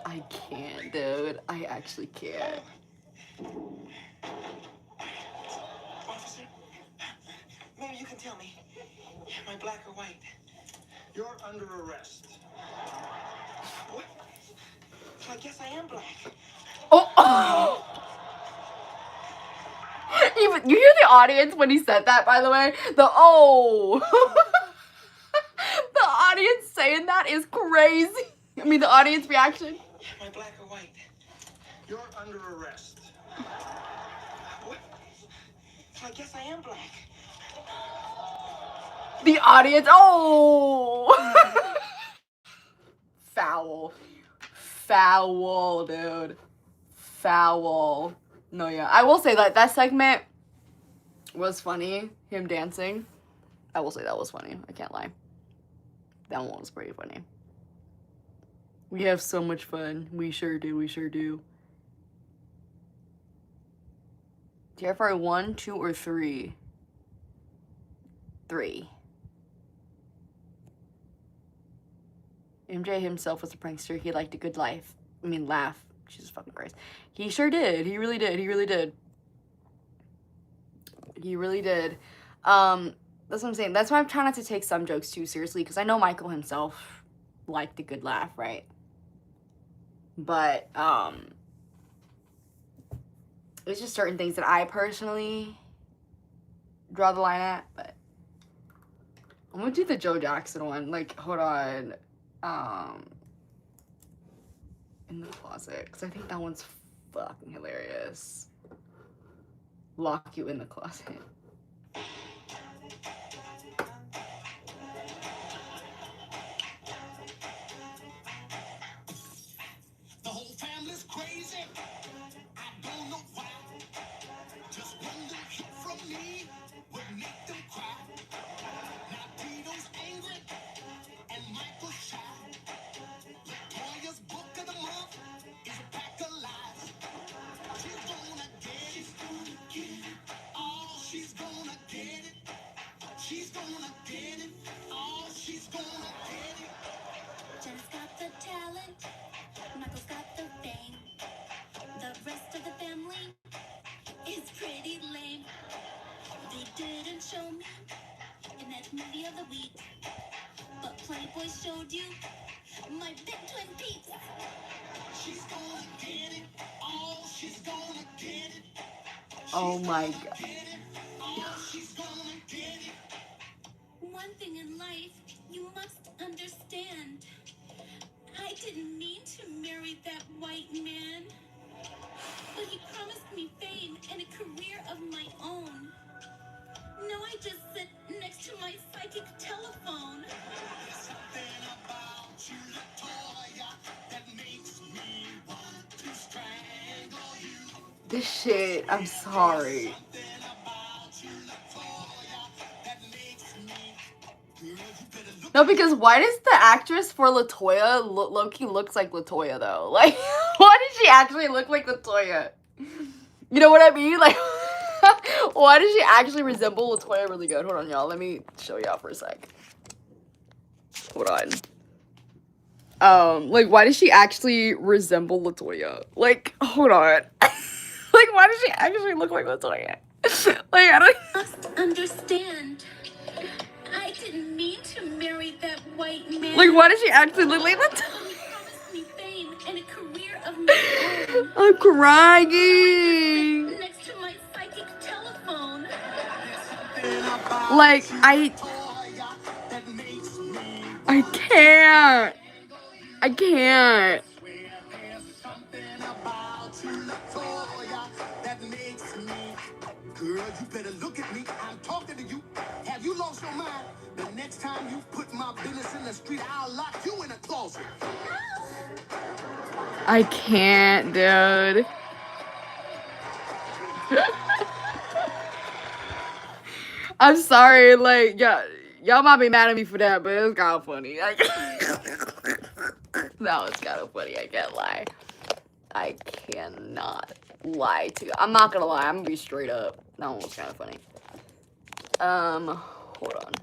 I can't, dude. I actually can't. Officer, maybe you can tell me, am I black or white? You're under arrest. What? So I guess I am black. Oh! Even, you hear the audience when he said that, by the way? The audience saying that is crazy. I mean, the audience reaction. Am I black or white? You're under arrest. What? So I guess I am black. The audience, oh! Foul. Foul, dude. Foul. No, yeah. I will say that segment was funny. Him dancing. I will say that was funny. I can't lie. That one was pretty funny. We have so much fun. We sure do. We sure do. TFR 1, 2, or 3? 3. MJ himself was a prankster. He liked a good life. I mean, laugh. Jesus fucking Christ. He sure did. He really did. He really did. He really did. That's what I'm saying. That's why I'm trying not to take some jokes too seriously, because I know Michael himself liked a good laugh, right? But, it's just certain things that I personally draw the line at, but I'm gonna do the Joe Jackson one. Like, hold on. In the closet, because I think that one's fucking hilarious. Lock you in the closet. The whole family's crazy. I don't know why. Just one little hit from me would make them cry. Now Tito's angry and Michael's shy. Latoya's book of the month is a pack of lies. She's gonna get it. Oh, she's gonna get it. She's gonna get it. Oh, she's gonna get it. Jenna's got the talent, Michael's got the fame. The rest of the family is pretty lame. They didn't show me in that movie of the week, but Playboy showed you my big twin peaks. She's gonna get it. Oh, she's gonna get it. Oh my god. Get it. Oh, she's gonna get it. One thing in life you must understand. I didn't mean to marry that white man, but he promised me fame and a career of my own. Now I just sit next to my psychic telephone. There's something about you, Latoya, that makes me want to strangle you. This shit, I'm sorry. Something about you, Latoya, that makes me. Girl, you better look. No, because why does the actress for Latoya Loki looks like Latoya though? Like, why does she actually look like Latoya? You know what I mean? Like, why does she actually resemble Latoya really good? Hold on, y'all. Let me show y'all for a sec. Hold on. Like, why does she actually resemble Latoya? Like, hold on. Like, why does she actually look like Latoya? Like, I don't. Must understand. I didn't mean to marry that white man. Like, why does she actually look like Latoya? He promised me fame and a career of my own. I'm crying. Next to my psychic telephone. Like, I can't. I can't. There's something about you, Latoya, that makes me. Girl, you better look at me. I'm talking to you. Have you lost your mind? The next time you put my business in the street, I'll lock you in a closet. I can't, dude. I'm sorry, like, y'all might be mad at me for that, but it was kind of funny. Like, that was kind of funny, I can't lie. I cannot lie to you. I'm not gonna lie, I'm gonna be straight up. That one was kind of funny. Hold on.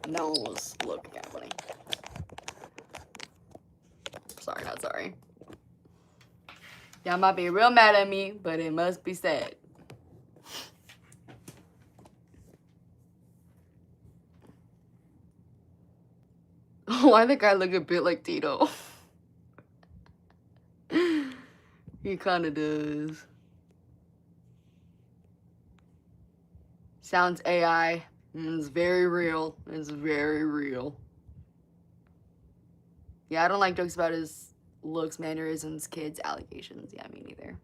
That one was looking kind of funny. Sorry, not sorry. Y'all might be real mad at me, but it must be said. Why the guy look a bit like Tito? He kind of does. Sounds AI. It's very real. It's very real. Yeah, I don't like jokes about his looks, mannerisms, kids, allegations. Yeah, me neither.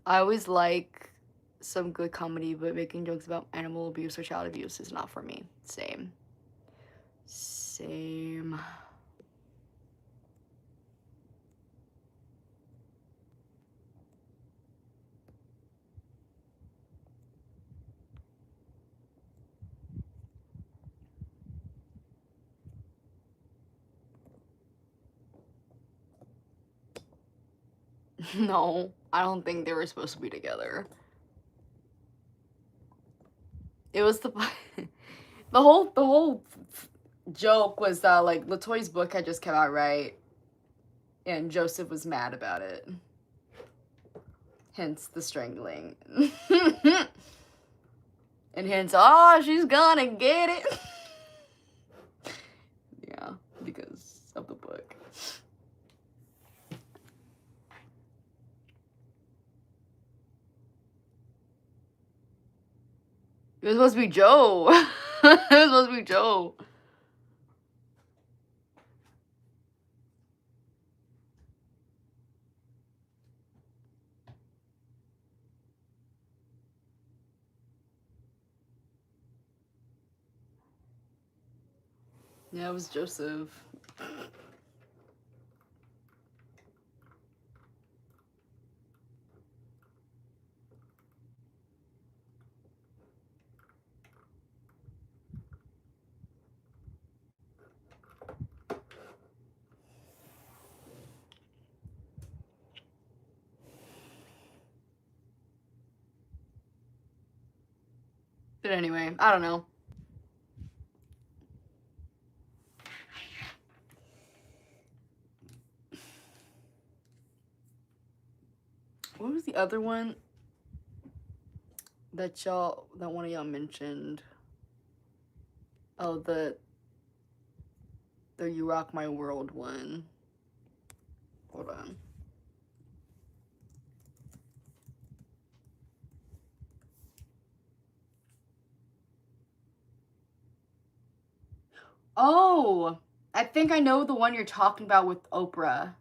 I always like some good comedy, but making jokes about animal abuse or child abuse is not for me. Same. Same. No, I don't think they were supposed to be together. It was the whole joke was that like Latoya's book had just come out, right? And Joseph was mad about it. Hence the strangling. And hence, oh, she's gonna get it. Yeah, because of the book. It was supposed to be Joe. It was supposed to be Joe. Yeah, it was Joseph. But anyway, I don't know. What was the other one that one of y'all mentioned? Oh, the You Rock My World one. Hold on. Oh, I think I know the one you're talking about with Oprah.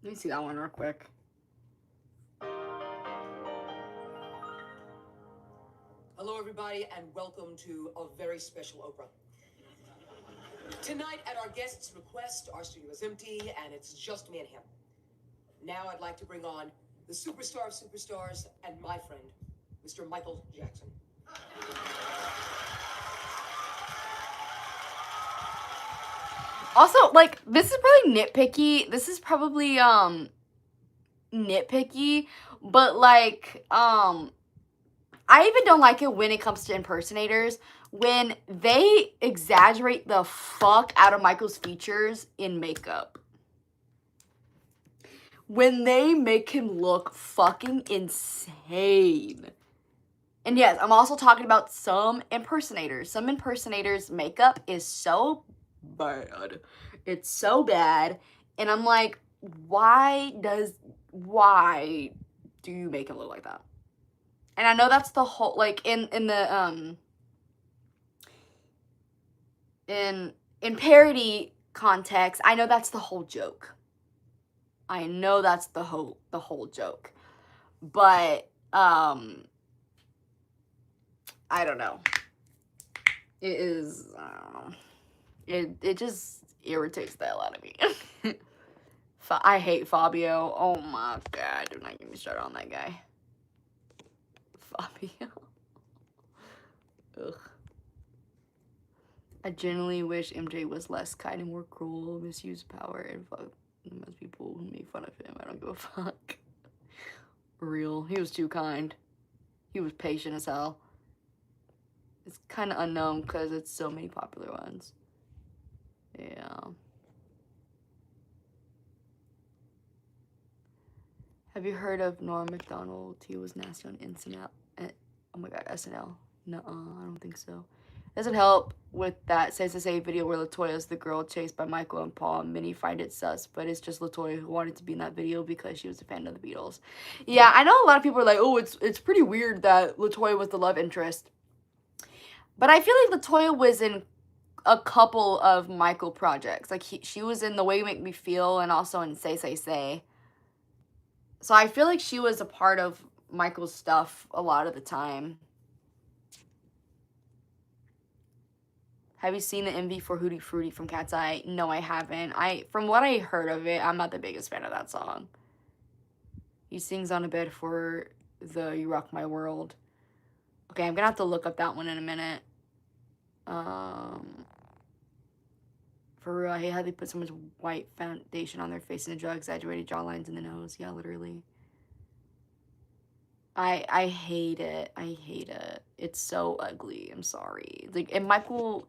Let me see that one real quick. Hello, everybody, and welcome to a very special Oprah. Tonight, at our guest's request, our studio is empty, and it's just me and him. Now I'd like to bring on the superstar of superstars and my friend, Mr. Michael Jackson. Also, like, this is probably nitpicky. This is probably, nitpicky, but, like, I even don't like it when it comes to impersonators, when they exaggerate the fuck out of Michael's features in makeup. When they make him look fucking insane. And yes, I'm also talking about some impersonators. Some impersonators' makeup is so bad. It's so bad. And I'm like, why do you make him look like that? And I know that's the whole, like, in parody context, I know that's the whole joke. I know that's the whole joke. But I don't know. It is, I don't know. It just irritates the hell out of me. I hate Fabio. Oh my god, do not get me started on that guy. Fabio. Ugh. I genuinely wish MJ was less kind and more cruel, misuse power, and fuck most people who make fun of him. I don't give a fuck. Real. He was too kind. He was patient as hell. It's kind of unknown because it's so many popular ones. Yeah. Have you heard of Norm Macdonald? He was nasty on SNL. Oh my god, SNL. Nuh-uh, I don't think so. Doesn't help with that Say Say video where Latoya is the girl chased by Michael and Paul. Many find it sus, but it's just Latoya who wanted to be in that video because she was a fan of the Beatles. Yeah, I know a lot of people are like, oh, it's pretty weird that Latoya was the love interest. But I feel like Latoya was in a couple of Michael projects. Like, she was in The Way You Make Me Feel and also in Say Say Say. So I feel like she was a part of Michael's stuff a lot of the time. Have you seen the MV for Hootie Fruity from Cat's Eye? No, I haven't. From what I heard of it, I'm not the biggest fan of that song. He sings on a bed for the You Rock My World. Okay, I'm gonna have to look up that one in a minute. For real, I hate how they put so much white foundation on their face and draw exaggerated jawlines in the nose. Yeah, literally. I hate it. I hate it. It's so ugly. I'm sorry. Like, and Michael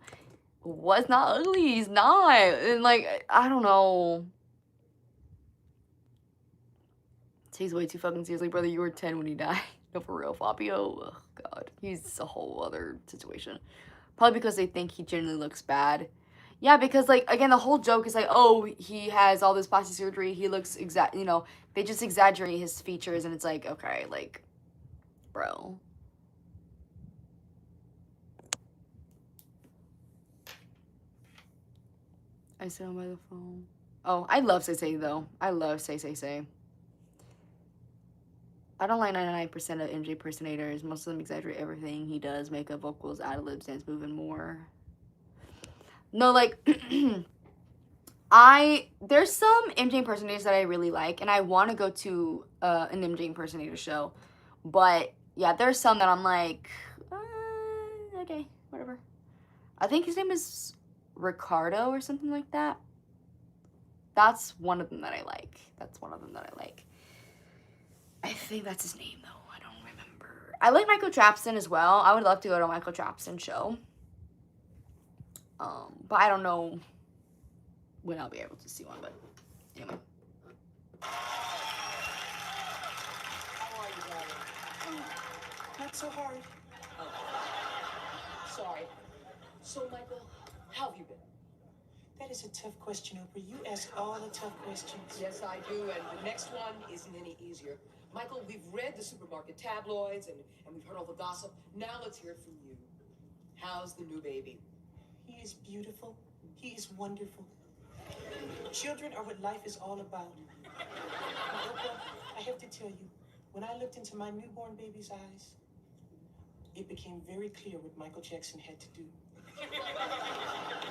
was not ugly. He's not. And like, I don't know. Takes way too fucking seriously, brother. You were 10 when he died. No, for real, Fabio. Oh God, he's a whole other situation. Probably because they think he genuinely looks bad. Yeah, because like, again, the whole joke is like, oh, he has all this plastic surgery. He looks you know, they just exaggerate his features, and it's like, okay, like, bro. I sit on by the phone. Oh, I love Say Say though. I love Say Say Say. I don't like 99% of MJ impersonators. Most of them exaggerate everything he does. Makeup, vocals, ad-libs, dance move, and more. No, like, there's some MJ impersonators that I really like, and I want to go to an MJ impersonator show. But, yeah, there's some that I'm like, okay, whatever. I think his name is Ricardo or something like that. That's one of them that I like. I think that's his name, though. I don't remember. I like Michael Trapson as well. I would love to go to a Michael Trapson show. But I don't know when I'll be able to see one, but anyway. How are you, darling? Not so hard. Sorry. So, Michael, how have you been? That is a tough question, Oprah. You ask all the tough questions. Yes, I do, and the next one isn't any easier. Michael, we've read the supermarket tabloids and we've heard all the gossip. Now let's hear it from you. How's the new baby? He is beautiful. He is wonderful. Children are what life is all about. Now, Oprah, I have to tell you, when I looked into my newborn baby's eyes, it became very clear what Michael Jackson had to do.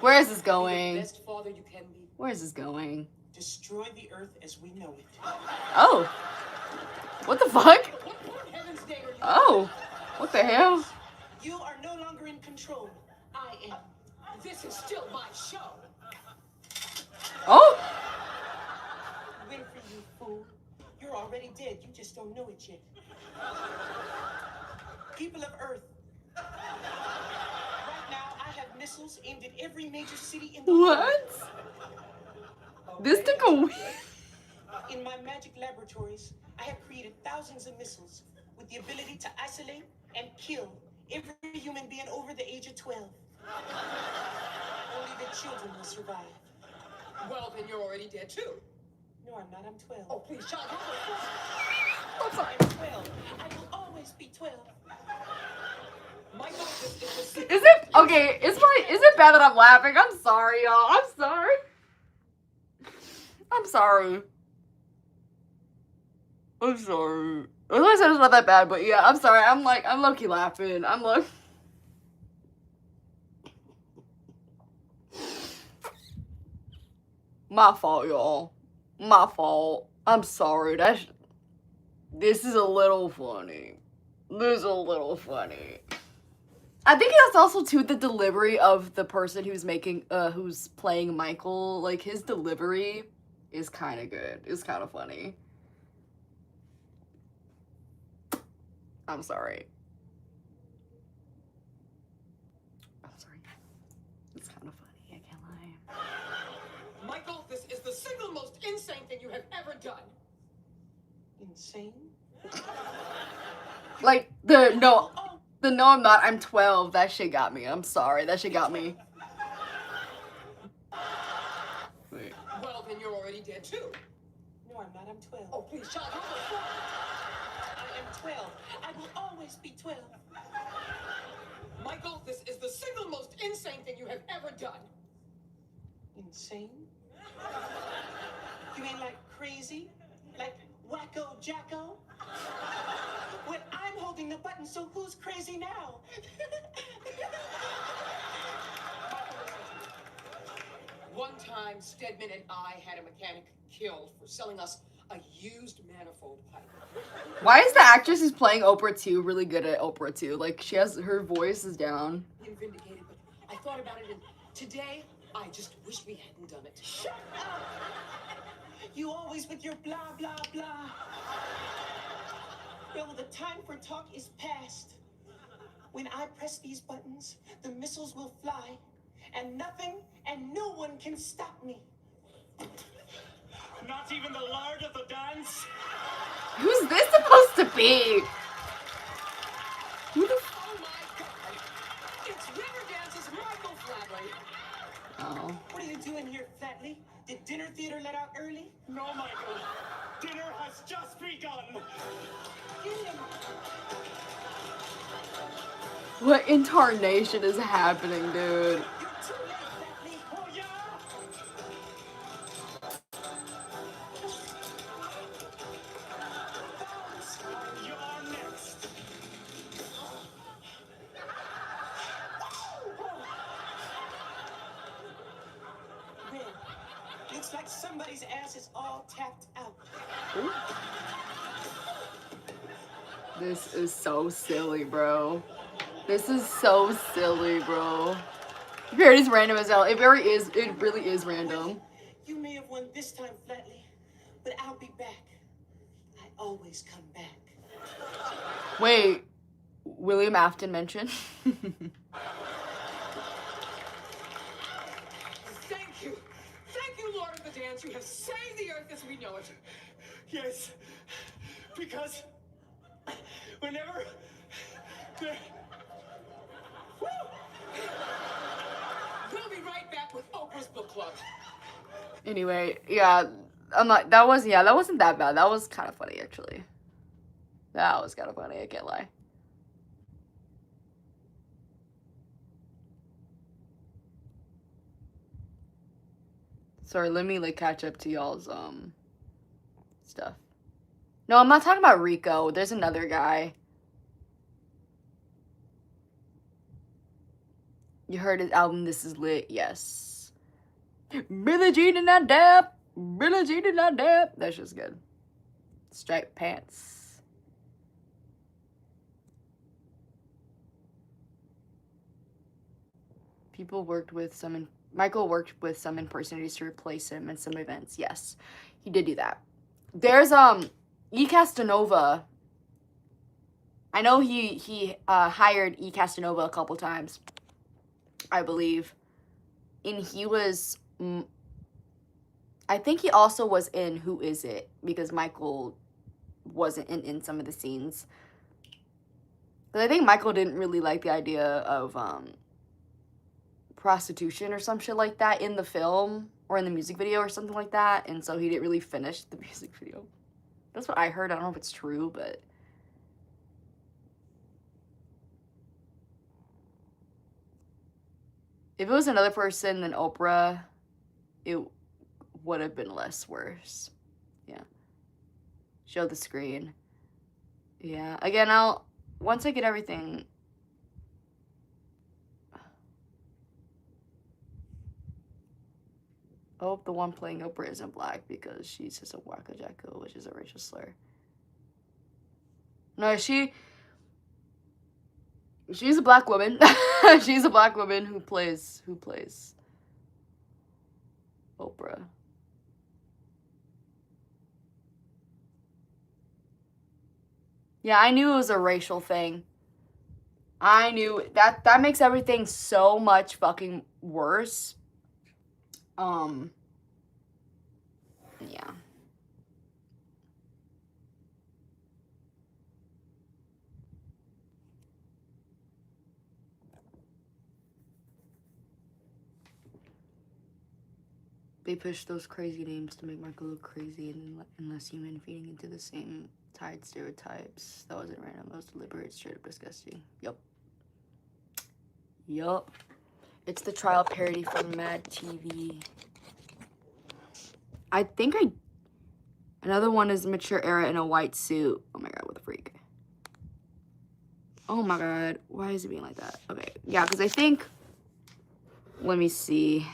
Where is this Be the going? best father you can be. Where is this going? Destroy the earth as we know it. Oh. What the fuck? What in heaven's name are you? Oh. What the hell? You are no longer in control. I am. This is still my show. Oh. Win for you, fool. You're already dead. You just don't know it yet. People of Earth. Right now, I have missiles aimed at every major city in the world. What? This took a week. In my magic laboratories, I have created thousands of missiles with the ability to isolate and kill every human being over the age of 12. Only the children will survive. Well, then you're already dead too. No, I'm not. I'm 12. Oh, please, child. I'm 12. I will always be 12. Michael, this is the secret. Is it okay? Is it bad that I'm laughing? I'm sorry, y'all. I'm sorry. I'm sorry. I'm sorry. I said it's not that bad, but yeah, I'm sorry. I'm low-key laughing. I'm like, my fault, y'all. My fault. I'm sorry. This is a little funny. This is a little funny. I think that's also too the delivery of the person who's who's playing Michael. Like, his delivery is kind of good. It's kind of funny. I'm sorry. I'm sorry. It's kind of funny. I can't lie. Michael, this is the single most insane thing you have ever done. Insane? Like, no. The no, I'm not. I'm 12. That shit got me. I'm sorry. That shit got me. Wait. Well, then you're already dead too. No, I'm not. I'm 12. Oh, please, child, you're the I am 12. I will always be 12. Michael, this is the single most insane thing you have ever done. Insane? You mean like crazy? Like wacko jacko? When I'm holding the button, so who's crazy now? One time, Stedman and I had a mechanic killed for selling us a used manifold pipe. Why is the actress who's playing Oprah 2 really good at Oprah 2? Like, she has, her voice is down. I'm vindicated, but I thought about it, and today, I just wish we hadn't done it. Shut up! You always with your blah, blah, blah. Well, the time for talk is past. When I press these buttons, the missiles will fly, and nothing and no one can stop me. Not even the Lord of the Dance? Who's this supposed to be? Who the f- Oh my God! It's Riverdance's Michael Flatley. Oh. What are you doing here, Flatley? Did dinner theater let out early? No, Michael. Dinner has just begun. Get him. What incarnation is happening, dude? You're too late, Flatley. Oh, yeah? You're next. Man, looks like somebody's ass is all tapped out. This is so silly, bro. This is so silly, bro. It is random as hell. It really is random. You may have won this time, Flatley, but I'll be back. I always come back. Wait, William Afton mentioned? Thank you. Thank you, Lord of the Dance. You have saved the earth as we know it. Yes, because whenever there... Woo! We'll be right back with Oprah's Book Club. Anyway, yeah, I'm like, that wasn't that bad. That was kind of funny, actually. That was kind of funny, I can't lie. Sorry, let me, like, catch up to y'all's, stuff. No, I'm not talking about Rico. There's another guy. You heard his album, This Is Lit? Yes. Billie Jean and that dap. Billie Jean and that dap. That's just good. Striped pants. Michael worked with some impersonators to replace him in some events. Yes, he did do that. There's E. Castanova. I know he hired E. Castanova a couple times, I believe, and he was. I think he also was in Who Is It, because Michael wasn't in some of the scenes. But I think Michael didn't really like the idea of prostitution or some shit like that in the film or in the music video or something like that, and so he didn't really finish the music video. That's what I heard. I don't know if it's true, but if it was another person than Oprah, it would have been less worse. Yeah. Show the screen. Yeah. Again, once I get everything. I hope the one playing Oprah isn't black, because she's just a wacko jacko, which is a racial slur. No, she's a black woman. She's a black woman who plays Oprah. Yeah, I knew it was a racial thing. I knew that makes everything so much fucking worse. Yeah. They pushed those crazy names to make Michael look crazy and less human, feeding into the same tied stereotypes. That wasn't random. That was deliberate, straight up disgusting. Yup. Yup. It's the trial parody from Mad TV. I think another one is Mature Era in a white suit. Oh my god, what the freak. Oh my god, why is it being like that? Okay, yeah, because I think, let me see.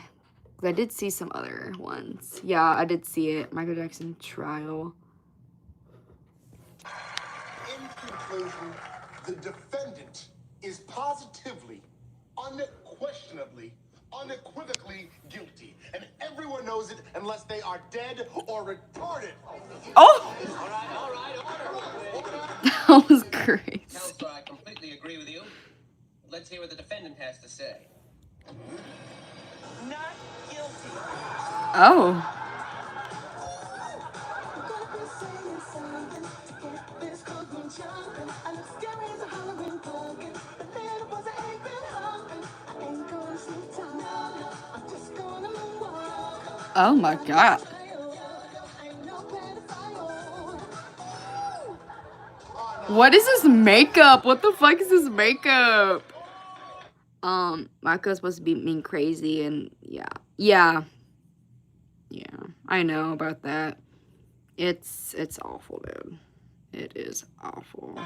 Because I did see some other ones. Yeah, I did see it. Michael Jackson trial. In conclusion, the defendant is positively, unquestionably, unequivocally guilty. And everyone knows it unless they are dead or retarded. Oh! All right, order. That was crazy. Counselor, I completely agree with you. Let's hear what the defendant has to say. Not guilty. Oh. Oh my god. What is this makeup? What the fuck is this makeup? Michael's supposed to be mean crazy and yeah, I know about that. It's awful, dude. It is awful.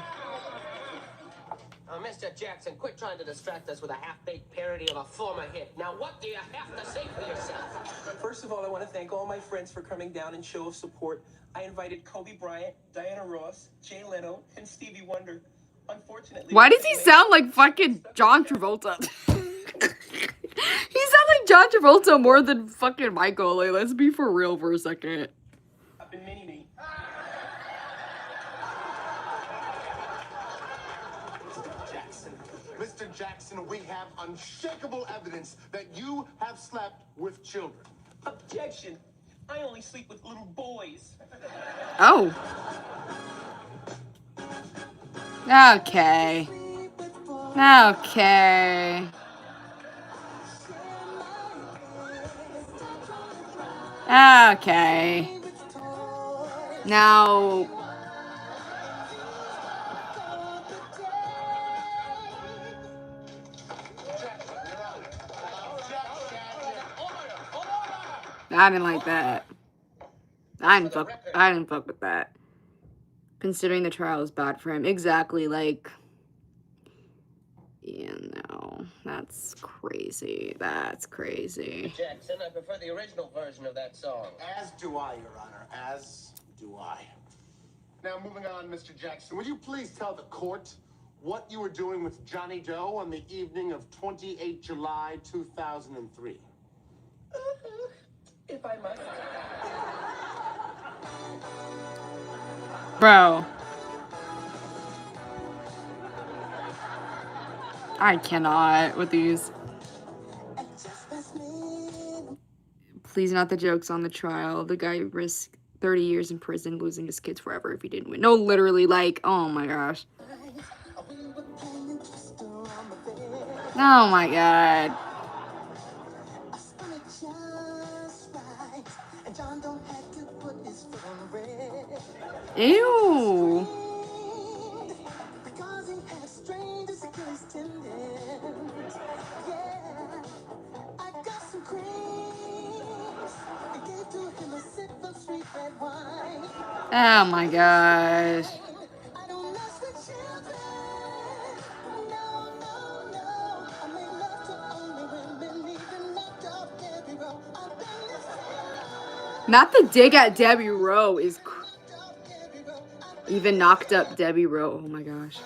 Mr. Jackson, quit trying to distract us with a half-baked parody of a former hit. Now, what do you have to say for yourself? First of all, I want to thank all my friends for coming down in show of support. I invited Kobe Bryant, Diana Ross, Jay Leno, and Stevie Wonder. Unfortunately, Why does he sound like fucking John Travolta? He sounds like John Travolta more than fucking Michael. Like, let's be for real for a second. Up in Mini-Me. Mr. Jackson, we have unshakable evidence that you have slept with children. Objection. I only sleep with little boys. Oh. Okay. Okay. Okay. Now. I didn't like that. I didn't fuck with that. Considering the trial is bad for him. Exactly, like, no, that's crazy. That's crazy. Jackson, I prefer the original version of that song. As do I, Your Honor. As do I. Now, moving on, Mr. Jackson, would you please tell the court what you were doing with Johnny Doe on the evening of 28 July 2003? If I must. Bro. I cannot with these. Please, not the jokes on the trial. The guy risked 30 years in prison, losing his kids forever if he didn't win. No, literally, like, oh my gosh. Oh my god. Ew. Oh my gosh. Not the dig at Debbie Rowe is even knocked up Debbie Rowe. Oh my gosh.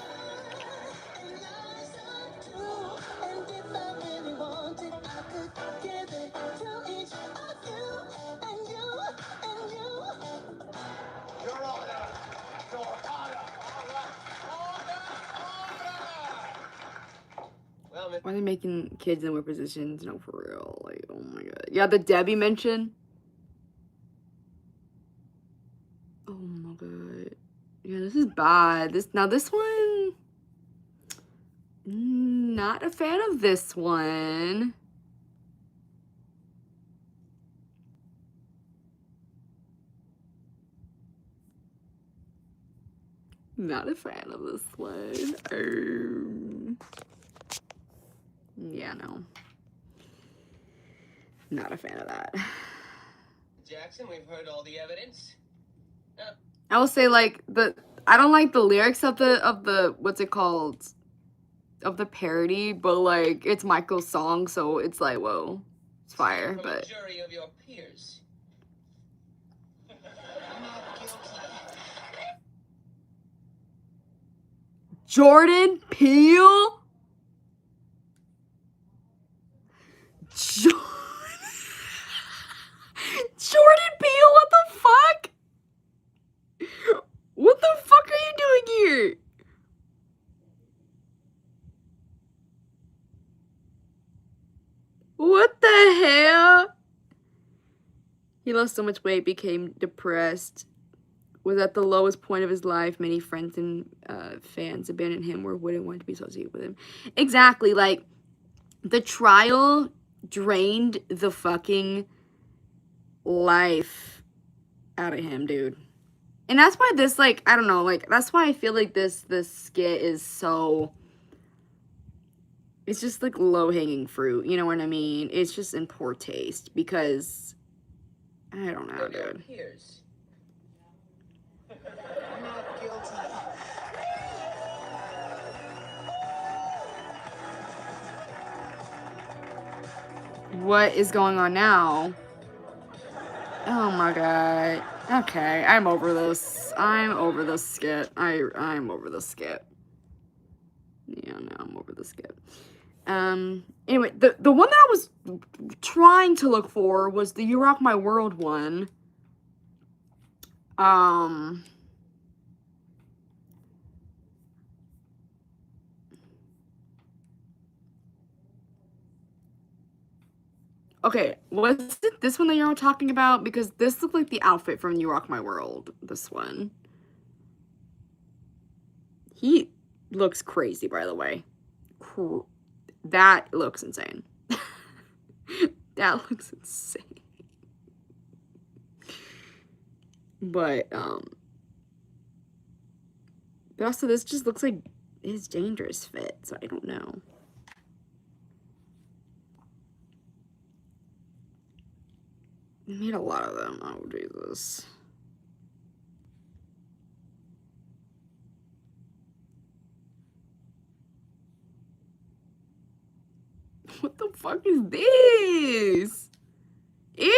Why are they making kids in weird positions? No, for real. Like, oh my god. Yeah, the Debbie mention. Oh my god. Yeah, this is bad. This one. Not a fan of this one. Not a fan of this one. Yeah, no. Not a fan of that. Jackson, we've heard all the evidence. I will say, like, I don't like the lyrics of the what's it called? Of the parody, but like it's Michael's song, so it's like, whoa, it's fire. From But a jury of your peers. Jordan Peele? Jordan Peele, what the fuck? What the fuck are you doing here? What the hell? He lost so much weight, became depressed, was at the lowest point of his life. Many friends and fans abandoned him or wouldn't want to be associated with him. Exactly, like, the trial drained the fucking life out of him, dude. And that's why this, like, I don't know, like, that's why I feel like this skit is so, it's just like low-hanging fruit, you know what I mean? It's just in poor taste because, I don't know, dude. Peers. I'm not guilty. What is going on now? Oh my god. Okay, I'm over this. I'm over this skit. I'm over this skit. Yeah, no, I'm over this skit. Anyway, the one that I was trying to look for was the You Rock My World one. Okay, was it this one that you're all talking about? Because this looked like the outfit from You Rock My World, this one. He looks crazy, by the way. That looks insane. That looks insane. But also this just looks like his dangerous fit, so I don't know. They made a lot of them. Oh, Jesus. What the fuck is this? Ew!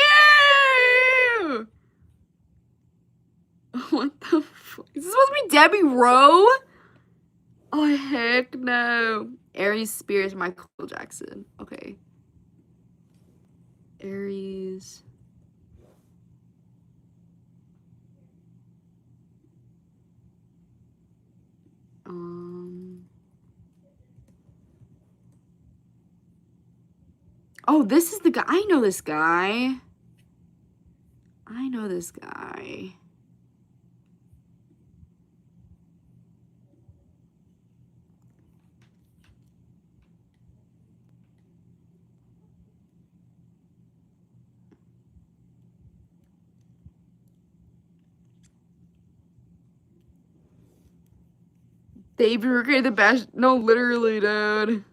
What the fuck? Is this supposed to be Debbie Rowe? Oh, heck no. Aries Spears, Michael Jackson. Okay. Aries. Oh, this is the guy. I know this guy. I know this guy. David recreated the bash. No, literally, dude.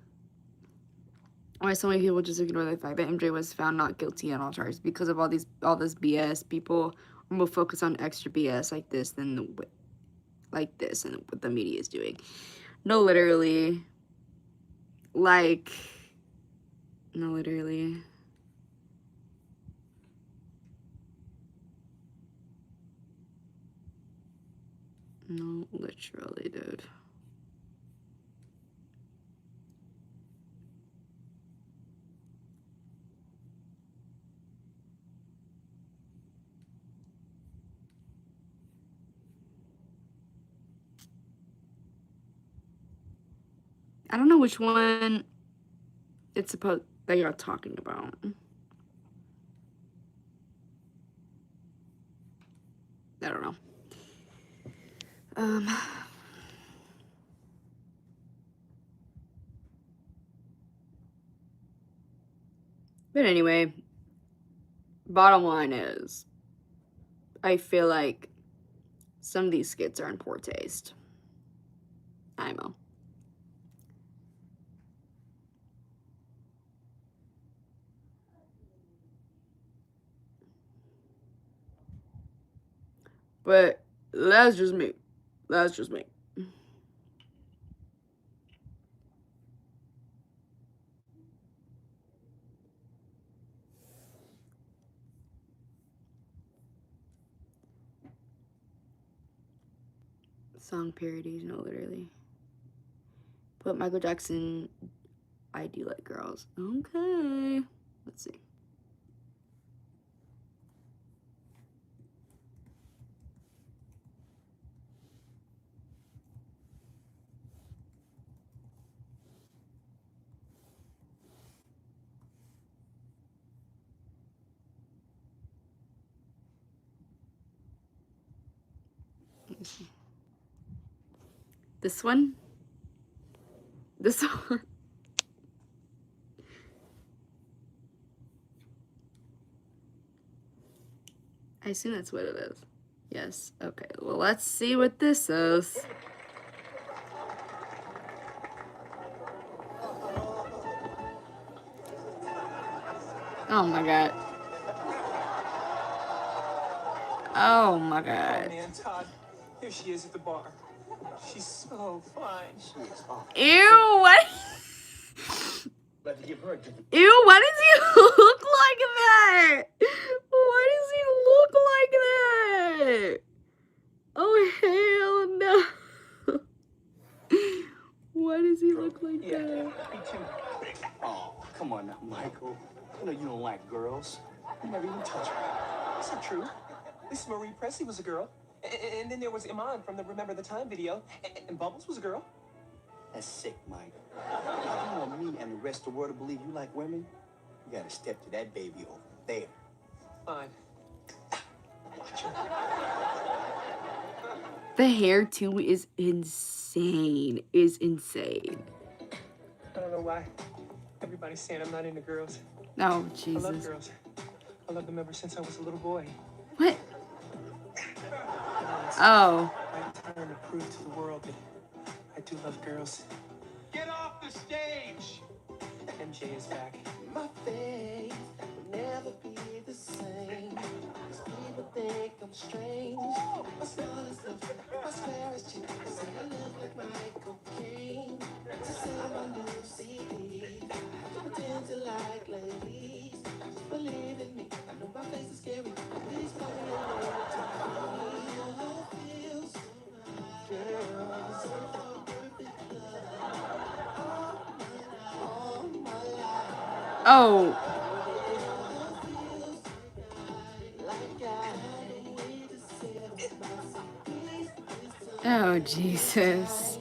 Why so many people just ignore the fact that MJ was found not guilty on all charges because of all this BS. People are more focused on extra BS like this than like this and what the media is doing. No, literally. Like, no, literally. No, literally, dude. I don't know which one it's supposed that you're talking about. I don't know. But anyway, bottom line is, I feel like some of these skits are in poor taste. IMO. But that's just me. That's just me. Song parodies, no, literally. Put Michael Jackson, I Do Like Girls. Okay. Let's see. Let me see. This one? This one? I assume that's what it is. Yes. Okay. Well, let's see what this is. Oh my god. Oh my Oh god. man, Todd, here she is at the bar. She's so fine. Ew, what? But to give her a different. Ew, why does he look like that? Why does he look like that? Oh, hell no. Why does he look like Yeah, that? me too. Oh, come on now, Michael. You know you don't like girls. You never even touch her. That's not true. Lisa Marie Presley was a girl. And then there was Iman from the Remember the Time video. And Bubbles was a girl. That's sick, Mike. If you want me and the rest of the world to believe you like women, you gotta step to that baby over there. Fine. Watch her. The hair, too, is insane. Is insane. I don't know why. Everybody's saying I'm not into girls. Oh, I love Jesus. girls. I loved them ever since I was a little boy. What? Oh. I'm trying to prove to the world that I do love girls. Get off the stage! MJ is back. My face will never be the same. 'Cause people think I'm strange. My smile is up, my stare is cheap. Say I look like Michael Caine. To sell my new CD, I pretend to like ladies. Just believe in me. I know my face is scary. Please call me a little to me. I feel so right, girl. So perfect love. All my life. Oh. Oh, Jesus.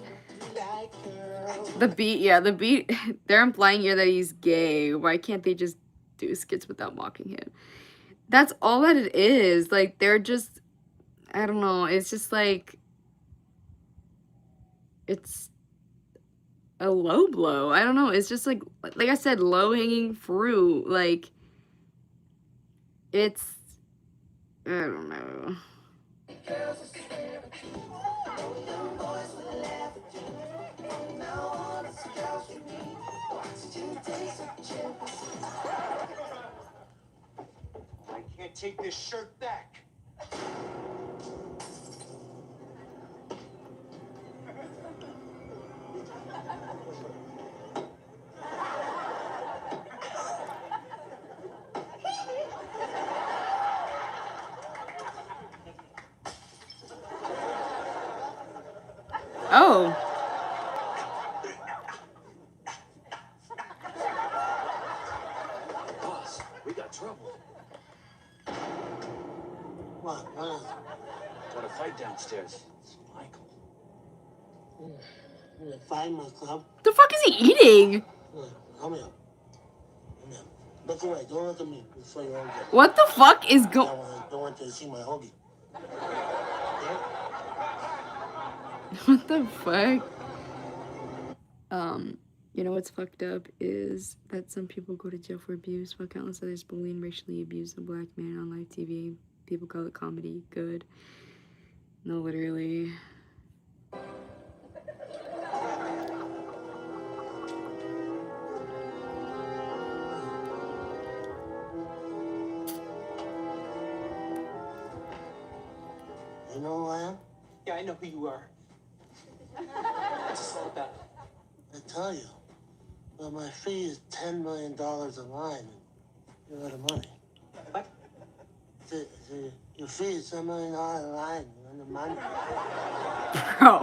The beat, yeah, the beat, they're implying here that he's gay. Why can't they just do skits without mocking him? That's all that it is. Like, they're just, I don't know, it's just like, it's a low blow. I don't know, it's just like I said, low-hanging fruit. Like, it's, I don't know. I can't take this shirt back. Oh. Boss, we got trouble. What? Got a fight downstairs. It's Michael. I'm gonna find myself. The fuck is he eating? Come here. Come here. Look away. Don't look at me. Before you all get. What the fuck is going? Don't want you to see my hoagie. What the fuck? You know what's fucked up is that some people go to jail for abuse, while countless others bully and racially abuse a black man on live TV. People call it comedy. Good. No, literally. know who you are. What's this all about? I tell you. Well, my fee is $10 million a line. You're out of money. What? Your fee is $10 million a line. You're out of money. Bro.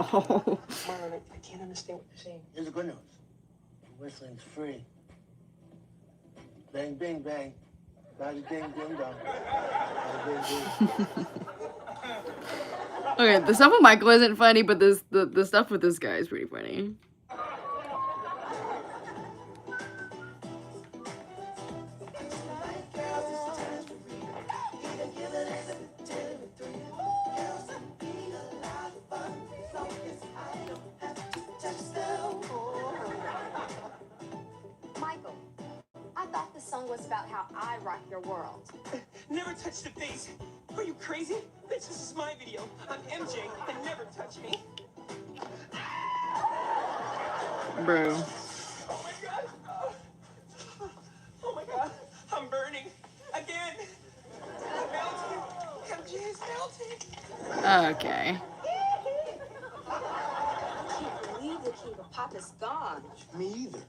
Marlon, I can't understand what you're saying. Here's the good news. Whistling's free. Bang, bing, bang. Bada ding, ding, dong. Bada ding, ding. Okay, the stuff with Michael isn't funny, but the stuff with this guy is pretty funny. Michael, I thought the song was about how I rock your world. Never touch the bass. Are you crazy? Bitch, this is my video. I'm MJ, and never touch me. Bro. Oh my god. Oh my god. I'm burning. Again. I'm melting. MJ is melting. Okay. I can't believe the king of pop is gone. Me either.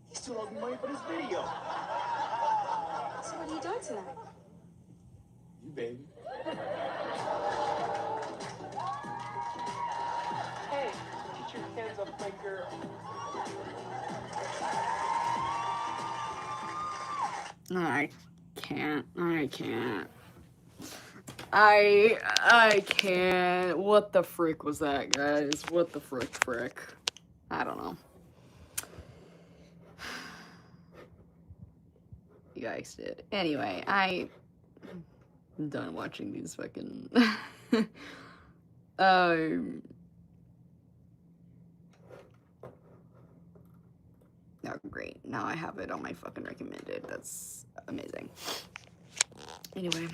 He still owes me money for this video. So what are you doing tonight? You baby. Hey, get your hands off my girl. I can't. I can't. I can't. What the frick was that, guys? What the frick? I don't know. You guys did. Anyway, I'm done watching these fucking oh, great. Now I have it on my fucking recommended. That's amazing. Anyway.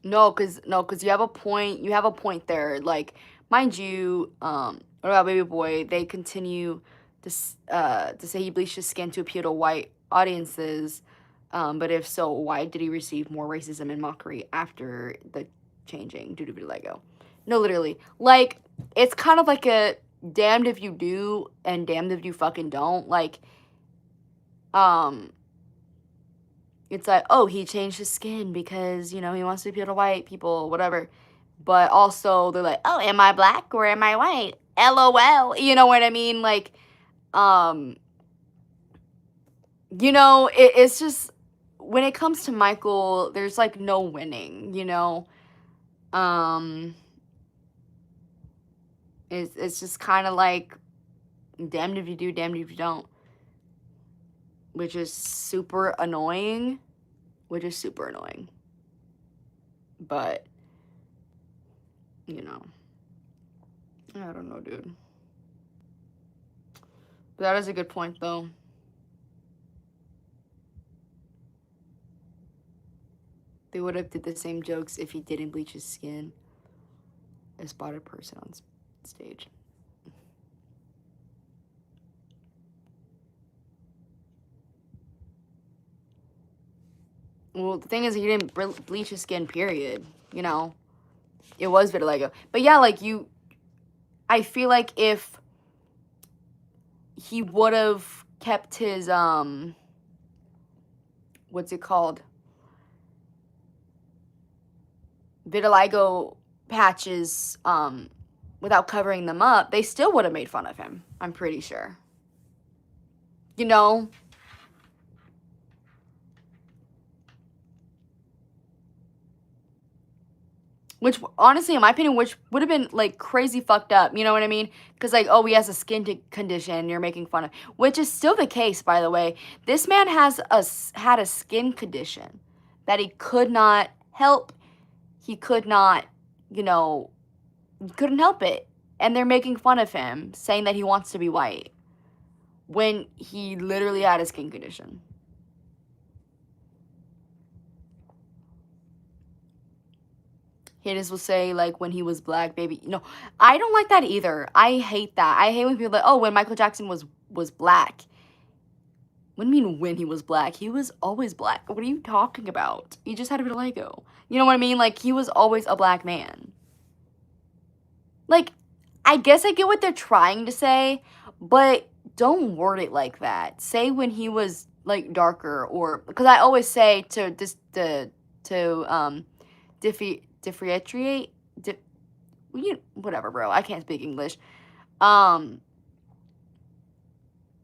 No, cause you have a point. You have a point there. Like, mind you, what about Baby Boy? They continue to say he bleached his skin to appeal to white audiences. But if so, why did he receive more racism and mockery after the changing due to vitiligo? No, literally. Like, it's kind of like a damned if you do and damned if you fucking don't. Like, it's like, oh, he changed his skin because, you know, he wants to appeal to white people, whatever. But also, they're like, oh, am I black or am I white? LOL. You know what I mean? Like, you know, it's just, when it comes to Michael, there's, like, no winning, you know? It's just kind of like, damned if you do, damned if you don't. Which is super annoying. But, you know. I don't know, dude. But that is a good point, though. They would have did the same jokes if he didn't bleach his skin. A spotted person on stage. Well, the thing is, he didn't bleach his skin, period. You know? It was vitiligo. But yeah, like, I feel like if he would have kept his, what's it called? Vitiligo patches, without covering them up, they still would have made fun of him. I'm pretty sure. You know? Which, honestly, in my opinion, which would have been, like, crazy fucked up. You know what I mean? Because, like, oh, he has a skin condition you're making fun of. Which is still the case, by the way. This man had a skin condition that he could not help. He could not, you know, couldn't help it. And they're making fun of him, saying that he wants to be white. When he literally had a skin condition. Haters will say, like, when he was black, baby. No, I don't like that either. I hate that. I hate when people are like, oh, when Michael Jackson was was black. What do you mean when he was black? He was always black. What are you talking about? He just had vitiligo. You know what I mean? Like, he was always a black man. Like, I guess I get what they're trying to say, but don't word it like that. Say when he was, like, darker, or, because I always say to differentiate, whatever, bro. I can't speak English.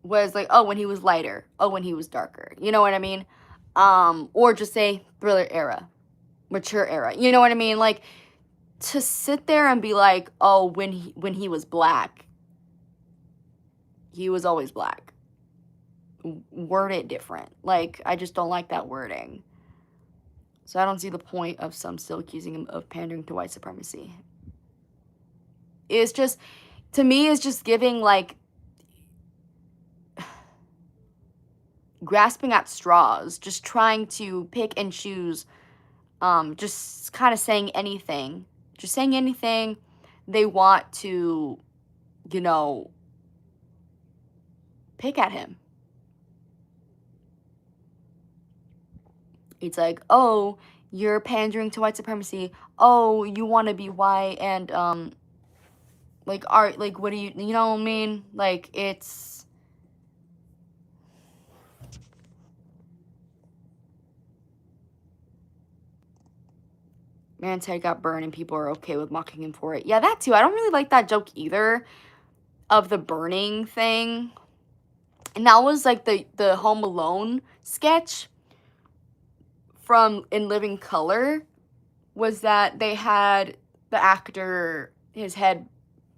Was like, oh, when he was lighter. Oh, when he was darker. You know what I mean? Or just say Thriller era. Mature era. You know what I mean? Like, to sit there and be like, oh, when he was black, he was always black. Word it different. Like, I just don't like that wording. So I don't see the point of some still accusing him of pandering to white supremacy. It's just, to me, it's just giving, like, grasping at straws, just trying to pick and choose, just kind of saying anything they want to, you know, pick at him. It's like, oh, you're pandering to white supremacy. Oh, you want to be white and, like, art, like, what do you know what I mean? Like, it's... Man's head got burned and people are okay with mocking him for it. Yeah, that too. I don't really like that joke either, of the burning thing. And that was like the Home Alone sketch from In Living Color, was that they had the actor, his head,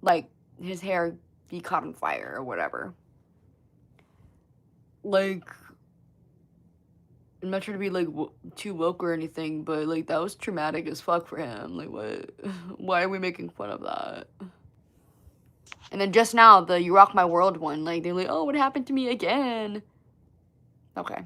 like, his hair be caught on fire or whatever. Like, I'm not trying to be, like, too woke or anything, but, like, that was traumatic as fuck for him. Like, what? Why are we making fun of that? And then just now, the You Rock My World one, like, they're like, oh, what happened to me again? Okay.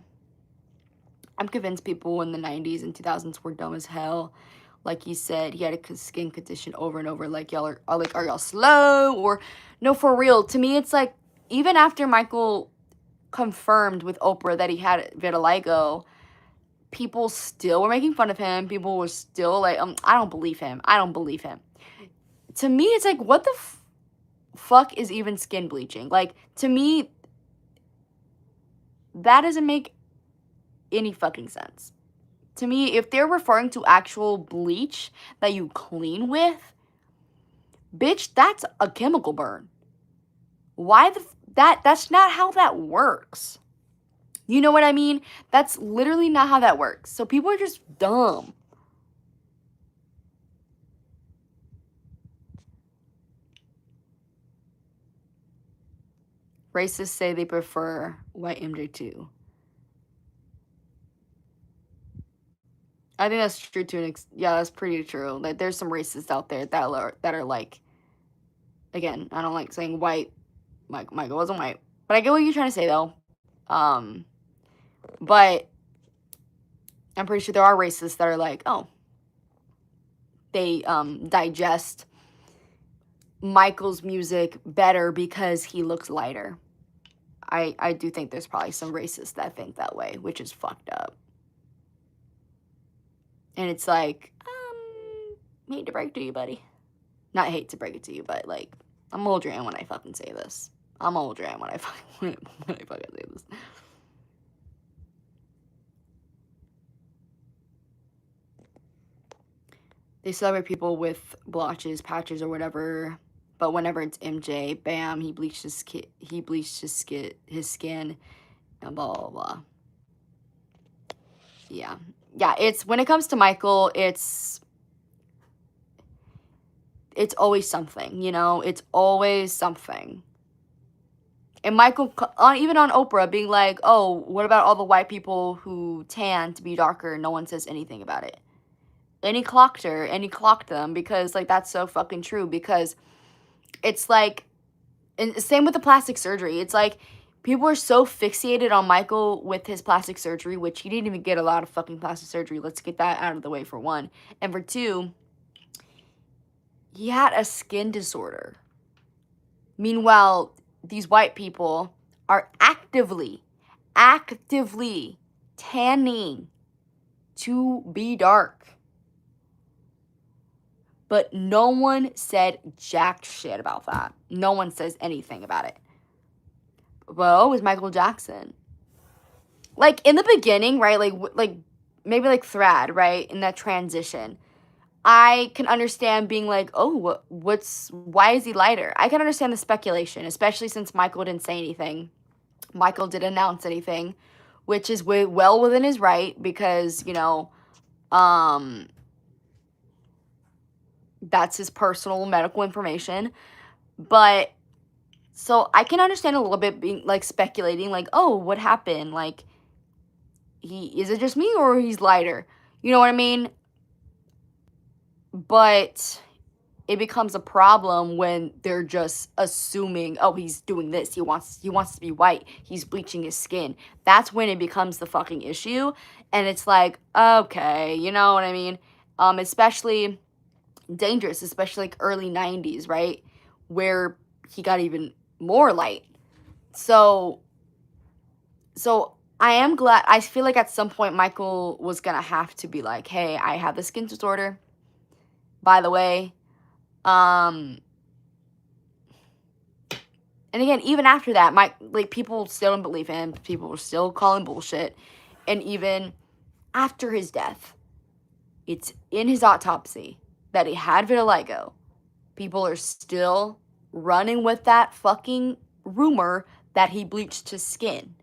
I'm convinced people in the 90s and 2000s were dumb as hell. Like he said, he had a skin condition over and over. Like, y'all are y'all slow? Or, no, for real. To me, it's like, even after Michael confirmed with Oprah that he had vitiligo, people still were making fun of him. People were still like, I don't believe him. I don't believe him. To me, it's like, what the fuck is even skin bleaching? Like, to me, that doesn't make any fucking sense. To me, if they're referring to actual bleach that you clean with, bitch, that's a chemical burn. Why that's not how that works. You know what I mean? That's literally not how that works. So people are just dumb. Racists say they prefer white MJ too. I think that's true to an extent. Yeah, that's pretty true. Like, there's some racists out there that are like, again, I don't like saying white. Michael wasn't white, but I get what you're trying to say though. But I'm pretty sure there are racists that are like, oh, they digest Michael's music better because he looks lighter. I do think there's probably some racists that think that way, which is fucked up. And it's like, hate to break it to you, buddy. Not hate to break it to you, but, like, I'm old Dran when I fucking say this. I'm old Dran when I fucking say this. They celebrate people with blotches, patches, or whatever, but whenever it's MJ, bam, he bleached his skin, and blah blah blah. Yeah, it's, when it comes to Michael, it's always something, you know? It's always something. And Michael, even on Oprah, being like, oh, what about all the white people who tan to be darker? No one says anything about it. And he clocked her, and he clocked them, because, like, that's so fucking true. Because it's like, and same with the plastic surgery. It's like, people are so fixated on Michael with his plastic surgery, which he didn't even get a lot of fucking plastic surgery. Let's get that out of the way, for one. And for two, he had a skin disorder. Meanwhile, these white people are actively tanning to be dark. But no one said jack shit about that. No one says anything about it. But oh, it's Michael Jackson. Like, in the beginning, right, like maybe like Thrad, right, in that transition, I can understand being like, oh, why is he lighter? I can understand the speculation, especially since Michael didn't say anything. Michael didn't announce anything, which is well within his right, because, you know, that's his personal medical information. But so I can understand a little bit being like speculating, like, oh, what happened? Like, is it just me or he's lighter? You know what I mean? But it becomes a problem when they're just assuming, oh, he's doing this. He wants to be white. He's bleaching his skin. That's when it becomes the fucking issue. And it's like, okay, you know what I mean? Especially dangerous, especially like early 90s, right? Where he got even more light. So I am glad. I feel like at some point Michael was gonna have to be like, hey, I have the skin disorder, by the way. And again, even after that, people still don't believe him. People were still calling bullshit. And even after his death, it's in his autopsy that he had vitiligo. People are still running with that fucking rumor that he bleached his skin.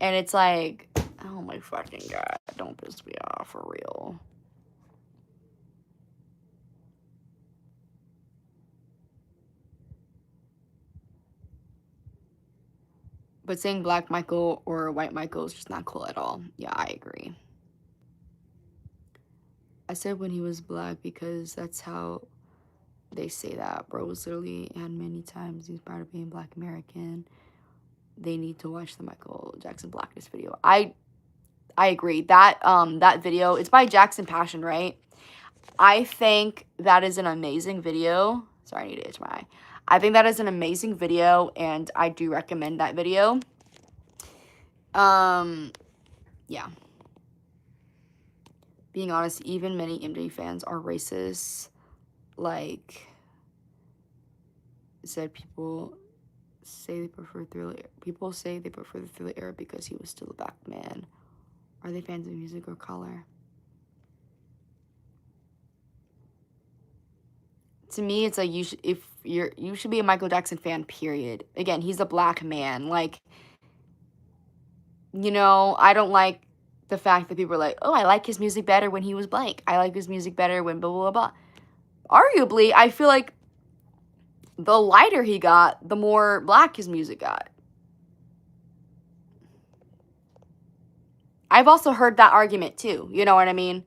And it's like, oh my fucking God, don't piss me off for real. But saying black Michael or white Michael is just not cool at all. Yeah, I agree. I said when he was black because that's how they say that. Bro was literally, and many times he's proud of being black American. They need to watch the Michael Jackson Blackness video. I agree. That video, it's by Jackson Passion, right? I think that is an amazing video. Sorry, I need to itch my eye. I think that is an amazing video, and I do recommend that video. Yeah. Being honest, even many MJ fans are racist. Like, said people say they prefer Thriller. People say they prefer the Thriller era because he was still a black man. Are they fans of music or color? To me, it's like you should be a Michael Jackson fan, period. Again, he's a black man. Like, you know, I don't like the fact that people are like, oh, I like his music better when he was blank. I like his music better when blah, blah, blah, blah. Arguably, I feel like the lighter he got, the more black his music got. I've also heard that argument too, you know what I mean?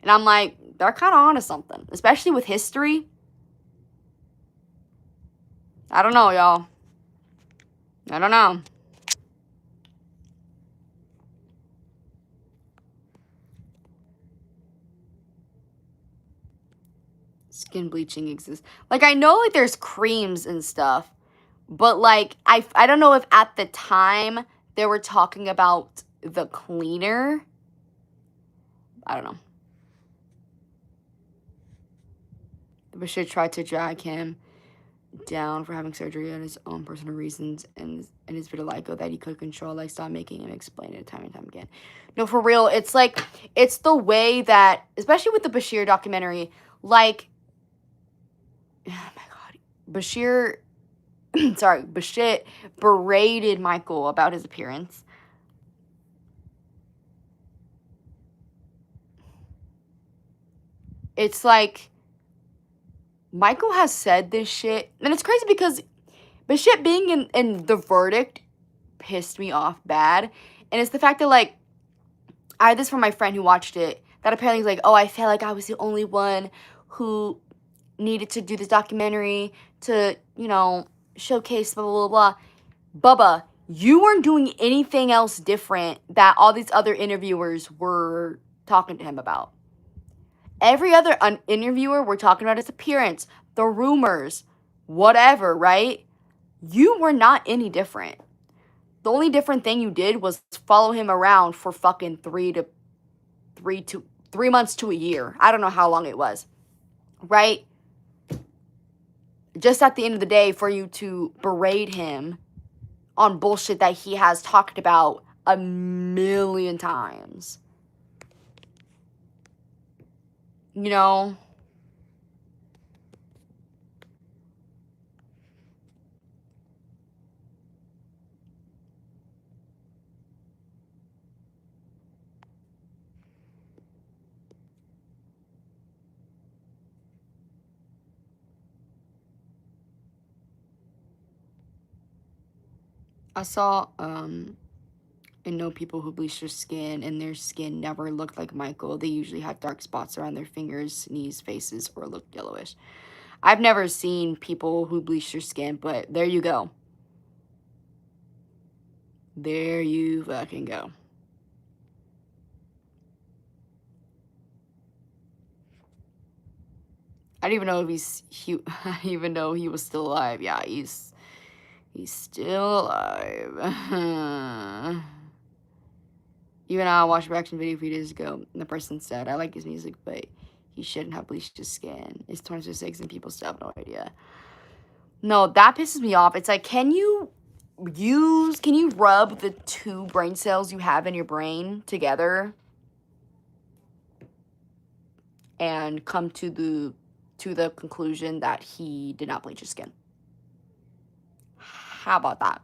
And I'm like, they're kind of onto something, especially with history. I don't know, y'all. I don't know. Skin bleaching exists. Like, I know, like, there's creams and stuff, but, like, I don't know if at the time they were talking about the cleaner. I don't know. Bashir tried to drag him down for having surgery on his own personal reasons and his vitiligo that he could control. Like, stop making him explain it time and time again. No, for real, it's like, it's the way that, especially with the Bashir documentary, like, oh my God, Bashir berated Michael about his appearance. It's like, Michael has said this shit, and it's crazy because Bashir being in the verdict pissed me off bad, and it's the fact that, like, I had this from my friend who watched it, that apparently was like, oh, I felt like I was the only one who needed to do this documentary to, you know, showcase blah, blah, blah, blah. Bubba, you weren't doing anything else different that all these other interviewers were talking to him about. Every other interviewer were talking about his appearance, the rumors, whatever, right? You were not any different. The only different thing you did was follow him around for fucking 3 months to a year. I don't know how long it was. Right? Just at the end of the day, for you to berate him on bullshit that he has talked about a million times. You know? I saw, and know people who bleach their skin and their skin never looked like Michael. They usually have dark spots around their fingers, knees, faces, or look yellowish. I've never seen people who bleach their skin, but there you go. There you fucking go. I don't even know if I didn't even know he was still alive. Yeah, he's still alive. Even I watched a reaction video a few days ago, and the person said, I like his music, but he shouldn't have bleached his skin. It's 2026 and people still have no idea. No, that pisses me off. It's like, can you rub the 2 brain cells you have in your brain together and come to the conclusion that he did not bleach his skin? How about that?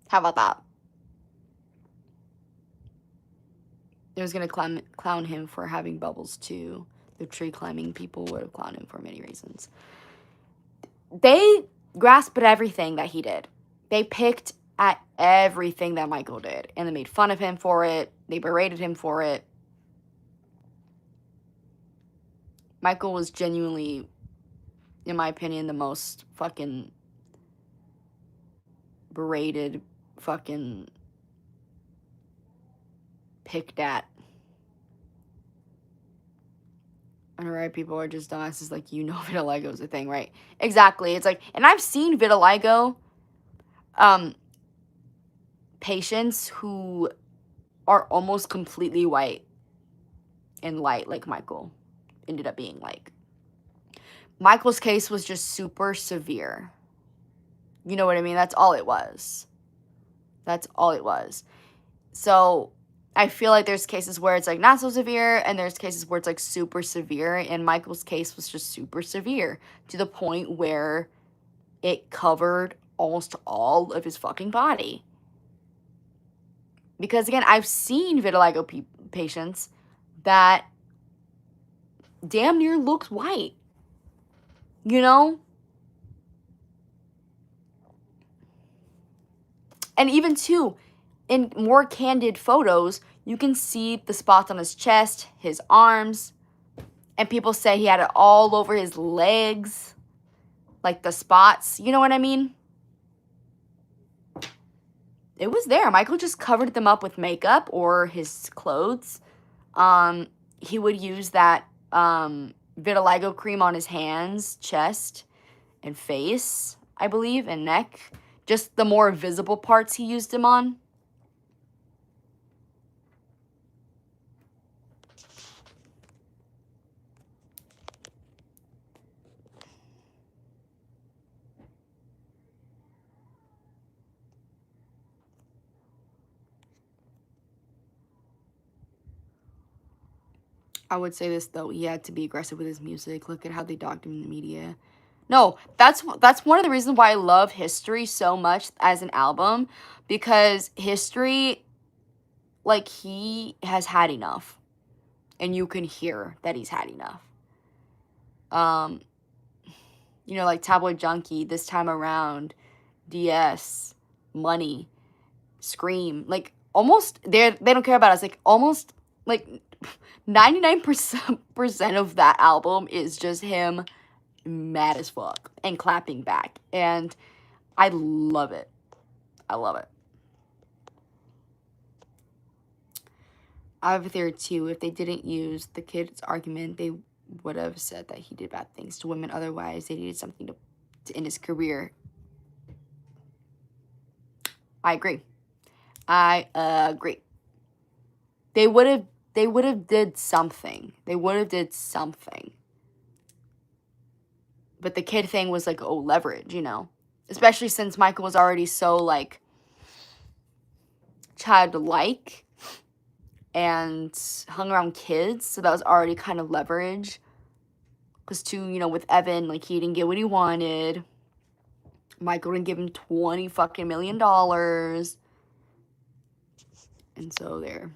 How about that? They was gonna clown him for having bubbles too. The tree climbing people would have clowned him for many reasons. They grasped at everything that he did. They picked at everything that Michael did, and they made fun of him for it. They berated him for it. Michael was genuinely, in my opinion, the most fucking berated, fucking picked at. And right, people are just dumbasses, like, you know vitiligo's a thing, right? Exactly. It's like, and I've seen vitiligo patients who are almost completely white and light, like Michael ended up being like. Michael's case was just super severe. You know what I mean? That's all it was. That's all it was. So I feel like there's cases where it's like not so severe, and there's cases where it's like super severe, and Michael's case was just super severe to the point where it covered almost all of his fucking body. Because again, I've seen vitiligo patients that damn near looks white. You know? And even too, in more candid photos, you can see the spots on his chest, his arms, and people say he had it all over his legs, like the spots. You know what I mean? It was there. Michael just covered them up with makeup or his clothes. He would use that vitiligo cream on his hands, chest, and face, I believe, and neck. Just the more visible parts he used them on. I would say this, though. He had to be aggressive with his music. Look at how they dogged him in the media. No, that's one of the reasons why I love History so much as an album. Because History, like, he has had enough. And you can hear that he's had enough. You know, like Tabloid Junkie, This Time Around, DS, Money, Scream. Like, almost, they don't care about us. Like, almost, like, 99% of that album is just him mad as fuck and clapping back. And I love it. I love it. I have a theory too. If they didn't use the kid's argument, they would have said that he did bad things to women. Otherwise, they needed something to end his career. I agree. I agree. They would have did something. They would have did something. But the kid thing was like, oh, leverage, you know. Especially since Michael was already so, like, childlike and hung around kids. So that was already kind of leverage. Because, too, you know, with Evan, like, he didn't get what he wanted. Michael didn't give him $20 fucking million. And so there.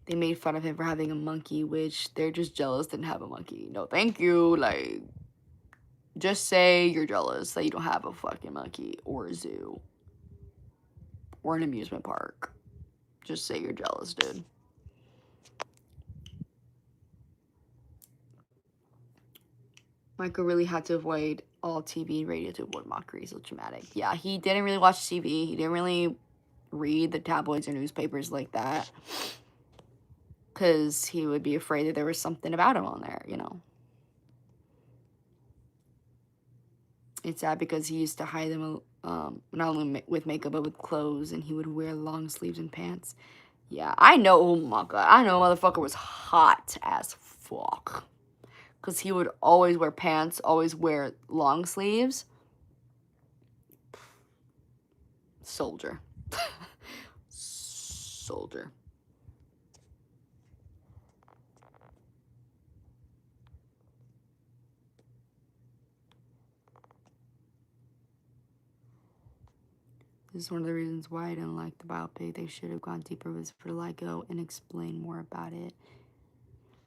They made fun of him for having a monkey, which they're just jealous didn't have a monkey. No, thank you. Like, just say you're jealous that you don't have a fucking monkey or a zoo or an amusement park. Just say you're jealous, dude. Michael really had to avoid all TV and radio to avoid mockery. So traumatic. Yeah, he didn't really watch TV. He didn't really read the tabloids or newspapers like that. Because he would be afraid that there was something about him on there, you know. It's sad because he used to hide them not only with makeup but with clothes, and he would wear long sleeves and pants. Yeah, I know, oh my god, I know motherfucker was hot as fuck. Because he would always wear pants, always wear long sleeves. Soldier. Soldier. This is one of the reasons why I didn't like the biopic. They should have gone deeper with vitiligo and explained more about it.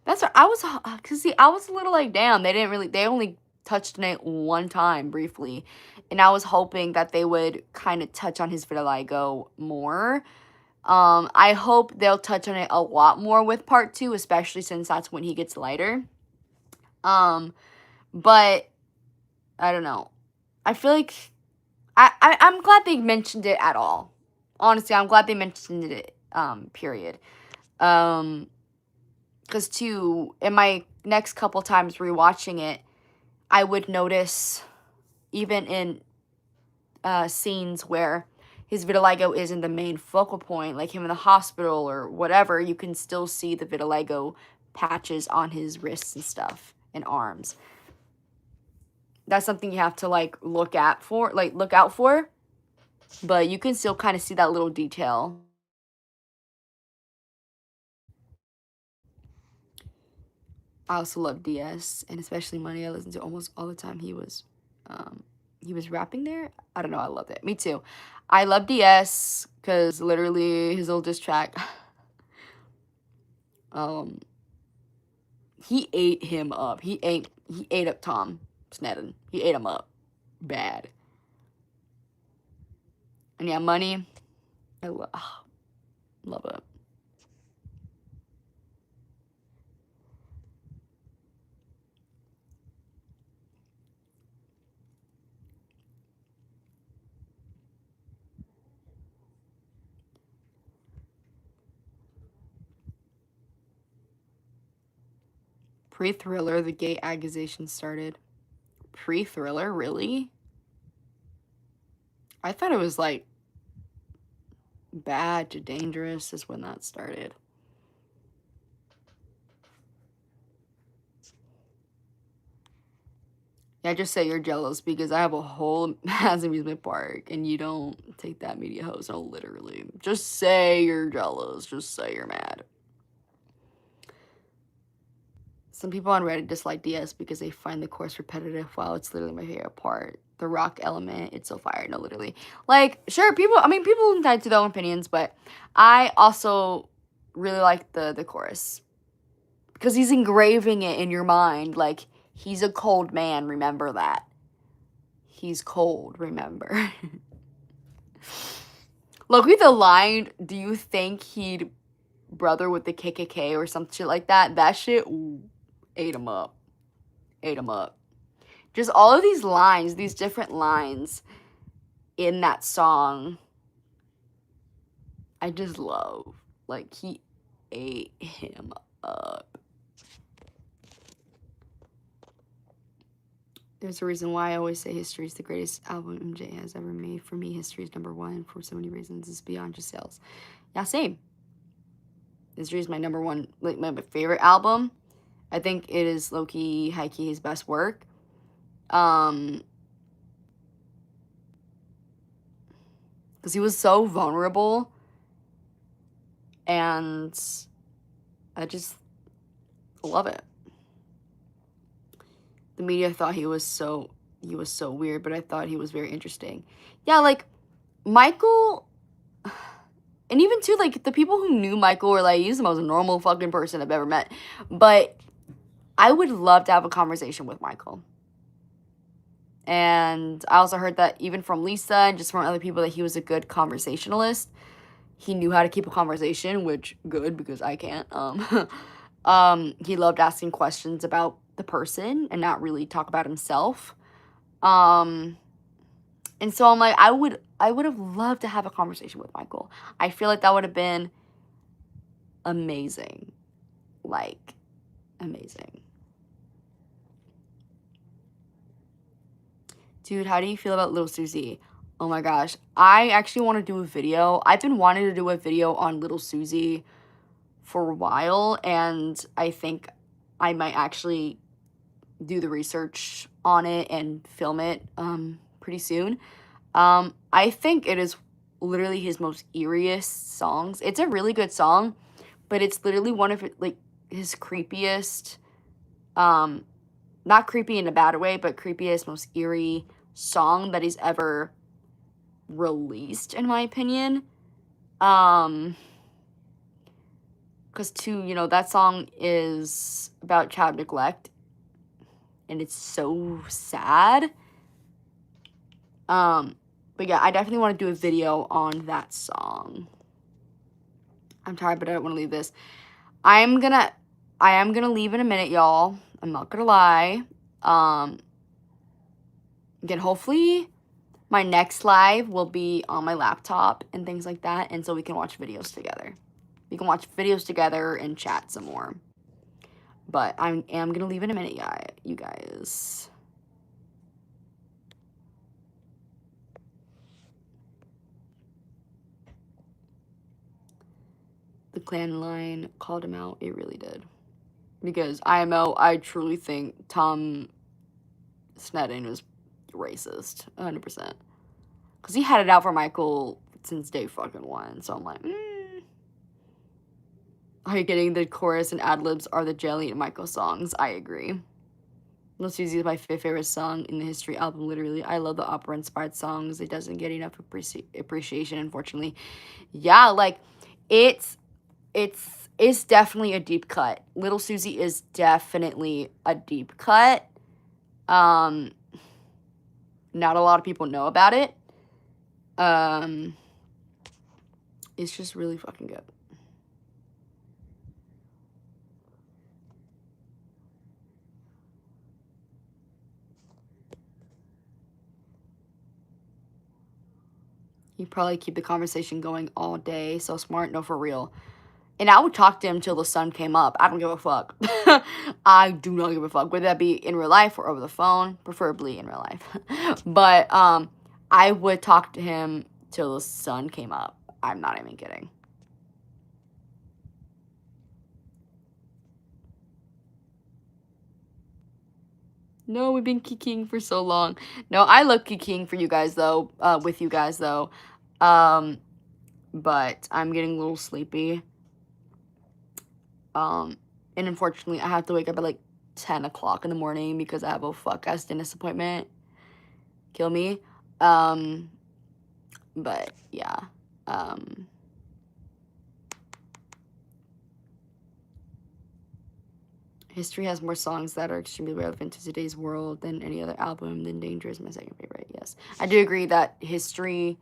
That's what I was, cause see, I was a little like, damn, they only touched on it one time briefly, and I was hoping that they would kind of touch on his vitiligo more. I hope they'll touch on it a lot more with part 2, especially since that's when he gets lighter. But I don't know. I feel like I'm glad they mentioned it at all. Honestly, I'm glad they mentioned it. Period. Because, too, in my next couple times rewatching it, I would notice, even in scenes where his vitiligo isn't the main focal point, like him in the hospital or whatever, you can still see the vitiligo patches on his wrists and stuff and arms. That's something you have to, like, look out for. But you can still kind of see that little detail. I also love DS, and especially Money. I listen to almost all the time he was rapping there. I don't know, I loved it. Me too. I love DS because literally his old diss track. He ate him up. He ate up Tom Sneddon. He ate him up bad. And yeah, Money. I love it. Pre-Thriller, the gay accusation started. Pre-Thriller, really? I thought it was like Bad to Dangerous is when that started. Yeah, just say you're jealous because I have a whole ass amusement park and you don't take that media host. No, literally. Just say you're jealous. Just say you're mad. Some people on Reddit dislike DS because they find the course repetitive. Wow, it's literally my favorite part. The rock element, it's so fire. No, literally. Like, sure, people entitled to their own opinions, but I also really like the chorus. Because he's engraving it in your mind. Like, he's a cold man, remember that. He's cold, remember. Look, with the line, do you think he'd brother with the KKK or some shit like that? That shit ate him up. Ate him up. Just all of these lines, these different lines in that song, I just love. Like, he ate him up. There's a reason why I always say History is the greatest album MJ has ever made. For me, History is #1 for so many reasons. It's beyond just sales. Yeah, same. History is my #1, like my favorite album. I think it is low-key, high-key his best work. Because he was so vulnerable. And I just love it. The media thought he was so weird, but I thought he was very interesting. Yeah, like, Michael, and even too, like, the people who knew Michael were like, he's the most normal fucking person I've ever met. But I would love to have a conversation with Michael. And I also heard that even from Lisa and just from other people that he was a good conversationalist. He knew how to keep a conversation, which good because I can't. He loved asking questions about the person and not really talk about himself. And so I'm like, I would have loved to have a conversation with Michael. I feel like that would have been amazing. Like, amazing. Dude, how do you feel about Lil Susie? Oh my gosh. I actually want to do a video. I've been wanting to do a video on Little Susie for a while, and I think I might actually do the research on it and film it pretty soon. I think it is literally his most eeriest songs. It's a really good song, but it's literally one of like his creepiest, not creepy in a bad way, but creepiest, most eerie song that he's ever released, in my opinion. Because too, you know, that song is about child neglect, and it's so sad. But yeah, I definitely want to do a video on that song. I'm tired, but I don't want to leave this. I am gonna leave in a minute, y'all. I'm not gonna lie. Again, hopefully my next live will be on my laptop and things like that, and so we can watch videos together. We can watch videos together and chat some more. But I am gonna leave in a minute, you guys. The clan line called him out. It really did. Because IMO, I truly think Tom Sneddon was racist. 100%. Because he had it out for Michael since day fucking one. So I'm like, Are you getting the chorus and ad-libs are the Jelly and Michael songs? I agree. Lil Susie is my favorite song in the History album, literally. I love the opera-inspired songs. It doesn't get enough appreciation, unfortunately. Yeah, like, it's definitely a deep cut. Little Susie is definitely a deep cut. Not a lot of people know about it. It's just really fucking good. You probably keep the conversation going all day. So smart. No, for real. And I would talk to him till the sun came up. I don't give a fuck. I do not give a fuck. Whether that be in real life or over the phone. Preferably in real life. But I would talk to him till the sun came up. I'm not even kidding. No, we've been kikiing for so long. No, I love kikiing for you guys, though. With you guys, though. But I'm getting a little sleepy. And unfortunately, I have to wake up at like 10 o'clock in the morning because I have a fuck-ass dentist appointment. Kill me. But, yeah. History has more songs that are extremely relevant to today's world than any other album. Then Danger is my second favorite, yes. I do agree that History...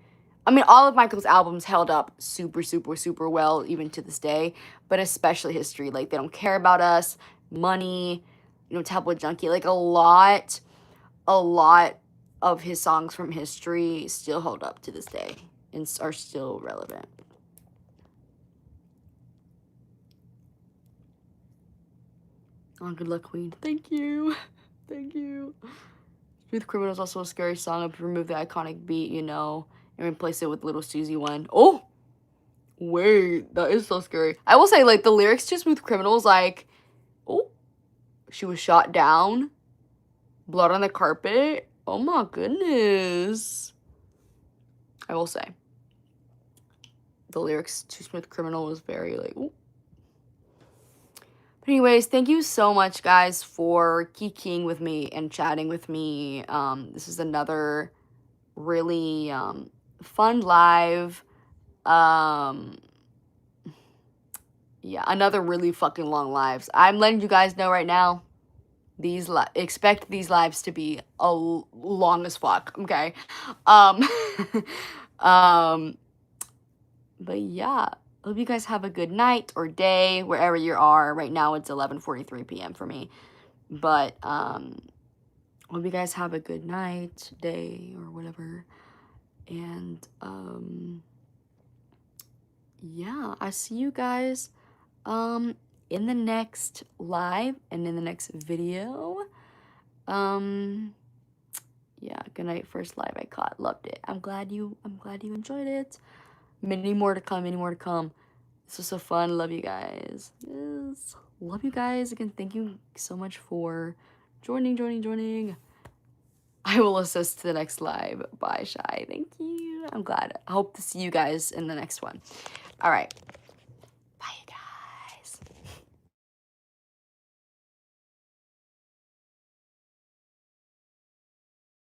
I mean, all of Michael's albums held up super, super, super well, even to this day. But especially History. Like, They Don't Care About Us, Money, you know, Tablet Junkie. Like, a lot of his songs from History still hold up to this day. And are still relevant. Oh, good luck, Queen. Thank you. Thank you. Smooth Criminal is also a scary song. I've removed the iconic beat, you know, and replaced it with Little Susie one. Oh! Wait, that is so scary. I will say, like, the lyrics to Smooth Criminal is like, oh, she was shot down. Blood on the carpet. Oh my goodness. I will say. The lyrics to Smooth Criminal was very, like, ooh. But anyways, thank you so much, guys, for kikiing with me and chatting with me. This is another really fun live. Yeah, another really fucking long lives. I'm letting you guys know right now. Expect these lives to be long as fuck. Okay. But yeah. Hope you guys have a good night or day wherever you are. Right now it's 11:43 p.m. for me. But hope you guys have a good night, day, or whatever. And yeah, I see you guys in the next live and in the next video. Yeah, good night. First live I caught. Loved it. I'm glad you enjoyed it. Many more to come, many more to come. This was so fun. Love you guys. Yes. Love you guys. Again, thank you so much for joining. I will assist to the next live. Bye, Shy. Thank you. I'm glad. I hope to see you guys in the next one. All right.